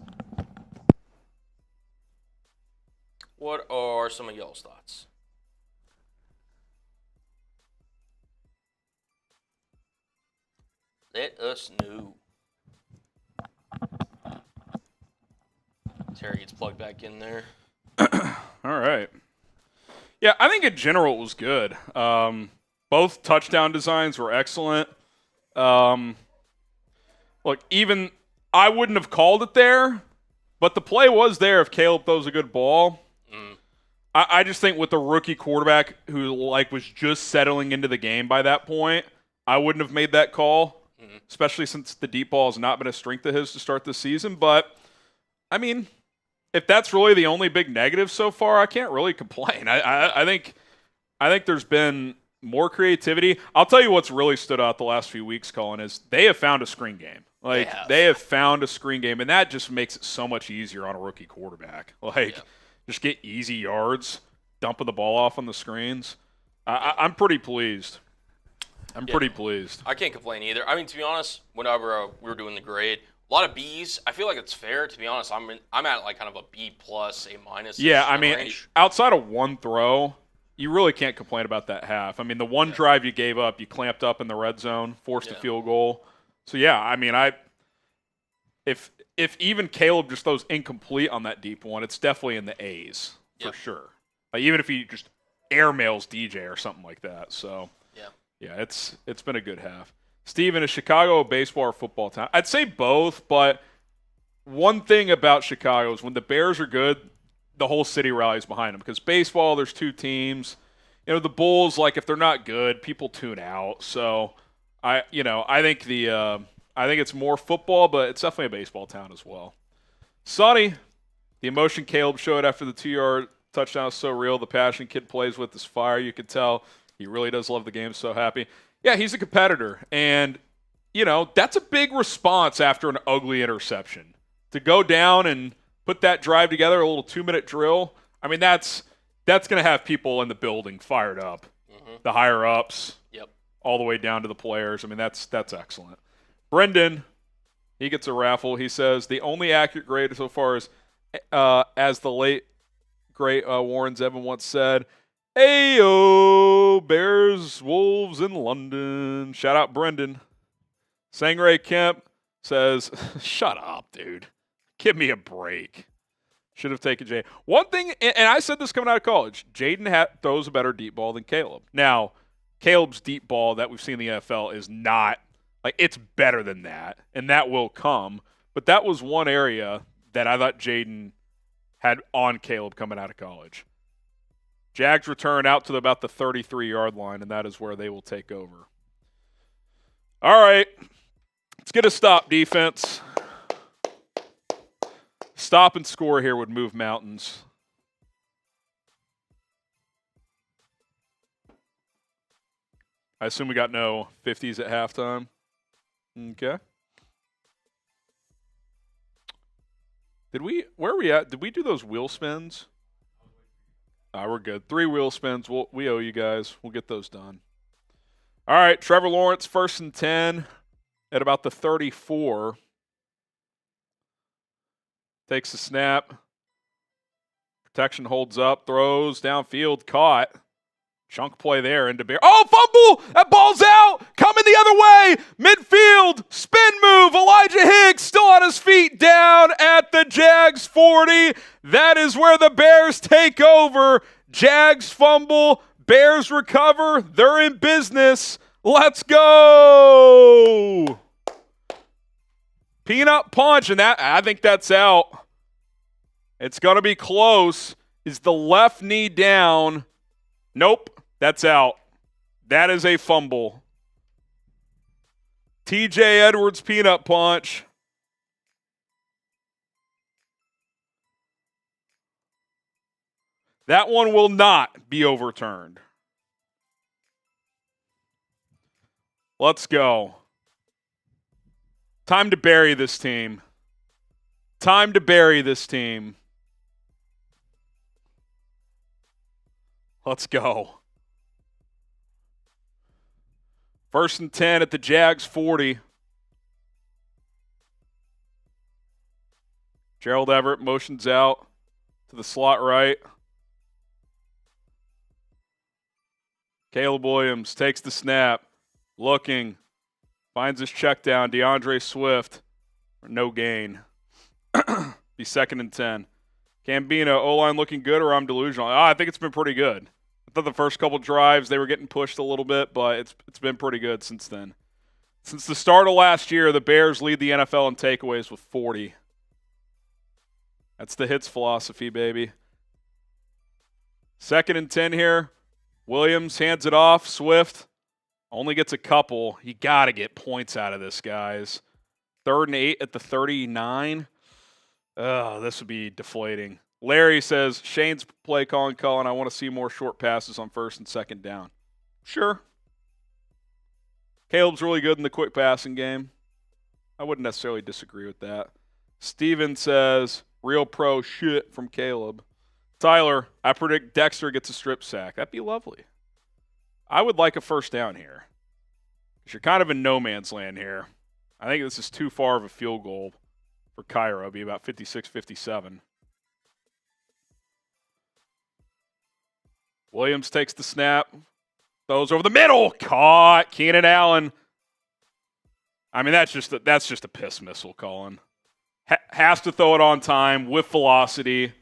What are some of y'all's thoughts? Let us know. Terry gets plugged back in there. All right. Yeah, I think in general it was good. Both touchdown designs were excellent. Look, even I wouldn't have called it there, but the play was there if Caleb throws a good ball. I just think with the rookie quarterback who was just settling into the game by that point, I wouldn't have made that call, especially since the deep ball has not been a strength of his to start the season. But, I mean, if that's really the only big negative so far, I can't really complain. I think there's been more creativity. I'll tell you what's really stood out the last few weeks, Colin, is they have found a screen game. Like, they have found a screen game, and that just makes it so much easier on a rookie quarterback. Like, just get easy yards, dumping the ball off on the screens. I'm pretty pleased. I'm pretty pleased. I can't complain either. I mean, to be honest, whenever we were doing the grade, a lot of B's. I feel like it's fair. To be honest, I'm at like kind of a B plus, A minus. Yeah, I mean, outside of one throw, you really can't complain about that half. I mean, the one drive you gave up, you clamped up in the red zone, forced a field goal. So yeah, I mean, if even Caleb just throws incomplete on that deep one, it's definitely in the A's for sure. Like, even if he just airmails DJ or something like that. So yeah, it's been a good half. Steven, is Chicago a baseball or football town? I'd say both, but one thing about Chicago is when the Bears are good, the whole city rallies behind them. Because baseball, there's two teams. You know, the Bulls, like, if they're not good, people tune out. So I think it's more football, but it's definitely a baseball town as well. Sonny, the emotion Caleb showed after the 2-yard touchdown is so real. The passion kid plays with is fire. You can tell he really does love the game. So happy. Yeah, he's a competitor. And, you know, that's a big response after an ugly interception. To go down and put that drive together, a little 2-minute drill, I mean, that's going to have people in the building fired up. The higher-ups, all the way down to the players. I mean, that's excellent. Brendan, he gets a raffle. He says, the only accurate grade so far is, as the late, great Warren Zevon once said, Ayo, Bears, Wolves in London. Shout out Brendan. Sangray Kemp says, shut up, dude. Give me a break. Should have taken Jay. One thing, and I said this coming out of college, Jaden throws a better deep ball than Caleb. Now, Caleb's deep ball that we've seen in the NFL is not, like, it's better than that, and that will come. But that was one area that I thought Jaden had on Caleb coming out of college. Jags return out to about the 33-yard line, and that is where they will take over. All right, let's get a stop, defense. Stop and score here would move mountains. I assume we got no 50s at halftime. Okay. Where are we at? Did we do those wheel spins? We're good. 3 wheel spins. We owe you guys. We'll get those done. All right, Trevor Lawrence, 1st and 10 at about the 34. Takes the snap. Protection holds up. Throws downfield. Caught. Chunk play there into Bear. Oh, fumble! That ball's out! Coming the other way! Midfield! Spin move! Elijah Higgs still on his feet down at the Jags 40. That is where the Bears take over. Jags fumble. Bears recover. They're in business. Let's go! Peanut punch, and I think that's out. It's going to be close. Is the left knee down? Nope. That's out. That is a fumble. TJ Edwards peanut punch. That one will not be overturned. Let's go. Time to bury this team. Time to bury this team. Let's go. 1st and 10 at the Jags 40. Gerald Everett motions out to the slot right. Caleb Williams takes the snap. Looking. Finds his check down. DeAndre Swift. No gain. Be 2nd and 10. Gambino, O-line looking good, or I'm delusional? I think it's been pretty good. I thought the first couple drives, they were getting pushed a little bit, but it's been pretty good since then. Since the start of last year, the Bears lead the NFL in takeaways with 40. That's the hits philosophy, baby. 2nd and 10 here. Williams hands it off. Swift Only gets a couple. You got to get points out of this, guys. 3rd and 8 at the 39. Oh, this would be deflating. Larry says, Shane's play calling, Cullen. I want to see more short passes on 1st and 2nd down. Sure. Caleb's really good in the quick passing game. I wouldn't necessarily disagree with that. Steven says, real pro shit from Caleb. Tyler, I predict Dexter gets a strip sack. That'd be lovely. I would like a 1st down here. Because you're kind of in no man's land here. I think this is too far of a field goal for Cairo. It'll be about 56-57. Williams takes the snap. Throws over the middle. Caught. Keenan Allen. I mean, that's just a piss missile, Colin. Has to throw it on time with velocity.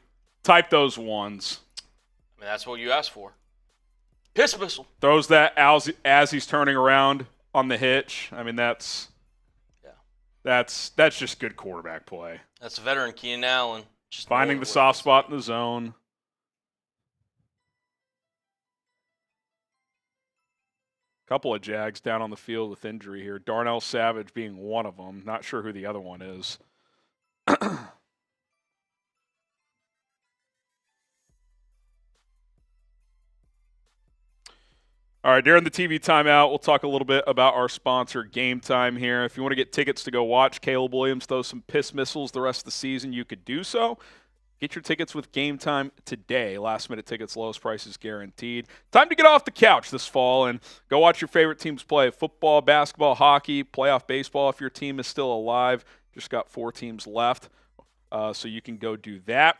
Type those ones. I mean, that's what you asked for. Piss missile. Throws that as he's turning around on the hitch. I mean, that's just good quarterback play. That's veteran Keenan Allen. Just finding the soft spot in the zone. Couple of Jags down on the field with injury here. Darnell Savage being one of them. Not sure who the other one is. All right, during the TV timeout, we'll talk a little bit about our sponsor, Game Time here. If you want to get tickets to go watch Caleb Williams throw some piss missiles the rest of the season, you could do so. Get your tickets with Game Time today. Last-minute tickets, lowest prices guaranteed. Time to get off the couch this fall and go watch your favorite teams play. Football, basketball, hockey, playoff baseball if your team is still alive. Just got 4 teams left, so you can go do that.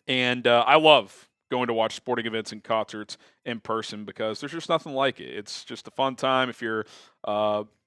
And I love going to watch sporting events and concerts in person because there's just nothing like it. It's just a fun time if you're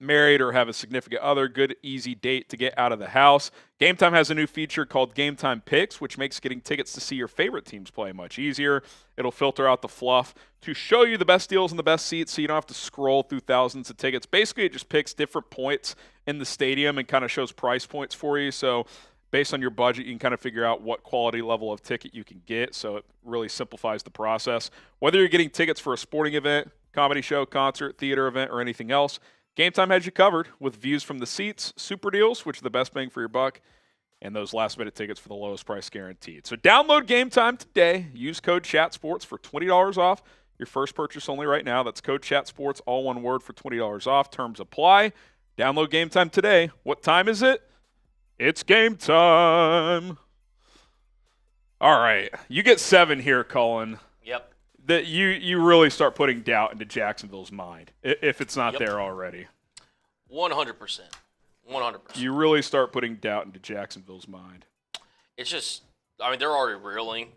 married or have a significant other, good, easy date to get out of the house. Game Time has a new feature called Game Time Picks, which makes getting tickets to see your favorite teams play much easier. It'll filter out the fluff to show you the best deals and the best seats so you don't have to scroll through thousands of tickets. Basically, it just picks different points in the stadium and kind of shows price points for you. So based on your budget, you can kind of figure out what quality level of ticket you can get, so it really simplifies the process. Whether you're getting tickets for a sporting event, comedy show, concert, theater event, or anything else, Game Time has you covered with views from the seats, super deals, which are the best bang for your buck, and those last-minute tickets for the lowest price guaranteed. So download Game Time today. Use code CHATSPORTS for $20 off your first purchase only right now. That's code CHATSPORTS, all one word, for $20 off. Terms apply. Download Game Time today. What time is it? It's game time. All right. You get 7 here, Colin. Yep. That you really start putting doubt into Jacksonville's mind, if it's not there already. 100%. 100%. You really start putting doubt into Jacksonville's mind. It's just, I mean, they're already reeling,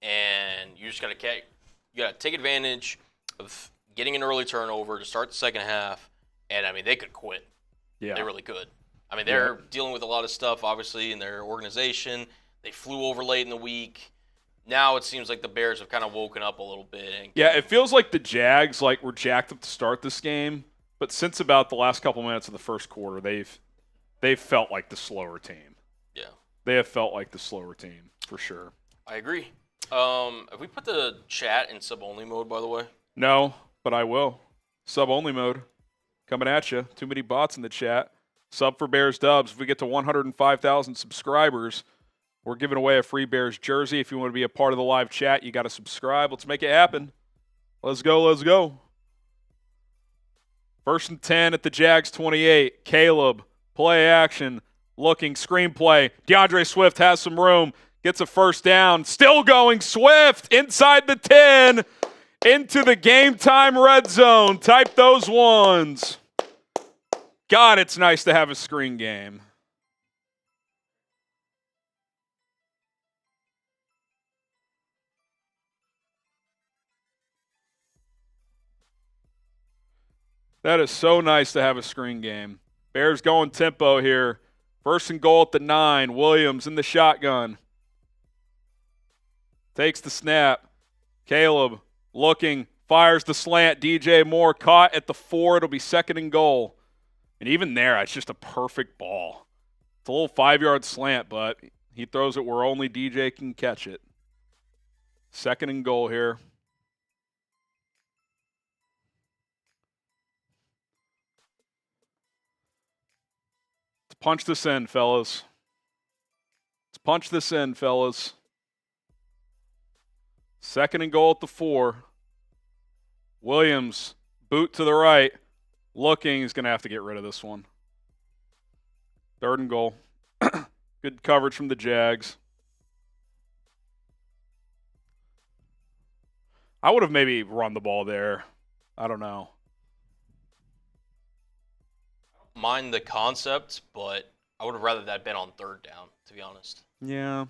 and you just got to take advantage of getting an early turnover to start the second half, and, I mean, they could quit. Yeah. They really could. I mean, they're dealing with a lot of stuff, obviously, in their organization. They flew over late in the week. Now it seems like the Bears have kind of woken up a little bit. Yeah, it feels like the Jags were jacked up to start this game, but since about the last couple minutes of the first quarter, they've felt like the slower team. Yeah. They have felt like the slower team, for sure. I agree. Have we put the chat in sub-only mode, by the way? No, but I will. Sub-only mode. Coming at you. Too many bots in the chat. Sub for Bears Dubs. If we get to 105,000 subscribers, we're giving away a free Bears jersey. If you want to be a part of the live chat, you got to subscribe. Let's make it happen. Let's go, let's go. 1st and 10 at the Jags 28. Caleb, play action, looking, screenplay. DeAndre Swift has some room, gets a 1st down. Still going, Swift inside the 10, into the Game Time red zone. Type those ones. God, it's nice to have a screen game. That is so nice to have a screen game. Bears going tempo here. 1st and goal at the 9. Williams in the shotgun. Takes the snap. Caleb looking, fires the slant. DJ Moore caught at the 4. It'll be 2nd and goal. And even there, it's just a perfect ball. It's a little 5-yard slant, but he throws it where only DJ can catch it. 2nd and goal here. punch this in, fellas. Let's punch this in, fellas. 2nd and goal at the 4. Williams, boot to the right. Looking, he's going to have to get rid of this one. 3rd and goal. Good coverage from the Jags. I would have maybe run the ball there. I don't know. Mind the concept, but I would have rather that been on 3rd down, to be honest. Yeah.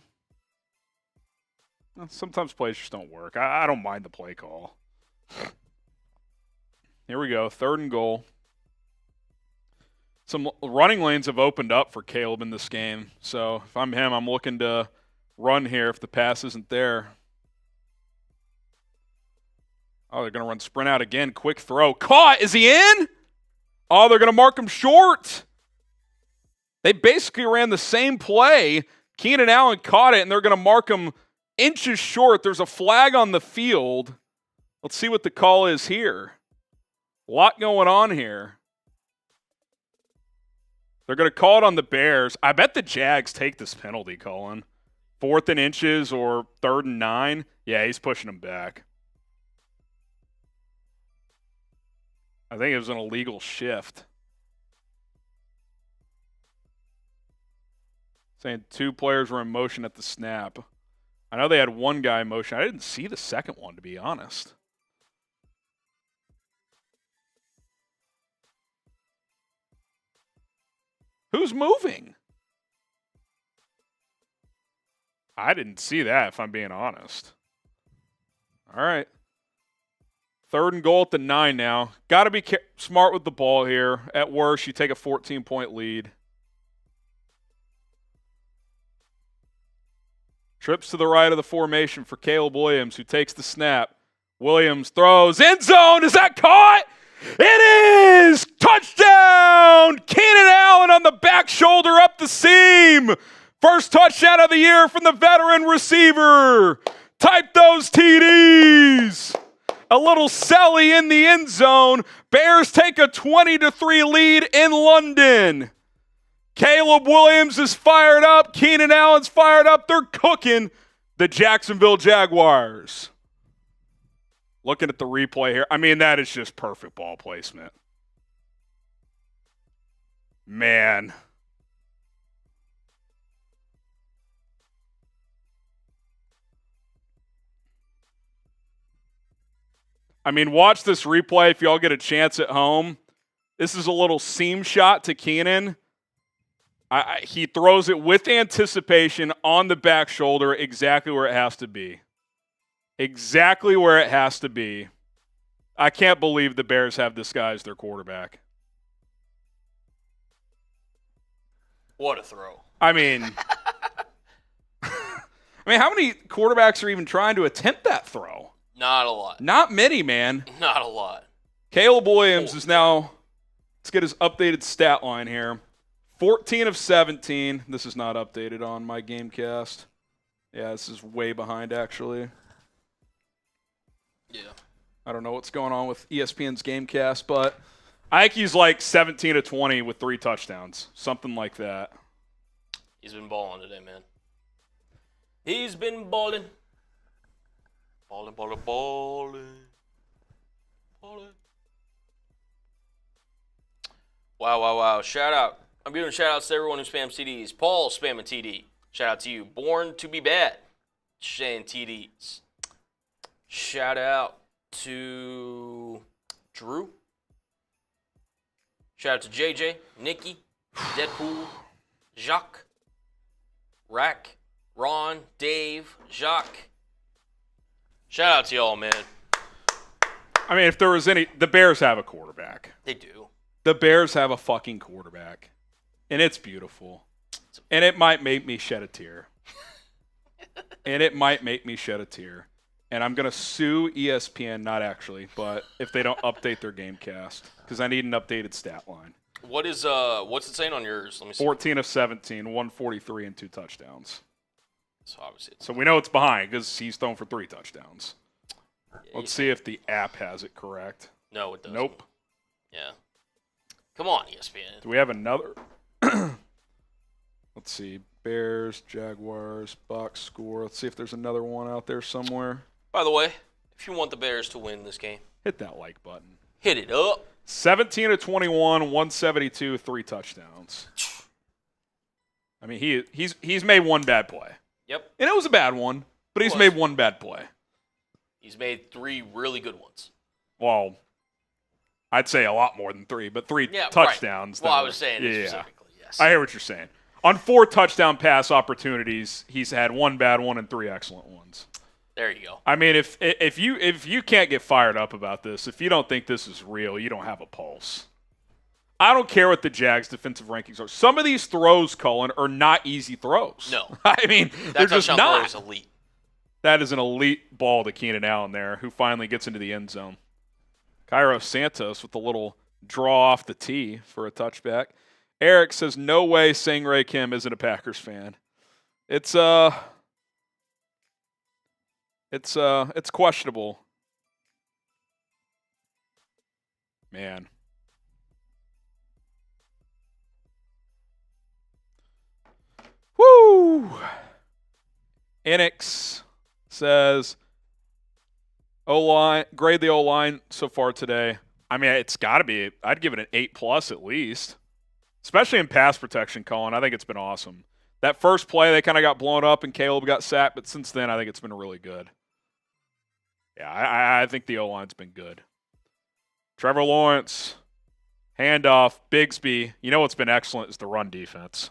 Well, sometimes plays just don't work. I don't mind the play call. Here we go. 3rd and goal. Some running lanes have opened up for Caleb in this game. So if I'm him, I'm looking to run here if the pass isn't there. Oh, they're going to run sprint out again. Quick throw. Caught. Is he in? Oh, they're going to mark him short. They basically ran the same play. Keenan Allen caught it, and they're going to mark him inches short. There's a flag on the field. Let's see what the call is here. A lot going on here. They're going to call it on the Bears. I bet the Jags take this penalty, Colin. 4th and inches or 3rd and 9. Yeah, he's pushing him back. I think it was an illegal shift. Saying 2 players were in motion at the snap. I know they had 1 guy in motion. I didn't see the second one, to be honest. Who's moving? I didn't see that, if I'm being honest. All right. 3rd and goal at the 9 now. Got to be smart with the ball here. At worst, you take a 14-point lead. Trips to the right of the formation for Caleb Williams, who takes the snap. Williams throws. End zone. Is that caught? It is! Touchdown! Keenan Allen on the back shoulder up the seam. First touchdown of the year from the veteran receiver. Type those TDs. A little Selly in the end zone. Bears take a 20-3 lead in London. Caleb Williams is fired up. Keenan Allen's fired up. They're cooking the Jacksonville Jaguars. Looking at the replay here. I mean, that is just perfect ball placement. Man. I mean, watch this replay if y'all get a chance at home. This is a little seam shot to Keenan. He throws it with anticipation on the back shoulder, exactly where it has to be. Exactly where it has to be. I can't believe the Bears have this guy as their quarterback. What a throw. I mean, how many quarterbacks are even trying to attempt that throw? Not a lot. Not many, man. Not a lot. Caleb Williams is now, let's get his updated stat line here. 14 of 17. This is not updated on my Gamecast. Yeah, this is way behind, actually. Yeah. I don't know what's going on with ESPN's Gamecast, but I think he's like 17 of 20 with 3 touchdowns. Something like that. He's been balling today, man. He's been balling. Balling. Wow. Shout out. I'm giving shout outs to everyone who spams TDs. Paul spamming TD. Shout out to you. Born to be bad. Saying TDs. Shout out to Drew. Shout out to JJ, Nikki, Deadpool, Jacques, Rack, Ron, Dave, Jacques. Shout out to y'all, man. I mean, if there was any, the Bears have a quarterback. They do. The Bears have a fucking quarterback. And it's beautiful. And it might make me shed a tear. And I'm going to sue ESPN, not actually, but if they don't update their Gamecast, because I need an updated stat line. What's it saying on yours? Let me see. 14 of 17, 143 and 2 touchdowns. So obviously So we know it's behind because he's thrown for 3 touchdowns. Yeah, Let's see if the app has it correct. No, it doesn't. Nope. Yeah. Come on, ESPN. Do we have another? Let's see. Bears, Jaguars, box score. Let's see if there's another one out there somewhere. By the way, if you want the Bears to win this game, Hit that like button. hit it up. 17 of 21, 172, 3 touchdowns. I mean, he's made one bad play. Yep. And it was a bad one, but he's made one bad play. He's made 3 really good ones. Well, I'd say a lot more than 3, but 3 Yeah, touchdowns. Right. Well, I was saying yeah, specifically, yes. I hear what you're saying. On 4 touchdown pass opportunities, he's had 1 bad one and 3 excellent ones. There you go. I mean, if you can't get fired up about this, if you don't think this is real, you don't have a pulse. I don't care what the Jags' defensive rankings are. Some of these throws, Cullen, are not easy throws. No. I mean, they're just not. Is elite. That is an elite ball to Keenan Allen there, who finally gets into the end zone. Cairo Santos with a little draw off the tee for a touchback. Eric says, no way Sang-Rae Kim isn't a Packers fan. It's questionable. Man. Woo! Enix says, O-line, grade the O-line so far today. I mean, it's got to be, I'd give it an 8+ at least. Especially in pass protection, Colin. I think it's been awesome. That first play, they kind of got blown up and Caleb got sacked, but since then, I think it's been really good. Yeah, I think the O-line's been good. Trevor Lawrence, handoff, Bigsby. You know what's been excellent is the run defense.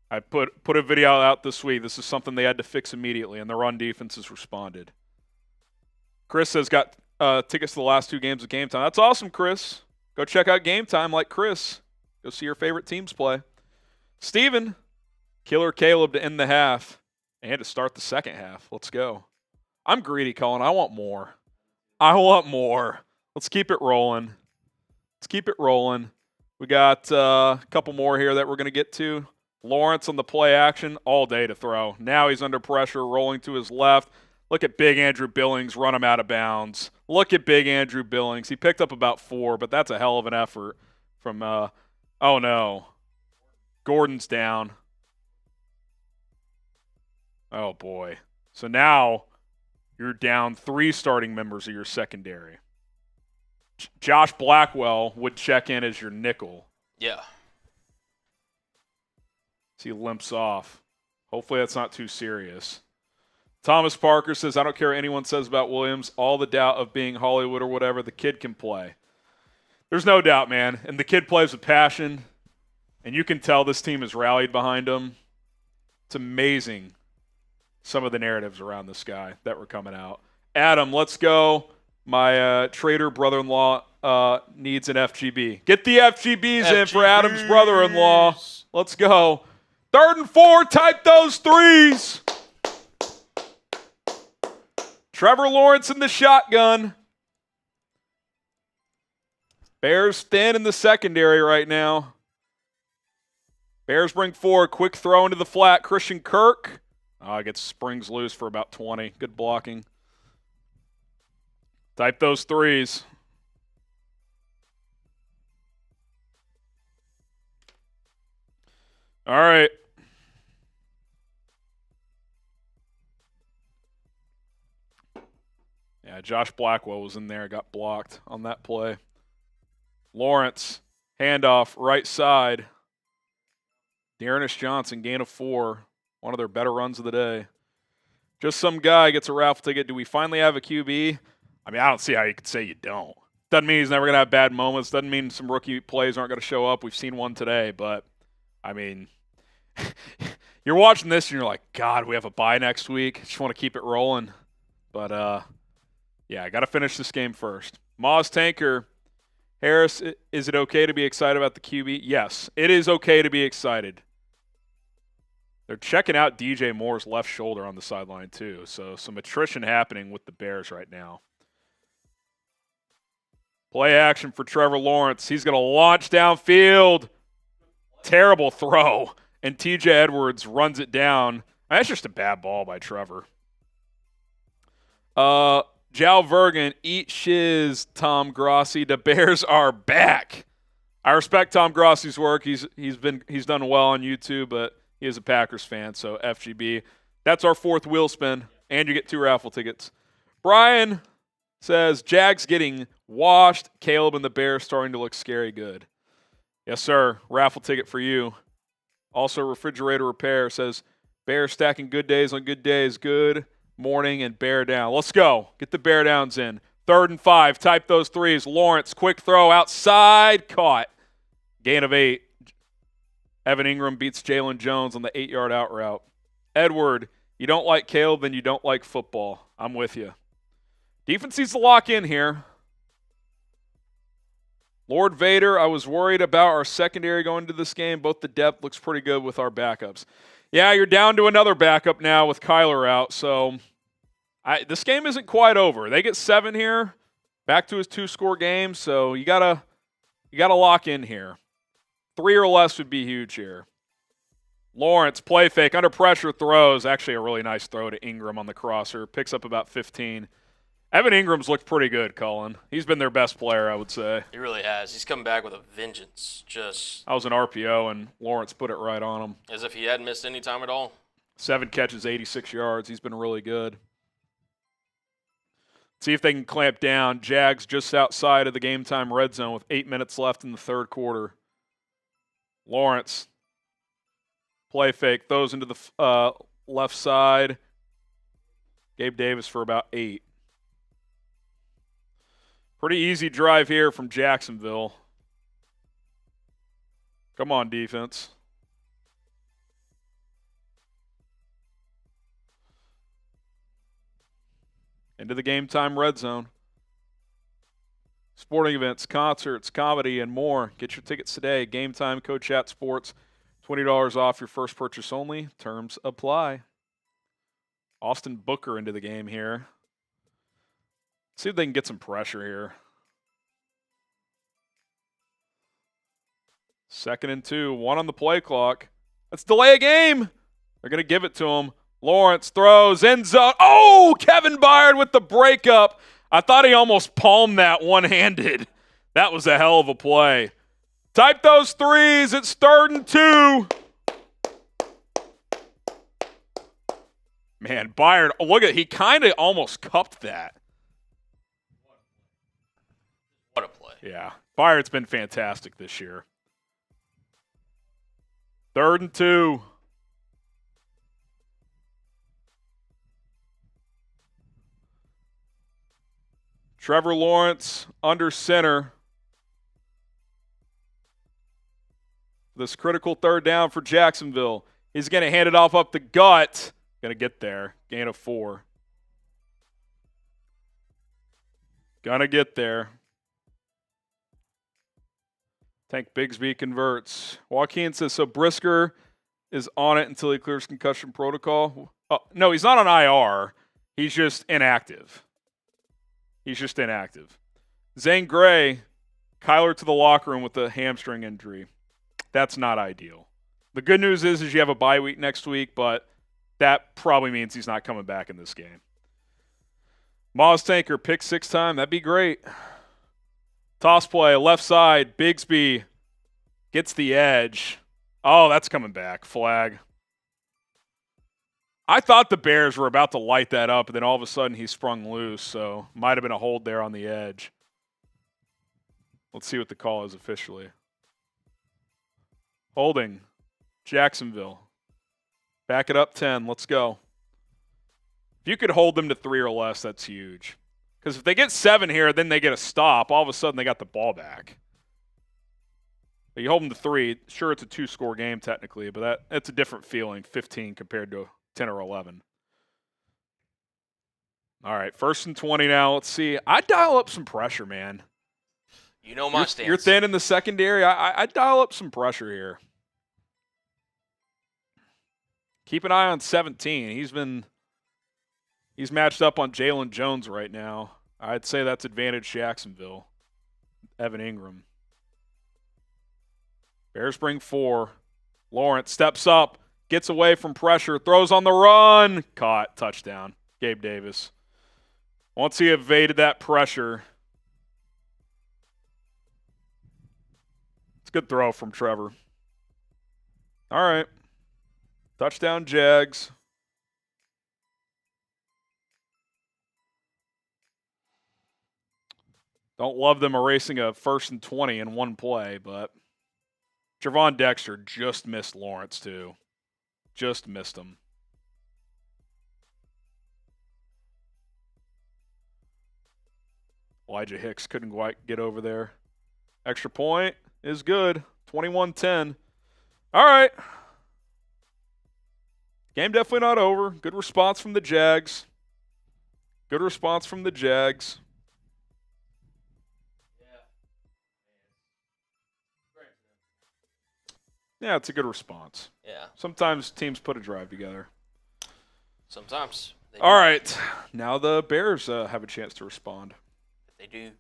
I put a video out this week. This is something they had to fix immediately, and the run defense has responded. Chris has got tickets to the last 2 games of Game Time. That's awesome, Chris. Go check out Game Time like Chris. Go see your favorite teams play. Steven, Killer Caleb to end the half and to start the second half. Let's go. I'm greedy, Colin. I want more. Let's keep it rolling. We got a couple more here that we're going to get to. Lawrence on the play action, all day to throw. Now he's under pressure, rolling to his left. Look at Big Andrew Billings run him out of bounds. Look at Big Andrew Billings. He picked up about 4, but that's a hell of an effort from, oh no. Gordon's down. Oh boy. So now you're down 3 starting members of your secondary. Josh Blackwell would check in as your nickel. Yeah. So he limps off. Hopefully that's not too serious. Thomas Parker says, I don't care what anyone says about Williams. All the doubt of being Hollywood or whatever, the kid can play. There's no doubt, man. And the kid plays with passion. And you can tell this team has rallied behind him. It's amazing some of the narratives around this guy that were coming out. Adam, let's go. My trader brother-in-law needs an FGB. Get the FGBs in for Adam's brother-in-law. Let's go. 3rd and 4, type those 3s. Trevor Lawrence in the shotgun. Bears thin in the secondary right now. Bears bring 4. Quick throw into the flat. Christian Kirk. Gets springs loose for about 20. Good blocking. Type those 3s. All right. Yeah, Josh Blackwell was in there, got blocked on that play. Lawrence, handoff, right side. Dearness Johnson, gain of 4. One of their better runs of the day. Just some guy gets a raffle ticket. Do we finally have a QB? I mean, I don't see how you could say you don't. Doesn't mean he's never going to have bad moments. Doesn't mean some rookie plays aren't going to show up. We've seen one today, but, I mean, you're watching this and you're like, God, we have a bye next week. Just want to keep it rolling. But, yeah, I got to finish this game first. Moz Tanker, Harris, is it okay to be excited about the QB? Yes, it is okay to be excited. They're checking out DJ Moore's left shoulder on the sideline too, so some attrition happening with the Bears right now. Play action for Trevor Lawrence. He's going to launch downfield. Terrible throw, and TJ Edwards runs it down. That's just a bad ball by Trevor. Jal Vergen, eat shiz, Tom Grossi. The Bears are back. I respect Tom Grossi's work. He's done well on YouTube, but he is a Packers fan, so FGB. That's our fourth wheel spin, and you get 2 raffle tickets. Brian says, Jags getting washed. Caleb and the Bears starting to look scary good. Yes, sir. Raffle ticket for you. Also, Refrigerator Repair says, Bears stacking good days on good days. Good morning and bear down. Let's go. Get the bear downs in. 3rd and 5. Type those threes. Lawrence, quick throw outside. Caught. Gain of 8. Evan Ingram beats Jaylon Jones on the 8-yard out route. Edward, you don't like Caleb, then you don't like football. I'm with you. Defense needs to lock in here. Lord Vader, I was worried about our secondary going into this game. Both the depth looks pretty good with our backups. Yeah, you're down to another backup now with Kyler out, so this game isn't quite over. They get 7 here, back to his 2-score game, so you gotta lock in here. 3 or less would be huge here. Lawrence, play fake, under pressure throws. Actually a really nice throw to Ingram on the crosser. Picks up about 15. Evan Ingram's looked pretty good, Cullen. He's been their best player, I would say. He really has. He's coming back with a vengeance. I was an RPO, and Lawrence put it right on him. As if he hadn't missed any time at all. 7 catches, 86 yards. He's been really good. See if they can clamp down. Jags just outside of the game time red zone with 8 minutes left in the 3rd quarter. Lawrence, play fake, throws into the left side. Gabe Davis for about 8. Pretty easy drive here from Jacksonville. Come on, defense. Into the game time red zone. Sporting events, concerts, comedy, and more. Get your tickets today. Game Time, Code Chat Sports. $20 off your first purchase only. Terms apply. Austin Booker into the game here. See if they can get some pressure here. 2nd and 2. 1 on the play clock. Let's delay a game. They're going to give it to him. Lawrence throws, end zone. Oh, Kevin Byard with the breakup. I thought he almost palmed that one-handed. That was a hell of a play. Type those threes. It's 3rd and 2. Man, Byard, look at, he kind of almost cupped that. What a play. Yeah, Byard's been fantastic this year. 3rd and 2. Trevor Lawrence under center. This critical 3rd down for Jacksonville. He's going to hand it off up the gut. Going to get there. Gain of 4. Going to get there. Tank Bigsby converts. Joaquin says, so Brisker is on it until he clears concussion protocol. Oh, no, he's not on IR. He's just inactive. Zane Gray, Kyler to the locker room with a hamstring injury. That's not ideal. The good news is you have a bye week next week, but that probably means he's not coming back in this game. Moz Tanker, pick 6 time. That'd be great. Toss play, left side. Bigsby gets the edge. Oh, that's coming back. Flag. I thought the Bears were about to light that up, and then all of a sudden he sprung loose, so might have been a hold there on the edge. Let's see what the call is officially. Holding. Jacksonville. Back it up 10. Let's go. If you could hold them to 3 or less, that's huge. Because if they get 7 here, then they get a stop. All of a sudden, they got the ball back. But you hold them to 3. Sure, it's a 2-score game technically, but that's a different feeling, 15 compared to 10 or 11. All right, 1st and 20 now. Let's see. I'd dial up some pressure, man. You know my stance. You're thin in the secondary. I'd dial up some pressure here. Keep an eye on 17. He's matched up on Jaylon Jones right now. I'd say that's advantage Jacksonville. Evan Ingram. Bears bring 4. Lawrence steps up, gets away from pressure, throws on the run. Caught. Touchdown. Gabe Davis. Once he evaded that pressure, It's a good throw from Trevor. All right. Touchdown, Jags. Don't love them erasing a 1st and 20 in one play, but Javon Dexter just missed Lawrence, too. Just missed him. Elijah Hicks couldn't quite get over there. Extra point is good. 21-10. All right. Game definitely not over. Good response from the Jags. Good response from the Jags. Yeah, it's a good response. Yeah. Sometimes teams put a drive together. Sometimes. All right. Now the Bears have a chance to respond. They do.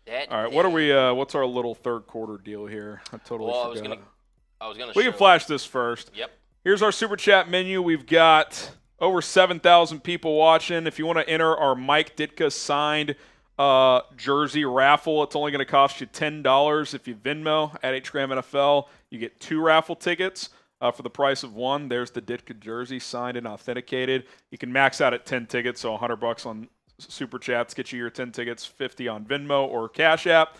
That All right. What are we? What's our little third quarter deal here? I totally forgot. I was gonna. We can flash this first. Yep. Here's our super chat menu. We've got over 7,000 people watching. If you want to enter our Mike Ditka signed jersey raffle, it's only going to cost you $10. If you Venmo at HGram NFL, you get 2 raffle tickets for the price of 1. There's the Ditka jersey signed and authenticated. You can max out at 10 tickets, so $100 on super chats get you your 10 tickets, 50 on Venmo or Cash App.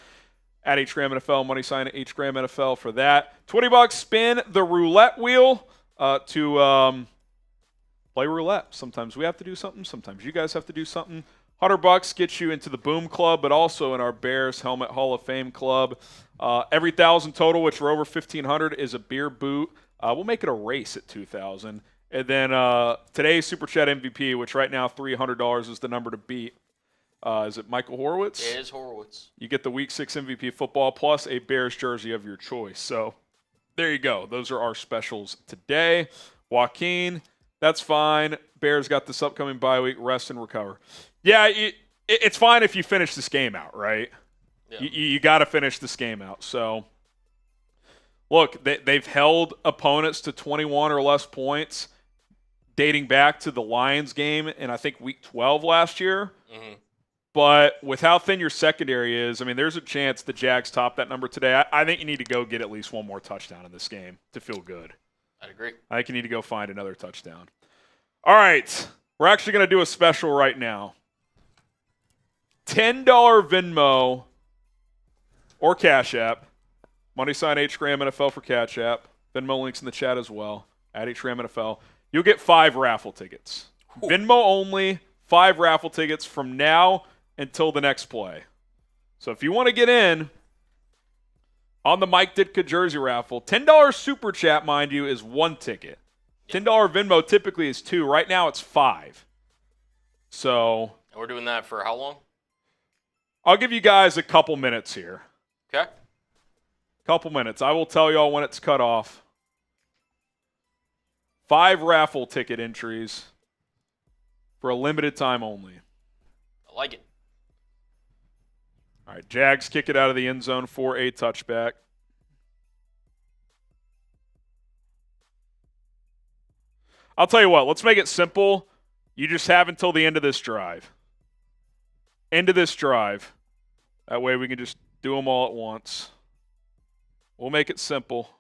At HGram NFL, money sign at HGram NFL for that. $20 spin the roulette wheel to play roulette. Sometimes we have to do something. Sometimes you guys have to do something. $100 gets you into the Boom Club, but also in our Bears Helmet Hall of Fame Club. Every 1,000 total, which are over 1,500, is a beer boot. We'll make it a race at 2,000. And then today's Super Chat MVP, which right now $300 is the number to beat. Is it Michael Horowitz? It is Horowitz. You get the Week 6 MVP football plus a Bears jersey of your choice. So there you go. Those are our specials today. Joaquin, that's fine. Bears got this upcoming bye week. Rest and recover. Yeah, it's fine if you finish this game out, right? Yeah. You got to finish this game out. So, look, they've held opponents to 21 or less points dating back to the Lions game in, I think, Week 12 last year. Mm-hmm. But with how thin your secondary is, I mean, there's a chance the Jags top that number today. I think you need to go get at least one more touchdown in this game to feel good. I'd agree. I think you need to go find another touchdown. All right. We're actually going to do a special right now. $10 Venmo or Cash App. Money sign HGram NFL for Cash App. Venmo links in the chat as well. At HGram NFL. You'll get 5 raffle tickets. Ooh. Venmo only. 5 raffle tickets from now until the next play. So if you want to get in on the Mike Ditka jersey raffle, $10 super chat, mind you, is 1 ticket. $10 Venmo typically is 2. Right now it's 5. So And we're doing that for how long? I'll give you guys a couple minutes here. Okay. Couple minutes. I will tell y'all when it's cut off. 5 raffle ticket entries for a limited time only. I like it. All right, Jags kick it out of the end zone for a touchback. I'll tell you what, let's make it simple. You just have until the end of this drive. End of this drive. That way we can just do them all at once. We'll make it simple.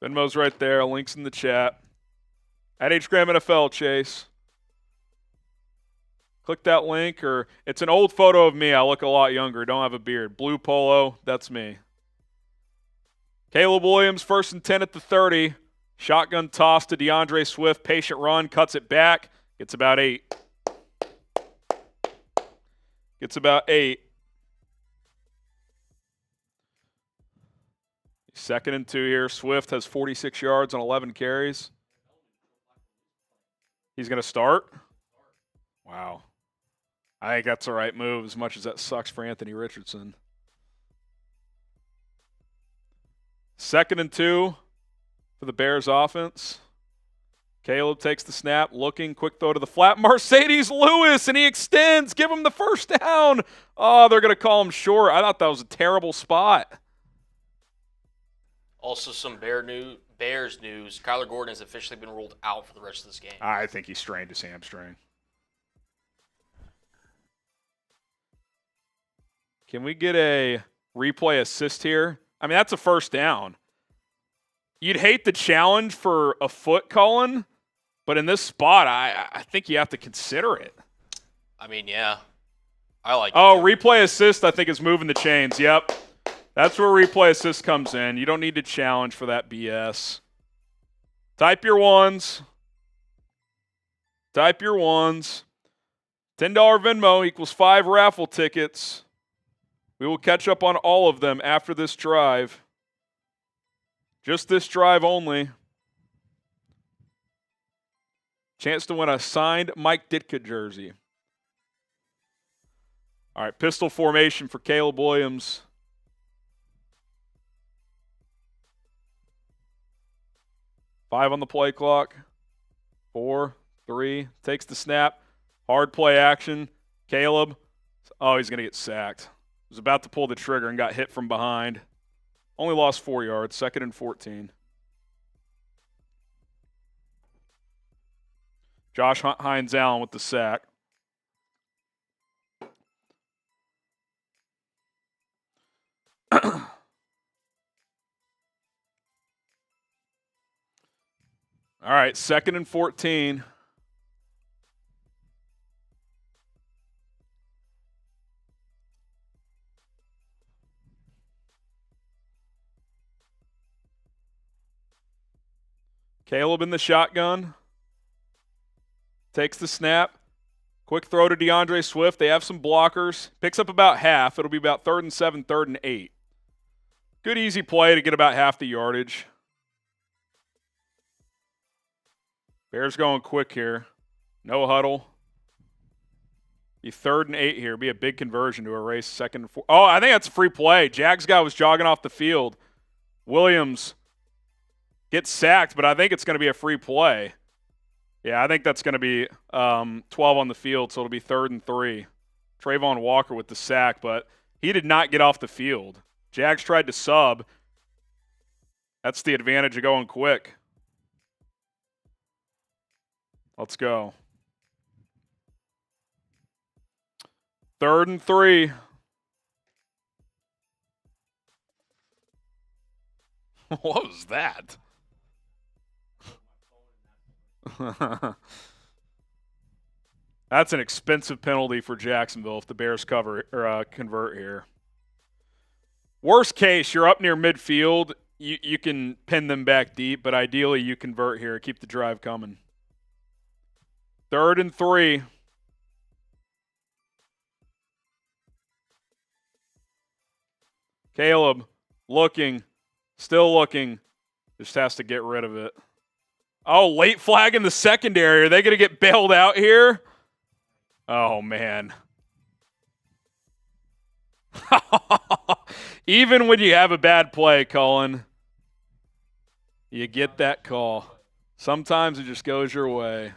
Venmo's right there. Links in the chat. At HGram NFL, Chase. Click that link, or it's an old photo of me. I look a lot younger. Don't have a beard. Blue polo, that's me. Caleb Williams, 1st and 10 at the 30. Shotgun toss to DeAndre Swift. Patient run, cuts it back. Gets about 8. Gets about 8. 2nd and 2 here. Swift has 46 yards on 11 carries. He's going to start? Wow. I think that's the right move, as much as that sucks for Anthony Richardson. 2nd and 2 for the Bears offense. Caleb takes the snap, looking, quick throw to the flat. Mercedes Lewis, and he extends. Give him the first down. Oh, they're going to call him short. I thought that was a terrible spot. Also, some Bears news. Kyler Gordon has officially been ruled out for the rest of this game. I think he strained his hamstring. Can we get a replay assist here? I mean, that's a first down. You'd hate the challenge for a foot, Colin, but in this spot, I think you have to consider it. I mean, yeah. I like it. Oh, replay assist, I think, is moving the chains. Yep. That's where replay assist comes in. You don't need to challenge for that BS. Type your ones. Type your ones. $10 Venmo equals 5 raffle tickets. We will catch up on all of them after this drive. Just this drive only. Chance to win a signed Mike Ditka jersey. All right, pistol formation for Caleb Williams. Five on the play clock. 4, 3, takes the snap. Hard play action. Caleb. Oh, he's going to get sacked. Was about to pull the trigger and got hit from behind. Only lost 4 yards, 2nd and 14. Josh Hines-Allen with the sack. All right, 2nd and 14. Caleb in the shotgun. Takes the snap. Quick throw to DeAndre Swift. They have some blockers. Picks up about half. It'll be about 3rd and 7, 3rd and 8. Good easy play to get about half the yardage. Bears going quick here. No huddle. Be 3rd and 8 here. Be a big conversion to erase 2nd and 4. Oh, I think that's a free play. Jags guy was jogging off the field. Williams gets sacked, but I think it's going to be a free play. Yeah, I think that's going to be 12 on the field, so it'll be 3rd and 3. Travon Walker with the sack, but he did not get off the field. Jags tried to sub. That's the advantage of going quick. Let's go. 3rd and 3. What was that? That's an expensive penalty for Jacksonville if the Bears convert here. Worst case, you're up near midfield. You can pin them back deep, but ideally you convert here. Keep the drive coming. 3rd and 3. Caleb looking, still looking. Just has to get rid of it. Oh, late flag in the secondary. Are they going to get bailed out here? Oh, man. Even when you have a bad play, Cullen, you get that call. Sometimes it just goes your way.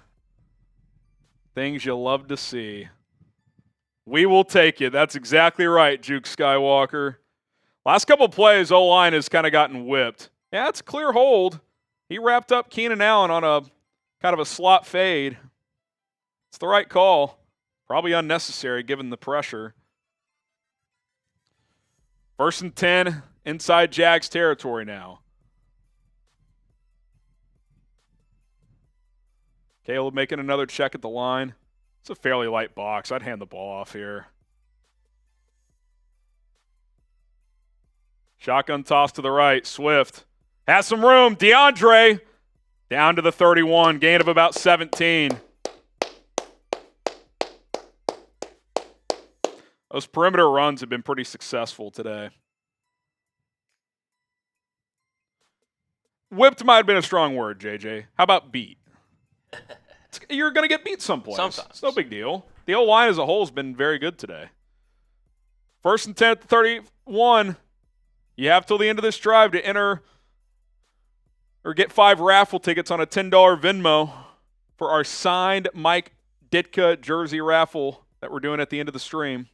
Things you love to see. We will take it. That's exactly right, Juke Skywalker. Last couple of plays, O-line has kind of gotten whipped. Yeah, it's a clear hold. He wrapped up Keenan Allen on a kind of a slot fade. It's the right call. Probably unnecessary given the pressure. 1st and 10 inside Jags territory now. Caleb making another check at the line. It's a fairly light box. I'd hand the ball off here. Shotgun toss to the right. Swift has some room. DeAndre down to the 31. Gain of about 17. Those perimeter runs have been pretty successful today. Whipped might have been a strong word, JJ. How about beat? You're going to get beat someplace. Sometimes. It's no big deal. The O-line as a whole has been very good today. 1st and 10 at the 31. You have till the end of this drive to enter or get 5 raffle tickets on a $10 Venmo for our signed Mike Ditka jersey raffle that we're doing at the end of the stream.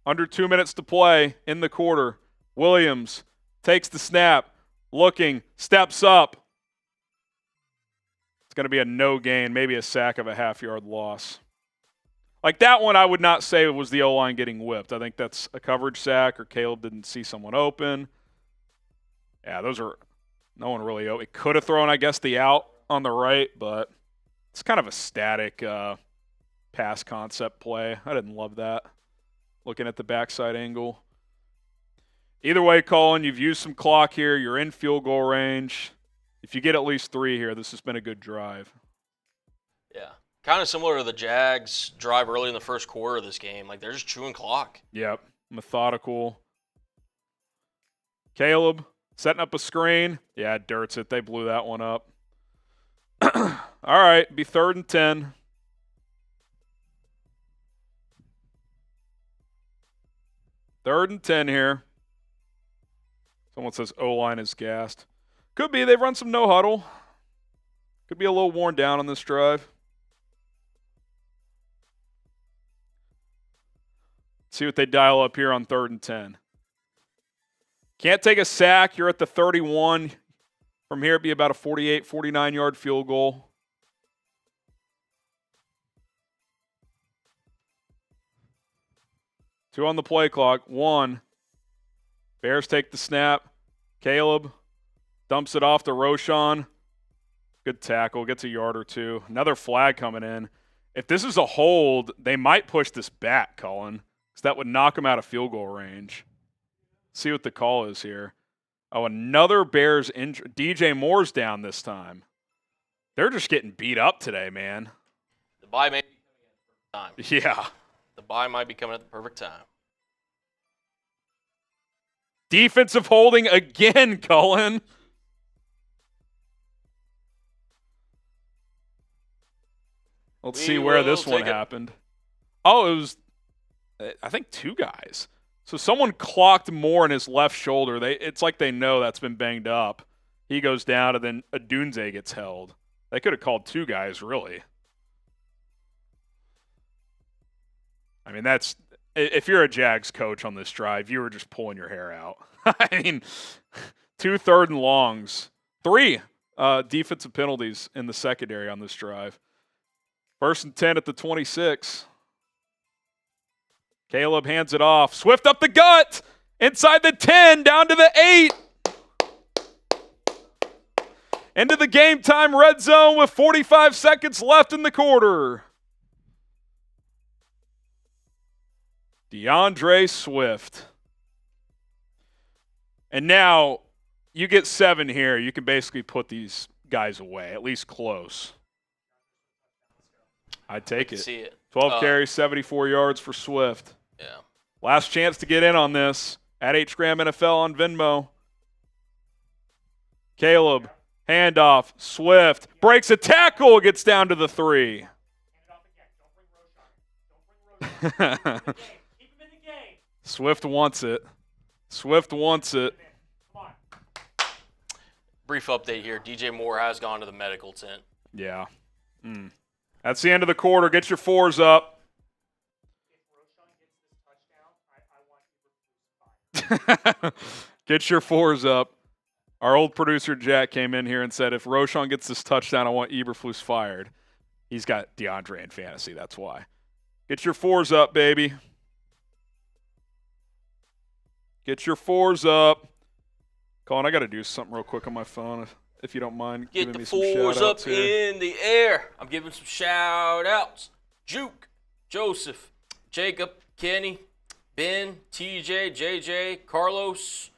Under 2 minutes to play in the quarter. Williams takes the snap, looking, steps up. It's going to be a no gain, maybe a sack of a half-yard loss. Like that one I would not say was the O-line getting whipped. I think that's a coverage sack or Caleb didn't see someone open. Yeah, those are – no one really – it could have thrown, I guess, the out on the right, but it's kind of a static pass concept play. I didn't love that, looking at the backside angle. Either way, Colin, you've used some clock here. You're in field goal range. If you get at least 3 here, this has been a good drive. Yeah. Kind of similar to the Jags drive early in the first quarter of this game. Like, they're just chewing clock. Yep. Methodical. Caleb setting up a screen. Yeah, dirts it. They blew that one up. All right. Be 3rd and 10. Third and 10 here. Someone says O-line is gassed. Could be. They've run some no huddle. Could be a little worn down on this drive. See what they dial up here on 3rd and 10. Can't take a sack. You're at the 31. From here, it'd be about a 48, 49-yard field goal. Two on the play clock. 1. Bears take the snap. Caleb dumps it off to Roschon. Good tackle. Gets a yard or 2. Another flag coming in. If this is a hold, they might push this back, Colin, because that would knock them out of field goal range. See what the call is here. Oh, another Bears injury. DJ Moore's down this time. They're just getting beat up today, man. The bye may be coming at the perfect time. Yeah. The bye might be coming at the perfect time. Defensive holding again, Cullen. Let's see where this one happened. Oh, it was, I think, 2 guys. So someone clocked Moore in his left shoulder. It's like they know that's been banged up. He goes down, and then Odunze gets held. They could have called 2 guys, really. I mean, that's – if you're a Jags coach on this drive, you were just pulling your hair out. I mean, 2 third and longs. 3 defensive penalties in the secondary on this drive. 1st and 10 at the 26. Caleb hands it off. Swift up the gut. Inside the 10, down to the 8. Into the game time red zone with 45 seconds left in the quarter. DeAndre Swift. And now you get 7 here. You can basically put these guys away, at least close. I'd take it. See it. 12 carries, 74 yards for Swift. Yeah. Last chance to get in on this. At H Graham NFL on Venmo. Caleb, handoff, Swift, breaks a tackle, gets down to the 3. Swift wants it. Swift wants it. Brief update here. DJ Moore has gone to the medical tent. Yeah. That's the end of the quarter. Get your 4s up. Get your 4s up. Our old producer Jack came in here and said, if Roschon gets this touchdown, I want Eberflus fired. He's got DeAndre in fantasy, that's why. Get your 4s up, baby. Get your 4s up. Colin, I got to do something real quick on my phone, if you don't mind giving me some shout-outs here. Get the 4s up in the air. I'm giving some shout-outs. Juke, Joseph, Jacob, Kenny, Ben, TJ, JJ, Carlos,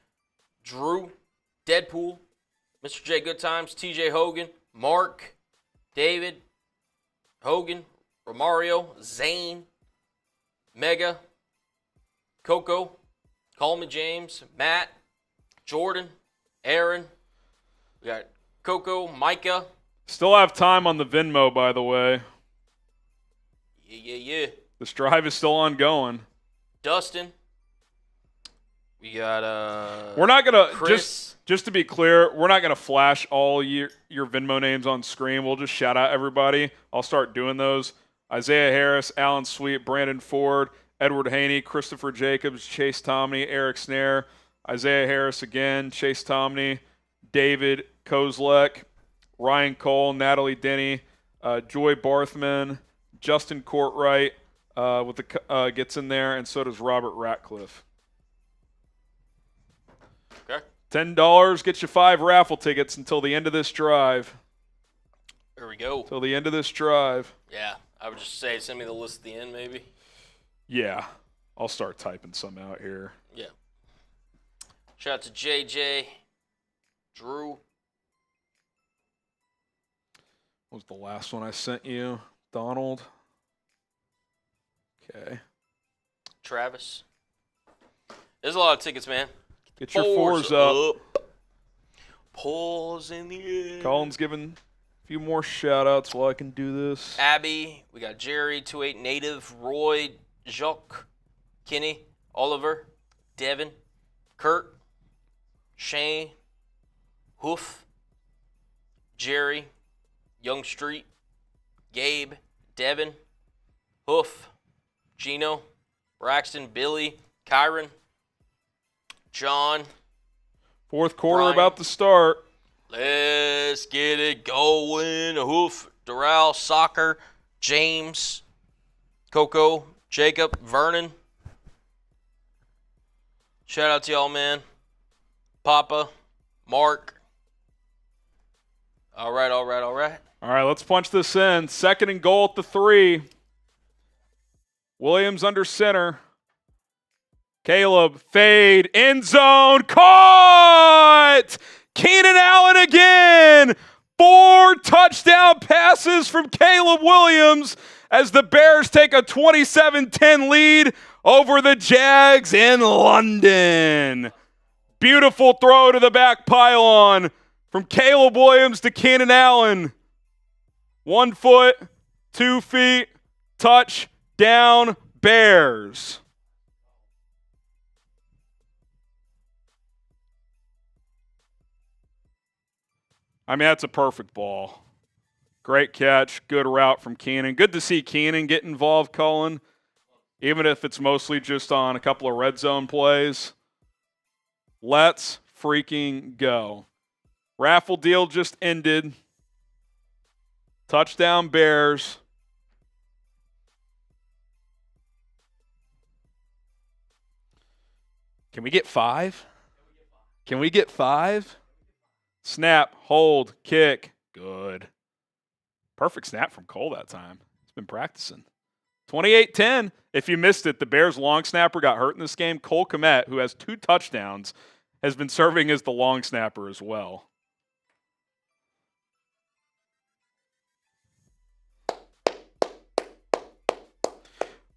Drew, Deadpool, Mr. J Good Times, TJ Hogan, Mark, David, Hogan, Romario, Zane, Mega, Coco, Call Me James, Matt, Jordan, Aaron. We got Coco, Micah. Still have time on the Venmo, by the way. Yeah. This drive is still ongoing. Dustin. We got we're not gonna Chris. just to be clear, we're not gonna flash all your Venmo names on screen. We'll just shout out everybody. I'll start doing those. Isaiah Harris, Alan Sweet, Brandon Ford, Edward Haney, Christopher Jacobs, Chase Tomney, Eric Snare, Isaiah Harris again, Chase Tomney, David Kozlek, Ryan Cole, Natalie Denny, Joy Barthman, Justin Courtwright, gets in there, and so does Robert Ratcliffe. Okay. $10 gets you 5 raffle tickets until the end of this drive. There we go. Till the end of this drive. Yeah, I would just say send me the list at the end, maybe. Yeah, I'll start typing some out here. Yeah. Shout out to JJ, Drew. What was the last one I sent you? Donald. Okay. Travis. There's a lot of tickets, man. Get your fours up. Pulls in the air. Colin's giving a few more shout-outs while I can do this. Abby. We got Jerry, 28 Native, Roy, Jacques, Kenny, Oliver, Devin, Kurt, Shane, Hoof, Jerry, Young Street, Gabe, Devin, Hoof, Gino, Braxton, Billy, Kyron, John. Fourth quarter Brian. about to start. Let's get it going. Hoof, Doral, Soccer, James, Coco, Jacob, Vernon. Shout out to y'all, man. Papa, Mark. All right. All right, let's punch this in. 2nd and goal at the 3. Williams under center. Caleb, fade, end zone, caught! Keenan Allen again! 4 touchdown passes from Caleb Williams as the Bears take a 27-10 lead over the Jags in London. Beautiful throw to the back pylon from Caleb Williams to Keenan Allen. 1 foot, 2 feet, touchdown, Bears. I mean, that's a perfect ball. Great catch, good route from Keenan. Good to see Keenan get involved, Colin, even if it's mostly just on a couple of red zone plays. Let's freaking go. Raffle deal just ended. Touchdown, Bears. Can we get 5? Can we get 5? Snap, hold, kick. Good. Perfect snap from Cole that time. He's been practicing. 28-10. If you missed it, the Bears long snapper got hurt in this game. Cole Kmet, who has 2 touchdowns, has been serving as the long snapper as well.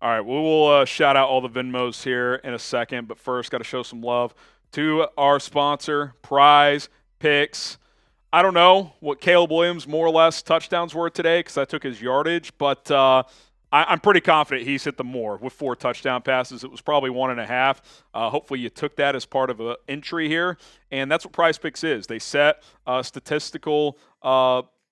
All right, we will shout out all the Venmos here in a second, but first got to show some love to our sponsor, Prize Picks. I don't know what Caleb Williams' more or less touchdowns were today because I took his yardage, but I'm pretty confident he's hit the more with 4 touchdown passes. It was probably 1.5. Hopefully you took that as part of an entry here, and that's what Prize Picks is. They set statistical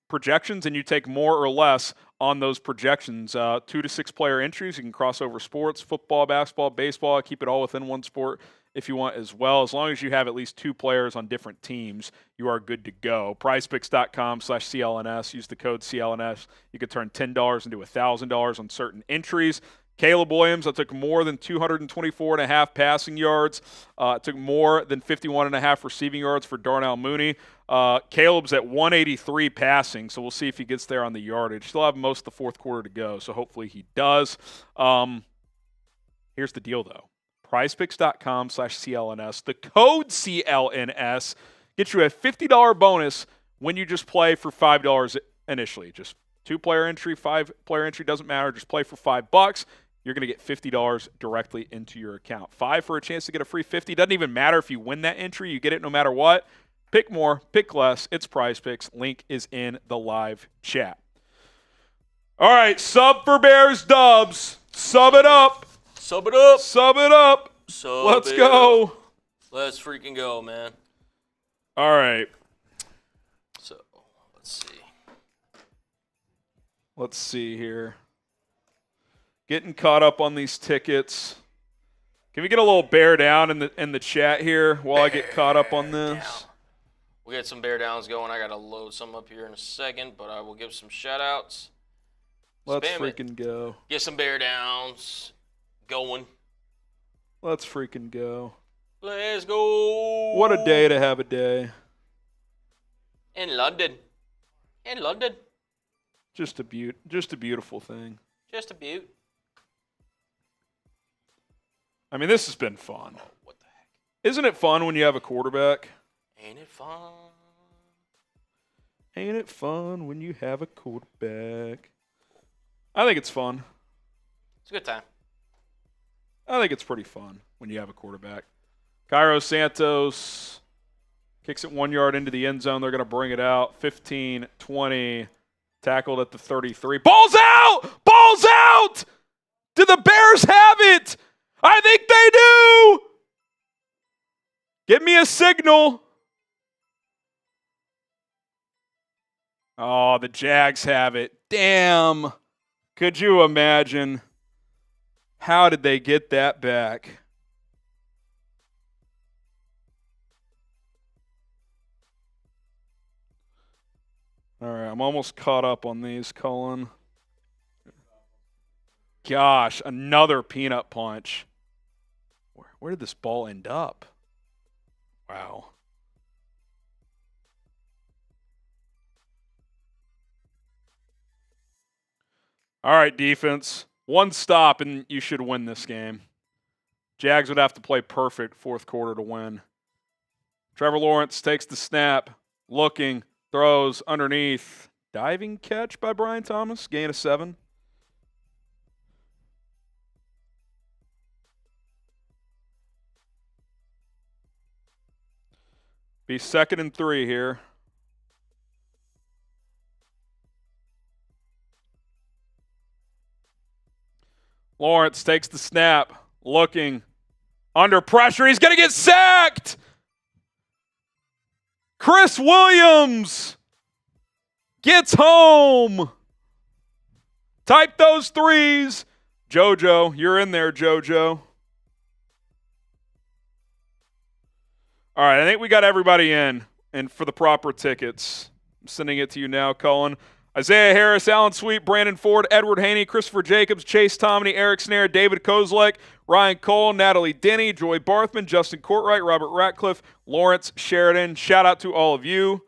projections, and you take more or less on those projections. 2 to 6 player entries. You can cross over sports, football, basketball, baseball, keep it all within one sport if you want as well. As long as you have at least 2 players on different teams, you are good to go. PrizePicks.com/CLNS. Use the code CLNS. You could turn $10 into $1,000 on certain entries. Caleb Williams, I took more than 224.5 passing yards. Took more than 51.5 receiving yards for Darnell Mooney. Caleb's at 183 passing, so we'll see if he gets there on the yardage. Still have most of the fourth quarter to go, so hopefully he does. Here's the deal, though. PrizePicks.com/CLNS. The code CLNS gets you a $50 bonus when you just play for $5 initially. Just 2-player entry, 5-player entry, doesn't matter. Just play for $5. You're going to get $50 directly into your account. 5 for a chance to get a free 50. Doesn't even matter if you win that entry. You get it no matter what. Pick more, pick less. It's Prize Picks. Link is in the live chat. All right, sub for Bears Dubs. Sub it up. Sub it up. Sub it up. Let's go. Up. Let's freaking go, man. All right. So, let's see. Let's see here. Getting caught up on these tickets. Can we get a little bear down in the chat here while I get caught up on this? Down. We got some bear downs going. I got to load some up here in a second, but I will give some shout outs. Let's Spam it. freaking go. Get some bear downs going. Let's freaking go. Let's go. What a day to have a day. In London. Just a beautiful thing. Just a beaut. I mean, this has been fun. Oh, what the heck? Isn't it fun when you have a quarterback? Ain't it fun? Ain't it fun when you have a quarterback? I think it's fun. It's a good time. I think it's pretty fun when you have a quarterback. Cairo Santos kicks it 1 yard into the end zone. They're going to bring it out. 15-20. Tackled at the 33. Ball's out! Ball's out! Do the Bears have it? I think they do! Give me a signal. Oh, the Jags have it. Damn. Could you imagine? How did they get that back? All right, I'm almost caught up on these, Cullen. Gosh, another peanut punch. Where did this ball end up? Wow. All right, defense. One stop, and you should win this game. Jags would have to play perfect fourth quarter to win. Trevor Lawrence takes the snap, looking, throws underneath. Diving catch by Brian Thomas, gain of 7. Be 2nd and 3 here. Lawrence takes the snap, looking, under pressure. He's going to get sacked. Chris Williams gets home. Type those 3s. JoJo, you're in there, JoJo. All right, I think we got everybody in, and for the proper tickets. I'm sending it to you now, Cullen. Isaiah Harris, Alan Sweet, Brandon Ford, Edward Haney, Christopher Jacobs, Chase Tomney, Eric Snare, David Kozlek, Ryan Cole, Natalie Denny, Joy Barthman, Justin Courtwright, Robert Ratcliffe, Lawrence Sheridan. Shout out to all of you.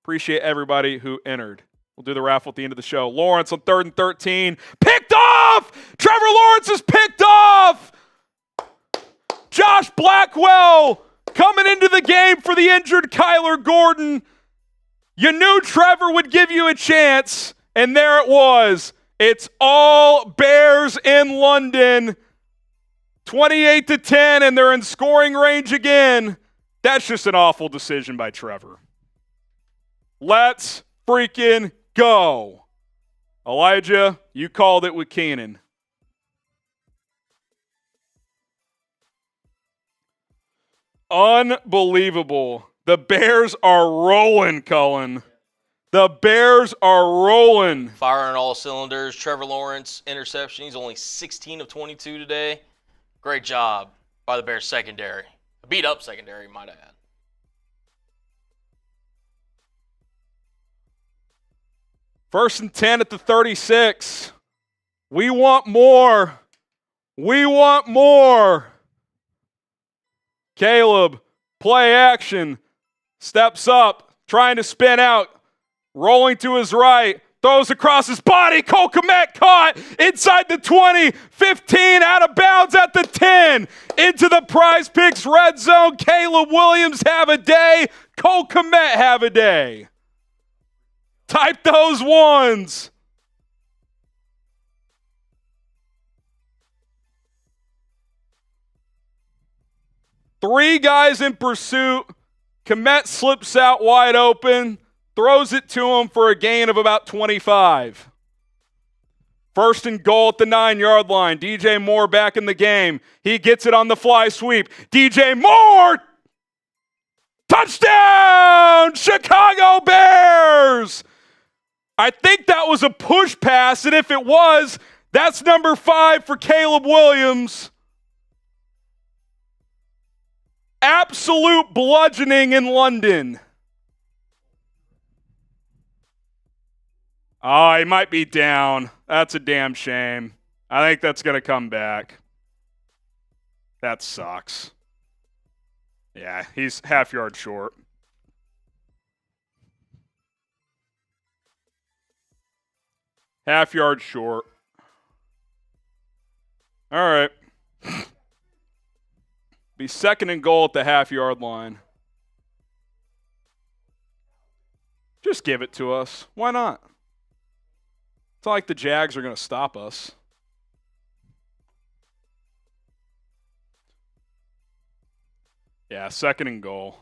Appreciate everybody who entered. We'll do the raffle at the end of the show. Lawrence on 3rd and 13. Picked off! Trevor Lawrence is picked off! Josh Blackwell coming into the game for the injured Kyler Gordon. You knew Trevor would give you a chance, and there it was. It's all Bears in London. 28-10, and they're in scoring range again. That's just an awful decision by Trevor. Let's freaking go. Elijah, you called it with Keenan. Unbelievable. The Bears are rolling, Cullen. The Bears are rolling. Firing all cylinders. Trevor Lawrence, interception. He's only 16 of 22 today. Great job by the Bears secondary. A beat-up secondary, might I add. First and 10 at the 36. We want more. We want more. Caleb, play action. Steps up, trying to spin out, rolling to his right, throws across his body. Cole Kmet caught inside the 20, 15, out of bounds at the 10. Into the Prize Picks red zone. Caleb Williams have a day. Cole Kmet have a day. Type those 1s. Three guys in pursuit. Kmet slips out wide open, throws it to him for a gain of about 25. 1st and goal at the 9-yard line. DJ Moore back in the game. He gets it on the fly sweep. DJ Moore! Touchdown! Chicago Bears! I think that was a push pass, and if it was, that's number 5 for Caleb Williams. Absolute bludgeoning in London. Oh, he might be down. That's a damn shame. I think that's going to come back. That sucks. Yeah, he's half yard short. Half yard short. All right. Be second and goal at the half yard line. Just give it to us. Why not? It's not like the Jags are going to stop us. Yeah, second and goal.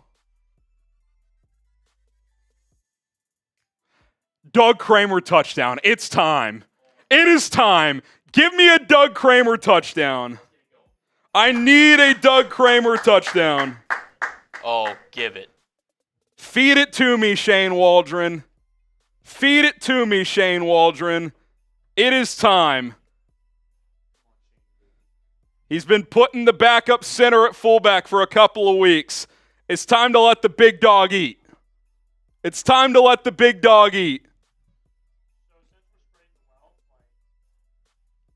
Doug Kramer touchdown. It's time. It is time. Give me a Doug Kramer touchdown. I need a Doug Kramer touchdown. Oh, give it. Feed it to me, Shane Waldron. Feed it to me, Shane Waldron. It is time. He's been putting the backup center at fullback for a couple of weeks. It's time to let the big dog eat. It's time to let the big dog eat.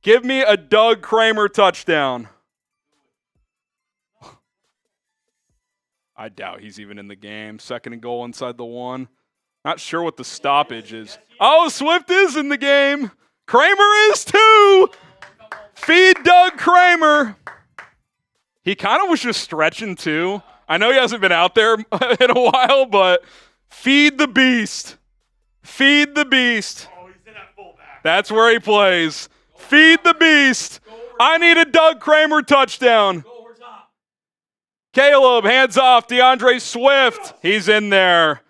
Give me a Doug Kramer touchdown. I doubt he's even in the game. Second and goal inside the 1. Not sure what the stoppage is. Oh, Swift is in the game. Kramer is too. Feed Doug Kramer. He kind of was just stretching too. I know he hasn't been out there in a while, but feed the beast. Feed the beast. Oh, he's in that fullback. That's where he plays. Feed the beast. I need a Doug Kramer touchdown. Go over top. Caleb, hands off. DeAndre Swift. He's in there.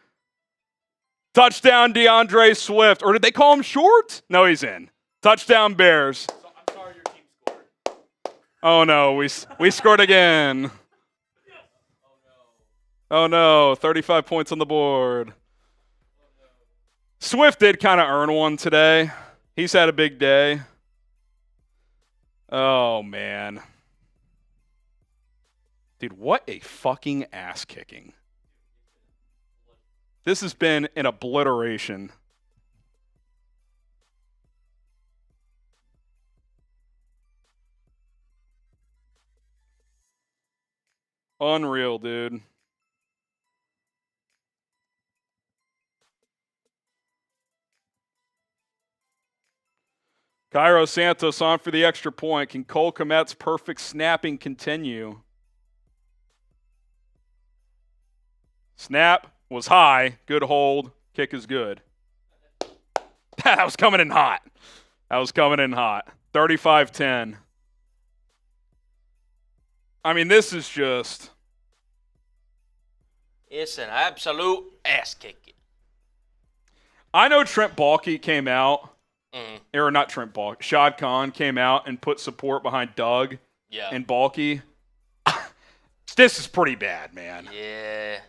Touchdown, DeAndre Swift. Or did they call him short? No, he's in. Touchdown, Bears. I'm sorry your team scored. Oh, no. We scored again. Oh, no. 35 points on the board. Swift did kind of earn one today. He's had a big day. Oh, man. Dude, what a fucking ass kicking. This has been an obliteration. Unreal, dude. Cairo Santos on for the extra point. Can Cole Kmet's perfect snapping continue? Snap was high. Good hold. Kick is good. That was coming in hot. 35-10. I mean, this is just... It's an absolute ass kicking. I know Trent Baalke came out. Or not Trent Baalke. Shad Khan came out and put support behind Doug and Baalke. This is pretty bad, man. Yeah.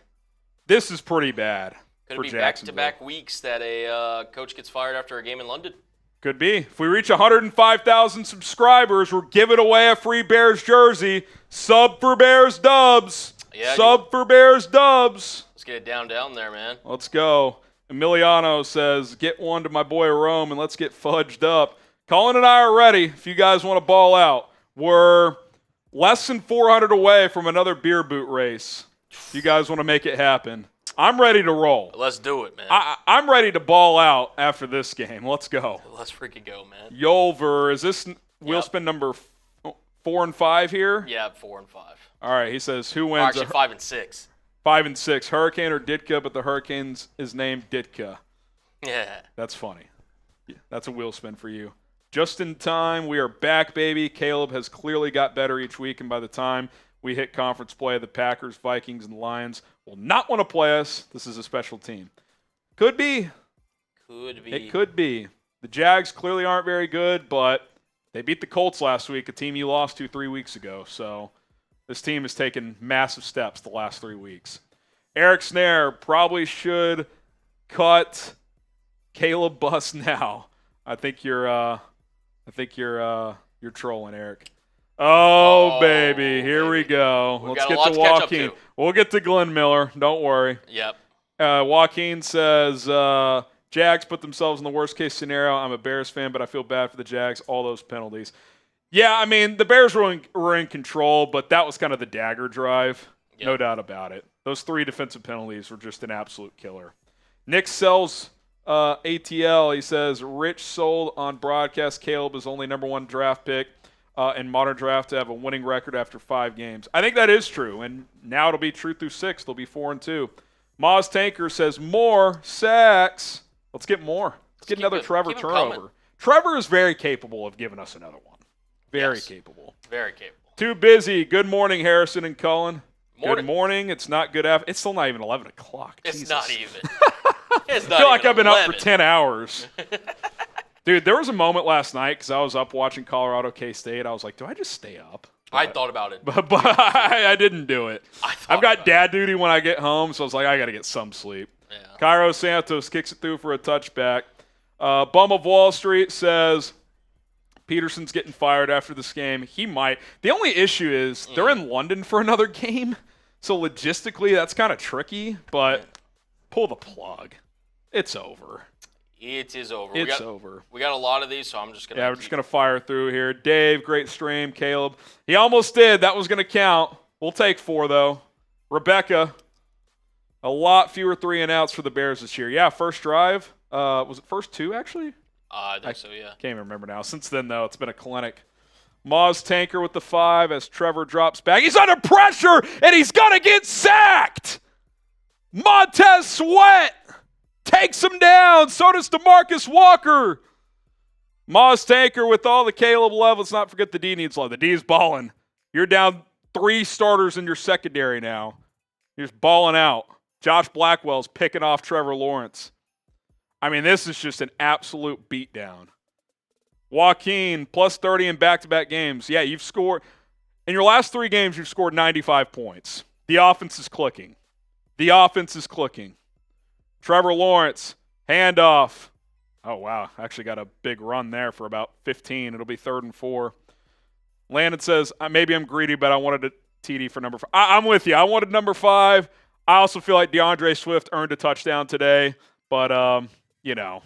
This is pretty bad. Could for it be Jacksonville. back-to-back weeks that a coach gets fired after a game in London? Could be. If we reach 105,000 subscribers, we're giving away a free Bears jersey. Sub for Bears dubs. Yeah, For Bears dubs. Let's get it down there, man. Let's go. Emiliano says, get one to my boy Rome and let's get fudged up. Colin and I are ready if you guys want to ball out. We're less than 400 away from another beer boot race. If you guys want to make it happen. I'm ready to roll. Let's do it, man. I'm ready to ball out after this game. Let's go. Let's freaking go, man. Yolver, is this wheel spin number 4 and 5 here? Yeah, 4 and 5. All right, he says, who wins? Actually, 5 and 6. 5 and 6. Hurricane or Ditka, but the Hurricanes is named Ditka. Yeah. That's funny. Yeah, that's a wheel spin for you. Just in time, we are back, baby. Caleb has clearly got better each week, and by the time we hit conference play, the Packers, Vikings, and Lions will not want to play us. This is a special team. Could be. It could be. The Jags clearly aren't very good, but they beat the Colts last week, a team you lost to 3 weeks ago. So this team has taken massive steps the last 3 weeks. Eric Snare probably should cut Caleb Bus now. I think you're trolling, Eric. Oh, baby. Here we go. Let's get to Joaquin. We'll get to Glenn Miller. Don't worry. Yep. Joaquin says, Jags put themselves in the worst-case scenario. I'm a Bears fan, but I feel bad for the Jags. All those penalties. Yeah, I mean, the Bears were in control, but that was kind of the dagger drive. Yep. No doubt about it. Those 3 defensive penalties were just an absolute killer. Nick sells ATL. He says, Rich sold on broadcast. Caleb is only number 1 draft pick in modern draft to have a winning record after 5 games. I think that is true, and now it'll be true through 6. They'll be 4-2. Moz Tanker says, more sacks. Let's get more. Let's get another Trevor turnover. Coming. Trevor is very capable of giving us another one. Very capable. Very capable. Too busy. Good morning, Harrison and Cullen. Morning. Good morning. It's not good after. It's still not even 11 o'clock. It's Jesus. not even. It's not I feel like even I've been 11. up for 10 hours. Dude, there was a moment last night because I was up watching Colorado K-State. I was like, do I just stay up? I thought about it. But I didn't do it. I've got dad duty when I get home, so I was like, I got to get some sleep. Yeah. Cairo Santos kicks it through for a touchback. Bum of Wall Street says Peterson's getting fired after this game. He might. The only issue is they're in London for another game, so logistically that's kind of tricky, but pull the plug. It's over. It is over. It's over. We got a lot of these, so I'm just going to. Yeah, we're just going to fire through here. Dave, great stream. Caleb, he almost did. That was going to count. We'll take 4, though. Rebecca, a lot fewer 3-and-outs for the Bears this year. Yeah, first drive. Was it first 2, actually? I think so, yeah. Can't even remember now. Since then, though, it's been a clinic. Moz Tanker with the 5 as Trevor drops back. He's under pressure, and he's going to get sacked. Montez Sweat takes him down. So does DeMarcus Walker. Moz Tanker with all the Caleb love. Let's not forget the D needs love. The D is balling. You're down 3 starters in your secondary now. You're just balling out. Josh Blackwell's picking off Trevor Lawrence. I mean, this is just an absolute beatdown. Joaquin, plus 30 in back-to-back games. Yeah, you've scored. In your last 3 games, you've scored 95 points. The offense is clicking. The offense is clicking. Trevor Lawrence, handoff. Oh, wow. Actually got a big run there for about 15. It'll be 3rd and 4. Landon says, maybe I'm greedy, but I wanted a TD for number 5. I'm with you. I wanted number 5. I also feel like DeAndre Swift earned a touchdown today, but, you know,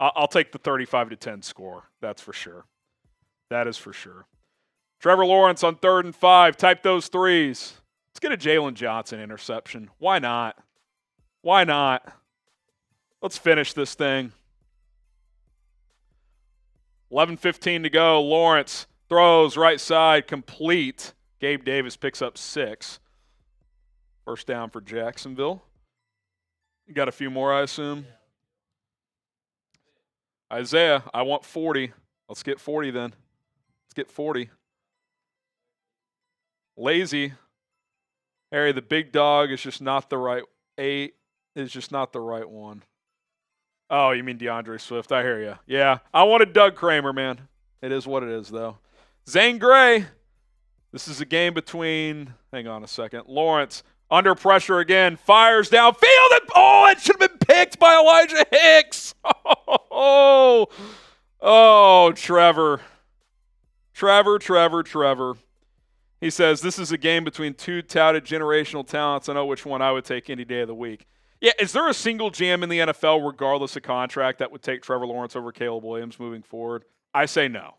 I'll take the 35-10 score. That's for sure. That is for sure. Trevor Lawrence on 3rd and 5. Type those 3s. Let's get a Jaylon Johnson interception. Why not? Why not? Let's finish this thing. 11:15 to go. Lawrence throws right side, complete. Gabe Davis picks up 6. First down for Jacksonville. You got a few more, I assume? Isaiah, I want 40. Let's get 40 then. Let's get 40. Lazy. Harry, the big dog is just not the right. 8 is just not the right one. Oh, you mean DeAndre Swift. I hear you. Yeah, I wanted Doug Kramer, man. It is what it is, though. Zane Gray. This is a game between, hang on a second, Lawrence. Under pressure again. Fires downfield. It should have been picked by Elijah Hicks. Oh, Trevor. Trevor. He says, this is a game between 2 touted generational talents. I know which one I would take any day of the week. Yeah, is there a single GM in the NFL, regardless of contract, that would take Trevor Lawrence over Caleb Williams moving forward? I say no.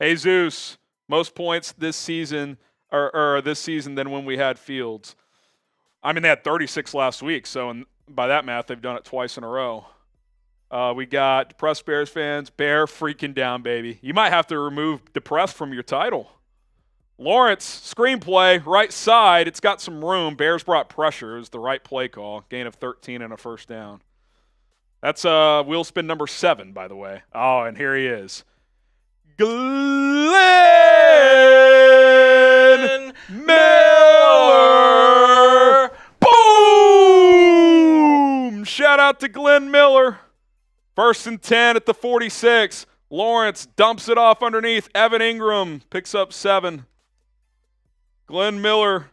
Jesus, most points this season or this season than when we had Fields. I mean, they had 36 last week, so by that math, they've done it twice in a row. We got depressed Bears fans. Bear freaking down, baby. You might have to remove depressed from your title. Lawrence, screenplay, right side. It's got some room. Bears brought pressure. It was the right play call. Gain of 13 and a first down. That's wheel spin number 7, by the way. Oh, and here he is. Glenn Miller. Boom! Shout out to Glenn Miller. 1st and 10 at the 46. Lawrence dumps it off underneath. Evan Ingram picks up 7. Glenn Miller,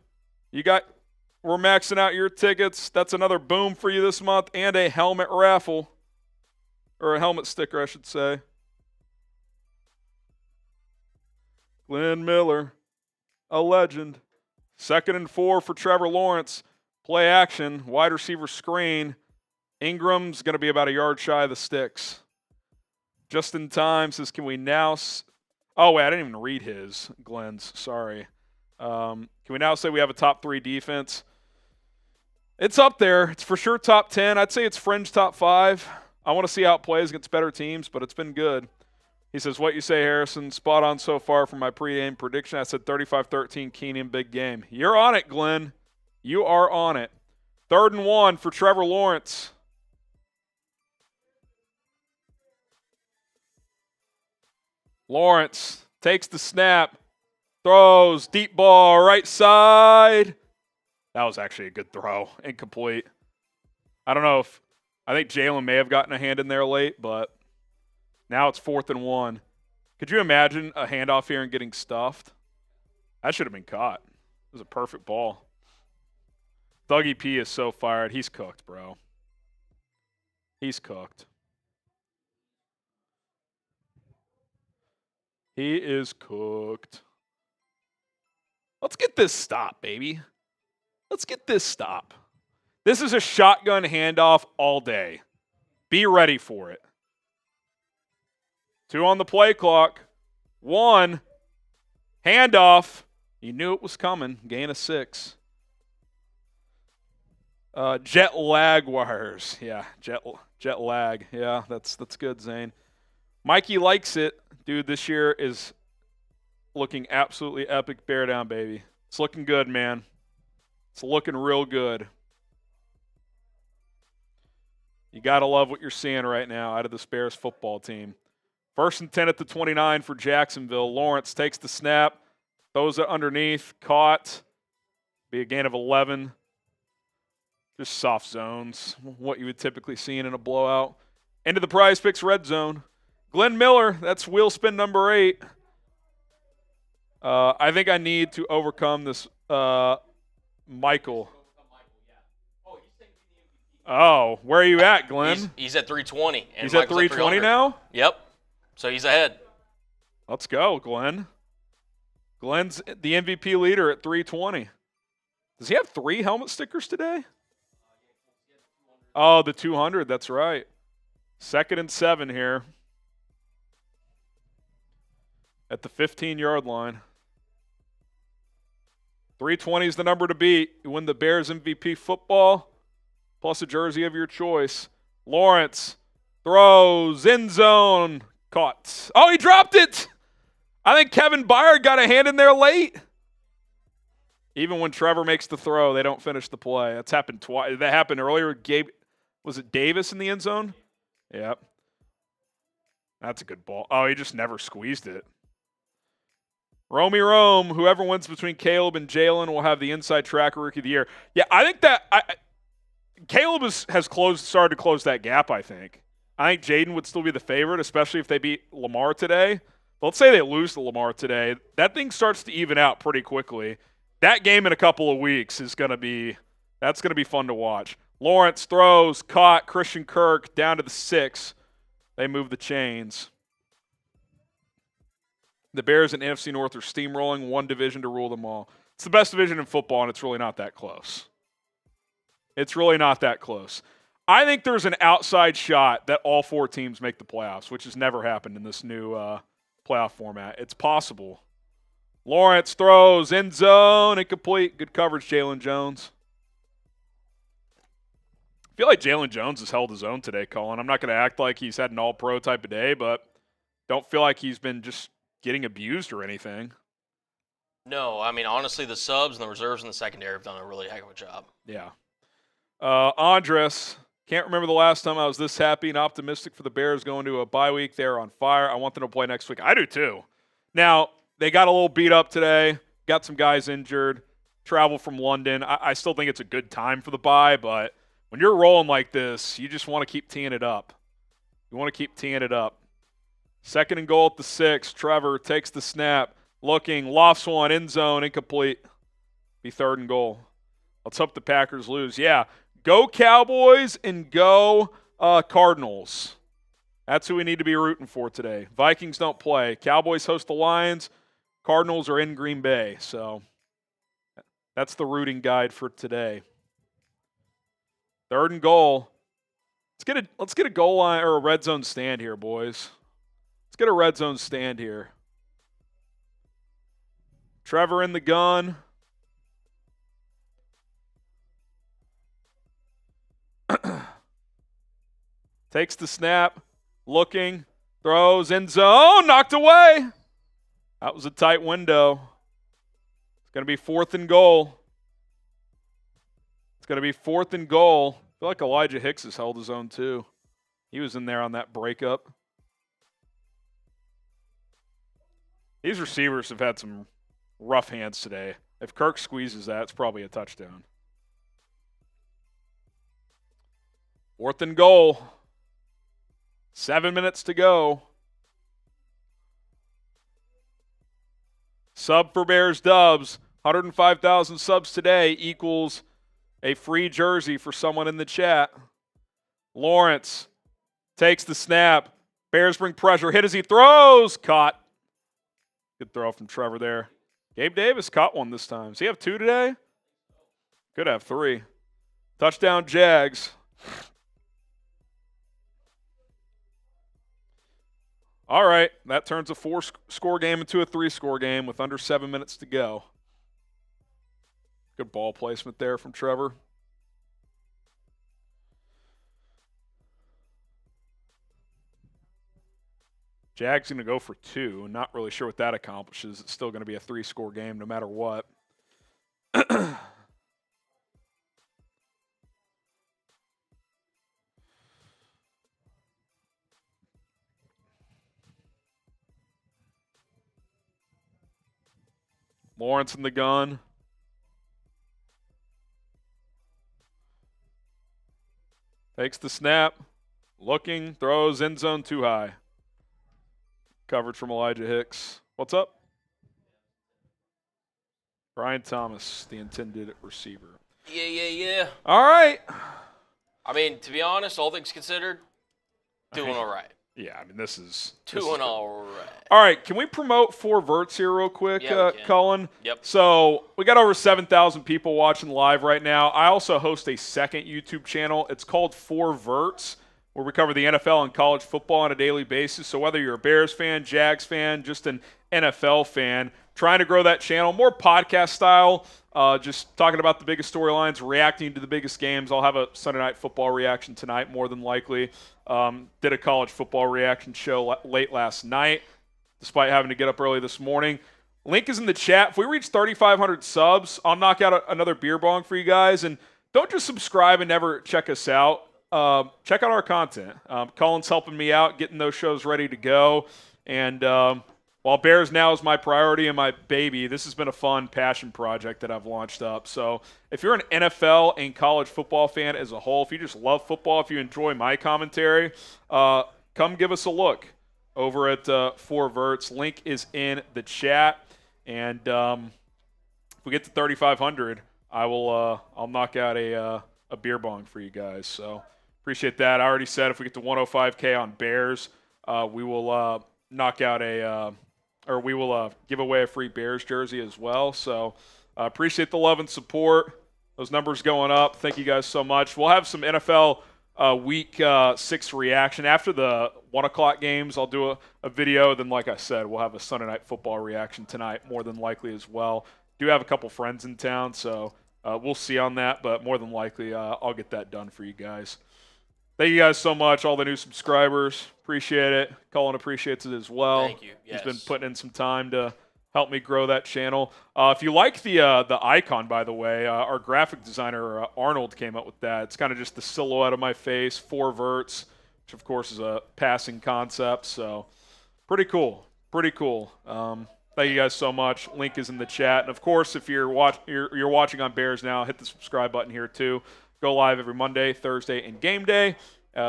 we're maxing out your tickets. That's another boom for you this month and a helmet raffle. Or a helmet sticker, I should say. Glenn Miller, a legend. 2nd and 4 for Trevor Lawrence. Play action, wide receiver screen. Ingram's going to be about a yard shy of the sticks. Just in time says, can we now oh, wait, I didn't even read his, Glenn's. Sorry. Can we now say we have a top 3 defense? It's up there. It's for sure top 10. I'd say it's fringe top 5. I want to see how it plays against better teams, but it's been good. He says, what you say, Harrison? Spot on so far from my pregame prediction. I said 35-13, Keenan, big game. You're on it, Glenn. You are on it. 3rd and 1 for Trevor Lawrence. Lawrence takes the snap, throws, deep ball, right side. That was actually a good throw, incomplete. I don't know if, I think Jaylon may have gotten a hand in there late, but now it's 4th and 1. Could you imagine a handoff here and getting stuffed? That should have been caught. It was a perfect ball. Dougie P is so fired. He's cooked, bro. He's cooked. He is cooked. Let's get this stop, baby. Let's get this stop. This is a shotgun handoff all day. Be ready for it. 2 on the play clock. 1. Handoff. You knew it was coming. Gain of 6. Jaguars. Yeah, jet lag. Yeah, that's good, Zane. Mikey likes it. Dude, this year is looking absolutely epic. Bear down, baby. It's looking good, man. It's looking real good. You got to love what you're seeing right now out of this Bears football team. 1st and 10 at the 29 for Jacksonville. Lawrence takes the snap, throws it underneath, caught. Be a gain of 11. Just soft zones, what you would typically see in a blowout. Into the Prize Picks red zone. Glenn Miller, that's wheel spin number 8. I think I need to overcome this Michael. Oh, where are you at, Glenn? He's at 320. And he's at 320 now? Yep. So he's ahead. Let's go, Glenn. Glenn's the MVP leader at 320. Does he have 3 helmet stickers today? Oh, the 200. That's right. 2nd and 7 here. At the 15-yard line. 320 is the number to beat. You win the Bears MVP football, plus a jersey of your choice. Lawrence throws, end zone, caught. Oh, he dropped it! I think Kevin Byard got a hand in there late. Even when Trevor makes the throw, they don't finish the play. That's happened twice. That happened earlier. Was it Davis in the end zone? Yep. That's a good ball. Oh, he just never squeezed it. Romy Rome, whoever wins between Caleb and Jaylon will have the inside tracker rookie of the year. Yeah, I think that Caleb has started to close that gap, I think. I think Jaden would still be the favorite, especially if they beat Lamar today. But let's say they lose to Lamar today. That thing starts to even out pretty quickly. That game in a couple of weeks is going to be fun to watch. Lawrence throws, caught, Christian Kirk down to the 6. They move the chains. The Bears and NFC North are steamrolling, one division to rule them all. It's the best division in football, and it's really not that close. It's really not that close. I think there's an outside shot that all 4 teams make the playoffs, which has never happened in this new playoff format. It's possible. Lawrence throws, end zone, incomplete. Good coverage, Jaylon Jones. I feel like Jaylon Jones has held his own today, Colin. I'm not going to act like he's had an all-pro type of day, but don't feel like he's been just getting abused or anything. No, I mean, honestly, the subs and the reserves in the secondary have done a really heck of a job. Yeah. Andres, can't remember the last time I was this happy and optimistic for the Bears going to a bye week. They're on fire. I want them to play next week. I do too. Now, they got a little beat up today, got some guys injured, travel from London. I still think it's a good time for the bye, but when you're rolling like this, you just want to keep teeing it up. You want to keep teeing it up. 2nd and goal at the 6. Trevor takes the snap, looking, lofts one, end zone, incomplete. Be 3rd and goal. Let's hope the Packers lose. Yeah, go Cowboys and go Cardinals. That's who we need to be rooting for today. Vikings don't play. Cowboys host the Lions. Cardinals are in Green Bay. So that's the rooting guide for today. 3rd and goal. Let's get a goal line or a red zone stand here, boys. Let's get a red zone stand here. Trevor in the gun. Takes the snap. Looking. Throws. End zone. Knocked away. That was a tight window. It's going to be 4th and goal. It's going to be 4th and goal. I feel like Elijah Hicks has held his own too. He was in there on that breakup. These receivers have had some rough hands today. If Kirk squeezes that, it's probably a touchdown. 4th and goal. 7 minutes to go. Sub for Bears Dubs. 105,000 subs today equals a free jersey for someone in the chat. Lawrence takes the snap. Bears bring pressure. Hit as he throws. Caught. Good throw from Trevor there. Gabe Davis caught one this time. Does he have 2 today? Could have 3. Touchdown Jags. All right, that turns a 4-score game into a 3-score game with under 7 minutes to go. Good ball placement there from Trevor. Jags going to go for 2. Not really sure what that accomplishes. It's still going to be a 3-score game no matter what. Lawrence in the gun. Takes the snap. Looking. Throws. End zone too high. Coverage from Elijah Hicks. What's up? Brian Thomas, the intended receiver. Yeah. All right. I mean, to be honest, all things considered, doing all right. Yeah, I mean, this is Doing all right. All right, can we promote 4 Verts here real quick, Yeah, we can. Cullen? Yep. So we got over 7,000 people watching live right now. I also host a second YouTube channel. It's called 4 Verts, where we cover the NFL and college football on a daily basis. So whether you're a Bears fan, Jags fan, just an NFL fan, trying to grow that channel, more podcast style, just talking about the biggest storylines, reacting to the biggest games. I'll have a Sunday Night Football reaction tonight, more than likely. Did a college football reaction show late last night, despite having to get up early this morning. Link is in the chat. If we reach 3,500 subs, I'll knock out another beer bong for you guys. And don't just subscribe and never check us out. Check out our content. Cullen's helping me out, getting those shows ready to go. And while Bears Now is my priority and my baby, this has been a fun passion project that I've launched up. So if you're an NFL and college football fan as a whole, if you just love football, if you enjoy my commentary, come give us a look over at 4 Verts. Link is in the chat. And if we get to 3,500, I'll knock out a beer bong for you guys. So appreciate that. I already said if we get to 105K on Bears, we will knock out we will give away a free Bears jersey as well. So appreciate the love and support. Those numbers going up. Thank you guys so much. We'll have some NFL Week 6 reaction. After the 1 o'clock games, I'll do a video. Then, like I said, we'll have a Sunday Night Football reaction tonight, more than likely as well. Do have a couple friends in town, so we'll see on that. But more than likely, I'll get that done for you guys. Thank you guys so much, all the new subscribers. Appreciate it. Colin appreciates it as well. Thank you. Yes. He's been putting in some time to help me grow that channel. If you like the icon, by the way, our graphic designer, Arnold, came up with that. It's kind of just the silhouette of my face, 4 Verts, which, of course, is a passing concept. So pretty cool. Thank you guys so much. Link is in the chat. And, of course, if you're watching on Bears Now, hit the subscribe button here, too. Go live every Monday, Thursday, and game day.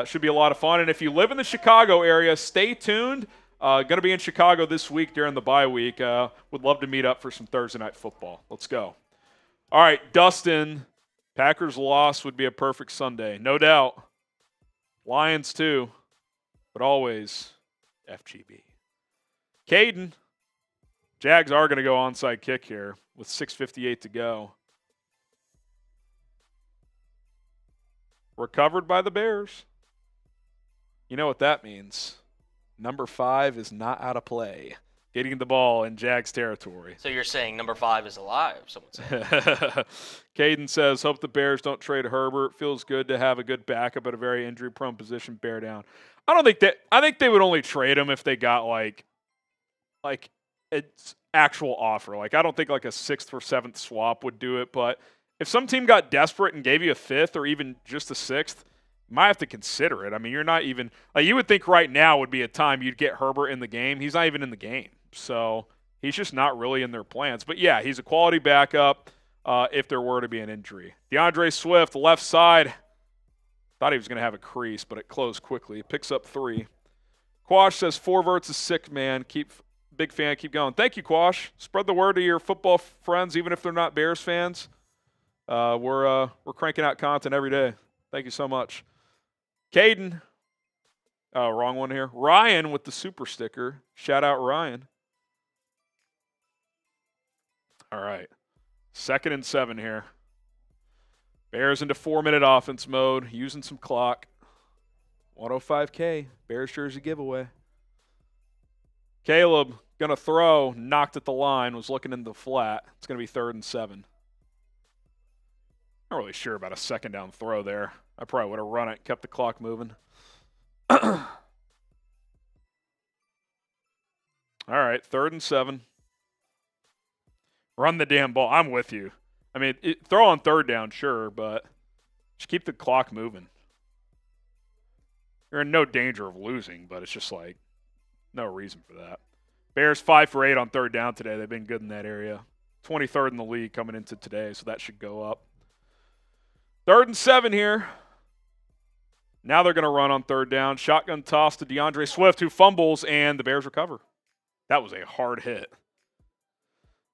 Should be a lot of fun. And if you live in the Chicago area, stay tuned. Going to be in Chicago this week during the bye week. Would love to meet up for some Thursday night football. Let's go. All right, Dustin. Packers loss would be a perfect Sunday. No doubt. Lions too. But always FGB. Caden. Jags are going to go onside kick here with 6:58 to go. Recovered by the Bears. You know what that means. Number 5 is not out of play. Getting the ball in Jags territory. So you're saying number 5 is alive, someone said. Caden says, hope the Bears don't trade Herbert. Feels good to have a good backup at a very injury-prone position. Bear down. I think they would only trade him if they got like it's actual offer. Like I don't think like a 6th or 7th swap would do it, but if some team got desperate and gave you a 5th or even just a 6th, you might have to consider it. I mean, you're not even like you would think right now would be a time you'd get Herbert in the game. He's not even in the game. So he's just not really in their plans. But yeah, he's a quality backup if there were to be an injury. DeAndre Swift, left side. Thought he was going to have a crease, but it closed quickly. Picks up 3. Quash says, Forverts is sick, man. Big fan, keep going. Thank you, Quash. Spread the word to your football friends, even if they're not Bears fans. We're cranking out content every day. Thank you so much. Caden. Oh, wrong one here. Ryan with the super sticker. Shout out, Ryan. All right. 2nd and 7 here. Bears into 4-minute offense mode, using some clock. 105K, Bears jersey giveaway. Caleb, going to throw, knocked at the line, was looking in the flat. It's going to be 3rd and 7. Not really sure about a 2nd down throw there. I probably would have run it, kept the clock moving. All right, 3rd and 7. Run the damn ball. I'm with you. I mean, throw on 3rd down, sure, but just keep the clock moving. You're in no danger of losing, but it's just like no reason for that. Bears 5 for 8 on 3rd down today. They've been good in that area. 23rd in the league coming into today, so that should go up. 3rd and 7 here. Now they're going to run on 3rd down. Shotgun toss to DeAndre Swift, who fumbles, and the Bears recover. That was a hard hit.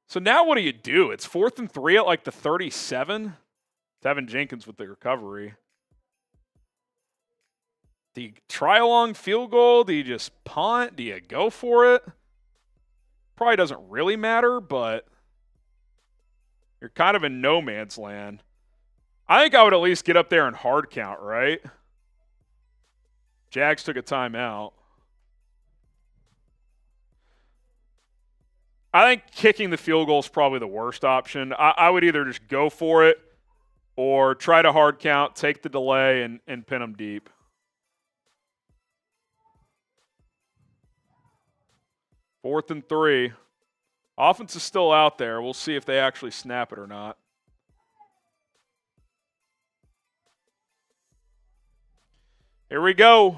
So now what do? It's 4th and 3 at like the 37. Tevin Jenkins with the recovery. Do you try a long field goal? Do you just punt? Do you go for it? Probably doesn't really matter, but you're kind of in no man's land. I think I would at least get up there and hard count, right? Jags took a timeout. I think kicking the field goal is probably the worst option. I would either just go for it or try to hard count, take the delay, and pin them deep. Fourth and 3. Offense is still out there. We'll see if they actually snap it or not. Here we go.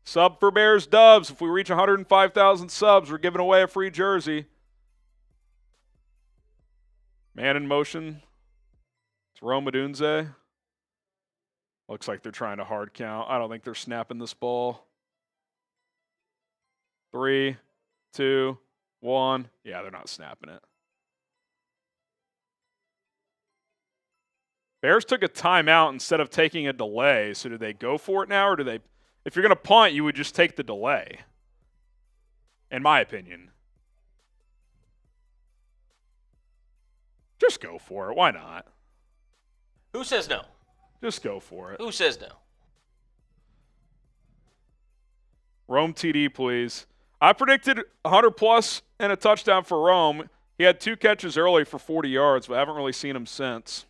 Sub for Bears Dubs. If we reach 105,000 subs, we're giving away a free jersey. Man in motion. It's Rome Odunze. Looks like they're trying to hard count. I don't think they're snapping this ball. 3, 2, 1. Yeah, they're not snapping it. Bears took a timeout instead of taking a delay. So do they go for it now, or do they? If you're going to punt, you would just take the delay, in my opinion. Just go for it. Why not? Who says no? Just go for it. Who says no? Rome TD, please. I predicted 100-plus and a touchdown for Rome. He had 2 catches early for 40 yards, but I haven't really seen him since.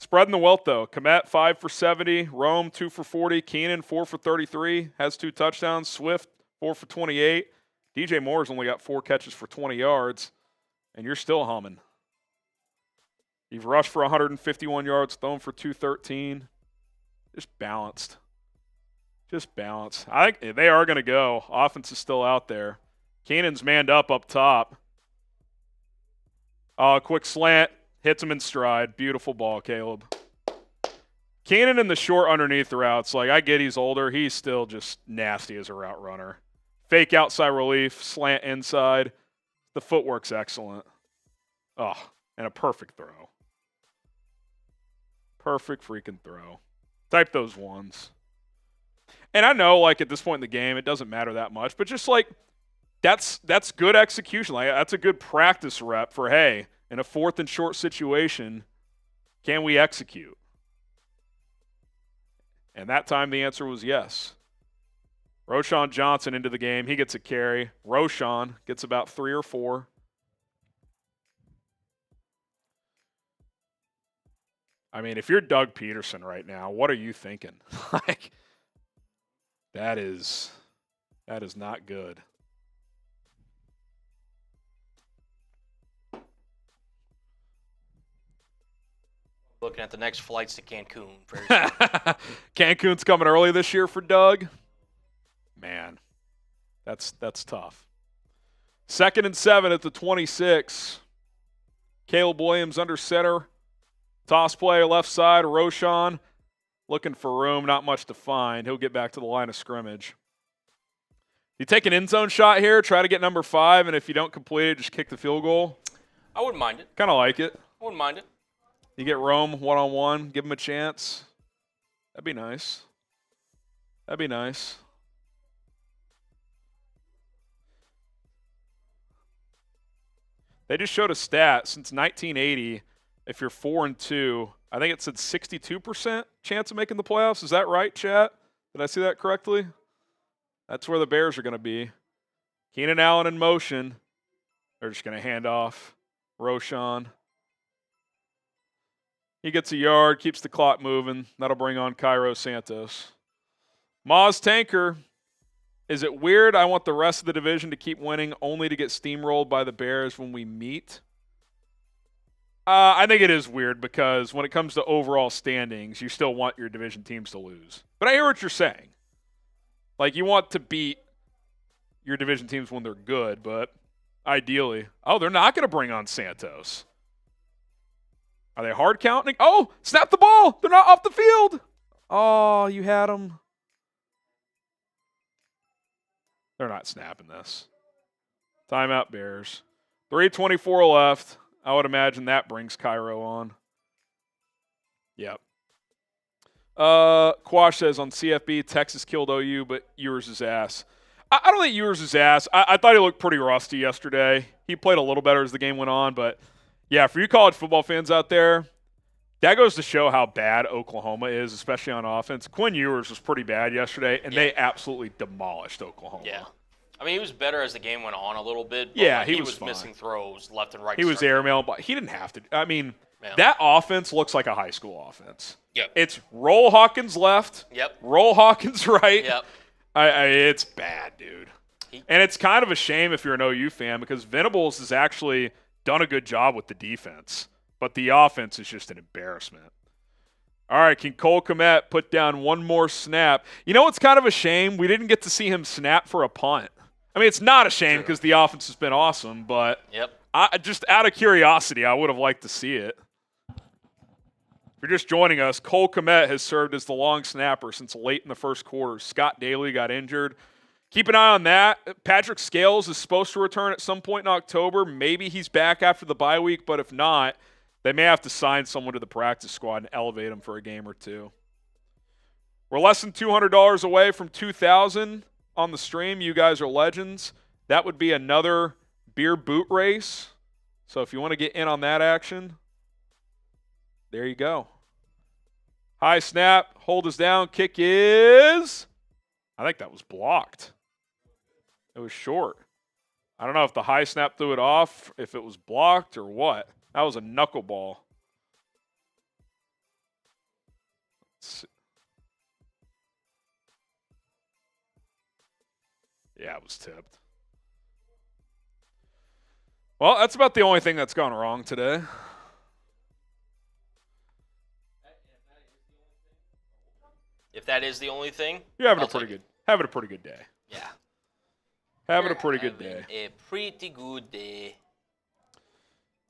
Spreading the wealth, though. Kmet, 5 for 70. Rome, 2 for 40. Keenan, 4 for 33. Has 2 touchdowns. Swift, 4 for 28. DJ Moore's only got 4 catches for 20 yards, and you're still humming. You've rushed for 151 yards, thrown for 213. Just balanced. Just balanced. I think they are going to go. Offense is still out there. Keenan's manned up top. Quick slant. Hits him in stride. Beautiful ball, Caleb. Keenan in the short underneath the routes. Like, I get he's older. He's still just nasty as a route runner. Fake outside relief. Slant inside. The footwork's excellent. Oh, and a perfect throw. Perfect freaking throw. Type those ones. And I know, like, at this point in the game, it doesn't matter that much. But just, like, that's good execution. Like, that's a good practice rep for, hey, in a 4th and short situation, can we execute? And that time the answer was yes. Roschon Johnson into the game. He gets a carry. Roschon gets about 3 or 4. I mean, if you're Doug Peterson right now, what are you thinking? Like, that is not good. Looking at the next flights to Cancun. Very soon. Cancun's coming early this year for Doug. Man, that's tough. 2nd and 7 at the 26. Caleb Williams under center. Toss play left side. Roschon looking for room. Not much to find. He'll get back to the line of scrimmage. You take an end zone shot here. Try to get number 5, and if you don't complete it, just kick the field goal. I wouldn't mind it. Kind of like it. I wouldn't mind it. You get Rome one-on-one. Give him a chance. That'd be nice. That'd be nice. They just showed a stat since 1980. If you're 4-2, I think it said 62% chance of making the playoffs. Is that right, chat? Did I see that correctly? That's where the Bears are going to be. Keenan Allen in motion. They're just going to hand off. Roschon. He gets a yard, keeps the clock moving. That'll bring on Cairo Santos. Maz Tanker. Is it weird I want the rest of the division to keep winning only to get steamrolled by the Bears when we meet? I think it is weird because when it comes to overall standings, you still want your division teams to lose. But I hear what you're saying. Like, you want to beat your division teams when they're good, but ideally. Oh, they're not going to bring on Santos. Are they hard counting? Oh, snap the ball. They're not off the field. Oh, you had them. They're not snapping this. Timeout Bears. 3:24 left. I would imagine that brings Cairo on. Yep. Quash says on CFB, Texas killed OU, but Ewers is ass. I don't think Ewers is ass. I thought he looked pretty rusty yesterday. He played a little better as the game went on, but yeah, for you college football fans out there, that goes to show how bad Oklahoma is, especially on offense. Quinn Ewers was pretty bad yesterday, and they absolutely demolished Oklahoma. Yeah. I mean, he was better as the game went on a little bit. But yeah, like, he was missing throws left and right. He was airmail, but he didn't have to. I mean, that offense looks like a high school offense. Yep. It's roll Hawkins left. Yep. Roll Hawkins right. Yep. It's bad, dude. And it's kind of a shame if you're an OU fan because Venables has actually done a good job with the defense, but the offense is just an embarrassment. All right, can Cole Kmet put down one more snap? You know what's kind of a shame? We didn't get to see him snap for a punt. I mean, it's not a shame because the offense has been awesome, but just out of curiosity, I would have liked to see it. If you're just joining us, Cole Kmet has served as the long snapper since late in the first quarter. Scott Daly got injured. Keep an eye on that. Patrick Scales is supposed to return at some point in October. Maybe he's back after the bye week, but if not, they may have to sign someone to the practice squad and elevate him for a game or two. We're less than $200 away from $2,000 on the stream. You guys are legends. That would be another beer boot race. So if you want to get in on that action, there you go. High snap, hold us down. Kick is, I think that was blocked. It was short. I don't know if the high snap threw it off, if it was blocked or what. That was a knuckleball. Let's see. Yeah, it was tipped. Well, that's about the only thing that's gone wrong today. If that is the only thing, You're having a pretty good day. Yeah. Having a pretty good day. A pretty good day.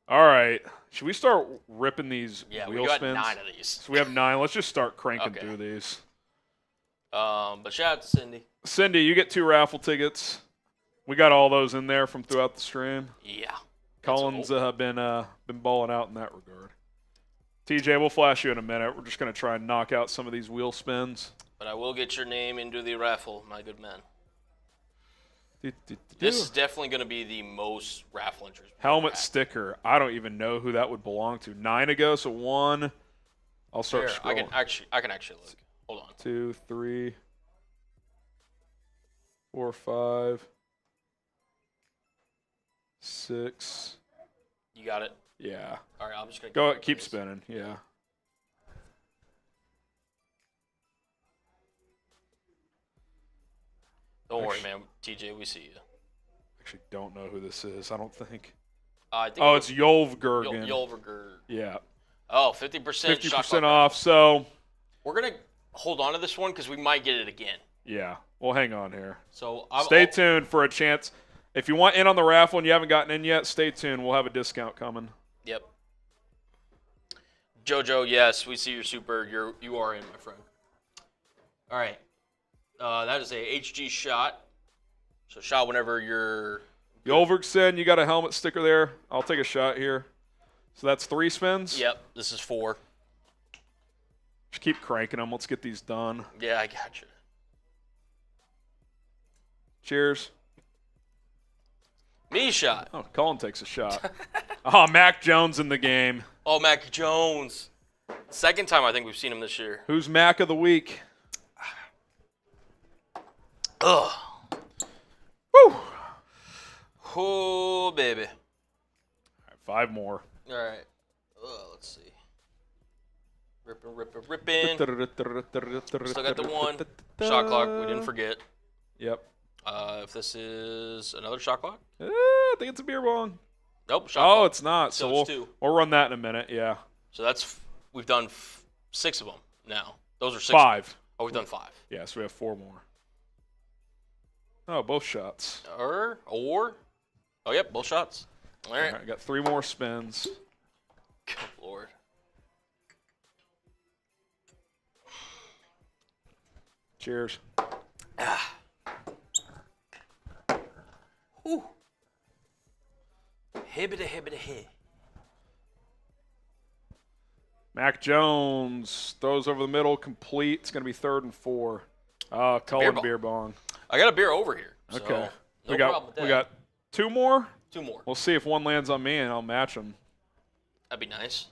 All right. Should we start ripping these Yeah, wheel we got spins? 9 of these. So we have 9. Let's just start cranking through these. But shout out to Cindy. Cindy, you get 2 raffle tickets. We got all those in there from throughout the stream. Yeah. Collins been balling out in that regard. TJ, we'll flash you in a minute. We're just going to try and knock out some of these wheel spins. But I will get your name into the raffle, my good man. This is definitely going to be the most raffle entries. Helmet sticker. I don't even know who that would belong to. 9 ago, so 1. I'll start scrolling. I can actually look. Hold on. 2, 3, 4, 5, 6. You got it. Yeah. All right, I'm just gonna Go. Keep spinning. Yeah. Don't worry, man. TJ, we see you. Actually, don't know who this is. I don't think. I think Oh, it's Yolvgergen. Yolverger. Yeah. Oh, 50%. 50% off. So. We're gonna hold on to this one because we might get it again. Yeah. Well, hang on here. So stay tuned for a chance. If you want in on the raffle and you haven't gotten in yet, stay tuned. We'll have a discount coming. Yep. JoJo, yes, we see your super. You are in, my friend. All right. That is a HG shot. So shot whenever you're. Yolvergsen, you got a helmet sticker there. I'll take a shot here. So that's 3 spins? Yep, this is 4. Just keep cranking them. Let's get these done. Yeah, I got you. Cheers. Me shot. Oh, Colin takes a shot. Oh, Mac Jones in the game. Oh, Mac Jones. Second time I think we've seen him this year. Who's Mac of the week? Ugh. Woo! Oh, baby. All right, 5 more. All right. Let's see. Ripping. Still got the 1. Shot clock, we didn't forget. Yep. If this is another shot clock? I think it's a beer bong. Nope, shot clock. It's not. So So it's 2. we'll run that in a minute, yeah. So we've done 6 of them now. Those are 6. 5. Oh, we've done 5. Yeah, so we have 4 more. Oh, both shots. Oh, yep, both shots. All right. All right, I got 3 more spins. Good Lord. Cheers. Whew. Hibbity. Mac Jones throws over the middle, complete. It's going to be 3rd and 4. Cullen beer bong. I got a beer over here. So Okay. No problem with that. We got 2 more. 2 more. We'll see if one lands on me, and I'll match them. That'd be nice.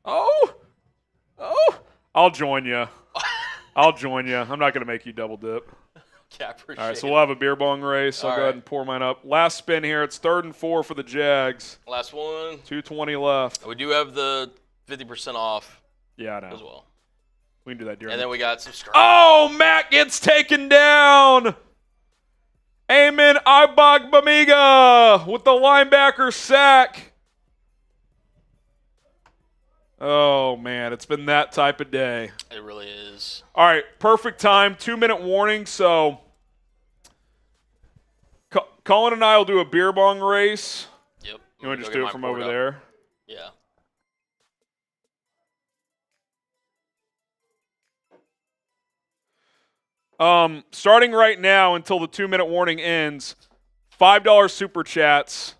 Oh! I'll join you. I'm not going to make you double dip. Yeah, I appreciate All right, so it. we'll have a beer bong race. I'll All go ahead and pour mine up. Last spin here. It's 3rd and 4 for the Jags. Last one. 2:20 left. We do have the 50% off Yeah, I know. as well. We can do that during. And then we got some scratch. Oh, Matt gets taken down. Amen Agbagbamiga with the linebacker sack. Oh, man, it's been that type of day. It really is. All right, perfect time, 2-minute warning. So Colin and I will do a beer bong race. Yep. You want to just do it from over there? Yeah. Starting right now until the 2-minute warning ends, $5 super chats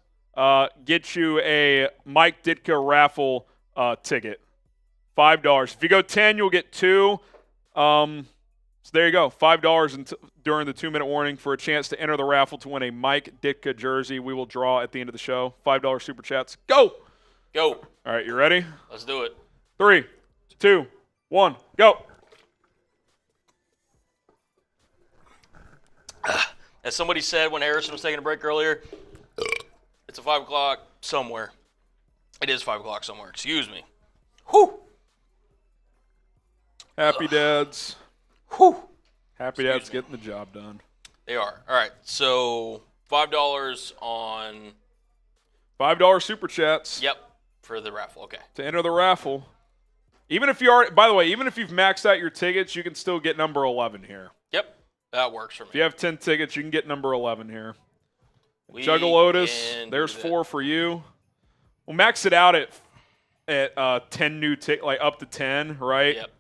get you a Mike Ditka raffle ticket. $5. If you go 10, you'll get 2. So there you go. $5 during the 2-minute warning for a chance to enter the raffle to win a Mike Ditka jersey. We will draw at the end of the show. $5 super chats. Go! Go. All right, you ready? Let's do it. 3, 2, 1, go! As somebody said when Harrison was taking a break earlier, it's a 5 o'clock somewhere. It is 5 o'clock somewhere. Excuse me. Whew. Happy dads. Whew. Happy dads getting the job done. They are. All right. So $5 on. $5 super chats. Yep. For the raffle. Okay. To enter the raffle. Even if you are, by the way, even if you've maxed out your tickets, you can still get number 11 here. Yep. That works for me. If you have 10 tickets, you can get number 11 here. We Juggalotus, can there's do that. 4 for you. We'll max it out at 10 new tickets, like up to 10, right? Yep.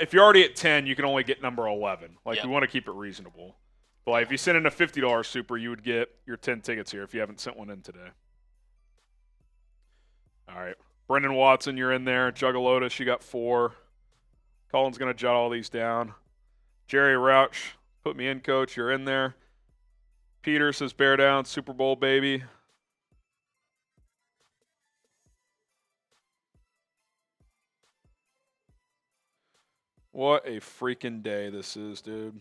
If you're already at 10, you can only get number 11. Like, Yep. we want to keep it reasonable. But like, if you send in a $50 super, you would get your 10 tickets here if you haven't sent one in today. All right. Brendan Watson, you're in there. Juggalotus, you got 4. Colin's going to jot all these down. Jerry Rouch, put me in, coach. You're in there. Peter says, bear down, Super Bowl, baby. What a freaking day this is, dude.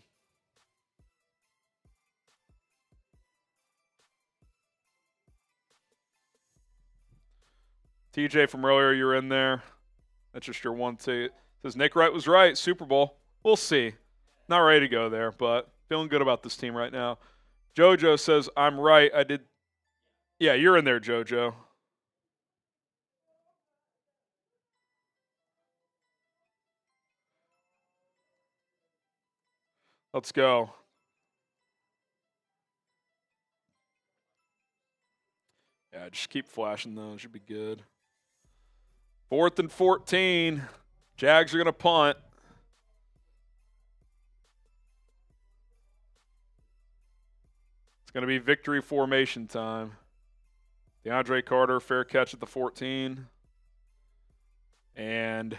TJ from earlier, you're in there. That's just your one take. Says Nick Wright was right. Super Bowl. We'll see. Not ready to go there, but feeling good about this team right now. JoJo says, I'm right. I did. Yeah, you're in there, JoJo. Let's go. Yeah, just keep flashing those. Should be good. 4th and 14. Jags are going to punt. It's going to be victory formation time. DeAndre Carter, fair catch at the 14. And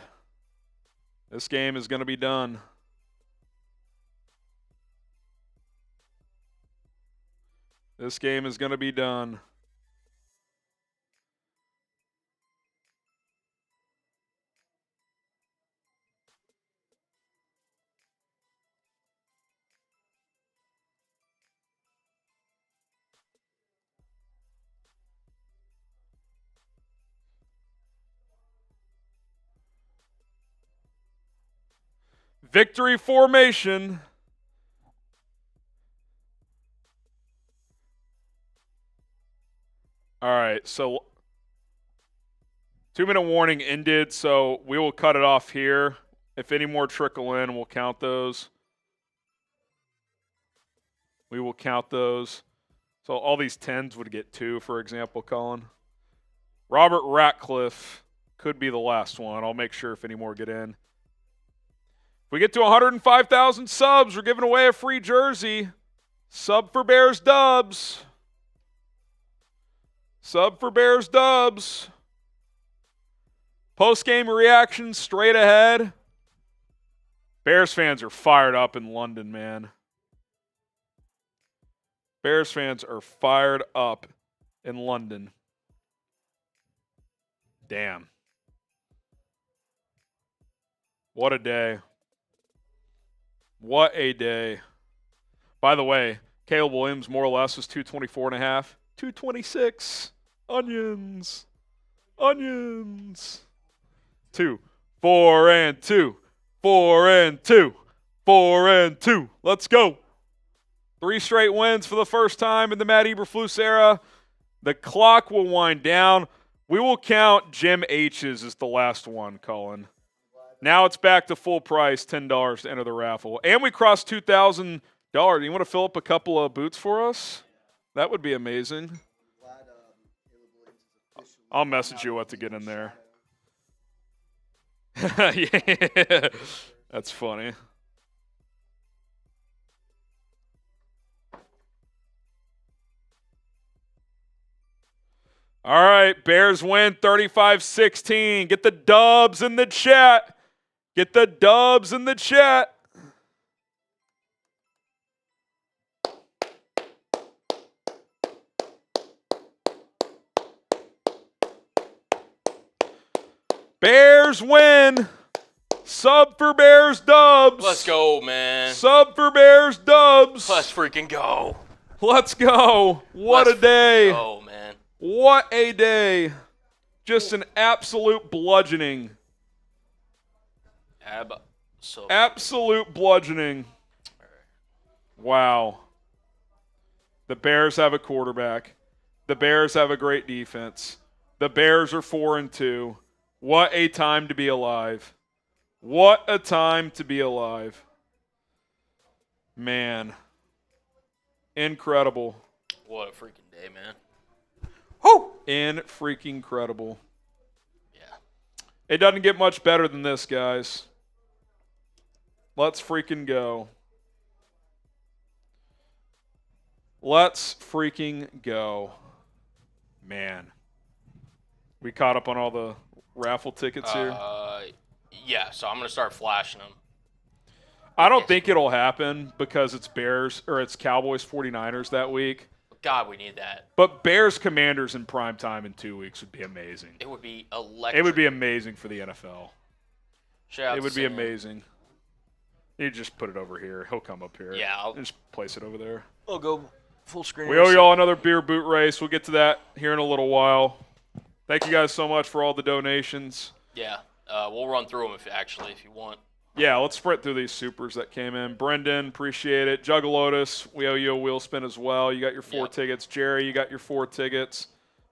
this game is going to be done. This game is going to be done. Victory formation. All right, so 2-minute warning ended, so we will cut it off here. If any more trickle in, we'll count those. We will count those. So all these 10s would get 2, for example, Colin. Robert Ratcliffe could be the last one. I'll make sure if any more get in. If we get to 105,000 subs, we're giving away a free jersey. Sub for Bears Dubs. Sub for Bears Dubs. Post-game reaction straight ahead. Bears fans are fired up in London, man. Bears fans are fired up in London. Damn. What a day. What a day. By the way, Caleb Williams more or less was 224.5. 226. Onions. Onions. 2, 4, and 2. 4 and 2. 4 and 2. Let's go. 3 straight wins for the first time in the Matt Eberflus era. The clock will wind down. We will count Jim H's as the last one, Colin. Now it's back to full price, $10 to enter the raffle. And we crossed $2,000. You want to fill up a couple of boots for us? That would be amazing. I'll message you what to get in there. Yeah, that's funny. All right, Bears win 35-16. Get the dubs in the chat. Get the dubs in the chat. Bears win. Sub for Bears Dubs. Let's go, man. Sub for Bears Dubs. Let's freaking go. Let's go. What a day. Oh, man. What a day. Just an absolute bludgeoning. Absolute bludgeoning. Wow. The Bears have a quarterback. The Bears have a great defense. The Bears are 4-2. What a time to be alive. What a time to be alive. Man. Incredible. What a freaking day, man. Whoo! Freaking incredible. Yeah. It doesn't get much better than this, guys. Let's freaking go. Let's freaking go. Man. We caught up on all the raffle tickets here? Yeah, so I'm going to start flashing them. I don't think it'll happen because it's Bears or it's Cowboys 49ers that week. God, we need that. But Bears Commanders in prime time in 2 weeks would be amazing. It would be electric. It would be amazing for the NFL. Shout out it to would be Sam. amazing. You just put it over here. He'll come up here. Yeah, I'll Just place it over there. go full screen. We owe you all another beer boot race. We'll get to that here in a little while. Thank you guys so much for all the donations. Yeah, we'll run through them if you want. Yeah, let's sprint through these supers that came in. Brendan, appreciate it. Juggalotus, we owe you a wheel spin as well. You got your 4 tickets. Jerry, you got your 4 tickets.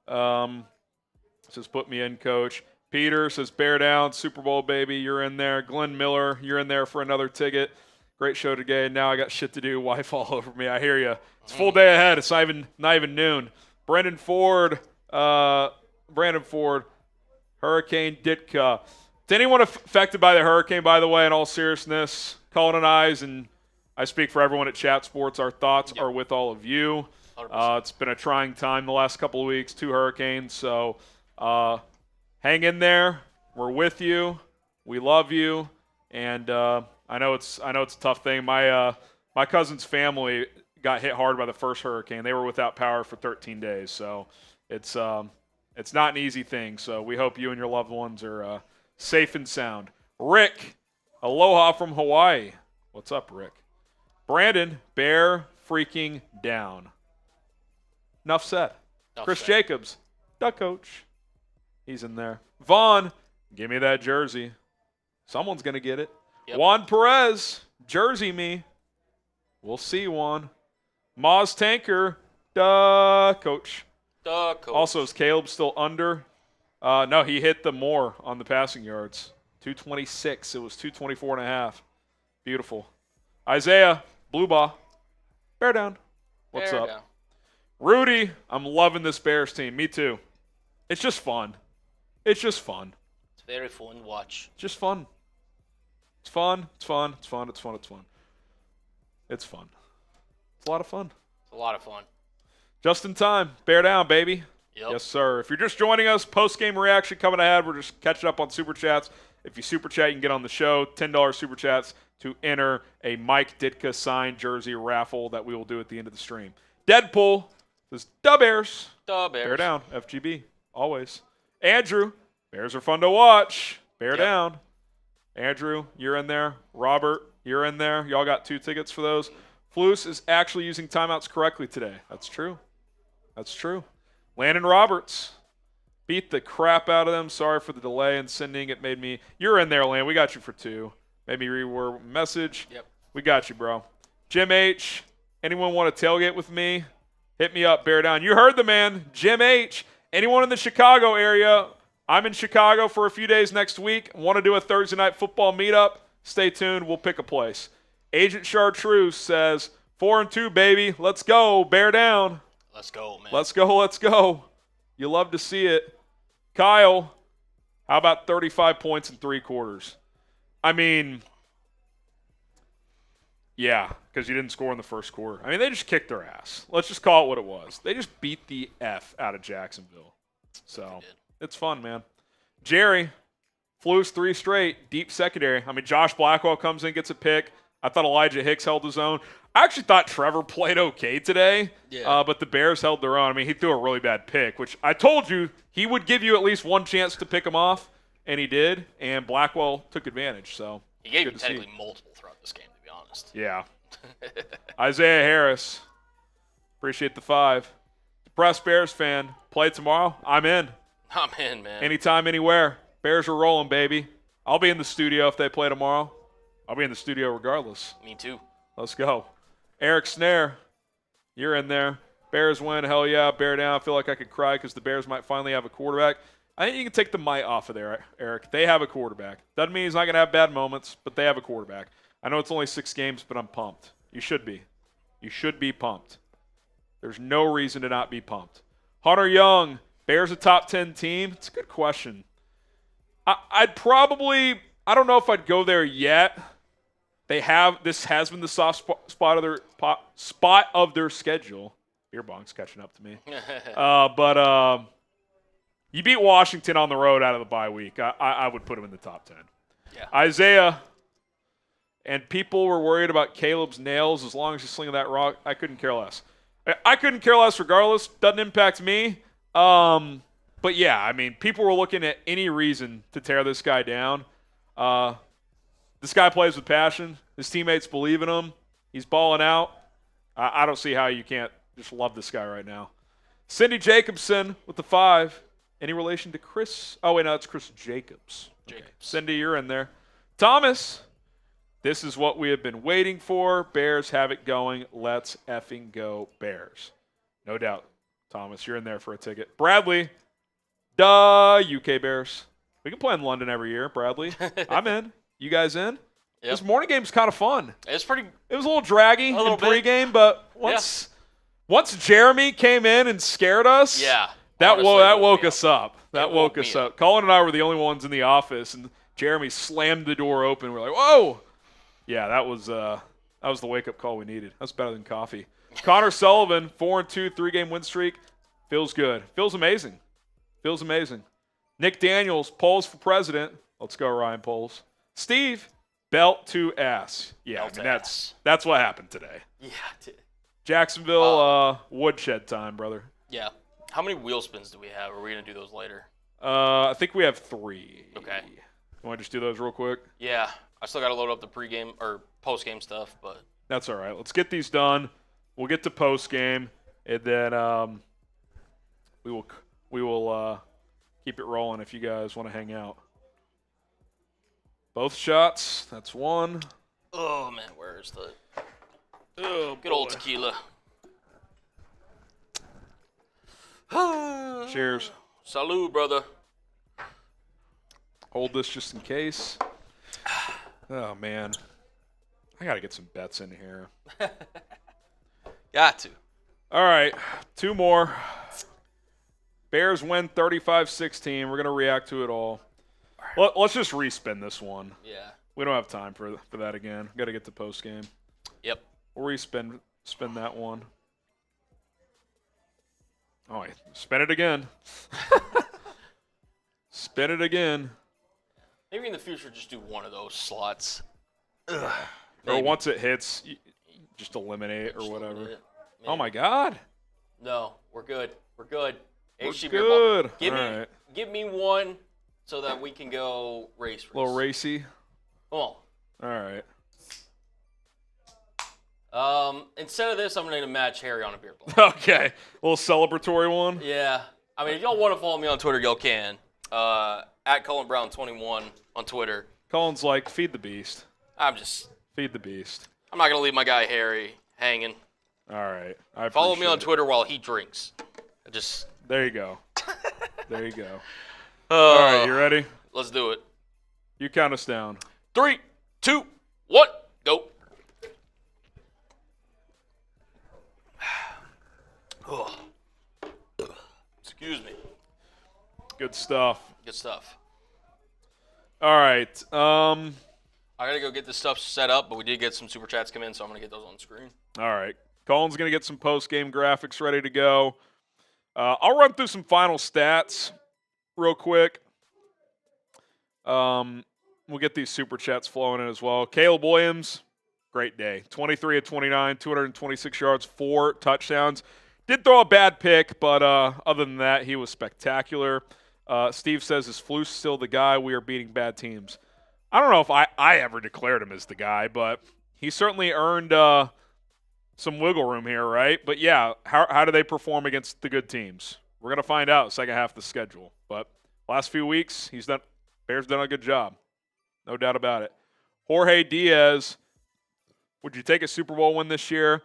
Says put me in, coach. Peter says bear down, Super Bowl baby, you're in there. Glenn Miller, you're in there for another ticket. Great show today. Now I got shit to do. Wife all over me. I hear you. It's full day ahead. It's not even noon. Brandon Ford, Hurricane Ditka. To anyone affected by the hurricane, by the way, in all seriousness, Colin and I speak for everyone at Chat Sports, our thoughts are with all of you. It's been a trying time the last couple of weeks, 2 hurricanes, so hang in there. We're with you. We love you, and I know it's a tough thing. My cousin's family got hit hard by the first hurricane. They were without power for 13 days, so it's not an easy thing. So we hope you and your loved ones are safe and sound. Rick, aloha from Hawaii. What's up, Rick? Brandon, bear freaking down. Enough said. Chris Jacobs, duck coach. He's in there. Vaughn, give me that jersey. Someone's going to get it. Yep. Juan Perez, jersey me. We'll see, Juan. Maz Tanker, duh, coach. Duh, coach. Also, is Caleb still under? No, he hit the more on the passing yards. 226. It was 224.5. Beautiful. Isaiah, blue ball. Bear down. What's Bear up? down. Rudy, I'm loving this Bears team. Me too. It's just fun. It's just fun. It's very fun to watch. Just fun. It's fun. It's fun. It's fun. It's fun. It's fun. It's fun. It's a lot of fun. It's a lot of fun. Just in time. Bear down, baby. Yep. Yes, sir. If you're just joining us, post-game reaction coming ahead. We're just catching up on Super Chats. If you Super Chat, you can get on the show. $10 Super Chats to enter a Mike Ditka signed jersey raffle that we will do at the end of the stream. Deadpool says, "Da Bears." Duh, Bears. Bear down. FGB. Always. Andrew, Bears are fun to watch. Bear down. Andrew, you're in there. Robert, you're in there. Y'all got 2 tickets for those. Flus is actually using timeouts correctly today. That's true. That's true. Landon Roberts beat the crap out of them. Sorry for the delay in sending. It made me. You're in there, Landon. We got you for 2. Made me reword message. Yep. We got you, bro. Jim H. Anyone want to tailgate with me? Hit me up. Bear down. You heard the man. Jim H. Anyone in the Chicago area? I'm in Chicago for a few days next week. Want to do a Thursday night football meetup? Stay tuned. We'll pick a place. Agent Chartreuse says, 4-2, baby. Let's go. Bear down. Let's go, man. Let's go. Let's go. You love to see it. Kyle, how about 35 points in 3 quarters? I mean, yeah, because you didn't score in the first quarter. I mean, they just kicked their ass. Let's just call it what it was. They just beat the F out of Jacksonville. So it's fun, man. Jerry, Flus 3 straight, deep secondary. I mean, Josh Blackwell comes in, gets a pick. I thought Elijah Hicks held his own. I actually thought Trevor played okay today, but the Bears held their own. I mean, he threw a really bad pick, which I told you he would give you at least one chance to pick him off, and he did, and Blackwell took advantage. So he gave you technically multiple throughout this game, to be honest. Yeah. Isaiah Harris, appreciate the 5. Depressed Bears fan, play tomorrow? I'm in. I'm in, man. Anytime, anywhere. Bears are rolling, baby. I'll be in the studio if they play tomorrow. I'll be in the studio regardless. Me too. Let's go. Eric Snare, you're in there. Bears win. Hell yeah. Bear down. I feel like I could cry because the Bears might finally have a quarterback. I think you can take the might off of there, Eric. They have a quarterback. Doesn't mean he's not going to have bad moments, but they have a quarterback. I know it's only 6 games, but I'm pumped. You should be. You should be pumped. There's no reason to not be pumped. Hunter Young, Bears a top 10 team? It's a good question. I'd probably – I don't know if I'd go there yet. This has been the soft spot of their schedule. Beer bong's catching up to me. But you beat Washington on the road out of the bye week. I would put them in the top 10. Yeah. Isaiah, and people were worried about Caleb's nails as long as he's slinging that rock. I couldn't care less. I couldn't care less regardless. Doesn't impact me. But, yeah, I mean, people were looking at any reason to tear this guy down. This guy plays with passion. His teammates believe in him. He's balling out. I don't see how you can't just love this guy right now. Cindy Jacobson with the 5. Any relation to Chris? Oh, wait, no, it's Chris Jacobs. Okay. Cindy, you're in there. Thomas, this is what we have been waiting for. Bears have it going. Let's effing go Bears. No doubt. Thomas, you're in there for a ticket. Bradley, UK Bears. We can play in London every year, Bradley. I'm in. You guys in? Yep. This morning game's kind of fun. It's pretty. It was a little draggy in pregame, but once Jeremy came in and scared us, that woke us up. That woke us up. Colin and I were the only ones in the office, and Jeremy slammed the door open. We're like, whoa! Yeah, that was the wake-up call we needed. That's better than coffee. Connor Sullivan, 4-2, 3-game win streak. Feels good. Feels amazing. Feels amazing. Nick Daniels, polls for president. Let's go, Ryan Poles. Steve, belt to ass. Yeah, I mean, that's what happened today. Yeah, it did. Jacksonville, woodshed time, brother. Yeah. How many wheel spins do we have? Are we going to do those later? I think we have 3. Okay. You want to just do those real quick? Yeah. I still got to load up the pregame or postgame stuff, but that's all right. Let's get these done. We'll get to postgame, and then we will keep it rolling if you guys want to hang out. Both shots. That's one. Oh man, where's the good old tequila? Cheers. Salud, brother. Hold this just in case. Oh man, I gotta get some bets in here. Got to. All right, 2 more. Bears win 35-16. We're going to react to it all. Let's just respin this one. Yeah. We don't have time for that again. Got to get to postgame. Yep. We'll spin that one. Oh, wait. Spin it again. Spin it again. Maybe in the future just do one of those slots. Or once it hits, just eliminate or whatever. Oh, my God. No, we're good. We're good. We're good. Give me one so that we can go race. A little racy. Come on. All right. Instead of this, I'm going to match Harry on a beer ball. Okay. A little celebratory one. Yeah. I mean, if y'all want to follow me on Twitter, y'all can. At Cullen Brown 21 on Twitter. Colin's like, feed the beast. Feed the beast. I'm not going to leave my guy Harry hanging. All right. Follow me on Twitter while he drinks. There you go. There you go. All right, you ready? Let's do it. You count us down. 3, 2, 1, go. Excuse me. Good stuff. Good stuff. All right. I got to go get this stuff set up, but we did get some super chats come in, so I'm going to get those on the screen. All right. Colin's going to get some post-game graphics ready to go. I'll run through some final stats real quick. We'll get these super chats flowing in as well. Caleb Williams, great day. 23 of 29, 226 yards, 4 touchdowns. Did throw a bad pick, but other than that, he was spectacular. Steve says, is Flus still the guy? We are beating bad teams. I don't know if I ever declared him as the guy, but he certainly earned some wiggle room here, right? But, yeah, how do they perform against the good teams? We're going to find out second half of the schedule. But last few weeks, Bears done a good job. No doubt about it. Jorge Diaz, would you take a Super Bowl win this year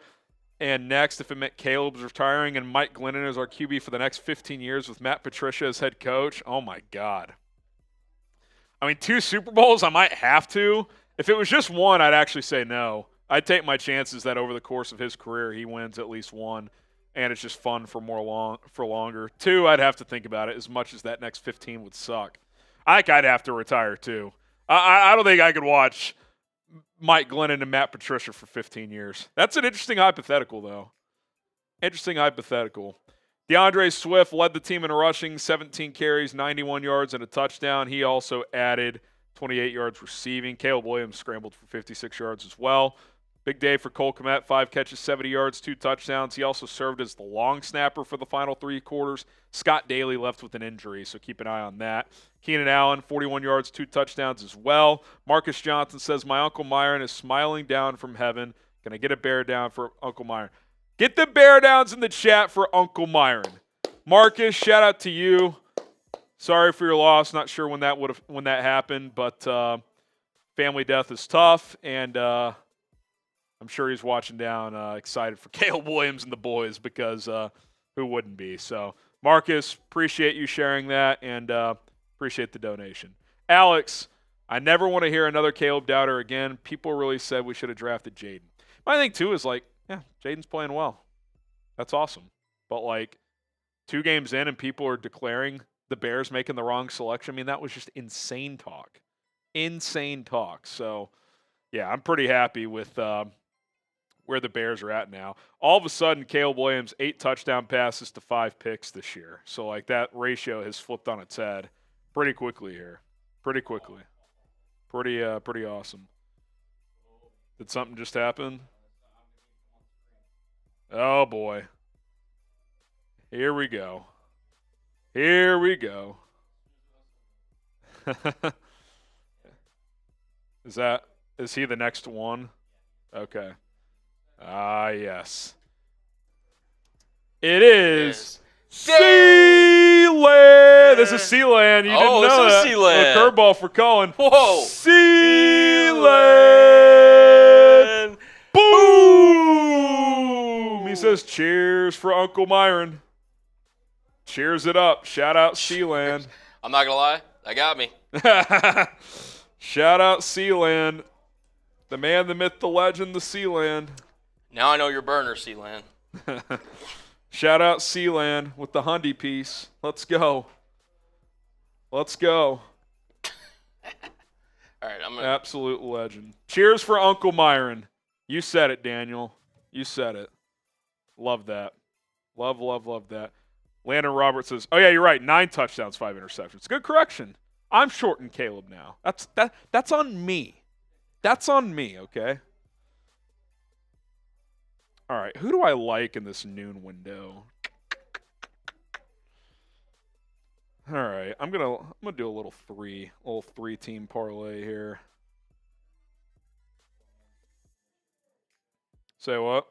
and next if it meant Caleb's retiring and Mike Glennon is our QB for the next 15 years with Matt Patricia as head coach? Oh, my God. I mean, 2 Super Bowls, I might have to. If it was just one, I'd actually say no. I'd take my chances that over the course of his career he wins at least 1, and it's just fun for longer. 2, I'd have to think about it as much as that next 15 would suck. I think I'd have to retire too. I don't think I could watch Mike Glennon and Matt Patricia for 15 years. That's an interesting hypothetical, though. Interesting hypothetical. DeAndre Swift led the team in rushing, 17 carries, 91 yards, and a touchdown. He also added 28 yards receiving. Caleb Williams scrambled for 56 yards as well. Big day for Cole Kmet, 5 catches, 70 yards, 2 touchdowns. He also served as the long snapper for the final 3 quarters. Scott Daly left with an injury, so keep an eye on that. Keenan Allen, 41 yards, 2 touchdowns as well. Marcus Johnson says, my Uncle Myron is smiling down from heaven. Can I get a bear down for Uncle Myron? Get the bear downs in the chat for Uncle Myron. Marcus, shout out to you. Sorry for your loss. Not sure when that happened, but family death is tough, and I'm sure he's watching down, excited for Caleb Williams and the boys because who wouldn't be? So, Marcus, appreciate you sharing that and appreciate the donation. Alex, I never want to hear another Caleb doubter again. People really said we should have drafted Jaden. My thing, too, is like, yeah, Jaden's playing well. That's awesome. But, like, 2 games in and people are declaring the Bears making the wrong selection. I mean, that was just insane talk. Insane talk. So, yeah, I'm pretty happy with where the Bears are at now. All of a sudden, Caleb Williams, 8 touchdown passes to 5 picks this year. So, like, that ratio has flipped on its head pretty quickly here. Pretty quickly. Pretty awesome. Did something just happen? Oh, boy. Here we go. Here we go. Is he the next one? Okay. Yes. It is Sealand. This is Sealand. You didn't know that. Sealand. Curveball for Colin. Whoa. Sealand. Boom. He says cheers for Uncle Myron. Cheers it up. Shout out Sealand. I'm not going to lie. That got me. Shout out Sealand. The man, the myth, the legend, the Sealand. Now I know your burner, Sealand. Shout out Sealand with the Hyundai piece. Let's go. Let's go. All right, Absolute legend. Cheers for Uncle Myron. You said it, Daniel. You said it. Love that. Love, love, love that. Landon Roberts says, oh, yeah, you're right. 9 touchdowns, 5 interceptions. Good correction. I'm shorting Caleb now. That's on me. That's on me, okay? All right, who do I like in this noon window? All right, I'm gonna do a little 3-team parlay here. Say what?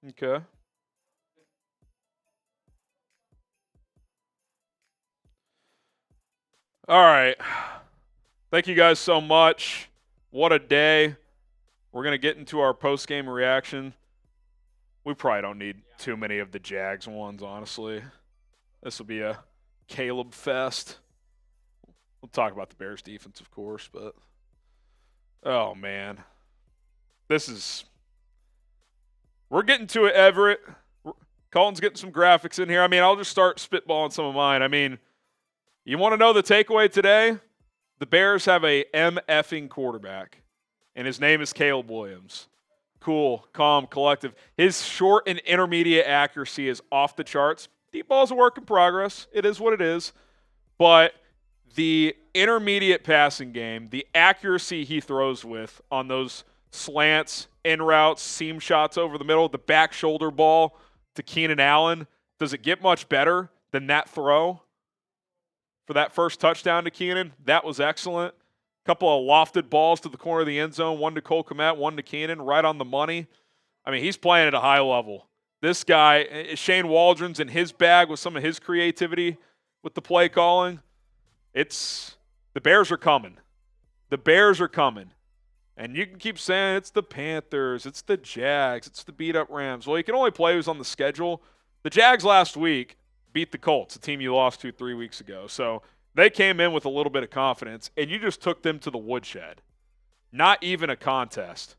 Okay. All right. Thank you guys so much. What a day. We're going to get into our post-game reaction. We probably don't need too many of the Jags ones, honestly. This will be a Caleb fest. We'll talk about the Bears defense, of course, but oh, man. We're getting to it, Everett. Colton's getting some graphics in here. I mean, I'll just start spitballing some of mine. I mean, you want to know the takeaway today? The Bears have a MFing quarterback, and his name is Caleb Williams. Cool, calm, collective. His short and intermediate accuracy is off the charts. Deep ball is a work in progress. It is what it is. But the intermediate passing game, the accuracy he throws with on those slants, in routes, seam shots over the middle, the back shoulder ball to Keenan Allen, does it get much better than that throw? For that first touchdown to Keenan, that was excellent. Couple of lofted balls to the corner of the end zone, one to Cole Kmet, one to Keenan, right on the money. I mean, he's playing at a high level. This guy, Shane Waldron's in his bag with some of his creativity with the play calling. The Bears are coming. The Bears are coming. And you can keep saying it's the Panthers, it's the Jags, it's the beat-up Rams. Well, you can only play who's on the schedule. The Jags last week beat the Colts, a team you lost to 3 weeks ago. So they came in with a little bit of confidence, and you just took them to the woodshed. Not even a contest.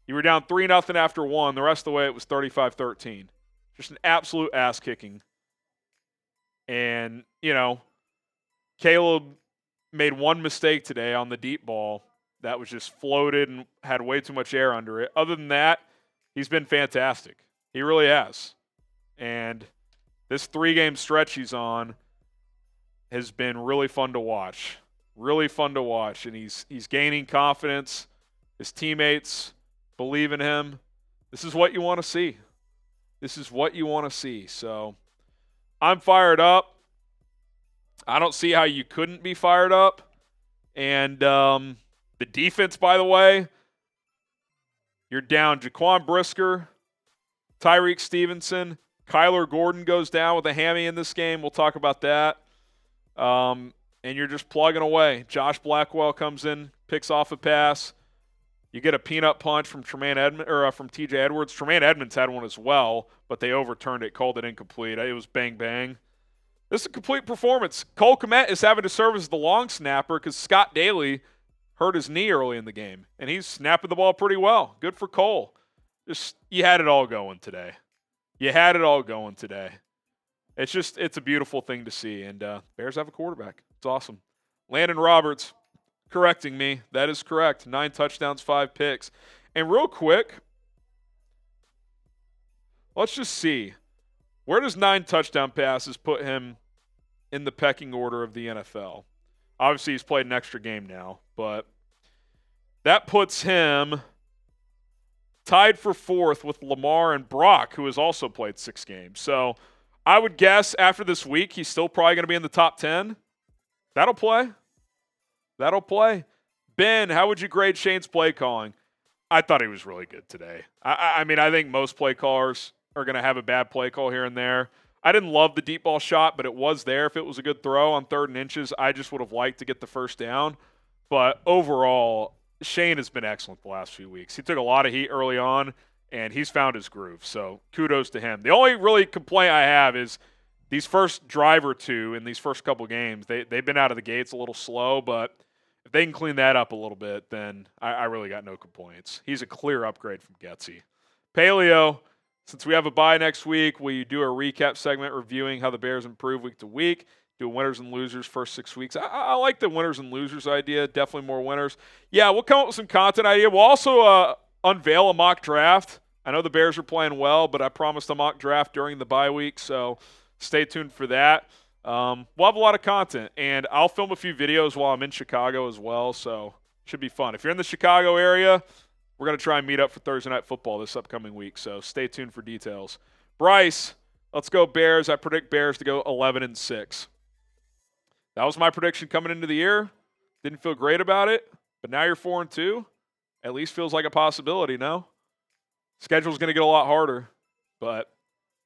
You were down 3-0 after 1. The rest of the way, it was 35-13. Just an absolute ass-kicking. And, Caleb made one mistake today on the deep ball that was just floated and had way too much air under it. Other than that, he's been fantastic. He really has. And this 3-game stretch he's on has been really fun to watch. Really fun to watch, and he's gaining confidence. His teammates believe in him. This is what you want to see. This is what you want to see. So I'm fired up. I don't see how you couldn't be fired up. And the defense, by the way, you're down Jaquan Brisker, Tyreek Stevenson, Kyler Gordon goes down with a hammy in this game. We'll talk about that. And you're just plugging away. Josh Blackwell comes in, picks off a pass. You get a peanut punch from from TJ Edwards. Tremaine Edmonds had one as well, but they overturned it, called it incomplete. It was bang, bang. This is a complete performance. Cole Kmet is having to serve as the long snapper because Scott Daly hurt his knee early in the game, and he's snapping the ball pretty well. Good for Cole. You had it all going today. You had it all going today. It's a beautiful thing to see, and Bears have a quarterback. It's awesome. Landon Roberts correcting me. That is correct. 9 touchdowns, 5 picks. And real quick, let's just see. Where does 9 touchdown passes put him in the pecking order of the NFL? Obviously, he's played an extra game now, but that puts him tied for 4th with Lamar and Brock, who has also played 6 games. So I would guess after this week, he's still probably going to be in the top 10. That'll play. That'll play. Ben, how would you grade Shane's play calling? I thought he was really good today. I mean, I think most play callers are going to have a bad play call here and there. I didn't love the deep ball shot, but it was there. If it was a good throw on 3rd and inches, I just would have liked to get the first down. But overall, Shane has been excellent the last few weeks. He took a lot of heat early on, and he's found his groove. So kudos to him. The only really complaint I have is these first drive or two in these first couple games, they've been out of the gates a little slow, but if they can clean that up a little bit, then I really got no complaints. He's a clear upgrade from Getsy. Paleo, since we have a bye next week, will you do a recap segment reviewing how the Bears improve week to week? Do winners and losers first 6 weeks. I like the winners and losers idea. Definitely more winners. Yeah, we'll come up with some content idea. We'll also unveil a mock draft. I know the Bears are playing well, but I promised a mock draft during the bye week, so stay tuned for that. We'll have a lot of content, and I'll film a few videos while I'm in Chicago as well, so it should be fun. If you're in the Chicago area, we're going to try and meet up for Thursday Night Football this upcoming week, so stay tuned for details. Bryce, let's go Bears. I predict Bears to go 11-6. That was my prediction coming into the year. Didn't feel great about it, but now you're 4-2. At least feels like a possibility, no? Schedule's going to get a lot harder, but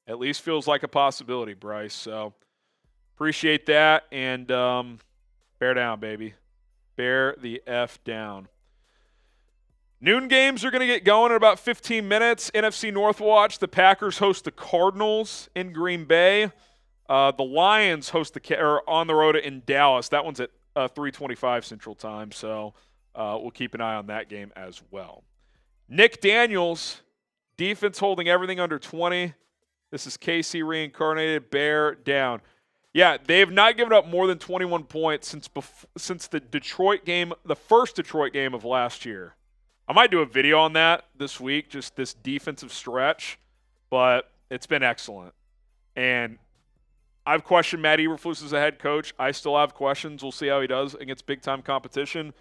at least feels like a possibility, Bryce. So appreciate that, and bear down, baby. Bear the F down. Noon games are going to get going in about 15 minutes. NFC North watch. The Packers host the Cardinals in Green Bay. The Lions host are on the road in Dallas. That one's at 3:25 Central Time, so we'll keep an eye on that game as well. Nick Daniels, defense holding everything under 20. This is KC reincarnated. Bear down. Yeah, they have not given up more than 21 points since the Detroit game, the first Detroit game of last year. I might do a video on that this week, just this defensive stretch, but it's been excellent. And I've questioned Matt Eberflus as a head coach. I still have questions. We'll see how he does against big-time competition.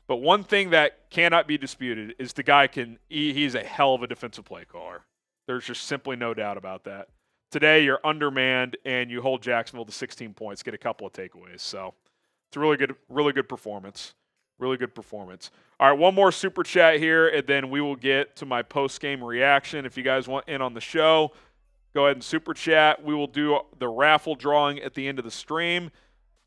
But one thing that cannot be disputed is the guy he's a hell of a defensive play caller. There's just simply no doubt about that. Today, you're undermanned, and you hold Jacksonville to 16 points, get a couple of takeaways. So it's a really good performance. Really good performance. All right, one more super chat here, and then we will get to my post-game reaction. If you guys want in on the show, go ahead and super chat. We will do the raffle drawing at the end of the stream.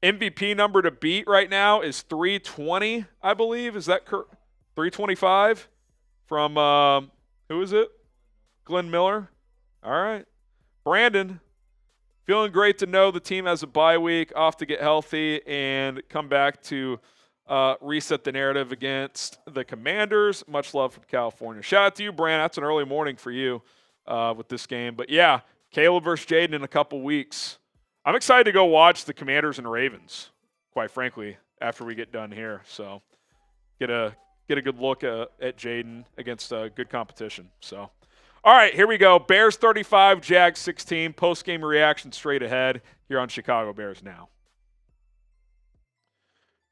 MVP number to beat right now is 320, I believe. Is that 325 from who is it? Glenn Miller. All right. Brandon, feeling great to know the team has a bye week, off to get healthy and come back to reset the narrative against the Commanders. Much love from California. Shout out to you, Brandon. That's an early morning for you with this game. But, yeah, Caleb versus Jaden in a couple weeks. I'm excited to go watch the Commanders and Ravens, quite frankly, after we get done here. So get a good look at Jaden against good competition. So, all right, here we go. Bears 35, Jags 16. Post-game reaction straight ahead here on Chicago Bears Now.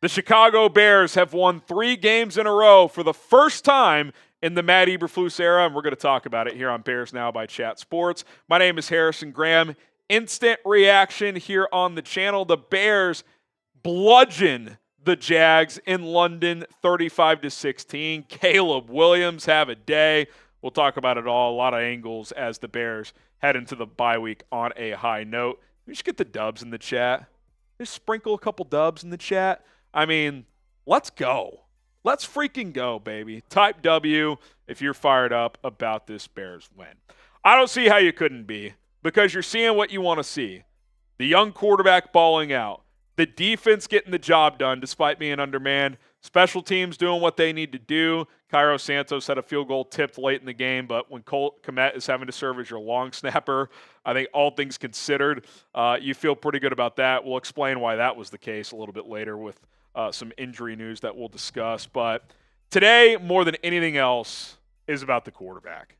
The Chicago Bears have won 3 games in a row for the first time in the Matt Eberflus era, and we're going to talk about it here on Bears Now by Chat Sports. My name is Harrison Graham. Instant reaction here on the channel. The Bears bludgeon the Jags in London 35-16. Caleb Williams have a day. We'll talk about it all. A lot of angles as the Bears head into the bye week on a high note. We should get the dubs in the chat. Just sprinkle a couple dubs in the chat. I mean, let's go. Let's freaking go, baby. Type W if you're fired up about this Bears win. I don't see how you couldn't be, because you're seeing what you want to see. The young quarterback balling out. The defense getting the job done despite being undermanned. Special teams doing what they need to do. Cairo Santos had a field goal tipped late in the game, but when Kmet is having to serve as your long snapper, I think all things considered, you feel pretty good about that. We'll explain why that was the case a little bit later with some injury news that we'll discuss. But today, more than anything else, is about the quarterback.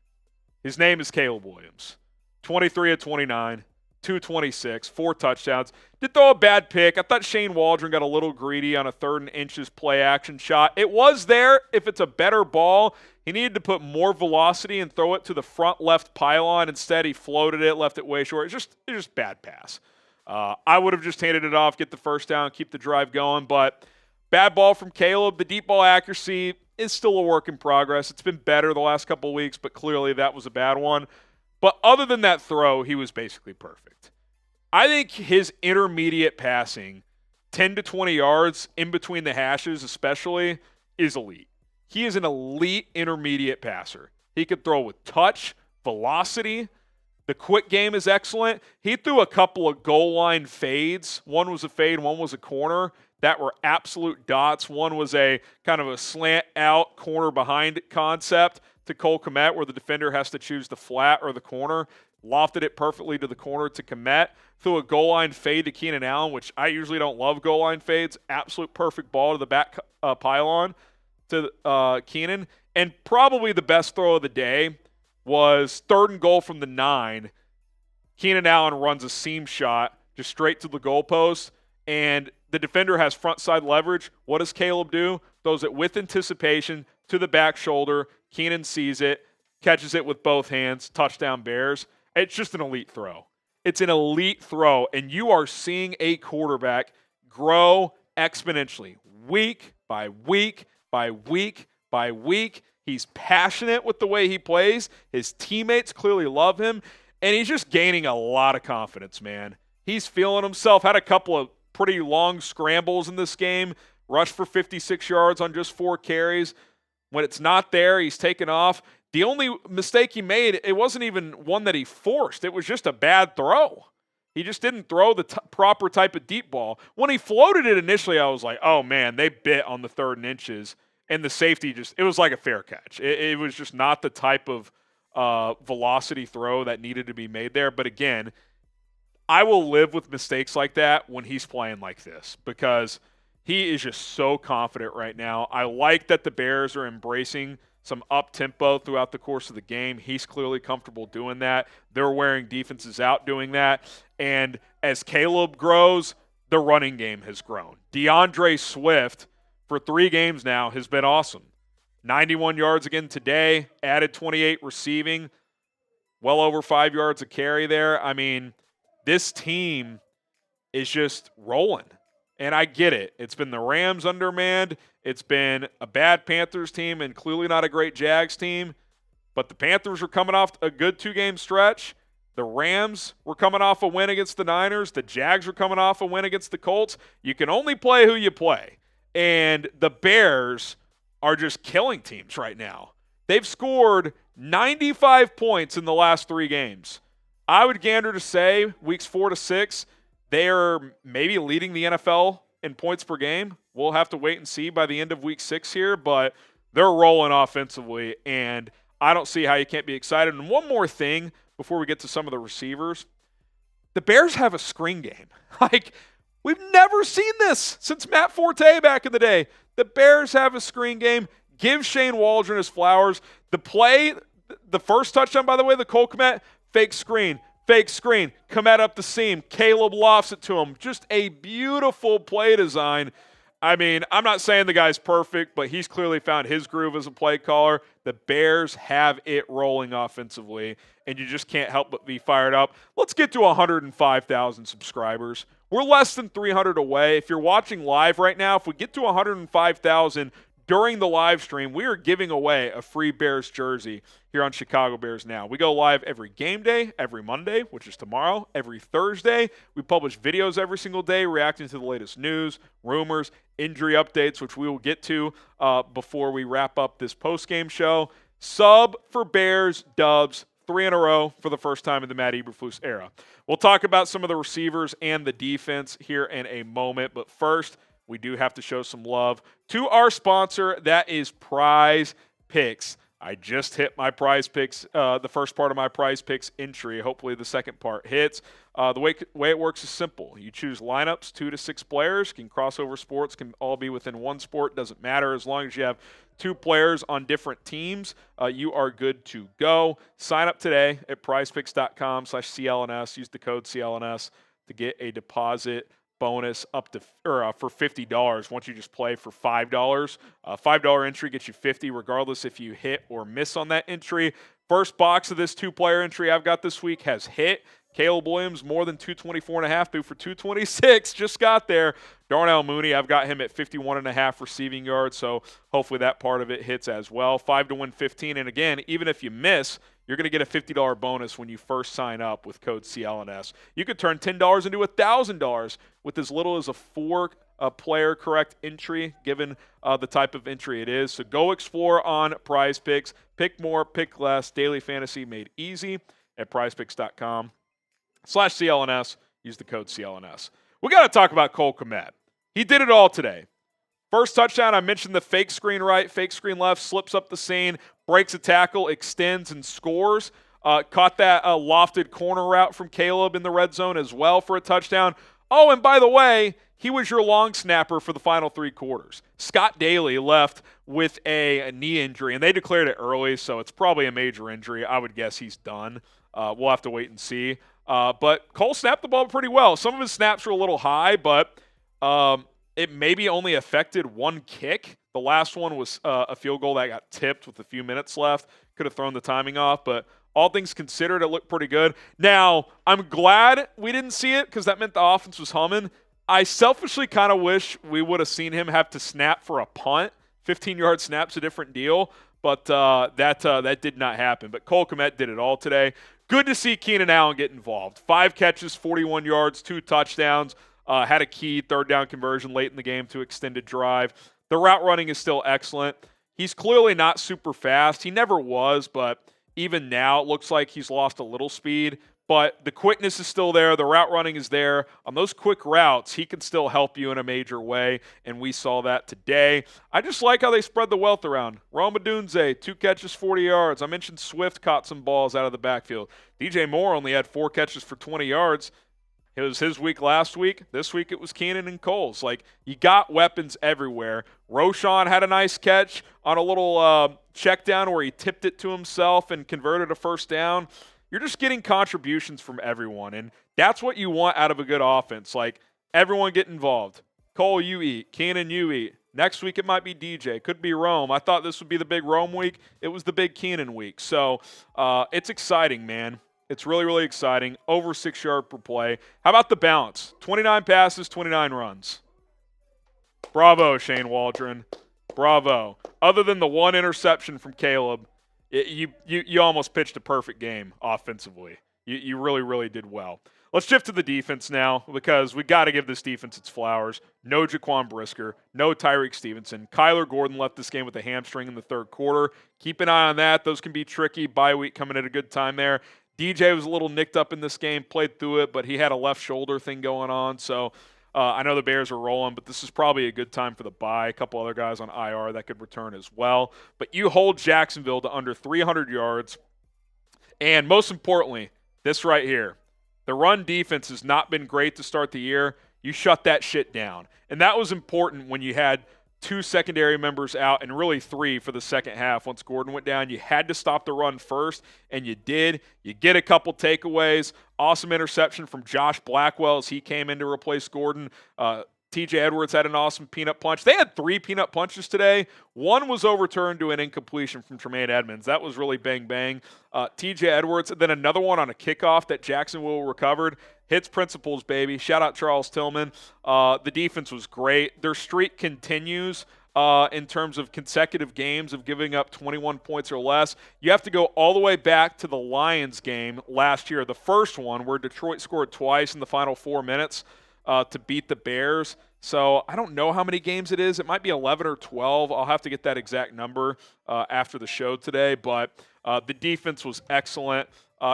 His name is Caleb Williams. 23 of 29, 226, 4 touchdowns. Did throw a bad pick. I thought Shane Waldron got a little greedy on a 3rd and inches play action shot. It was there if it's a better ball. He needed to put more velocity and throw it to the front left pylon. Instead, he floated it, left it way short. It's just bad pass. I would have just handed it off, get the first down, keep the drive going. But bad ball from Caleb. The deep ball accuracy is still a work in progress. It's been better the last couple of weeks, but clearly that was a bad one. But other than that throw, he was basically perfect. I think his intermediate passing, 10 to 20 yards in between the hashes especially, is elite. He is an elite intermediate passer. He could throw with touch, velocity. The quick game is excellent. He threw a couple of goal line fades. One was a fade, one was a corner that were absolute dots. One was a kind of a slant out corner behind concept to Cole Kmet, where the defender has to choose the flat or the corner. Lofted it perfectly to the corner to Kmet. Threw a goal line fade to Keenan Allen, which I usually don't love goal line fades. Absolute perfect ball to the back pylon to Keenan. And probably the best throw of the day was 3rd and goal from the 9. Keenan Allen runs a seam shot just straight to the goalpost, and the defender has front side leverage. What does Caleb do? Throws it with anticipation to the back shoulder. Keenan sees it, catches it with both hands, touchdown Bears. It's just an elite throw. It's an elite throw, and you are seeing a quarterback grow exponentially week by week by week by week. He's passionate with the way he plays. His teammates clearly love him, and he's just gaining a lot of confidence, man. He's feeling himself. Had a couple of pretty long scrambles in this game. Rushed for 56 yards on just 4 carries. When it's not there, he's taken off. The only mistake he made, it wasn't even one that he forced. It was just a bad throw. He just didn't throw the proper type of deep ball. When he floated it initially, I was like, oh, man, they bit on the 3rd and inches. And the safety it was like a fair catch. It was just not the type of velocity throw that needed to be made there. But again, I will live with mistakes like that when he's playing like this, because he is just so confident right now. I like that the Bears are embracing some up-tempo throughout the course of the game. He's clearly comfortable doing that. They're wearing defenses out doing that. And as Caleb grows, the running game has grown. DeAndre Swift, for 3 games now, has been awesome. 91 yards again today, added 28 receiving, well over 5 yards a carry there. I mean, this team is just rolling. And I get it. It's been the Rams undermanned. It's been a bad Panthers team and clearly not a great Jags team. But the Panthers were coming off a good 2-game stretch. The Rams were coming off a win against the Niners. The Jags were coming off a win against the Colts. You can only play who you play. And the Bears are just killing teams right now. They've scored 95 points in the last 3 games. I would gander to say weeks 4 to 6, they are maybe leading the NFL in points per game. We'll have to wait and see by the end of week 6 here, but they're rolling offensively, and I don't see how you can't be excited. And one more thing before we get to some of the receivers. The Bears have a screen game. We've never seen this since Matt Forte back in the day. The Bears have a screen game. Give Shane Waldron his flowers. The play, the first touchdown, by the way, the Cole Kmet, fake screen. Kmet up the seam. Caleb lofts it to him. Just a beautiful play design. I mean, I'm not saying the guy's perfect, but he's clearly found his groove as a play caller. The Bears have it rolling offensively, and you just can't help but be fired up. Let's get to 105,000 subscribers. We're less than 300 away. If you're watching live right now, if we get to 105,000 during the live stream, we are giving away a free Bears jersey here on Chicago Bears Now. We go live every game day, every Monday, which is tomorrow, every Thursday. We publish videos every single day reacting to the latest news, rumors, injury updates, which we will get to before we wrap up this post-game show. Sub for Bears dubs, 3 in a row for the first time in the Matt Eberflus era. We'll talk about some of the receivers and the defense here in a moment, but first, we do have to show some love to our sponsor, that is Prize Picks. I just hit my Prize Picks, the first part of my Prize Picks entry. Hopefully the second part hits. The way it works is simple. You choose lineups, 2 to 6 players. Can crossover sports, can all be within one sport. Doesn't matter as long as you have 2 players on different teams. You are good to go. Sign up today at prizepicks.com/CLNS. Use the code CLNS to get a deposit bonus up to for $50 once you just play for $5. $5 entry gets you $50 regardless if you hit or miss on that entry. First box of this 2-player entry I've got this week has hit. Caleb Williams more than 224.5, due for 226, just got there. Darnell Mooney, I've got him at 51.5 receiving yards, so hopefully that part of it hits as well. 5 to win 15, and again, even if you miss, you're going to get a $50 bonus when you first sign up with code CLNS. You could turn $10 into $1,000 with as little as a 4-player correct entry, given the type of entry it is. So go explore on Prize Picks. Pick more, pick less. Daily fantasy made easy at prizepicks.com/CLNS. Use the code CLNS. We got to talk about Cole Kmet. He did it all today. First touchdown, I mentioned the fake screen right, fake screen left, slips up the seam, breaks a tackle, extends, and scores. Caught that lofted corner route from Caleb in the red zone as well for a touchdown. Oh, and by the way, he was your long snapper for the final 3 quarters. Scott Daly left with a knee injury, and they declared it early, so it's probably a major injury. I would guess he's done. We'll have to wait and see. But Cole snapped the ball pretty well. Some of his snaps were a little high, but it maybe only affected 1 kick. The last one was a field goal that got tipped with a few minutes left. Could have thrown the timing off, but all things considered, it looked pretty good. Now, I'm glad we didn't see it because that meant the offense was humming. I selfishly kind of wish we would have seen him have to snap for a punt. 15-yard snap's a different deal, but that did not happen. But Cole Kmet did it all today. Good to see Keenan Allen get involved. 5 catches, 41 yards, 2 touchdowns. Had a key 3rd down conversion late in the game to extended drive. The route running is still excellent. He's clearly not super fast. He never was, but even now it looks like he's lost a little speed. But the quickness is still there. The route running is there. On those quick routes, he can still help you in a major way, and we saw that today. I just like how they spread the wealth around. Odunze, 2 catches, 40 yards. I mentioned Swift caught some balls out of the backfield. DJ Moore only had 4 catches for 20 yards. It was his week last week. This week it was Keenan and Cole's. Like, you got weapons everywhere. Roshan had a nice catch on a little check down where he tipped it to himself and converted a first down. You're just getting contributions from everyone, and that's what you want out of a good offense. Like, everyone get involved. Cole, you eat. Keenan, you eat. Next week it might be DJ. Could be Rome. I thought this would be the big Rome week. It was the big Keenan week. So it's exciting, man. It's really, really exciting. Over 6 yards per play. How about the balance? 29 passes, 29 runs. Bravo, Shane Waldron. Bravo. Other than the 1 interception from Caleb, you almost pitched a perfect game offensively. You really, really did well. Let's shift to the defense now because we got to give this defense its flowers. No Jaquan Brisker, no Tyreek Stevenson. Kyler Gordon left this game with a hamstring in the 3rd quarter. Keep an eye on that. Those can be tricky. Bye week coming at a good time there. DJ was a little nicked up in this game, played through it, but he had a left shoulder thing going on. So I know the Bears are rolling, but this is probably a good time for the bye. A couple other guys on IR that could return as well. But you hold Jacksonville to under 300 yards. And most importantly, this right here. The run defense has not been great to start the year. You shut that shit down. And that was important when you had 2 secondary members out and really 3 for the second half. Once Gordon went down, you had to stop the run first, and you did. You get a couple takeaways. Awesome interception from Josh Blackwell as he came in to replace Gordon. TJ Edwards had an awesome peanut punch. They had 3 peanut punches today. One was overturned to an incompletion from Tremaine Edmonds. That was really bang. TJ Edwards, then another one on a kickoff that Jacksonville recovered. Hits principles, baby. Shout out Charles Tillman. The defense was great. Their streak continues in terms of consecutive games of giving up 21 points or less. You have to go all the way back to the Lions game last year, the first one where Detroit scored twice in the final 4 minutes to beat the Bears. So I don't know how many games it is. It might be 11 or 12. I'll have to get that exact number after the show today. But the defense was excellent.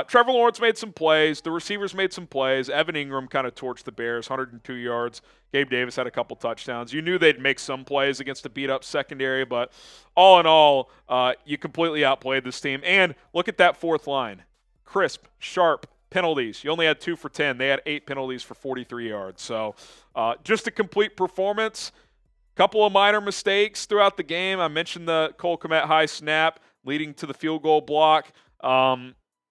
Trevor Lawrence made some plays. The receivers made some plays. Evan Ingram kind of torched the Bears, 102 yards. Gabe Davis had a couple touchdowns. You knew they'd make some plays against a beat-up secondary, but all in all, you completely outplayed this team. And look at that fourth line. Crisp, sharp, penalties. You only had 2 for 10. They had 8 penalties for 43 yards. So just a complete performance. Couple of minor mistakes throughout the game. I mentioned the Cole Kmet high snap leading to the field goal block.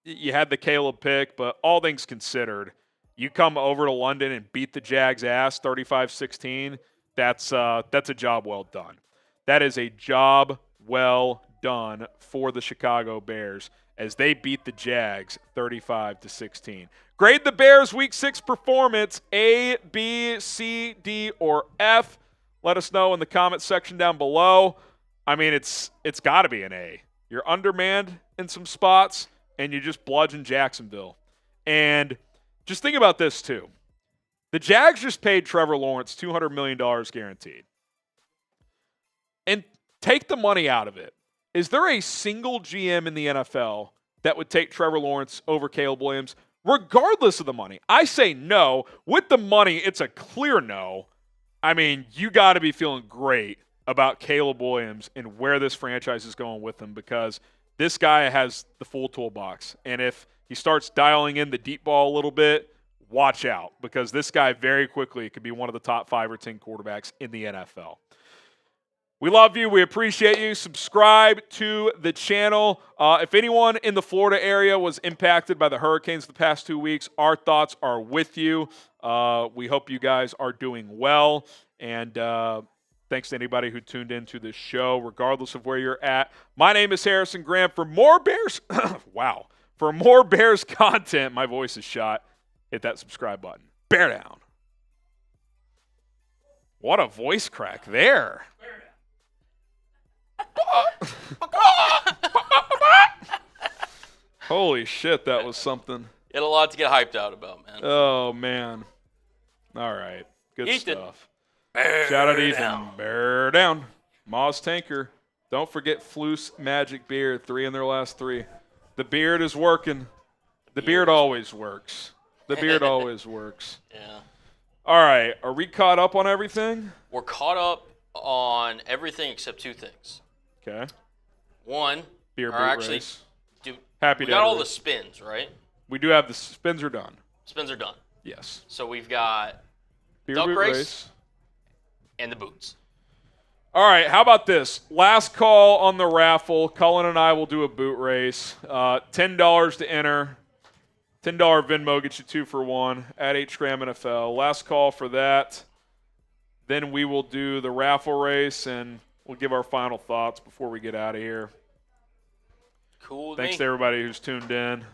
You had the Caleb pick, but all things considered, you come over to London and beat the Jags' ass 35-16, that's a job well done. That is a job well done for the Chicago Bears as they beat the Jags 35-16. Grade the Bears' Week 6 performance, A, B, C, D, or F. Let us know in the comment section down below. I mean, it's got to be an A. You're undermanned in some spots, and you just bludgeon Jacksonville. And just think about this, too. The Jags just paid Trevor Lawrence $200 million guaranteed. And take the money out of it. Is there a single GM in the NFL that would take Trevor Lawrence over Caleb Williams, regardless of the money? I say no. With the money, it's a clear no. I mean, you got to be feeling great about Caleb Williams and where this franchise is going with him, because this guy has the full toolbox. And if he starts dialing in the deep ball a little bit, watch out, because this guy very quickly could be one of the top 5 or 10 quarterbacks in the NFL. We love you. We appreciate you. Subscribe to the channel. If anyone in the Florida area was impacted by the hurricanes the past 2 weeks, our thoughts are with you. We hope you guys are doing well. And thanks to anybody who tuned into this show, regardless of where you're at. My name is Harrison Graham. For more Bears, wow. For more Bears content, my voice is shot. Hit that subscribe button. Bear down. What a voice crack there. Holy shit, that was something. You had a lot to get hyped out about, man. Oh, man. All right. Good Ethan. stuff. Bear Shout out Ethan. down. Bear down. Moz Tanker. Don't forget Floose Magic Beard. 3 in their last 3. The beard is working. The beard always works. The beard always works. Yeah. All right. Are we caught up on everything? We're caught up on everything except 2 things. Okay. One, Beer or boot actually, race. dude, Happy we to got have all it. the spins, right? We do have the spins are done. Spins are done. Yes. So we've got Beer Duck boot race. And the boots. All right, how about this? Last call on the raffle. Cullen and I will do a boot race. $10 to enter. $10 Venmo gets you 2 for 1 at HGram NFL. Last call for that. Then we will do the raffle race, and we'll give our final thoughts before we get out of here. Cool with Thanks me. to everybody who's tuned in.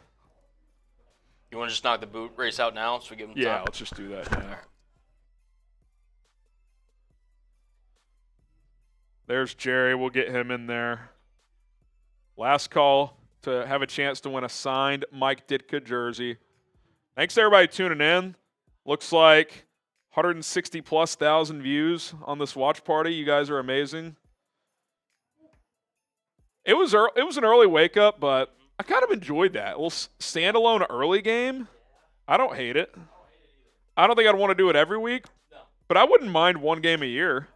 You want to just knock the boot race out now so we give them Yeah, time? let's just do that now. There's Jerry. We'll get him in there. Last call to have a chance to win a signed Mike Ditka jersey. Thanks to everybody tuning in. Looks like 160+ thousand views on this watch party. You guys are amazing. It was an early wake up, but I kind of enjoyed that. A little standalone early game. I don't hate it. I don't think I'd want to do it every week, but I wouldn't mind one game a year.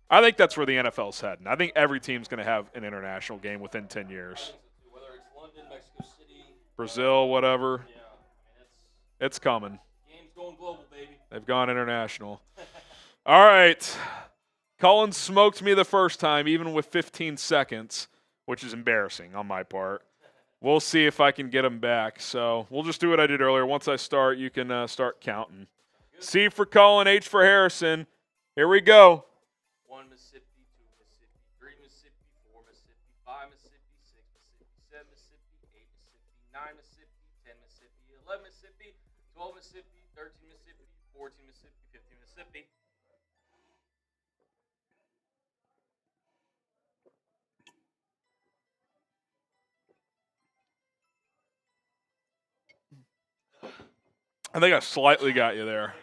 I think that's where the NFL's heading. I think every team's going to have an international game within 10 years. Whether it's London, Mexico City, Brazil, whatever. yeah, I mean, It's coming. game's going global, baby. They've gone international. All right. Cullen smoked me the first time, even with 15 seconds, which is embarrassing on my part. We'll see if I can get him back. So we'll just do what I did earlier. Once I start, you can start counting. C for Cullen, H for Harrison. Here we go. 1 Mississippi, 2 Mississippi, 3 Mississippi, 4 Mississippi, 5 Mississippi, 6 Mississippi, 7 Mississippi, 8 Mississippi, 9 Mississippi, 10 Mississippi, 11 Mississippi, 12 Mississippi, 13 Mississippi, 14 Mississippi, 15 Mississippi. I think I slightly got you there.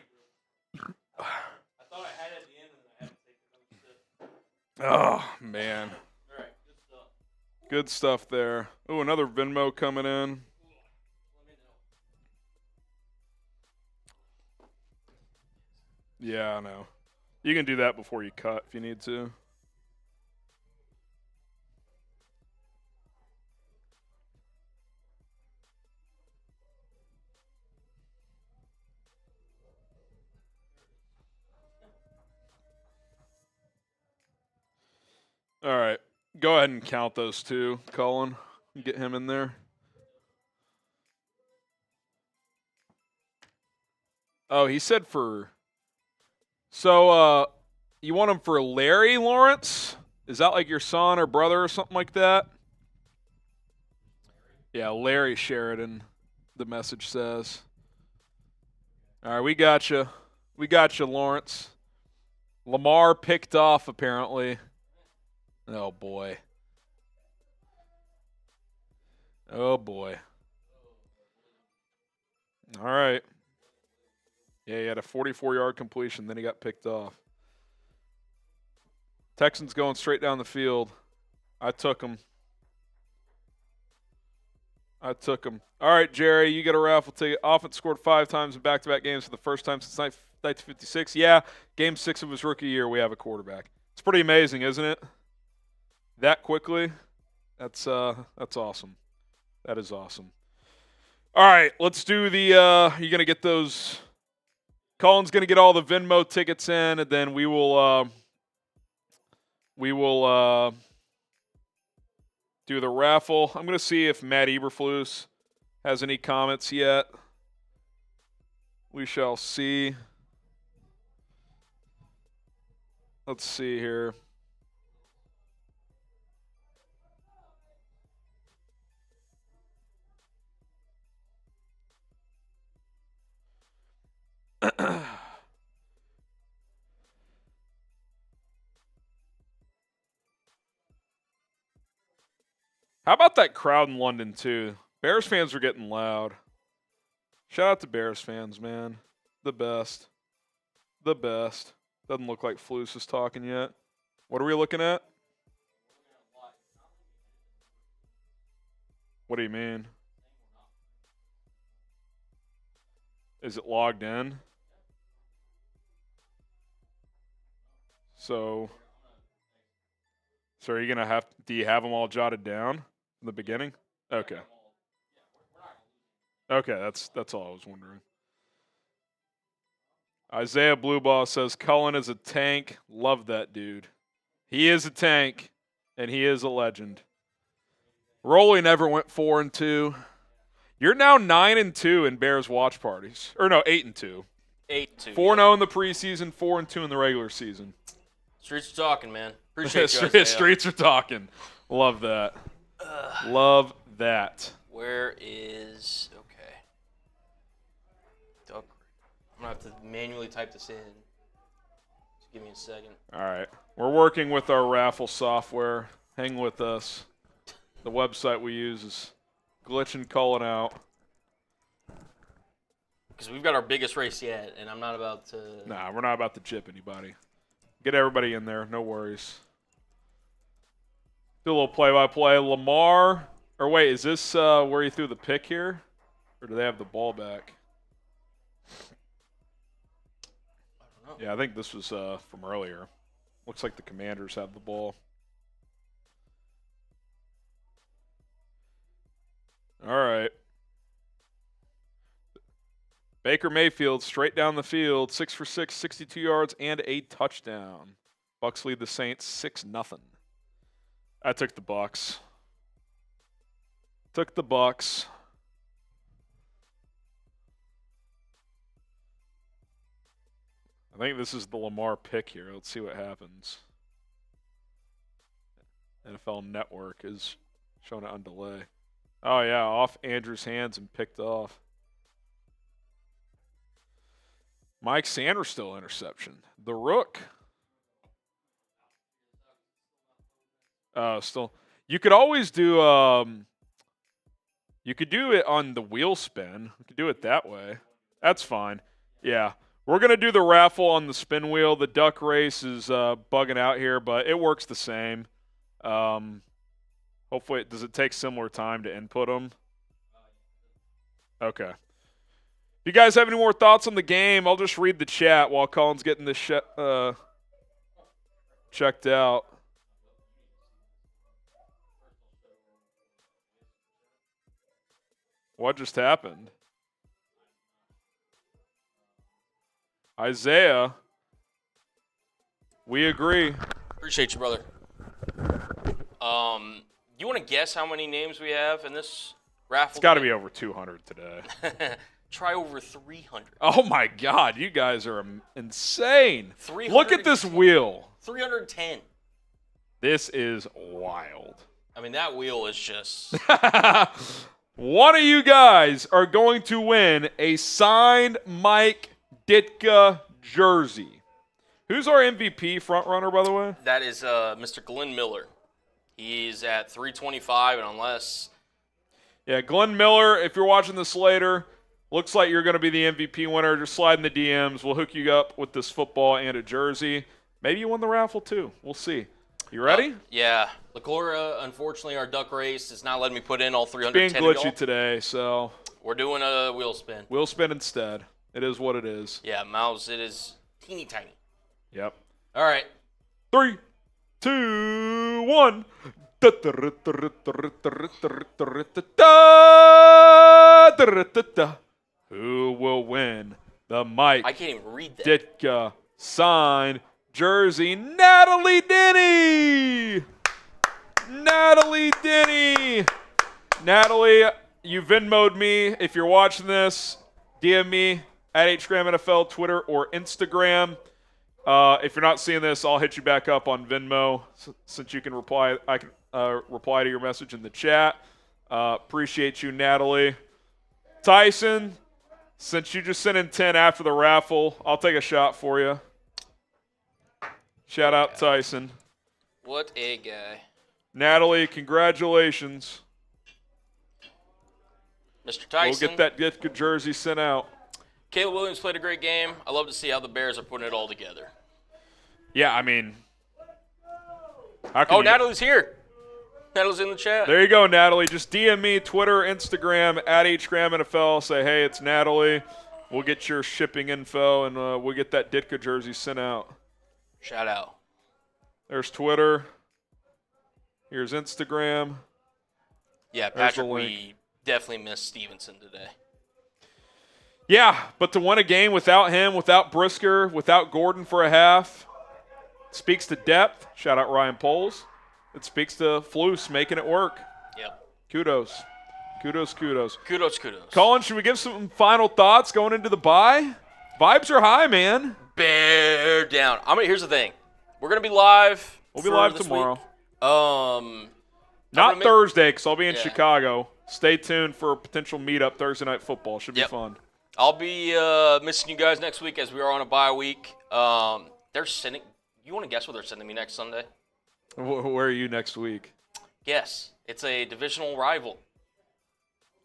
I thought I had it at the end and then I had to take another sip. Oh, man. All right, good stuff. Good stuff there. Oh, another Venmo coming in. Let me know. Yeah, I know. You can do that before you cut if you need to. All right. Go ahead and count those two, Cullen. Get him in there. Oh, he said for... So, you want him for Larry Lawrence? Is that like your son or brother or something like that? Yeah, Larry Sheridan, the message says. All right, we got you. We got you, Lawrence. Lamar picked off, apparently. Oh, boy. Oh, boy. All right. Yeah, he had a 44-yard completion, then he got picked off. Texans going straight down the field. I took him. All right, Jerry, you get a raffle ticket. Offense scored 5 times in back-to-back games for the first time since 1956. Yeah, Game 6 of his rookie year, we have a quarterback. It's pretty amazing, isn't it? That quickly, that's awesome. That is awesome. All right, let's do the. You're gonna get those. Colin's gonna get all the Venmo tickets in, and then we will do the raffle. I'm gonna see if Matt Eberflus has any comments yet. We shall see. Let's see here. How about that crowd in London, too? Bears fans are getting loud. Shout out to Bears fans, man. The best. The best. Doesn't look like Flus is talking yet. What are we looking at? What do you mean? Is it logged in? So are you going to have, do you have them all jotted down in the beginning? Okay. Okay, that's all I was wondering. Isaiah Blueball says, Cullen is a tank. Love that dude. He is a tank, and he is a legend. Rolly never went 4-2. You're now 9-2 in Bears watch parties. Or no, 8-2. 8-2. 4-0 in the preseason, 4-2 in the regular season. Streets are talking, man. Appreciate you, Isaiah. Streets are talking. Love that. Love that. Where is... Okay. Duck. I'm going to have to manually type this in. Just give me a second. All right. We're working with our raffle software. Hang with us. The website we use is glitching, calling out. Because we've got our biggest race yet, and I'm not about to... Nah, we're not about to chip anybody. Get everybody in there. No worries. Do a little play-by-play. Lamar. Or wait, is this where he threw the pick here? Or do they have the ball back? I don't know. Yeah, I think this was from earlier. Looks like the Commanders have the ball. All right. Baker Mayfield straight down the field, 6 for 6, 62 yards, and a touchdown. Bucks lead the Saints 6-0. I took the Bucks. Took the Bucks. I think this is the Lamar pick here. Let's see what happens. NFL Network is showing it on delay. Oh, yeah, off Andrew's hands and picked off. Mike Sanders still interception. The Rook. Still. You could always do you could do it on the wheel spin. You could do it that way. That's fine. Yeah. We're going to do the raffle on the spin wheel. The duck race is bugging out here, but it works the same. Hopefully, does it take similar time to input them? Okay. If you guys have any more thoughts on the game, I'll just read the chat while Colin's getting this checked out. What just happened? Isaiah, we agree. Appreciate you, brother. You want to guess how many names we have in this raffle? It's got to be over 200 today. Try over 300. Oh, my God. You guys are insane. 300. Look at this wheel. 310. This is wild. I mean, that wheel is just... One of you guys are going to win a signed Mike Ditka jersey. Who's our MVP frontrunner, by the way? That is Mr. Glenn Miller. He's at 325, and unless... Yeah, Glenn Miller, if you're watching this later, looks like you're going to be the MVP winner. Just slide in the DMs. We'll hook you up with this football and a jersey. Maybe you won the raffle, too. We'll see. You ready? Yeah. LaClora, unfortunately, our duck race is not letting me put in all 310. Being glitchy today, so... We're doing a wheel spin. Wheel spin instead. It is what it is. Yeah, mouse, it is teeny tiny. Yep. All right. 3, 2, 1. Who will win the Mike I can't even read that. Ditka signed jersey? Natalie Denny! Natalie Denny! Natalie, you Venmo'd me. If you're watching this, DM me at HGramNFL, Twitter, or Instagram. If you're not seeing this, I'll hit you back up on Venmo since you can reply. I can reply to your message in the chat. Appreciate you, Natalie. Tyson, since you just sent in 10 after the raffle, I'll take a shot for you. Shout out Tyson. What a guy. Natalie, congratulations. Mr. Tyson. We'll get that gift jersey sent out. Caleb Williams played a great game. I love to see how the Bears are putting it all together. Yeah, I mean. How can Natalie's here. Natalie's in the chat. There you go, Natalie. Just DM me, Twitter, Instagram, at HGramNFL. Say, hey, it's Natalie. We'll get your shipping info, and we'll get that Ditka jersey sent out. Shout out. There's Twitter. Here's Instagram. Yeah, Patrick, we definitely missed Stevenson today. Yeah, but to win a game without him, without Brisker, without Gordon for a half, speaks to depth. Shout out Ryan Poles. It speaks to Flus making it work. Yep. Kudos. Kudos. Kudos. Colin, should we give some final thoughts going into the bye? Vibes are high, man. Bear down. Here's the thing. We're going to be live. We'll be live tomorrow. Not Thursday, because I'll be in Chicago. Stay tuned for a potential meetup Thursday Night Football. Should be fun. I'll be missing you guys next week as we are on a bye week. They're sending. You want to guess what they're sending me next Sunday? Where are you next week? Guess. It's a divisional rival.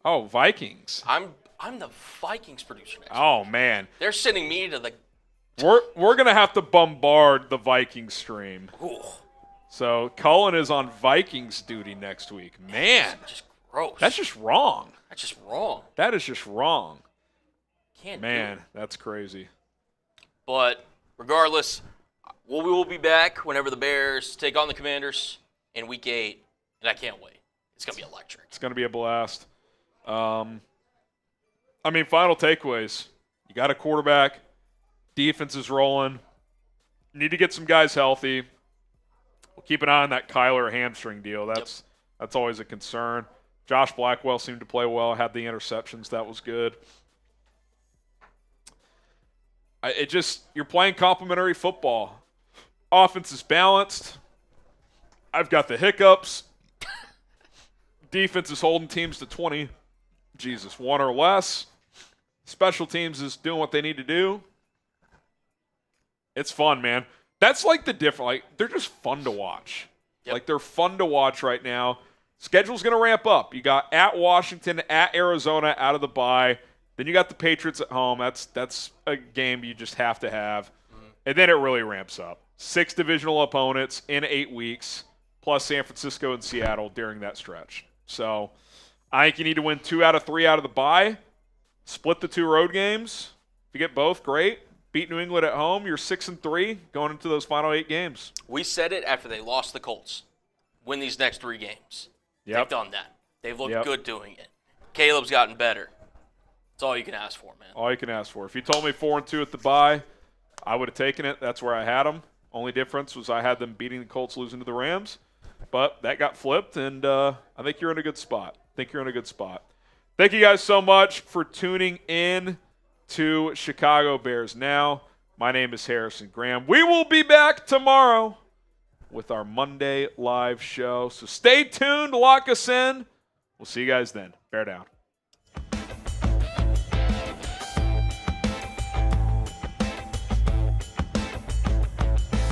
Oh, Vikings. I'm the Vikings producer next week. Oh man. They're sending me to the. We're gonna have to bombard the Vikings stream. Ooh. So Cullen is on Vikings duty next week. Man, That's just gross. that's just wrong. That's just wrong. That is just wrong. Can't Man, do it. that's crazy. But regardless, we will be back whenever the Bears take on the Commanders in Week 8, and I can't wait. It's gonna be electric. It's gonna be a blast. Final takeaways. You got a quarterback. Defense is rolling. You need to get some guys healthy. We'll keep an eye on that Kyler hamstring deal. That's always a concern. Josh Blackwell seemed to play well. Had the interceptions. That was good. You're playing complementary football. Offense is balanced. I've got the hiccups. Defense is holding teams to 1 or less. Special teams is doing what they need to do. It's fun, man. That's like the difference. Like, they're just fun to watch. Yep. Like, they're fun to watch right now. Schedule's going to ramp up. You got at Washington, at Arizona, out of the bye. Then you got the Patriots at home. That's a game you just have to have. Mm-hmm. And then it really ramps up. 6 divisional opponents in 8 weeks, plus San Francisco and Seattle during that stretch. So I think you need to win 2 out of 3 out of the bye. Split the 2 road games. If you get both, great. Beat New England at home. You're 6-3 going into those final 8 games. We said it after they lost the Colts. Win these next 3 games. Yep. They've done that. They've looked good doing it. Caleb's gotten better. That's all you can ask for, man. All you can ask for. If you told me 4-2 at the bye, I would have taken it. That's where I had them. Only difference was I had them beating the Colts, losing to the Rams. But that got flipped, and I think you're in a good spot. Thank you guys so much for tuning in to Chicago Bears Now. My name is Harrison Graham. We will be back tomorrow with our Monday live show. So stay tuned, lock us in. We'll see you guys then. Bear down.